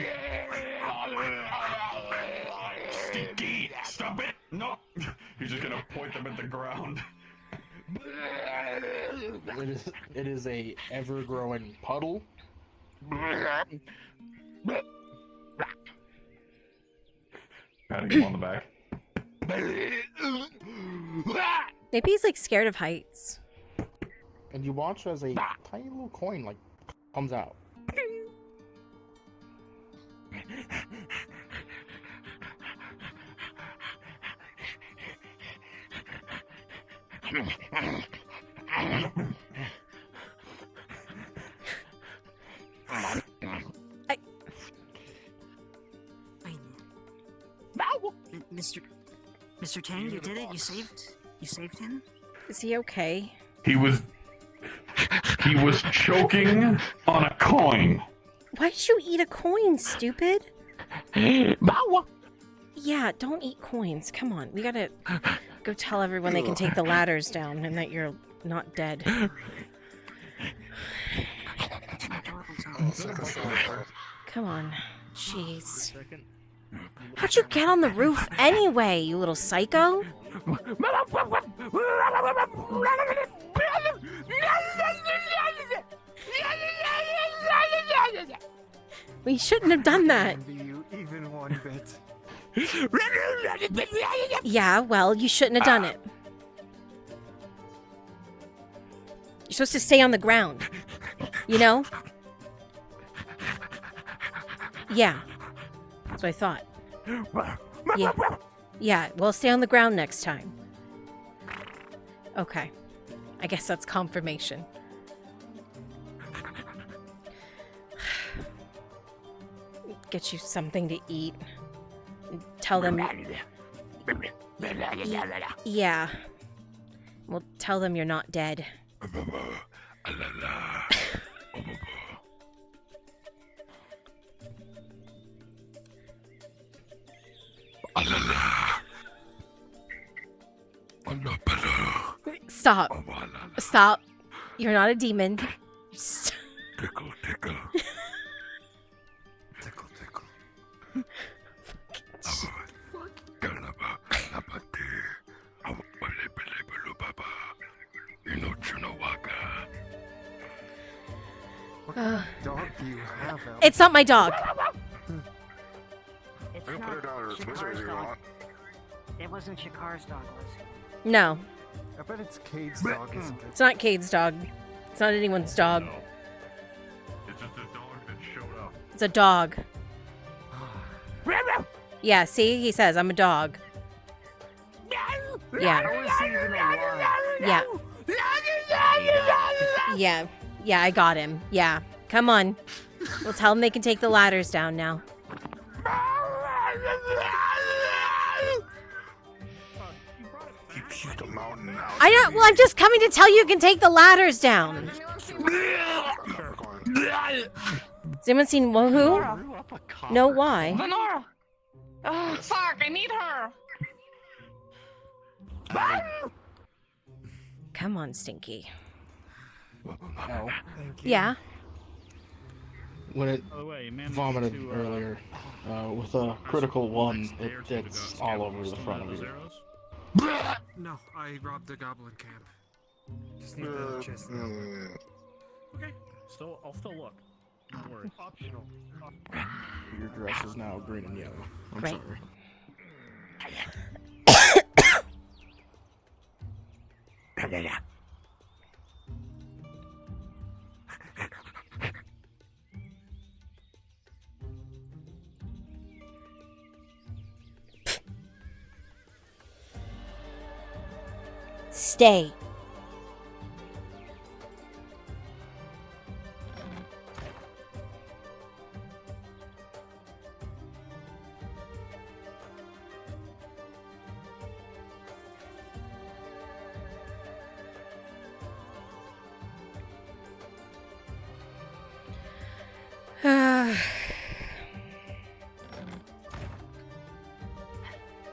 Stinky! Stop it! No! He's just gonna point them at the ground. It is a ever-growing puddle. Patting him on the back. Maybe he's like scared of heights. And you watch as a tiny little coin like comes out. Mr. Tang, you did it. You saved him. Is he okay? He was choking on a coin. Why did you eat a coin, stupid? Yeah, don't eat coins. Come on, we gotta go tell everyone they can take the ladders down and that you're not dead. Come on, jeez. How'd you get on the roof anyway, you little psycho? We shouldn't have done that. Even one bit. Yeah, well, you shouldn't have done it. You're supposed to stay on the ground. You know? Yeah. That's what I thought. Yeah. Yeah, well, stay on the ground next time. Okay. I guess that's confirmation. Get you something to eat. Tell them... Yeah. Well, tell them you're not dead. Stop. Stop. You're not a demon. Tickle, tickle. Tickle, tickle. It's not my dog. You can put her down to his misery if you want. It wasn't Shakar's dog, was it? No, I bet it's Cade's dog, isn't it? it's not Cade's dog. It's not anyone's dog. It's just a dog that showed up. It's a dog. Yeah, see? He says, I'm a dog. Yeah. Yeah. Yeah. Yeah, I got him. Yeah. Come on. We'll tell them they can take the ladders down now. Keep the mountain out. I don't. Well, I'm just coming to tell you can take the ladders down. Has anyone seen who? No, why? Lenora! Oh, fuck, I need her! Come on, Stinky. No. Yeah. When it By the way, you managed vomited to, earlier, with a critical one, it's all over the front of you. No, I robbed the goblin camp. Just need the chest. Okay, I'll still look. Don't worry. Optional. Your dress is now green and yellow. I'm Right. sorry. Stay.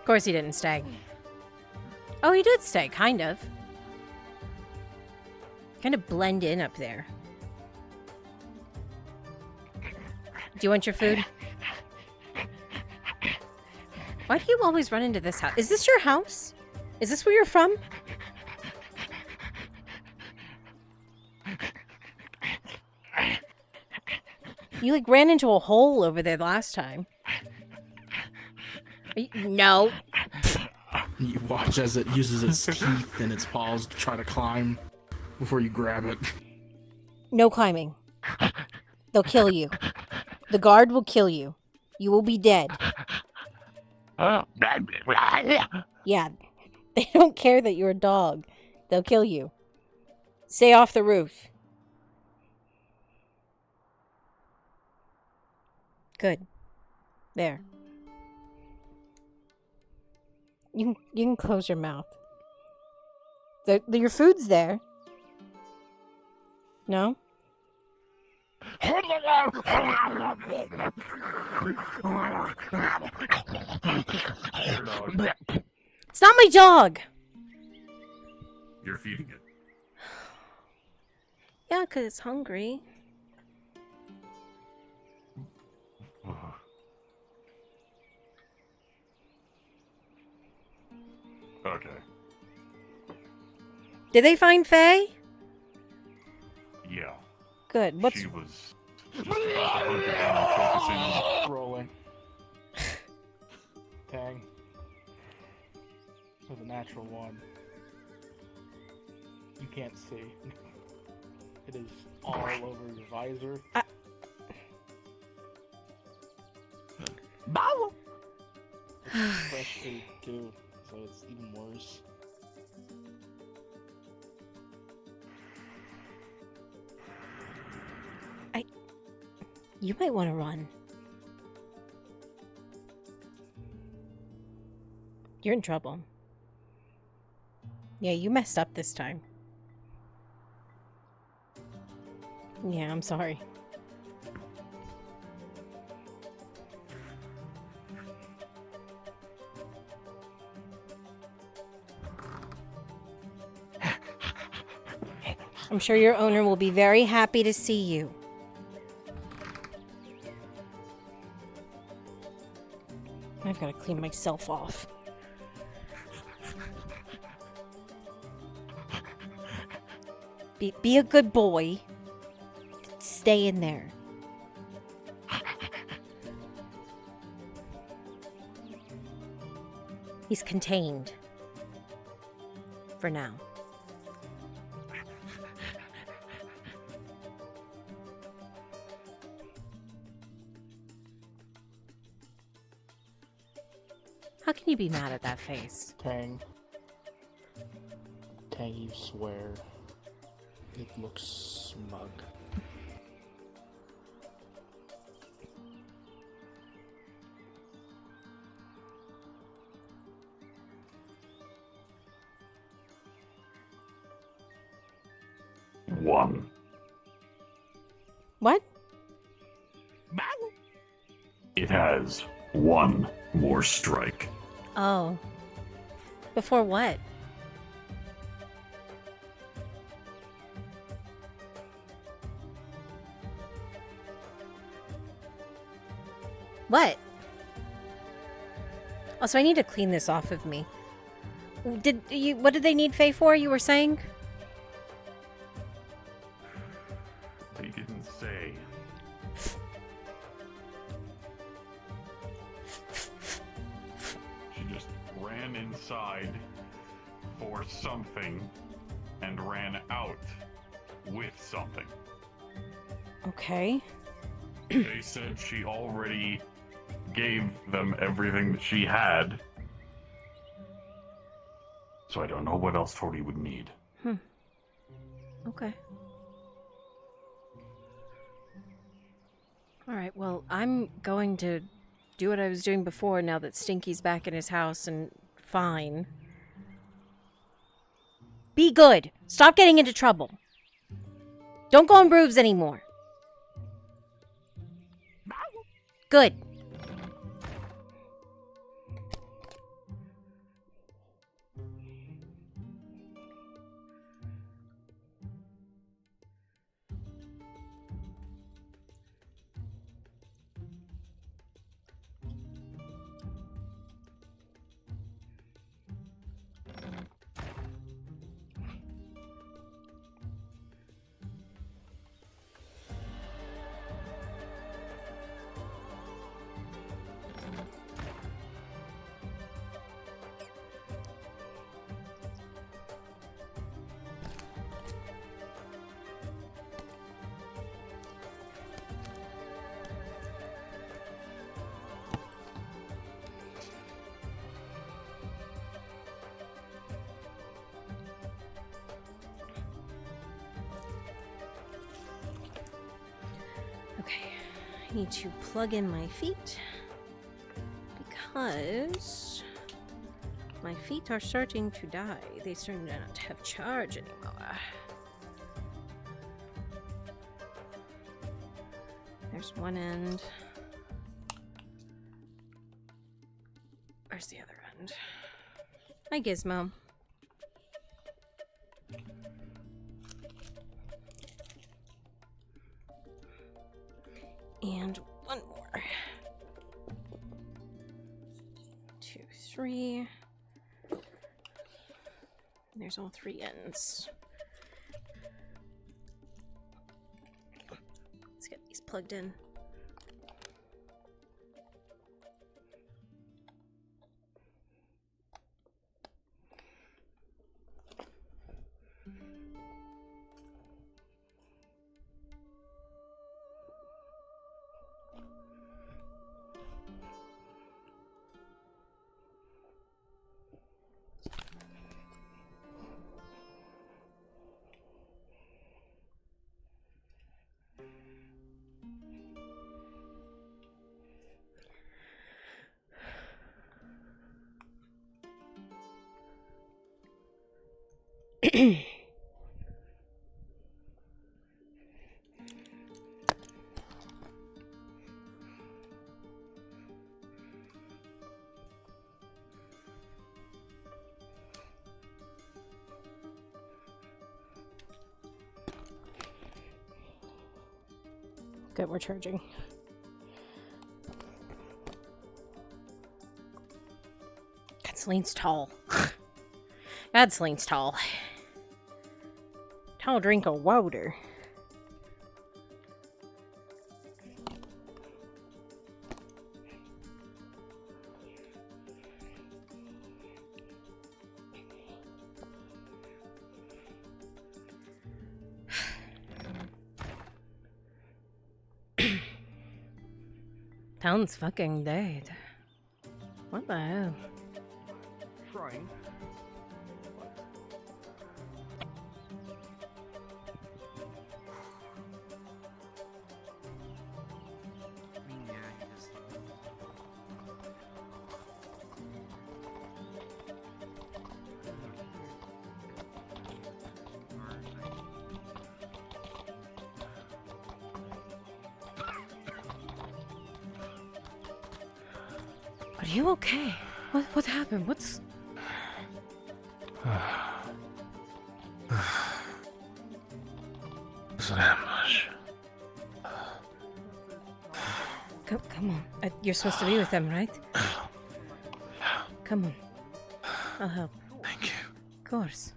Of course he didn't stay. Oh, he did stay, kind of. Kind of blend in up there. Do you want your food? Why do you always run into this house? Is this your house? Is this where you're from? You like ran into a hole over there last time. No. You watch as it uses its teeth and its paws to try to climb before you grab it. No climbing. They'll kill you. The guard will kill you. You will be dead. Yeah. They don't care that you're a dog. They'll kill you. Stay off the roof. Good. There. You can close your mouth. Your food's there. No? It's not my dog! You're feeding it. Yeah, 'cause it's hungry. Okay. Did they find Faye? Yeah. Good. What's... She was just about to hunt it down and focus in on Rolling. Tang. With a natural one. You can't see. It is all over your visor. It's fresh food too, so it's even worse. You might want to run. You're in trouble. Yeah, you messed up this time. Yeah, I'm sorry. I'm sure your owner will be very happy to see you. I've got to clean myself off. Be a good boy. Stay in there. He's contained. For now. How can you be mad at that face? Tang. Tang, you swear. It looks smug. One. What? It has one more strike. Oh. Before what? What? Also, I need to clean this off of me. What did they need Faye for, you were saying? They didn't say. She just ran inside for something and ran out with something. Okay. They said she already gave them everything that she had. So I don't know what else Tori would need. Okay. Alright, well, I'm going to do what I was doing before now that Stinky's back in his house and fine. Be good. Stop getting into trouble. Don't go on roofs anymore. Good. I need to plug in my feet because my feet are starting to die. They starting to not have charge anymore. There's one end. Where's the other end? Hi, Gizmo. And one more. 2, 3. There's all 3 ends. Let's get these plugged in. Good, we're charging. God, Celine's tall. God, Celine's tall. Tall drink of water. Town's fucking dead. What the hell? Trying. Are you okay? What happened? What's... It's an ambush. Come on. You're supposed to be with them, right? Come on. I'll help. Thank you. Of course.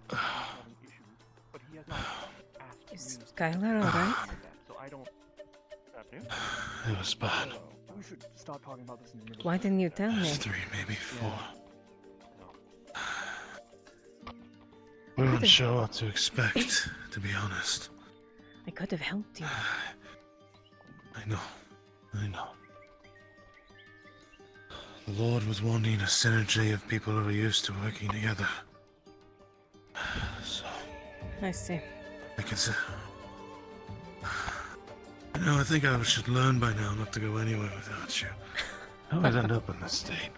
Is Skylar alright? It was bad. We should stop talking about this in the middle. Why didn't you tell me? There's 3, maybe 4. We weren't sure what to expect, to be honest. I could have helped you. I know. The Lord was wanting a synergy of people who are used to working together. So, I see. I can say... I think I should learn by now not to go anywhere without you. I always end up in this state.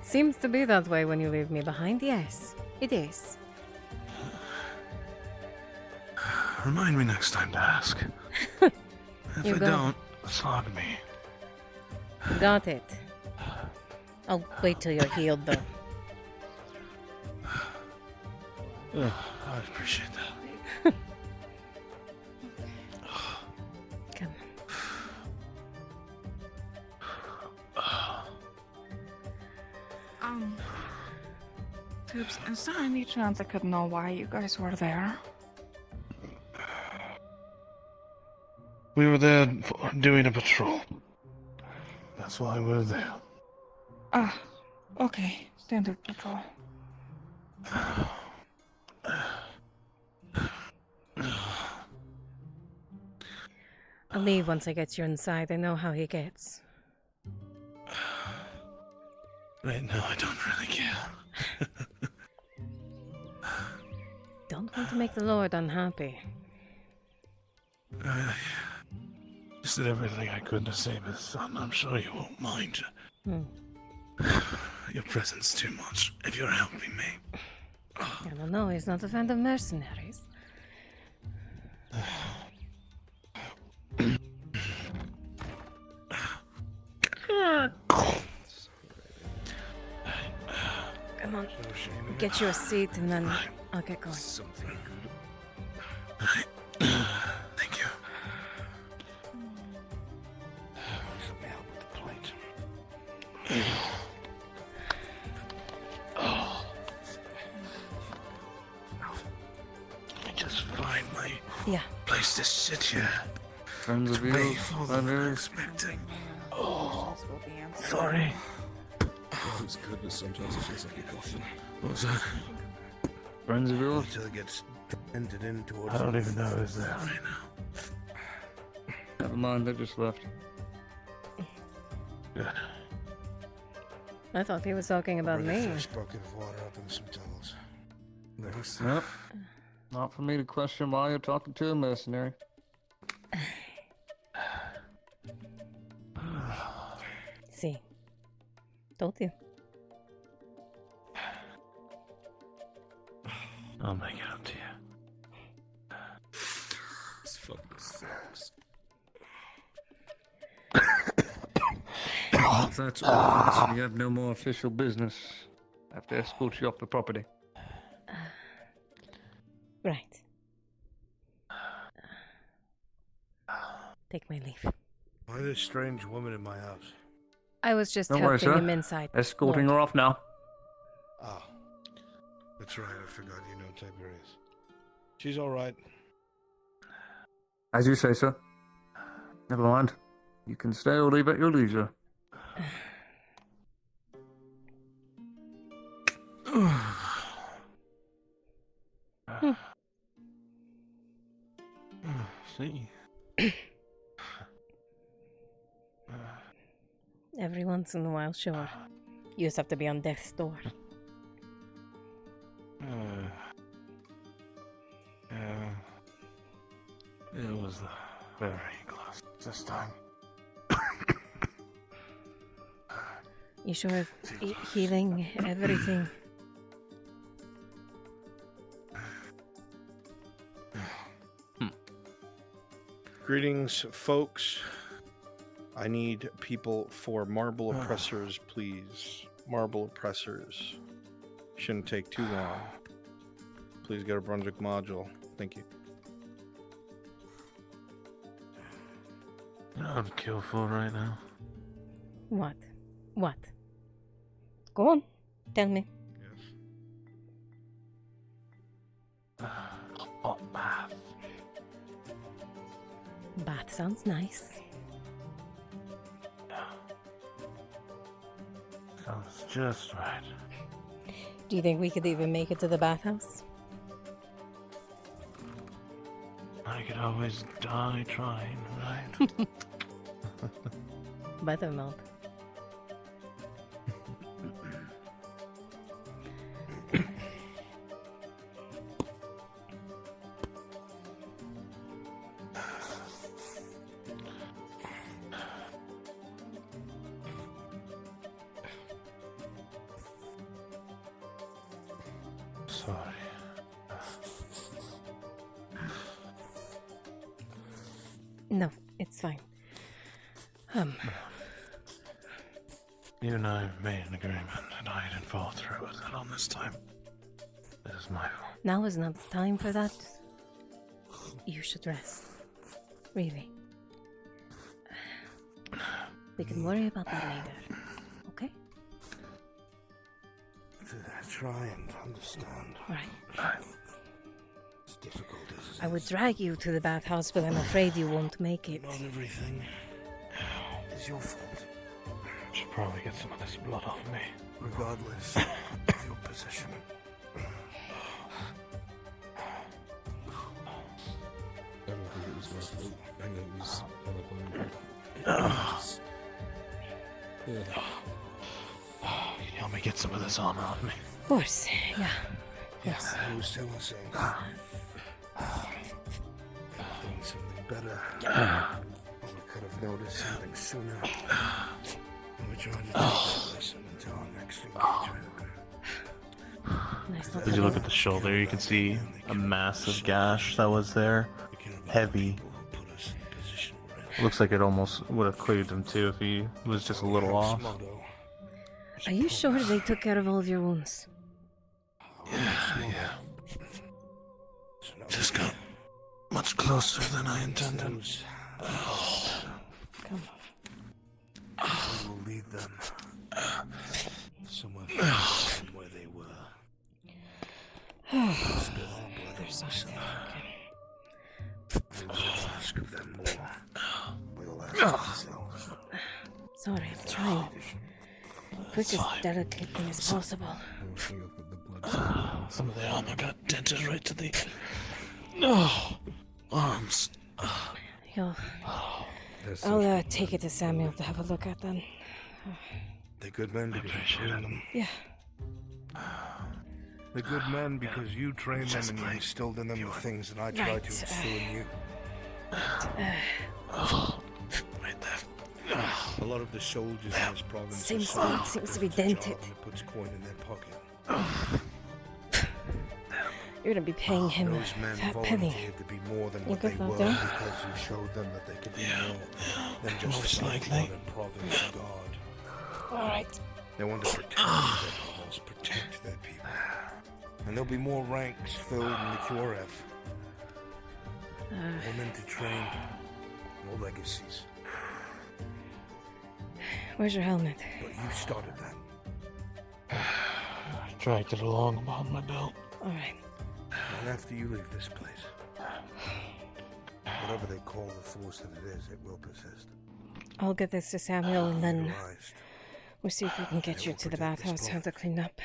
Seems to be that way when you leave me behind, yes. It is. Remind me next time to ask. If You I got don't, flog me. Got it. I'll wait till you're healed, though. I appreciate that. Come Tubes, is there any chance I could know why you guys were there? We were there doing a patrol. That's why we're there. Ah, okay. Standard patrol. I'll leave once I get you inside. I know how he gets. Right now, I don't really care. Don't want to make the Lord unhappy. I just did everything I could to save his son. I'm sure you won't mind. Your presence too much, if you're helping me. I don't know, he's not a fan of mercenaries. Come on, get you a seat and then I'll get going. Thank you. Let me help with the plate. Let me just find my place to sit here. Friends of Way you, for than I'm expecting. Oh, sorry. Oh, it's good, but sometimes it feels like a coffin. What was that? Friends of yours? Until it gets ended in towards... I don't even know who's there right now. Never mind, they just left. Good. I thought he was talking about Bring a me. fresh bucket of water up and some towels. Thanks. Yep. Not for me to question why you're talking to a mercenary. See. Told you. I'll make it up to you. This fucking sucks. If that's all, then we have no more official business. I have to escort you off the property. Right. Take my leave. Why this strange woman in my house? I was just Don't worry, helping sir. him inside. Escorting Lord. her off now. Ah. That's right, I forgot you know Tiberius. She's alright. As you say, sir. Never mind. You can stay or leave at your leisure. See? Every once in a while, sure. You just have to be on death's door. Yeah. It was very close this time. You sure healing everything? Greetings, folks. I need people for marble oppressors, please. Marble oppressors. Shouldn't take too long. Please get a Brunswick module. Thank you. You know what I'd kill for right now? What? What? Go on. Tell me. Hot bath. Bath sounds nice. Sounds just right. Do you think we could even make it to the bathhouse? I could always die trying, right? Buttermilk. Sorry. No, it's fine. You and I made an agreement, and I didn't follow through with it on this time. This is my fault. Now is not the time for that. You should rest. Really. We can worry about that later. Okay? Try and understand. Right. It's difficult, isn't it? I would drag you to the bathhouse, but I'm afraid you won't make it. Not everything is your fault. Should probably get some of this blood off me. Regardless of your position. I don't think it was my fault. I think it was Can you help me get some of this armor off me? Of course, yeah. Yes. I was telling saying something better. We could have noticed something sooner. We're trying to take this lesson until our next engagement. As you look at the shoulder, you can see a massive gash that was there. Heavy. Looks like it almost would have cleaved him too if he was just a little off. Are you sure they took care of all of your wounds? Yeah. Just got much closer than I intended. Come We will lead them somewhere from where they were. Still our brothers. We will ask of them more. We will ask ourselves. Sorry, I'm trying. Quick as delicately as possible. Some of the armor got dented right to the arms. I'll take it to Samuel to have a look at then. They're good men because you trained them. Yeah. They're good men because you trained them and you instilled in them the things that I tried to instill in you. Right there. A lot of the soldiers in this province Seems to be dented. Puts coin in their pocket. You're gonna be paying him Those men that penny. volunteered to be more than You what they got were that, because you showed them that they could be more than just most a likely. modern province guard. Alright. They want to protect their brothers, protect their people. And there'll be more ranks filled in the Kurev. More men to train. More legacies. Where's your helmet? But you started that. I dragged it along behind my belt. Alright. And after you leave this place, whatever they call the force that it is, it will persist. I'll get this to Samuel and then we'll see if we can get you to the bathhouse, have to clean up.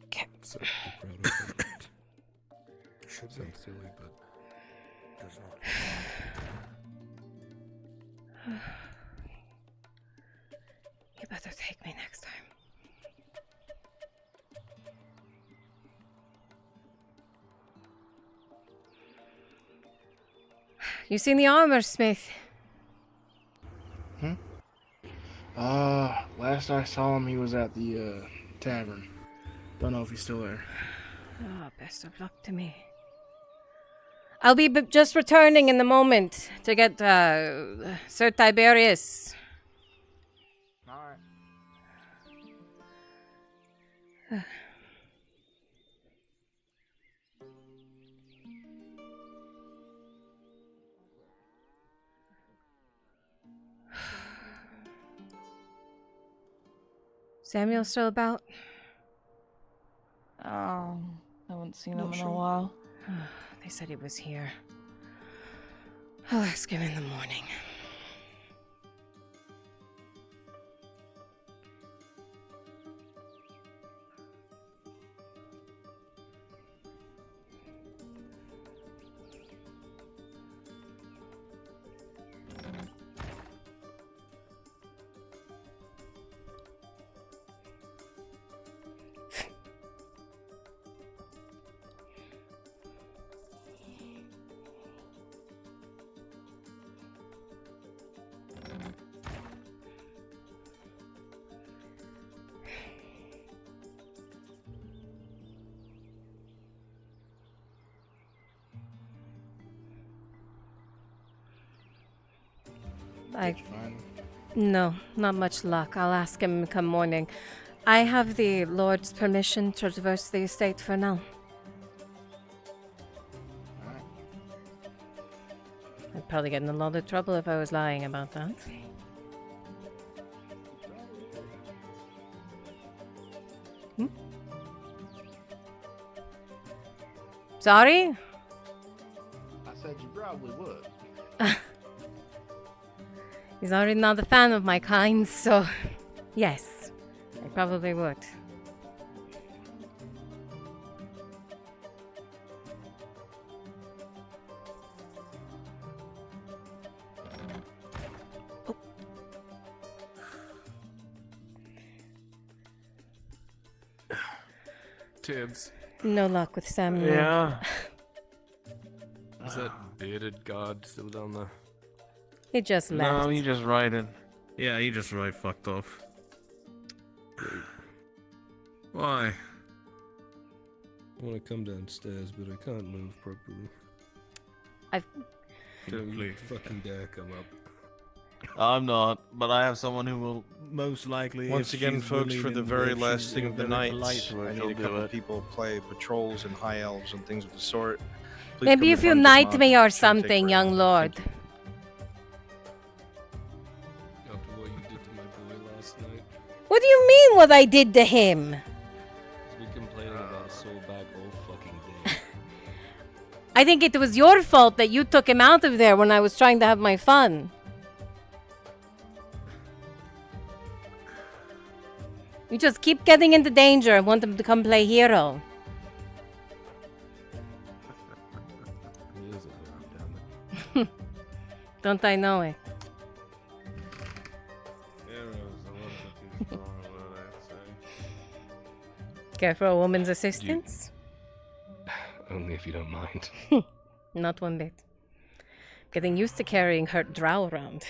Okay. So proud of it. Should Sounds silly, but does not. better take me next time. You seen the armor smith? Last I saw him, he was at the tavern. Don't know if he's still there. Oh, best of luck to me. I'll be just returning in the moment to get Sir Tiberius. Alright. Samuel still about? Oh, haven't seen him Not in a sure. while. They said he was here. I'll ask him in the morning. No, not much luck. I'll ask him come morning. I have the Lord's permission to traverse the estate for now. I'd probably get in a lot of trouble if I was lying about that. Sorry? I said you probably would. He's already not a fan of my kind, so yes, I probably would. Tibbs. No luck with Samuel. Yeah. Is that bearded god still down there? He just left. No, he just righted. Yeah, he just right fucked off. Why? I want to come downstairs, but I can't move properly. Don't you fucking dare come up. I'm not, but I have someone who will most likely. Once if again, she's folks, willing for the and very if last she's thing of the very night, polite to her, I she'll need a do couple it. people play patrols and high elves and things of the sort. Please Maybe come if to you Dungeon knight Mod. me or Shouldn't take something, very young long. lord. After what you did to my boy last night, What do you mean what I did to him? he's been complaining about a sore back all fucking day. I think it was your fault that you took him out of there when I was trying to have my fun. You just keep getting into danger and want him to come play hero. He is a hero, damn it. Don't I know it? Heroes a little bit too strong, what I'd say. Care for a woman's assistance? Only if you don't mind. Not one bit. Getting used to carrying her drow around.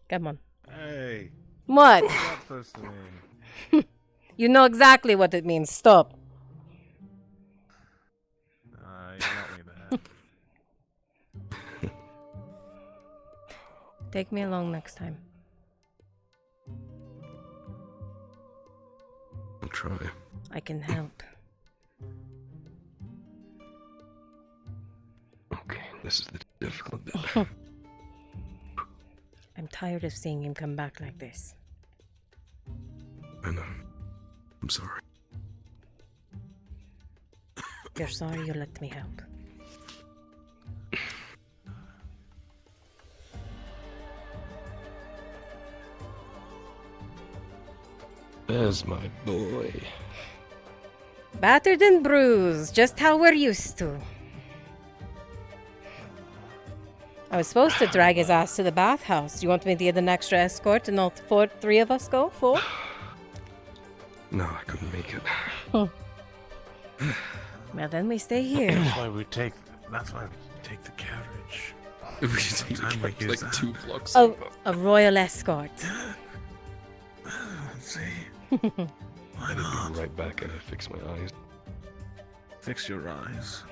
Come on. Hey. What? What's that supposed to mean? You know exactly what it means. Stop. You got me bad. Take me along next time. I'll try. I can help. Okay, this is the difficult bit. I'm tired of seeing him come back like this. I know. I'm sorry. You're sorry you let me help. There's my boy. Battered and bruised, just how we're used to. I was supposed to drag his ass to the bathhouse. Do you want me to get an extra escort and all three of us go? 4? No, I couldn't make it. Well, then we stay here. That's why we take the carriage. If we take the carriage, like that. 2 blocks. Oh, a royal escort. Let's see. Why not? Be right back and I fix my eyes. Fix your eyes.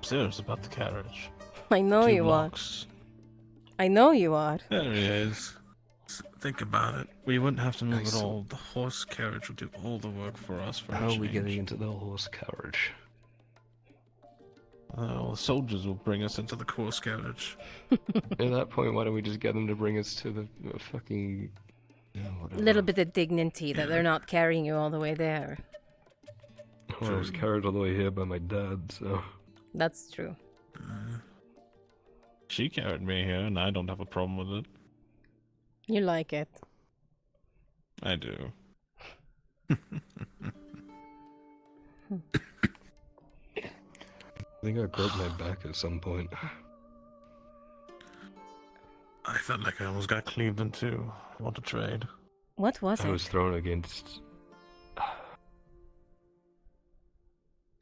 Serious about the carriage. I know 2 you blocks. are. I know you are. There he is. Think about it. We wouldn't have to move at all. The horse carriage would do all the work for us. For How are we getting into the horse carriage? Well, the soldiers will bring us into the horse carriage. At that point, why don't we just get them to bring us to the fucking... A little bit of dignity that they're not carrying you all the way there. Well, I was carried all the way here by my dad, so... That's true. She carried me here, and I don't have a problem with it. You like it. I do. I think I broke my back at some point. I felt like I almost got cleaved in two. Want to trade? What was it? I was thrown against... a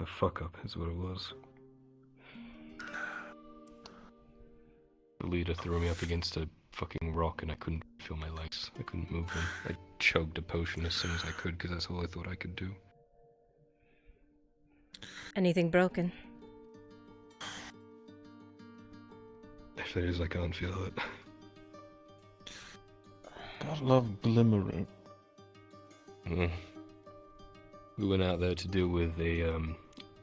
fuck-up is what it was. The leader threw me up against a fucking rock and I couldn't feel my legs. I couldn't move them. I chugged a potion as soon as I could because that's all I thought I could do. Anything broken? If there is, I can't feel it. God love glimmering. We went out there to deal with a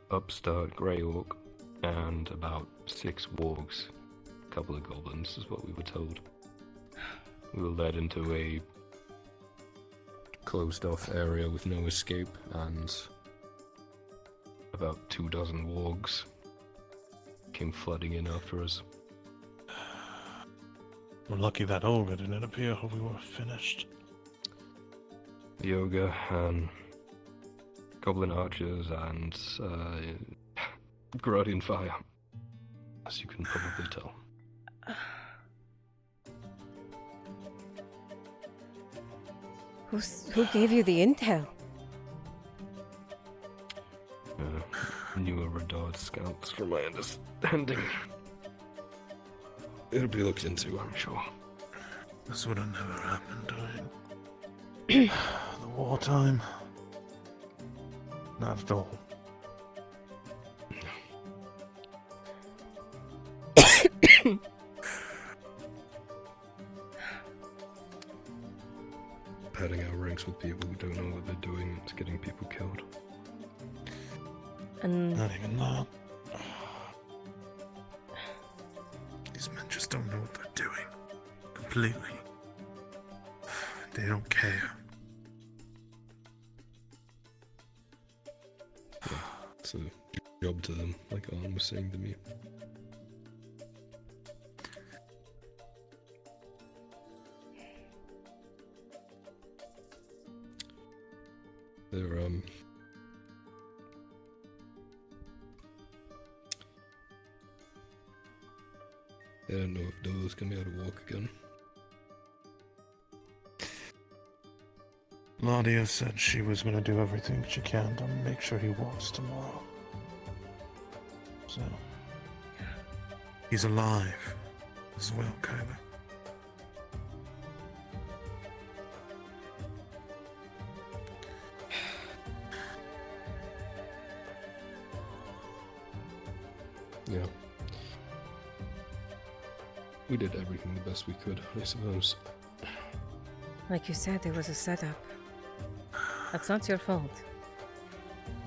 upstart grey orc and about 6 wargs. A couple of goblins is what we were told. We were led into a closed off area with no escape and about 24 wargs came flooding in after us. We're lucky that ogre didn't appear or we were finished. The ogre and goblin archers and Guardian fire, as you can probably tell. Who gave you the intel? Newer Radard scouts, from my understanding. It'll be looked into, I'm sure. This would have never happened during the wartime. Not at all. Padding our ranks with people who don't know what they're doing, it's getting people killed. And not even that. These men just don't know what they're doing. Completely. They don't care. Yeah, it's a job to them, like Arn was saying to me. They're, I don't know if Dora's gonna be able to walk again. Nadia said she was gonna do everything she can to make sure he walks tomorrow. So, he's alive as well, Kyler. Yeah. We did everything the best we could, I suppose. like you said, it was a setup. That's not your fault.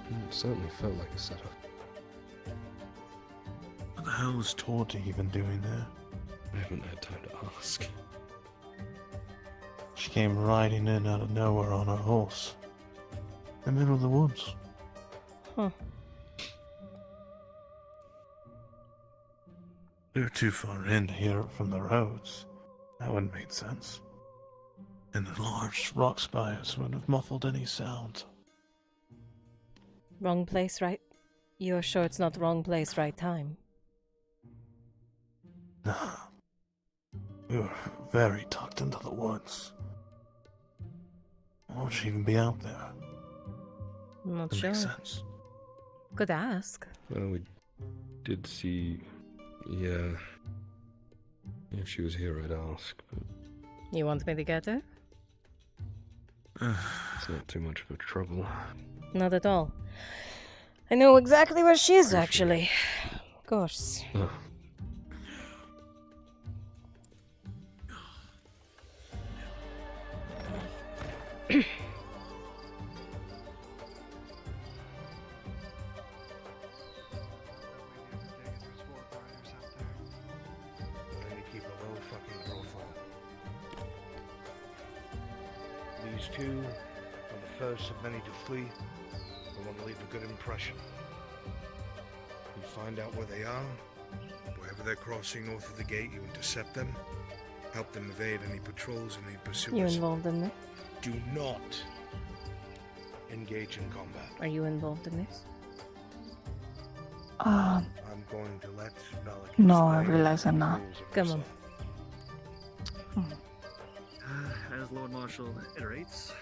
It certainly felt like a setup. What the hell was Torty even doing there? I haven't had time to ask. She came riding in out of nowhere on her horse. In the middle of the woods. Huh. We were too far in to hear it from the roads. That wouldn't make sense. And the large rock spires would have muffled any sound. Wrong place, right? You're sure it's not wrong place, right time? Nah. We were very tucked into the woods. Why would she even be out there? I'm not That sure. makes sense. Could ask. Well, we did see. Yeah. If she was here, I'd ask, but. You want me to get her? It's not too much of a trouble. Not at all. I know exactly where she is, actually. Of course. Oh. I need to keep a low fucking profile. These two are the first of many to flee. I want to leave a good impression. You find out where they are. Wherever they're crossing north of the gate, you intercept them. Help them evade any patrols and any pursuers. You involved in this? Do not engage in combat. Are you involved in this? I'm going to let Malik No, I explain realize I'm the not. rules of Come on. As Lord Marshal iterates,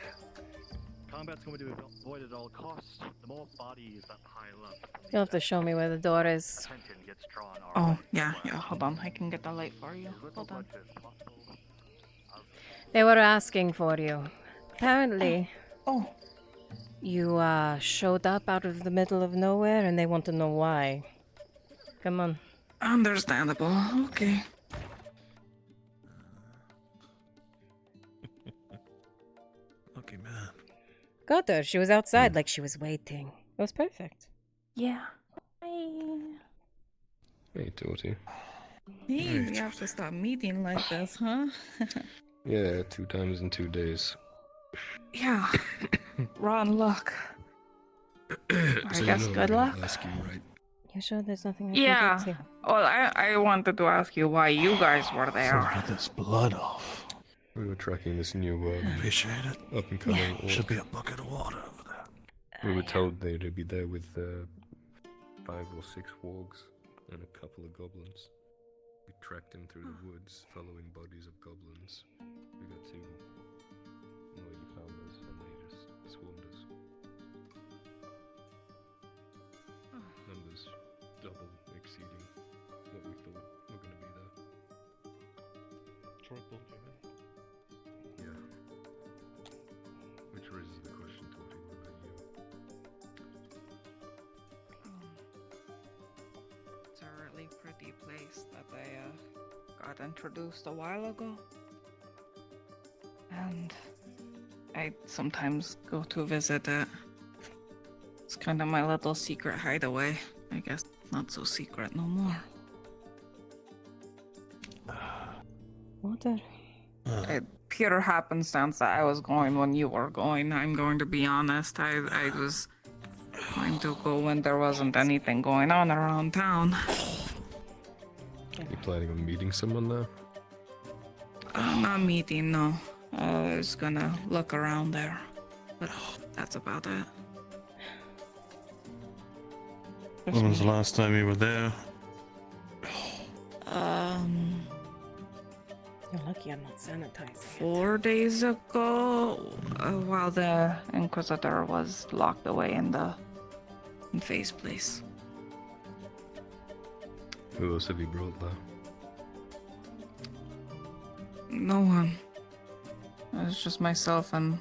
combat's going to be avoided at all costs. The more bodies that pile up, You'll have to show me where the door is. attention gets drawn our Oh, way. yeah, hold on. I can get the light for you. Hold on. They were asking for you. Apparently. Oh. You showed up out of the middle of nowhere and they want to know why. Come on. Understandable. Okay. Lucky man. Got her. She was outside like she was waiting. It was perfect. Yeah. Hey. Hey, Torty. Hey, we have to stop meeting like this, huh? Yeah, 2 times in 2 days. Yeah. Rotten luck. I So guess you know good I'm luck. gonna ask you, right? You sure there's nothing I Yeah. can do to? Well, I wanted to ask you why you guys were there. Get this blood off. We were tracking this new, Appreciate it. up and coming orc. Should be a bucket of water over there. We were told they'd be there with 5 or 6 wargs and a couple of goblins. We tracked him through the woods, following bodies of goblins. We got to where you found us, and they just swarmed us. Numbers double exceeding what we thought were going to be there. Triple, Yeah. Which raises the question, Torty, what about you? It's a really pretty place that I got introduced a while ago. And I sometimes go to visit it. It's kind of my little secret hideaway. I guess not so secret no more. Water. Pure happenstance that I was going when you were going. I'm going to be honest. I was going to go when there wasn't anything going on around town. You planning on meeting someone there? Not meeting, no. I was gonna look around there. But that's about it. When was the last time you were there? You're lucky I'm not sanitizing. 4 days ago, while the Inquisitor was locked away in Faye's place. Who else have you brought there? No one. It was just myself, and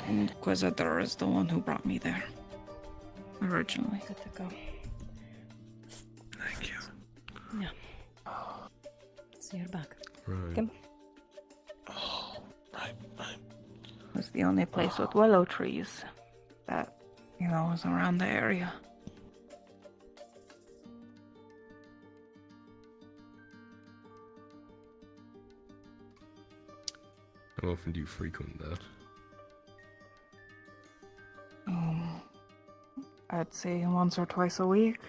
Inquisitor is the one who brought me there. Originally. Good to go. Thank you. Yeah. So you're back. Right. Come. Right. It's the only place with willow trees that, is around the area. How often do you frequent that? I'd say once or twice a week,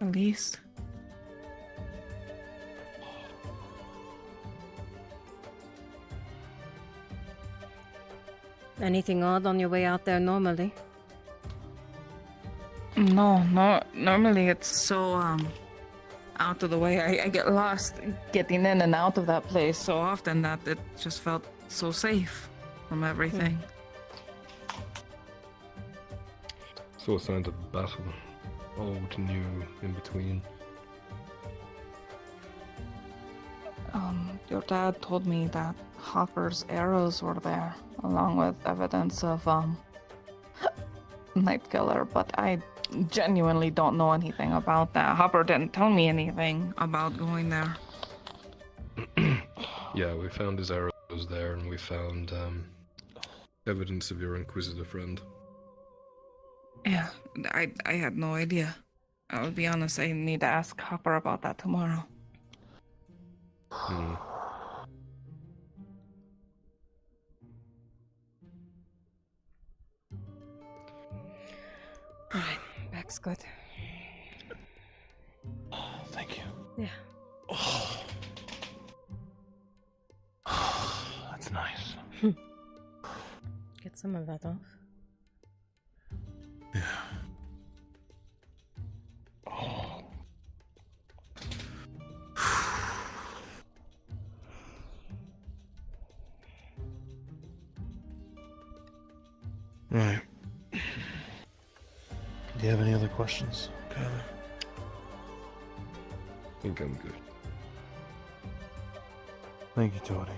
at least. Anything odd on your way out there normally? No. Normally it's so out of the way. I get lost getting in and out of that place so often that it just felt so safe from everything. Saw signs of battle. Old, new, in between. Your dad told me that Hopper's arrows were there, along with evidence of Night Killer, but I genuinely don't know anything about that. Hopper didn't tell me anything about going there. Yeah, we found his arrows there, and we found evidence of your Inquisitor friend. Yeah, I had no idea. I'll be honest, I need to ask Hopper about that tomorrow. Alright, back's good. Thank you. Yeah. That's nice. Get some of that off. Yeah. Oh. Right. Do you have any other questions, Kyler? I think I'm good. Thank you, Tony.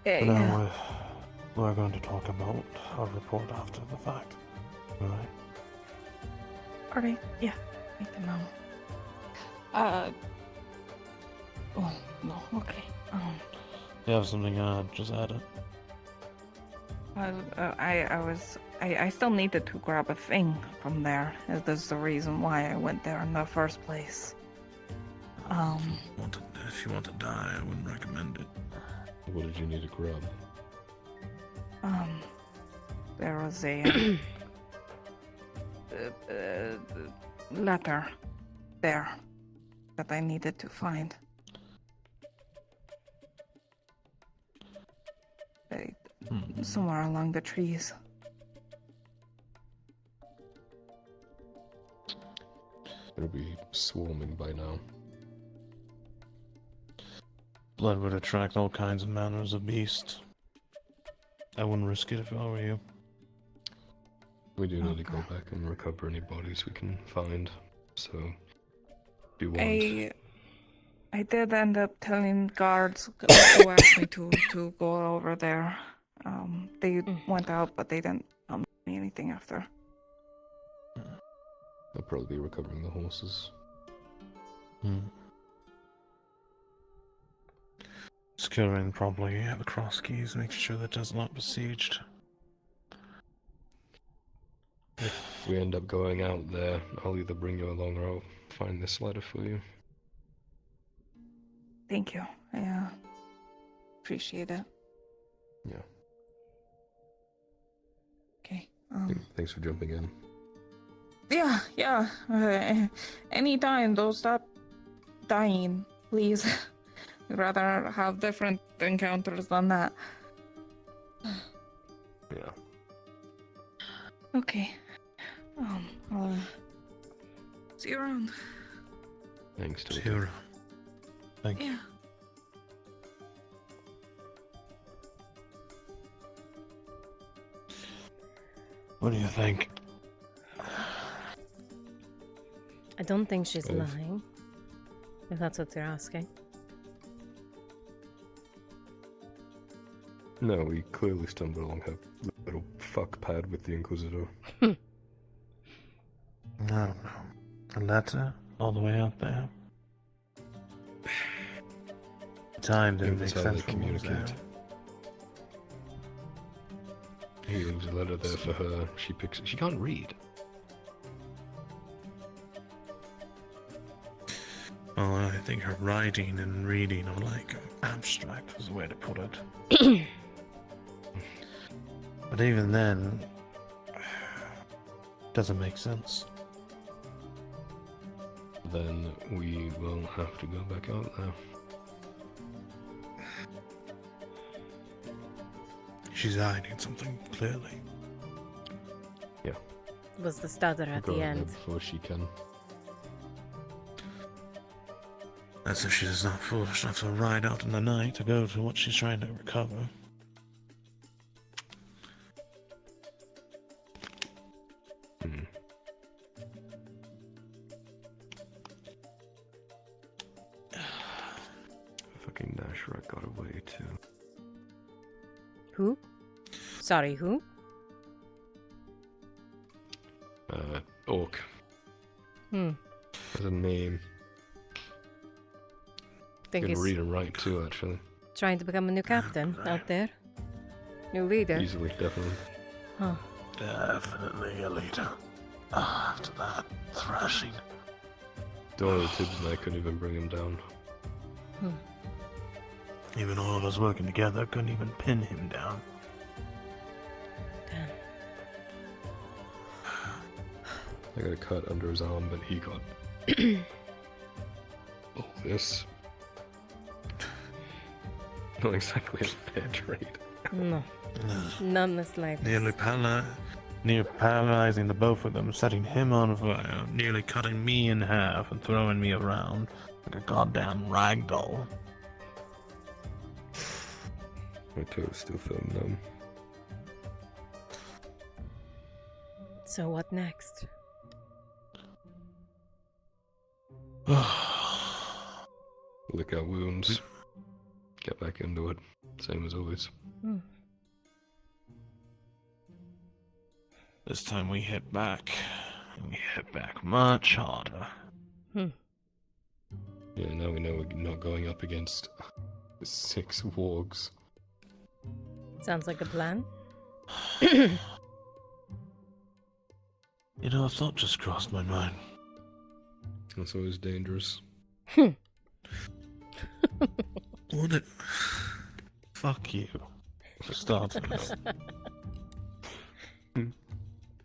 Yeah. Now we're going to talk about our report after the fact. Alright? Alright, yeah. I can know. Oh, no, okay. You have something to add, just add it. I still needed to grab a thing from there. That's the reason why I went there in the first place. If you want to die, I wouldn't recommend it. What did you need to grab? There was a letter there that I needed to find. Somewhere along the trees. It'll be swarming by now. Blood would attract all kinds of manners of beasts. I wouldn't risk it if I were you. We do need to go back and recover any bodies we can find, so do you want... I did end up telling guards who asked me to go over there. They went out, but they didn't tell me anything after. I'll probably be recovering the horses. Securing probably the cross keys, making sure that does not besieged. If we end up going out there, I'll either bring you along or I'll find this letter for you. Thank you. I appreciate it. Yeah. Okay. Thanks for jumping in. Yeah. Anytime, don't stop dying, please. I'd rather have different encounters than that. Yeah. Okay. I'll see you around. Thanks, See you around. Thank you. Yeah. What do you think? I don't think she's lying, if that's what you're asking. No, we clearly stumbled along her little fuck pad with the Inquisitor. I don't know. A letter all the way out there. Time didn't make That's how sense they for what was there. communicate. He leaves a letter there for her. She picks it. She can't read. Well, I think her writing and reading are like abstract is the way to put it. But even then, doesn't make sense. Then we will have to go back out there. She's hiding something, clearly. Yeah. Was the stutter at Go the there end. before she can. That's if she's not foolish enough to ride out in the night to go to what she's trying to recover. Fucking Nashra got away too. Who? Sorry, who? Orc. Hmm. Has a name. Think You he's can read and write too, actually. trying to become a new captain out there. New leader. Easily, definitely. Huh. Definitely a leader. After that thrashing. Doyle, Tibbs and I couldn't even bring him down. Even all of us working together couldn't even pin him down. I got a cut under his arm, but he got all this. Not exactly a fair trade. No. None the slightest. Near paralyzing the both of them, setting him on fire, nearly cutting me in half and throwing me around like a goddamn ragdoll. My toes still feel numb. So what next? Lick our wounds. Get back into it. Same as always. This time we hit back. And we hit back much harder. Yeah, now we know we're not going up against 6 wargs. Sounds like a plan. You know, a thought just crossed my mind. That's always dangerous. What it? Fuck you. For starting.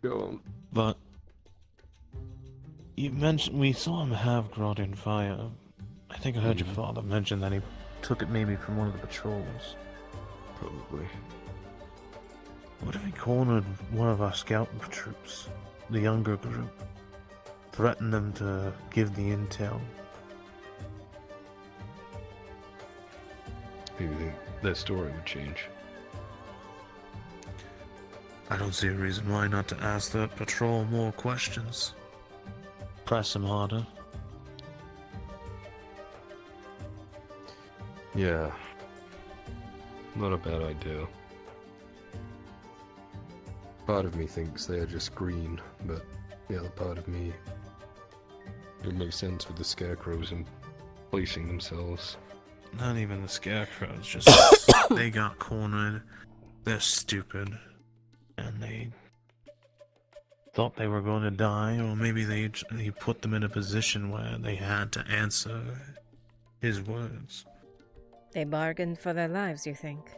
Go on. But you mentioned we saw him have Grodd in fire. I think I heard your father mention that he took it maybe from one of the patrols. Probably. What if he cornered one of our scout troops, the younger group, threatened them to give the intel? Maybe their story would change. I don't see a reason why not to ask that patrol more questions. Press him harder. Yeah. Not a bad idea. Part of me thinks they're just green, but the other part of me... It makes sense with the scarecrows and placing themselves. Not even the scarecrows, just they got cornered. They're stupid. And they thought they were going to die, or maybe he put them in a position where they had to answer his words. They bargained for their lives, you think?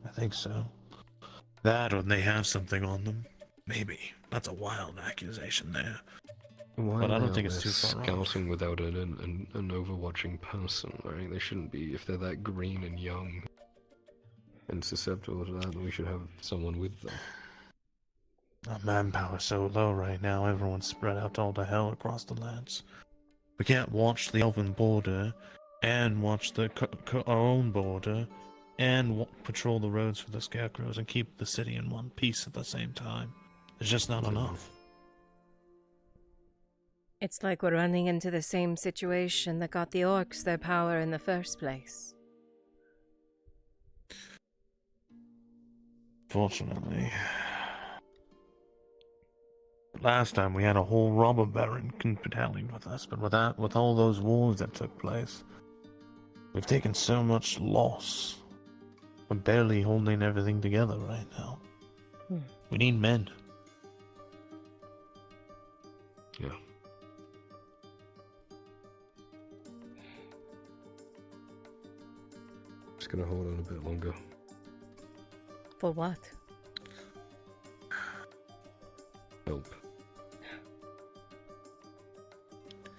I think so. That, or they have something on them. Maybe. That's a wild accusation there. Why But I don't are think it's they too far off. scouting without an overwatching person, right? They shouldn't be. If they're that green and young and susceptible to that, then we should have someone with them. Our manpower's so low right now, everyone's spread out all to hell across the lands. We can't watch the elven border, and watch our own border, and patrol the roads for the scarecrows, and keep the city in one piece at the same time. There's just not enough. It's like we're running into the same situation that got the orcs their power in the first place. Fortunately. Last time we had a whole robber baron battalion with us, but with all those wars that took place, we've taken so much loss. We're barely holding everything together right now. We need men. Yeah. Just gonna hold on a bit longer. For what? Help.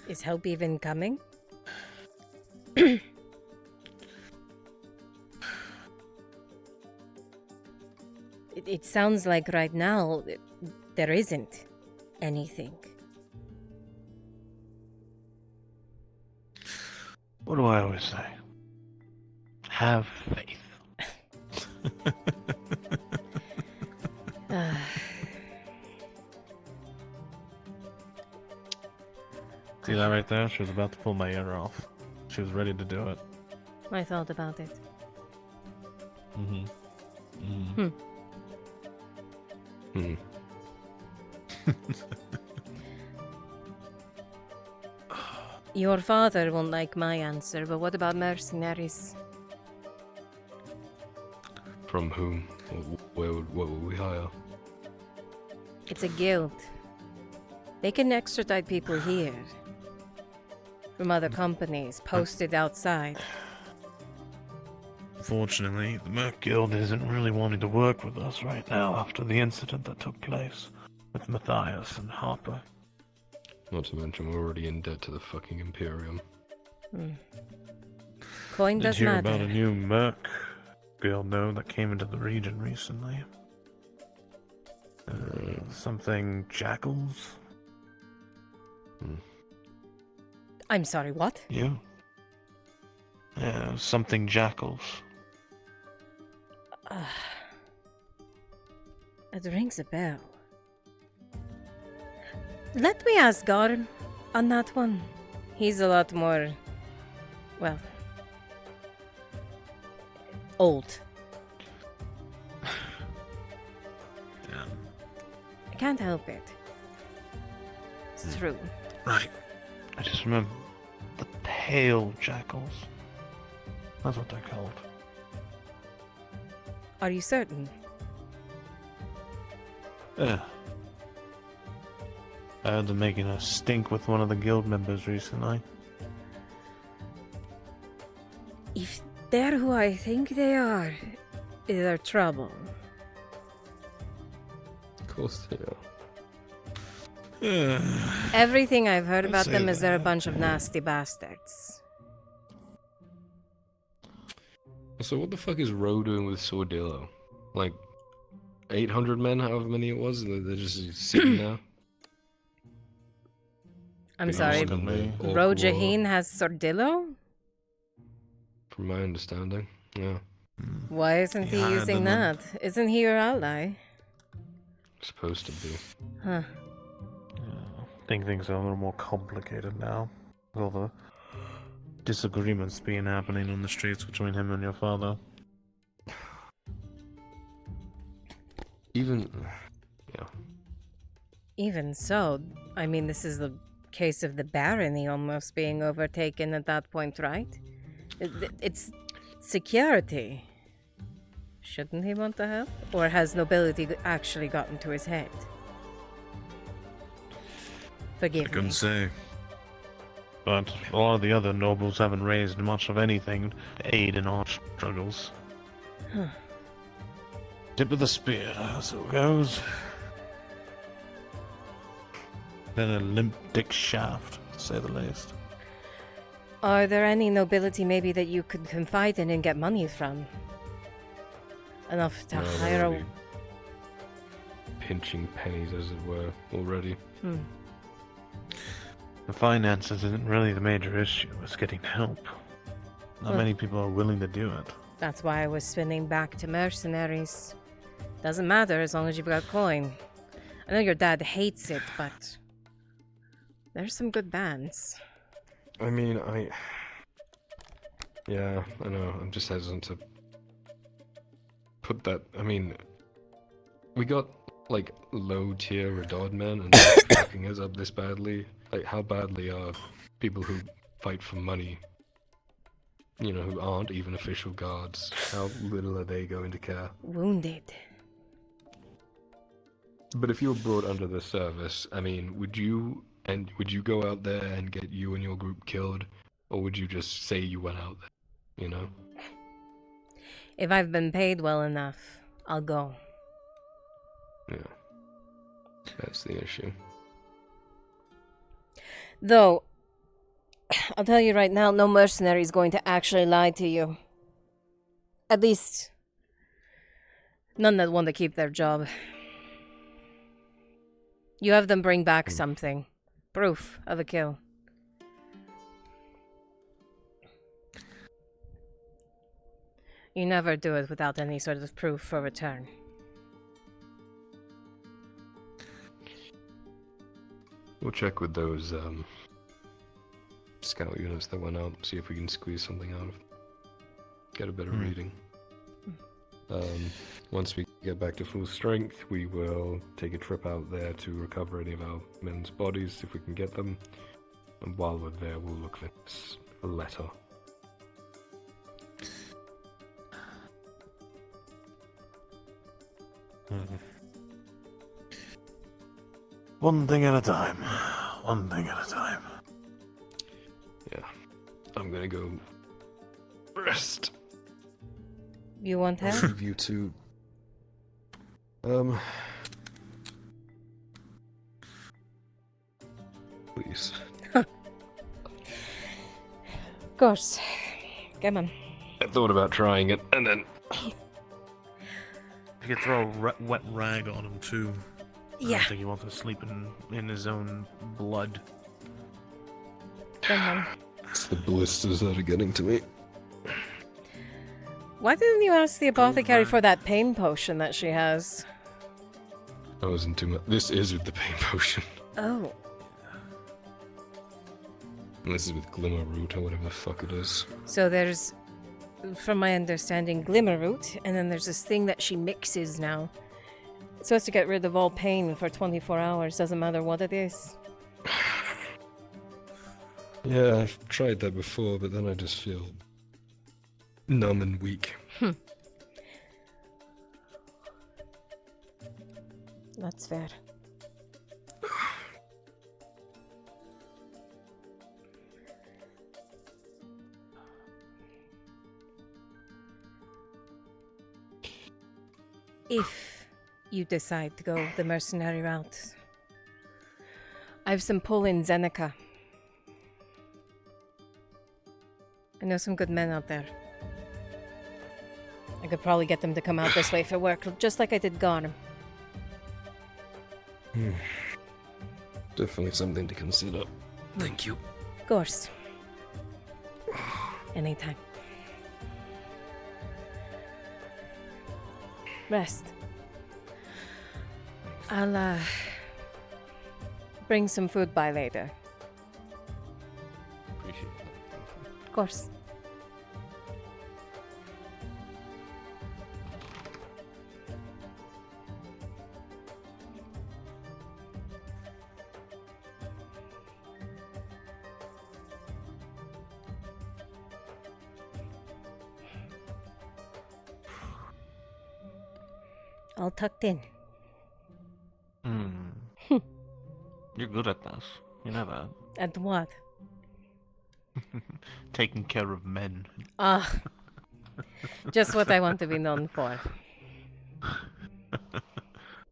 Is help even coming? It sounds like right now there isn't anything. What do I always say? Have faith. See that right there? She was about to pull my ear off. She was ready to do it. I thought about it. Your father won't like my answer, but what about mercenaries? From whom? What would we hire? It's a guild. They can extradite people here. From other companies, posted outside. Fortunately, the Merc Guild isn't really wanting to work with us right now after the incident that took place with Matthias and Harper. Not to mention we're already in debt to the fucking Imperium. Coin Did does hear matter. about a new Merc Guild, though, that came into the region recently. Something Jackals? I'm sorry, what? You? Yeah, something Jackals. It rings a bell. Let me ask Garm on that one. He's a lot more, well, old. Damn. I can't help it. It's true. Right. I just remember the Pale Jackals. That's what they're called. Are you certain? Yeah. I heard them making a stink with one of the guild members recently. If they're who I think they are, they're trouble. Of course they are. Everything I've heard I'd about say them is they're a that. bunch of nasty bastards. So what the fuck is Ro doing with Sordillo? Like 800 men, however many it was, and they're just sitting there? I'm Being sorry, lost in the orc Ro war, Jaheen has Sordillo? From my understanding, yeah. Why isn't he Yeah, I using don't know. that? Isn't he your ally? Supposed to be. Huh. I think things are a little more complicated now. With all the disagreements being happening on the streets between him and your father. Even... yeah. Even so, I mean, this is the case of the barony almost being overtaken at that point, right? It's security. Shouldn't he want the help? Or has nobility actually gotten to his head? Forgive I couldn't me. say. But a lot of the other nobles haven't raised much of anything to aid in our struggles. Huh. Tip of the spear, so it goes. Then a limp dick shaft, to say the least. Are there any nobility maybe that you could confide in and get money from? Enough to No, they're hire a... already pinching pennies, as it were, already. The finances isn't really the major issue, it's getting help. Not Well- many people are willing to do it. That's why I was spinning back to mercenaries. Doesn't matter as long as you've got coin. I know your dad hates it, but there's some good bands. I mean, yeah, I know, I'm just hesitant to put that... I mean, we got, like, low-tier Redod men, and they're fucking us up this badly. Like, how badly are people who fight for money, you know, who aren't even official guards? How little are they going to care? Wounded. But if you were brought under the service, I mean, would you go out there and get you and your group killed, or would you just say you went out there, you know? If I've been paid well enough, I'll go. Yeah. That's the issue. Though, I'll tell you right now, no mercenary is going to actually lie to you. At least, None that want to keep their job. You have them bring back something. Proof of a kill. You never do it without any sort of proof for return. We'll check with those scout units that went out, see if we can squeeze something out of them. Get a better reading. Once we get back to full strength, we will take a trip out there to recover any of our men's bodies, if we can get them. And while we're there, we'll look for a letter. One thing at a time. One thing at a time. Yeah. I'm gonna go rest. You want help? Leave you two. Please. Of course. Come on. I thought about trying it, and then... You could throw a wet rag on him, too. I Yeah. don't think he wants to sleep in his own blood. Come on. It's the blisters that are getting to me. Why didn't you ask the apothecary for that pain potion that she has? I wasn't too much. This is with the pain potion. Oh. And this is with Glimmer Root, or whatever the fuck it is. So there's, from my understanding, Glimmer Root, and then there's this thing that she mixes now. It's supposed to get rid of all pain for 24 hours, doesn't matter what it is. Yeah, I've tried that before, but then I just feel numb and weak. That's fair. If you decide to go the mercenary route, I have some pull in Zeneca. I know some good men out there. I could probably get them to come out this way for work, just like I did Garm. Definitely something to consider. Thank you. Of course. Anytime. Rest. I'll, bring some food by later. Appreciate that. Of course. All tucked in. You're good at this. You know that. At what? Taking care of men. Ah. Just what I want to be known for.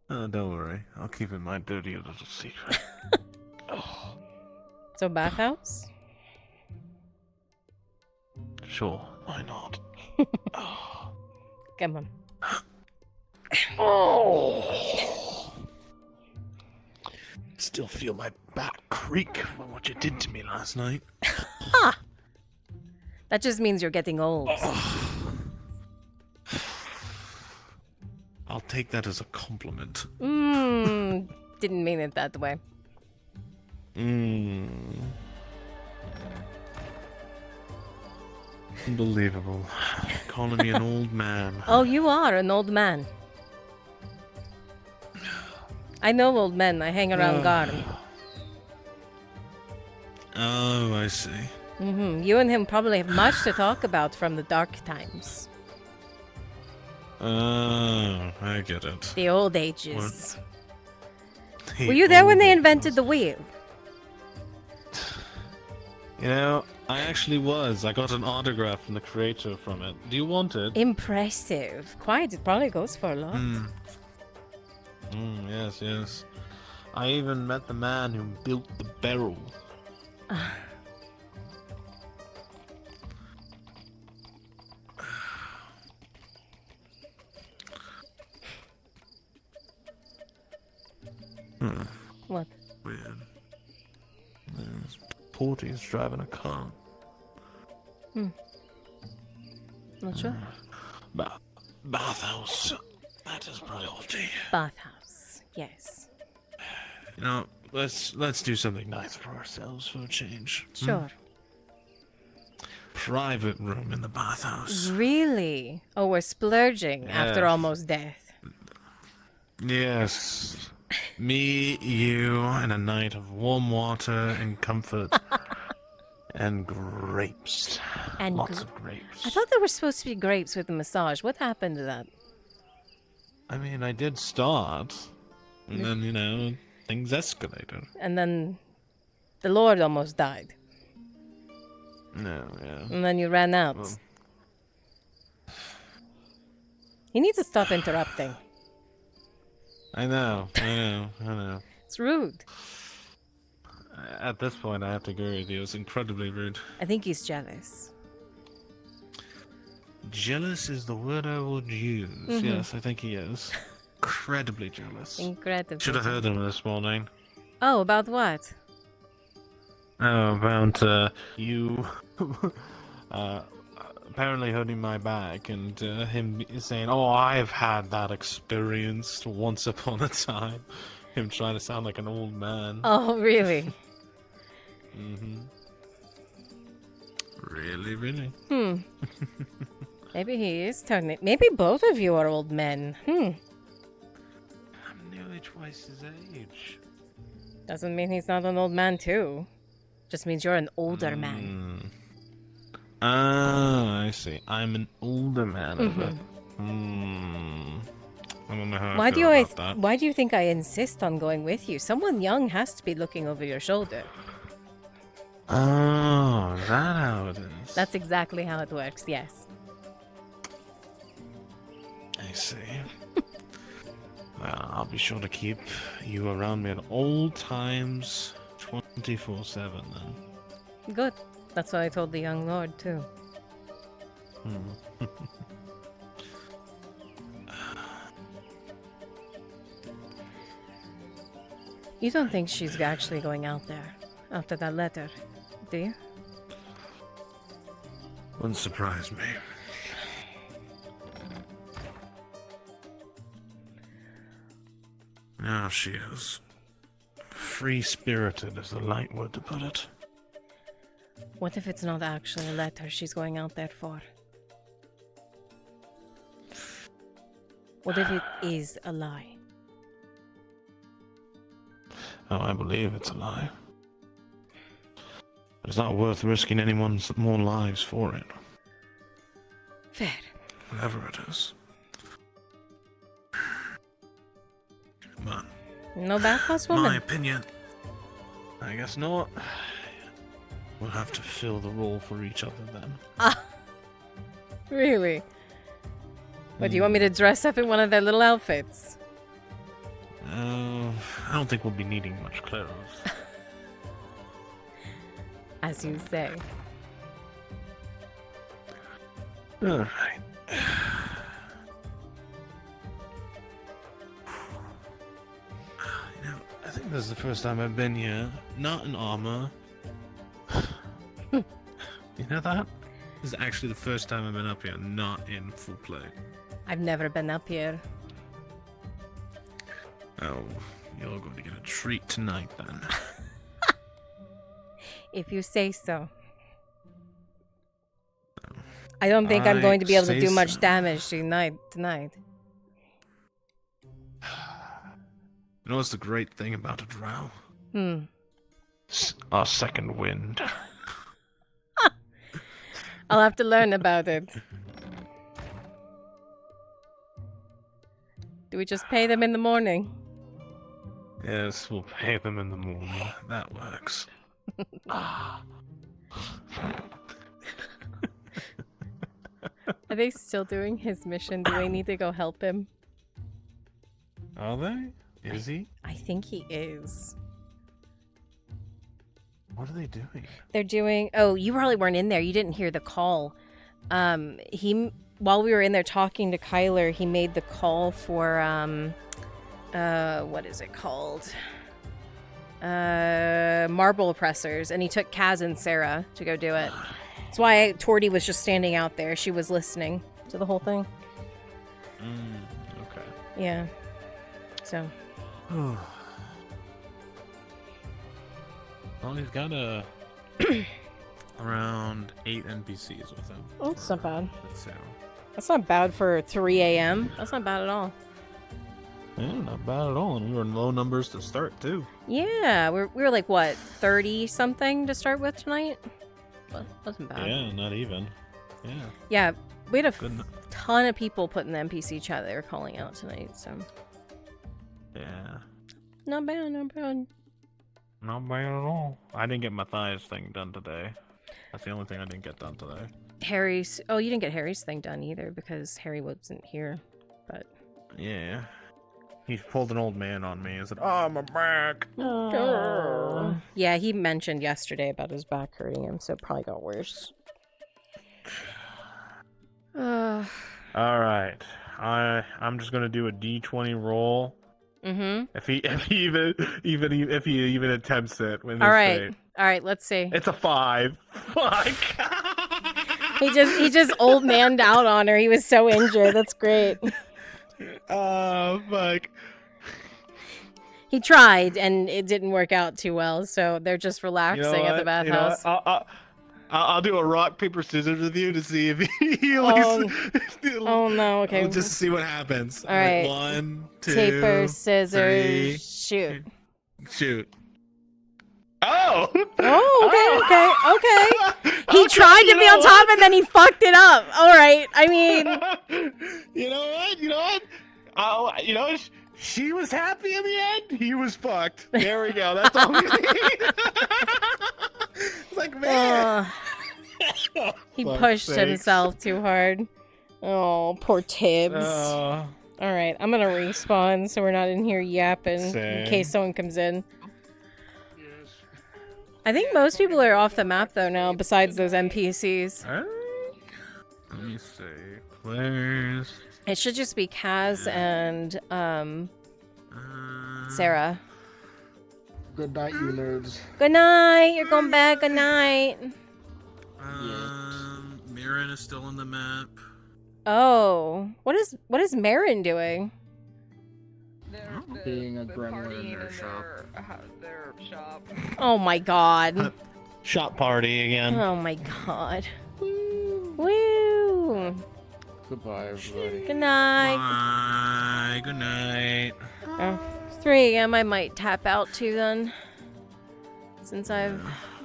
Oh, don't worry. I'll keep it my dirty little secret. So bathhouse? Sure, why not? Come on. Still feel my back creak from what you did to me last night. Ha! That just means you're getting old. I'll take that as a compliment. Didn't mean it that way. Unbelievable. Calling me an old man. Oh, you are an old man. I know old men. I hang around Garden. Oh, I see. You and him probably have much to talk about from the dark times. Oh, I get it. The old ages. The Were you there when old they ages. invented the wheel? You know, I actually was. I got an autograph from the creator from it. Do you want it? Impressive. Quite. It probably goes for a lot. Yes, yes. I even met the man who built the barrel. What? Weird. There's Porty's driving a car. Not sure. Bathhouse. That is priority. Bathhouse. Yes. You know, let's do something nice for ourselves for a change. Sure. Private room in the bathhouse. Really? Oh, we're splurging after Yes. almost death. Yes. Me, you, and a night of warm water and comfort. And grapes. And Lots of grapes. I thought there were supposed to be grapes with the massage. What happened to that? I mean, I did start. And then, you know, things escalated. And then the Lord almost died. No, yeah. And then you ran out. Well. You need to stop interrupting. I know. It's rude. At this point, I have to agree with you. It's incredibly rude. I think he's jealous. Jealous is the word I would use. Yes, I think he is. Incredibly jealous. Incredibly. Should have heard him this morning. Oh, about what? Oh, about you apparently holding my back and him saying, "Oh, I've had that experience once upon a time." Him trying to sound like an old man. Oh, really? Really? Maybe he is turning. Maybe both of you are old men. I'm nearly twice his age. Doesn't mean he's not an old man too. Just means you're an older man. Ah, I see. I'm an older man. I don't know how I feel about that. Why do you think I insist on going with you? Someone young has to be looking over your shoulder. Oh, is that how it is? That's exactly how it works, yes. I see. Well, I'll be sure to keep you around me at all times, 24/7 then. Good. That's what I told the young lord, too. You don't think she's actually going out there after that letter, do you? Wouldn't surprise me. Now she is. Free-spirited is the light word to put it. What if it's not actually a letter she's going out there for? What if it is a lie? Oh, I believe it's a lie. But it's not worth risking anyone's more lives for it. Fair. Whatever it is. But no bathhouse woman? My opinion. I guess not. We'll have to fill the role for each other then. Ah, really? What, do you want me to dress up in one of their little outfits? I don't think we'll be needing much clothes. As you say. Alright. You know, I think this is the first time I've been here, not in armor. You know that? This is actually the first time I've been up here, not in full plate. I've never been up here. Oh, you're going to get a treat tonight then. If you say so. I don't think I'm going to be able to do much damage tonight. You know what's the great thing about a drow? Our second wind. I'll have to learn about it. Do we just pay them in the morning? Yes, we'll pay them in the morning. That works. Are they still doing his mission? Do they need to go help him? Are they? Is he? I think he is. What are they doing? They're doing... Oh, you probably weren't in there. You didn't hear the call. While we were in there talking to Kyler, he made the call for, what is it called? marble oppressors, and he took Kaz and Sarah to go do it. That's why Torty was just standing out there. She was listening to the whole thing. Okay. Yeah. So. Well, he's got around 8 NPCs with him. Oh, that's not bad. So. That's not bad for 3 a.m. That's not bad at all. Yeah, not bad at all. And we were in low numbers to start, too. Yeah, we were like, what, 30 something to start with tonight? Well, wasn't bad. Yeah, not even. Yeah. Yeah, we had a Good ton of people put in the NPC chat they were calling out tonight, so. Yeah. Not bad, not bad. Not bad at all. I didn't get my thighs thing done today. That's the only thing I didn't get done today. Harry's. Oh, you didn't get Harry's thing done either because Harry wasn't here, but. Yeah. He pulled an old man on me and said, "Oh, my back." Oh. Yeah, he mentioned yesterday about his back hurting him, so it probably got worse. All right. I'm just gonna do a D20 roll. Mm-hmm. If he even attempts it. All right, let's see. It's a 5. Fuck. He just old manned out on her. He was so injured. That's great. Oh, fuck. He tried, and it didn't work out too well, so they're just relaxing at the bathhouse. I'll do a rock, paper, scissors with you to see if he Oh no, okay. We'll just see what happens. All right. 1, 2, paper, scissors, 3. shoot. Oh! Oh, okay. He tried to be on top and then he fucked it up. All right. I mean, You know what? Oh, she was happy in the end. He was fucked. There we go. That's all we need. Like, man. he Fuck's pushed sakes. himself too hard. Oh, poor Tibbs. Uh. All right, I'm gonna respawn so we're not in here yapping in Same. case someone comes in. I think most people are off the map though now, besides those NPCs. Let me see. Players. It should just be Kaz and Sarah. Good night, you nerds. Good night. You're going back. Good night. Mirren is still on the map. Oh, what is Marin doing? Being a gremlin in their shop. Oh my god. Shop party again. Oh my god. Woo. Goodbye, everybody. Good night. Bye. Good night. 3 a.m. I might tap out too then. Since I've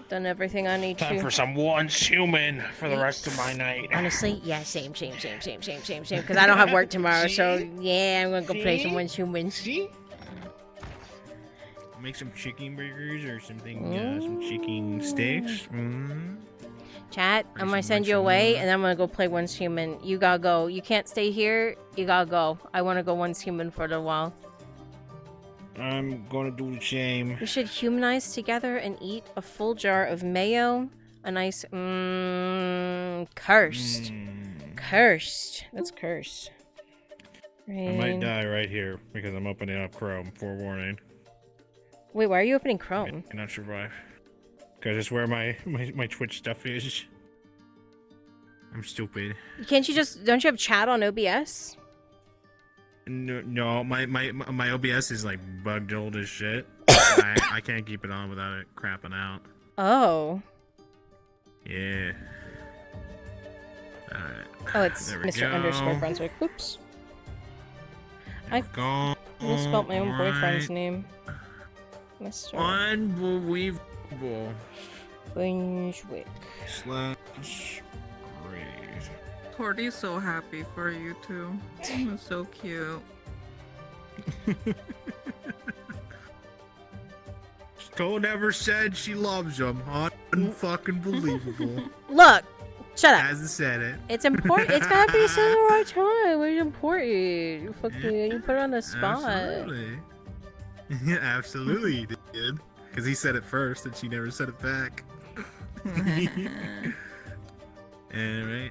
done everything I need Time to. for some once human for the rest of my night. Honestly, yeah, same. Because I don't have work tomorrow, so yeah, I'm gonna go play some once humans. Make some chicken burgers or something, some chicken steaks. Chat, I'm gonna send you away, and I'm gonna go play once human. You gotta go. You can't stay here. You gotta go. I wanna go once human for a little while. I'm gonna do the same. We should humanize together and eat a full jar of mayo. A nice, cursed. Cursed. That's cursed. I might die right here because I'm opening up Chrome. Forewarning. Wait, why are you opening Chrome? I not survive. Because it's where my Twitch stuff is. I'm stupid. Can't you don't you have chat on OBS? No, my OBS is like bugged old as shit. I can't keep it on without it crapping out. Oh. Yeah. Alright. Oh, it's There we Mr. go. Underscore Brunswick. Oops. I misspelled my own boyfriend's name. Mr. Unbelievable. Brunswick. /raid. Torty's so happy for you two. It's so cute. Toad never said she loves him. Unfucking believable. Look, shut up. Hasn't said it. It's important. It's gotta be said at the right time. It's important. You fucking, you put it on the spot. Absolutely. Yeah, absolutely he did. Because he said it first and she never said it back. Alright.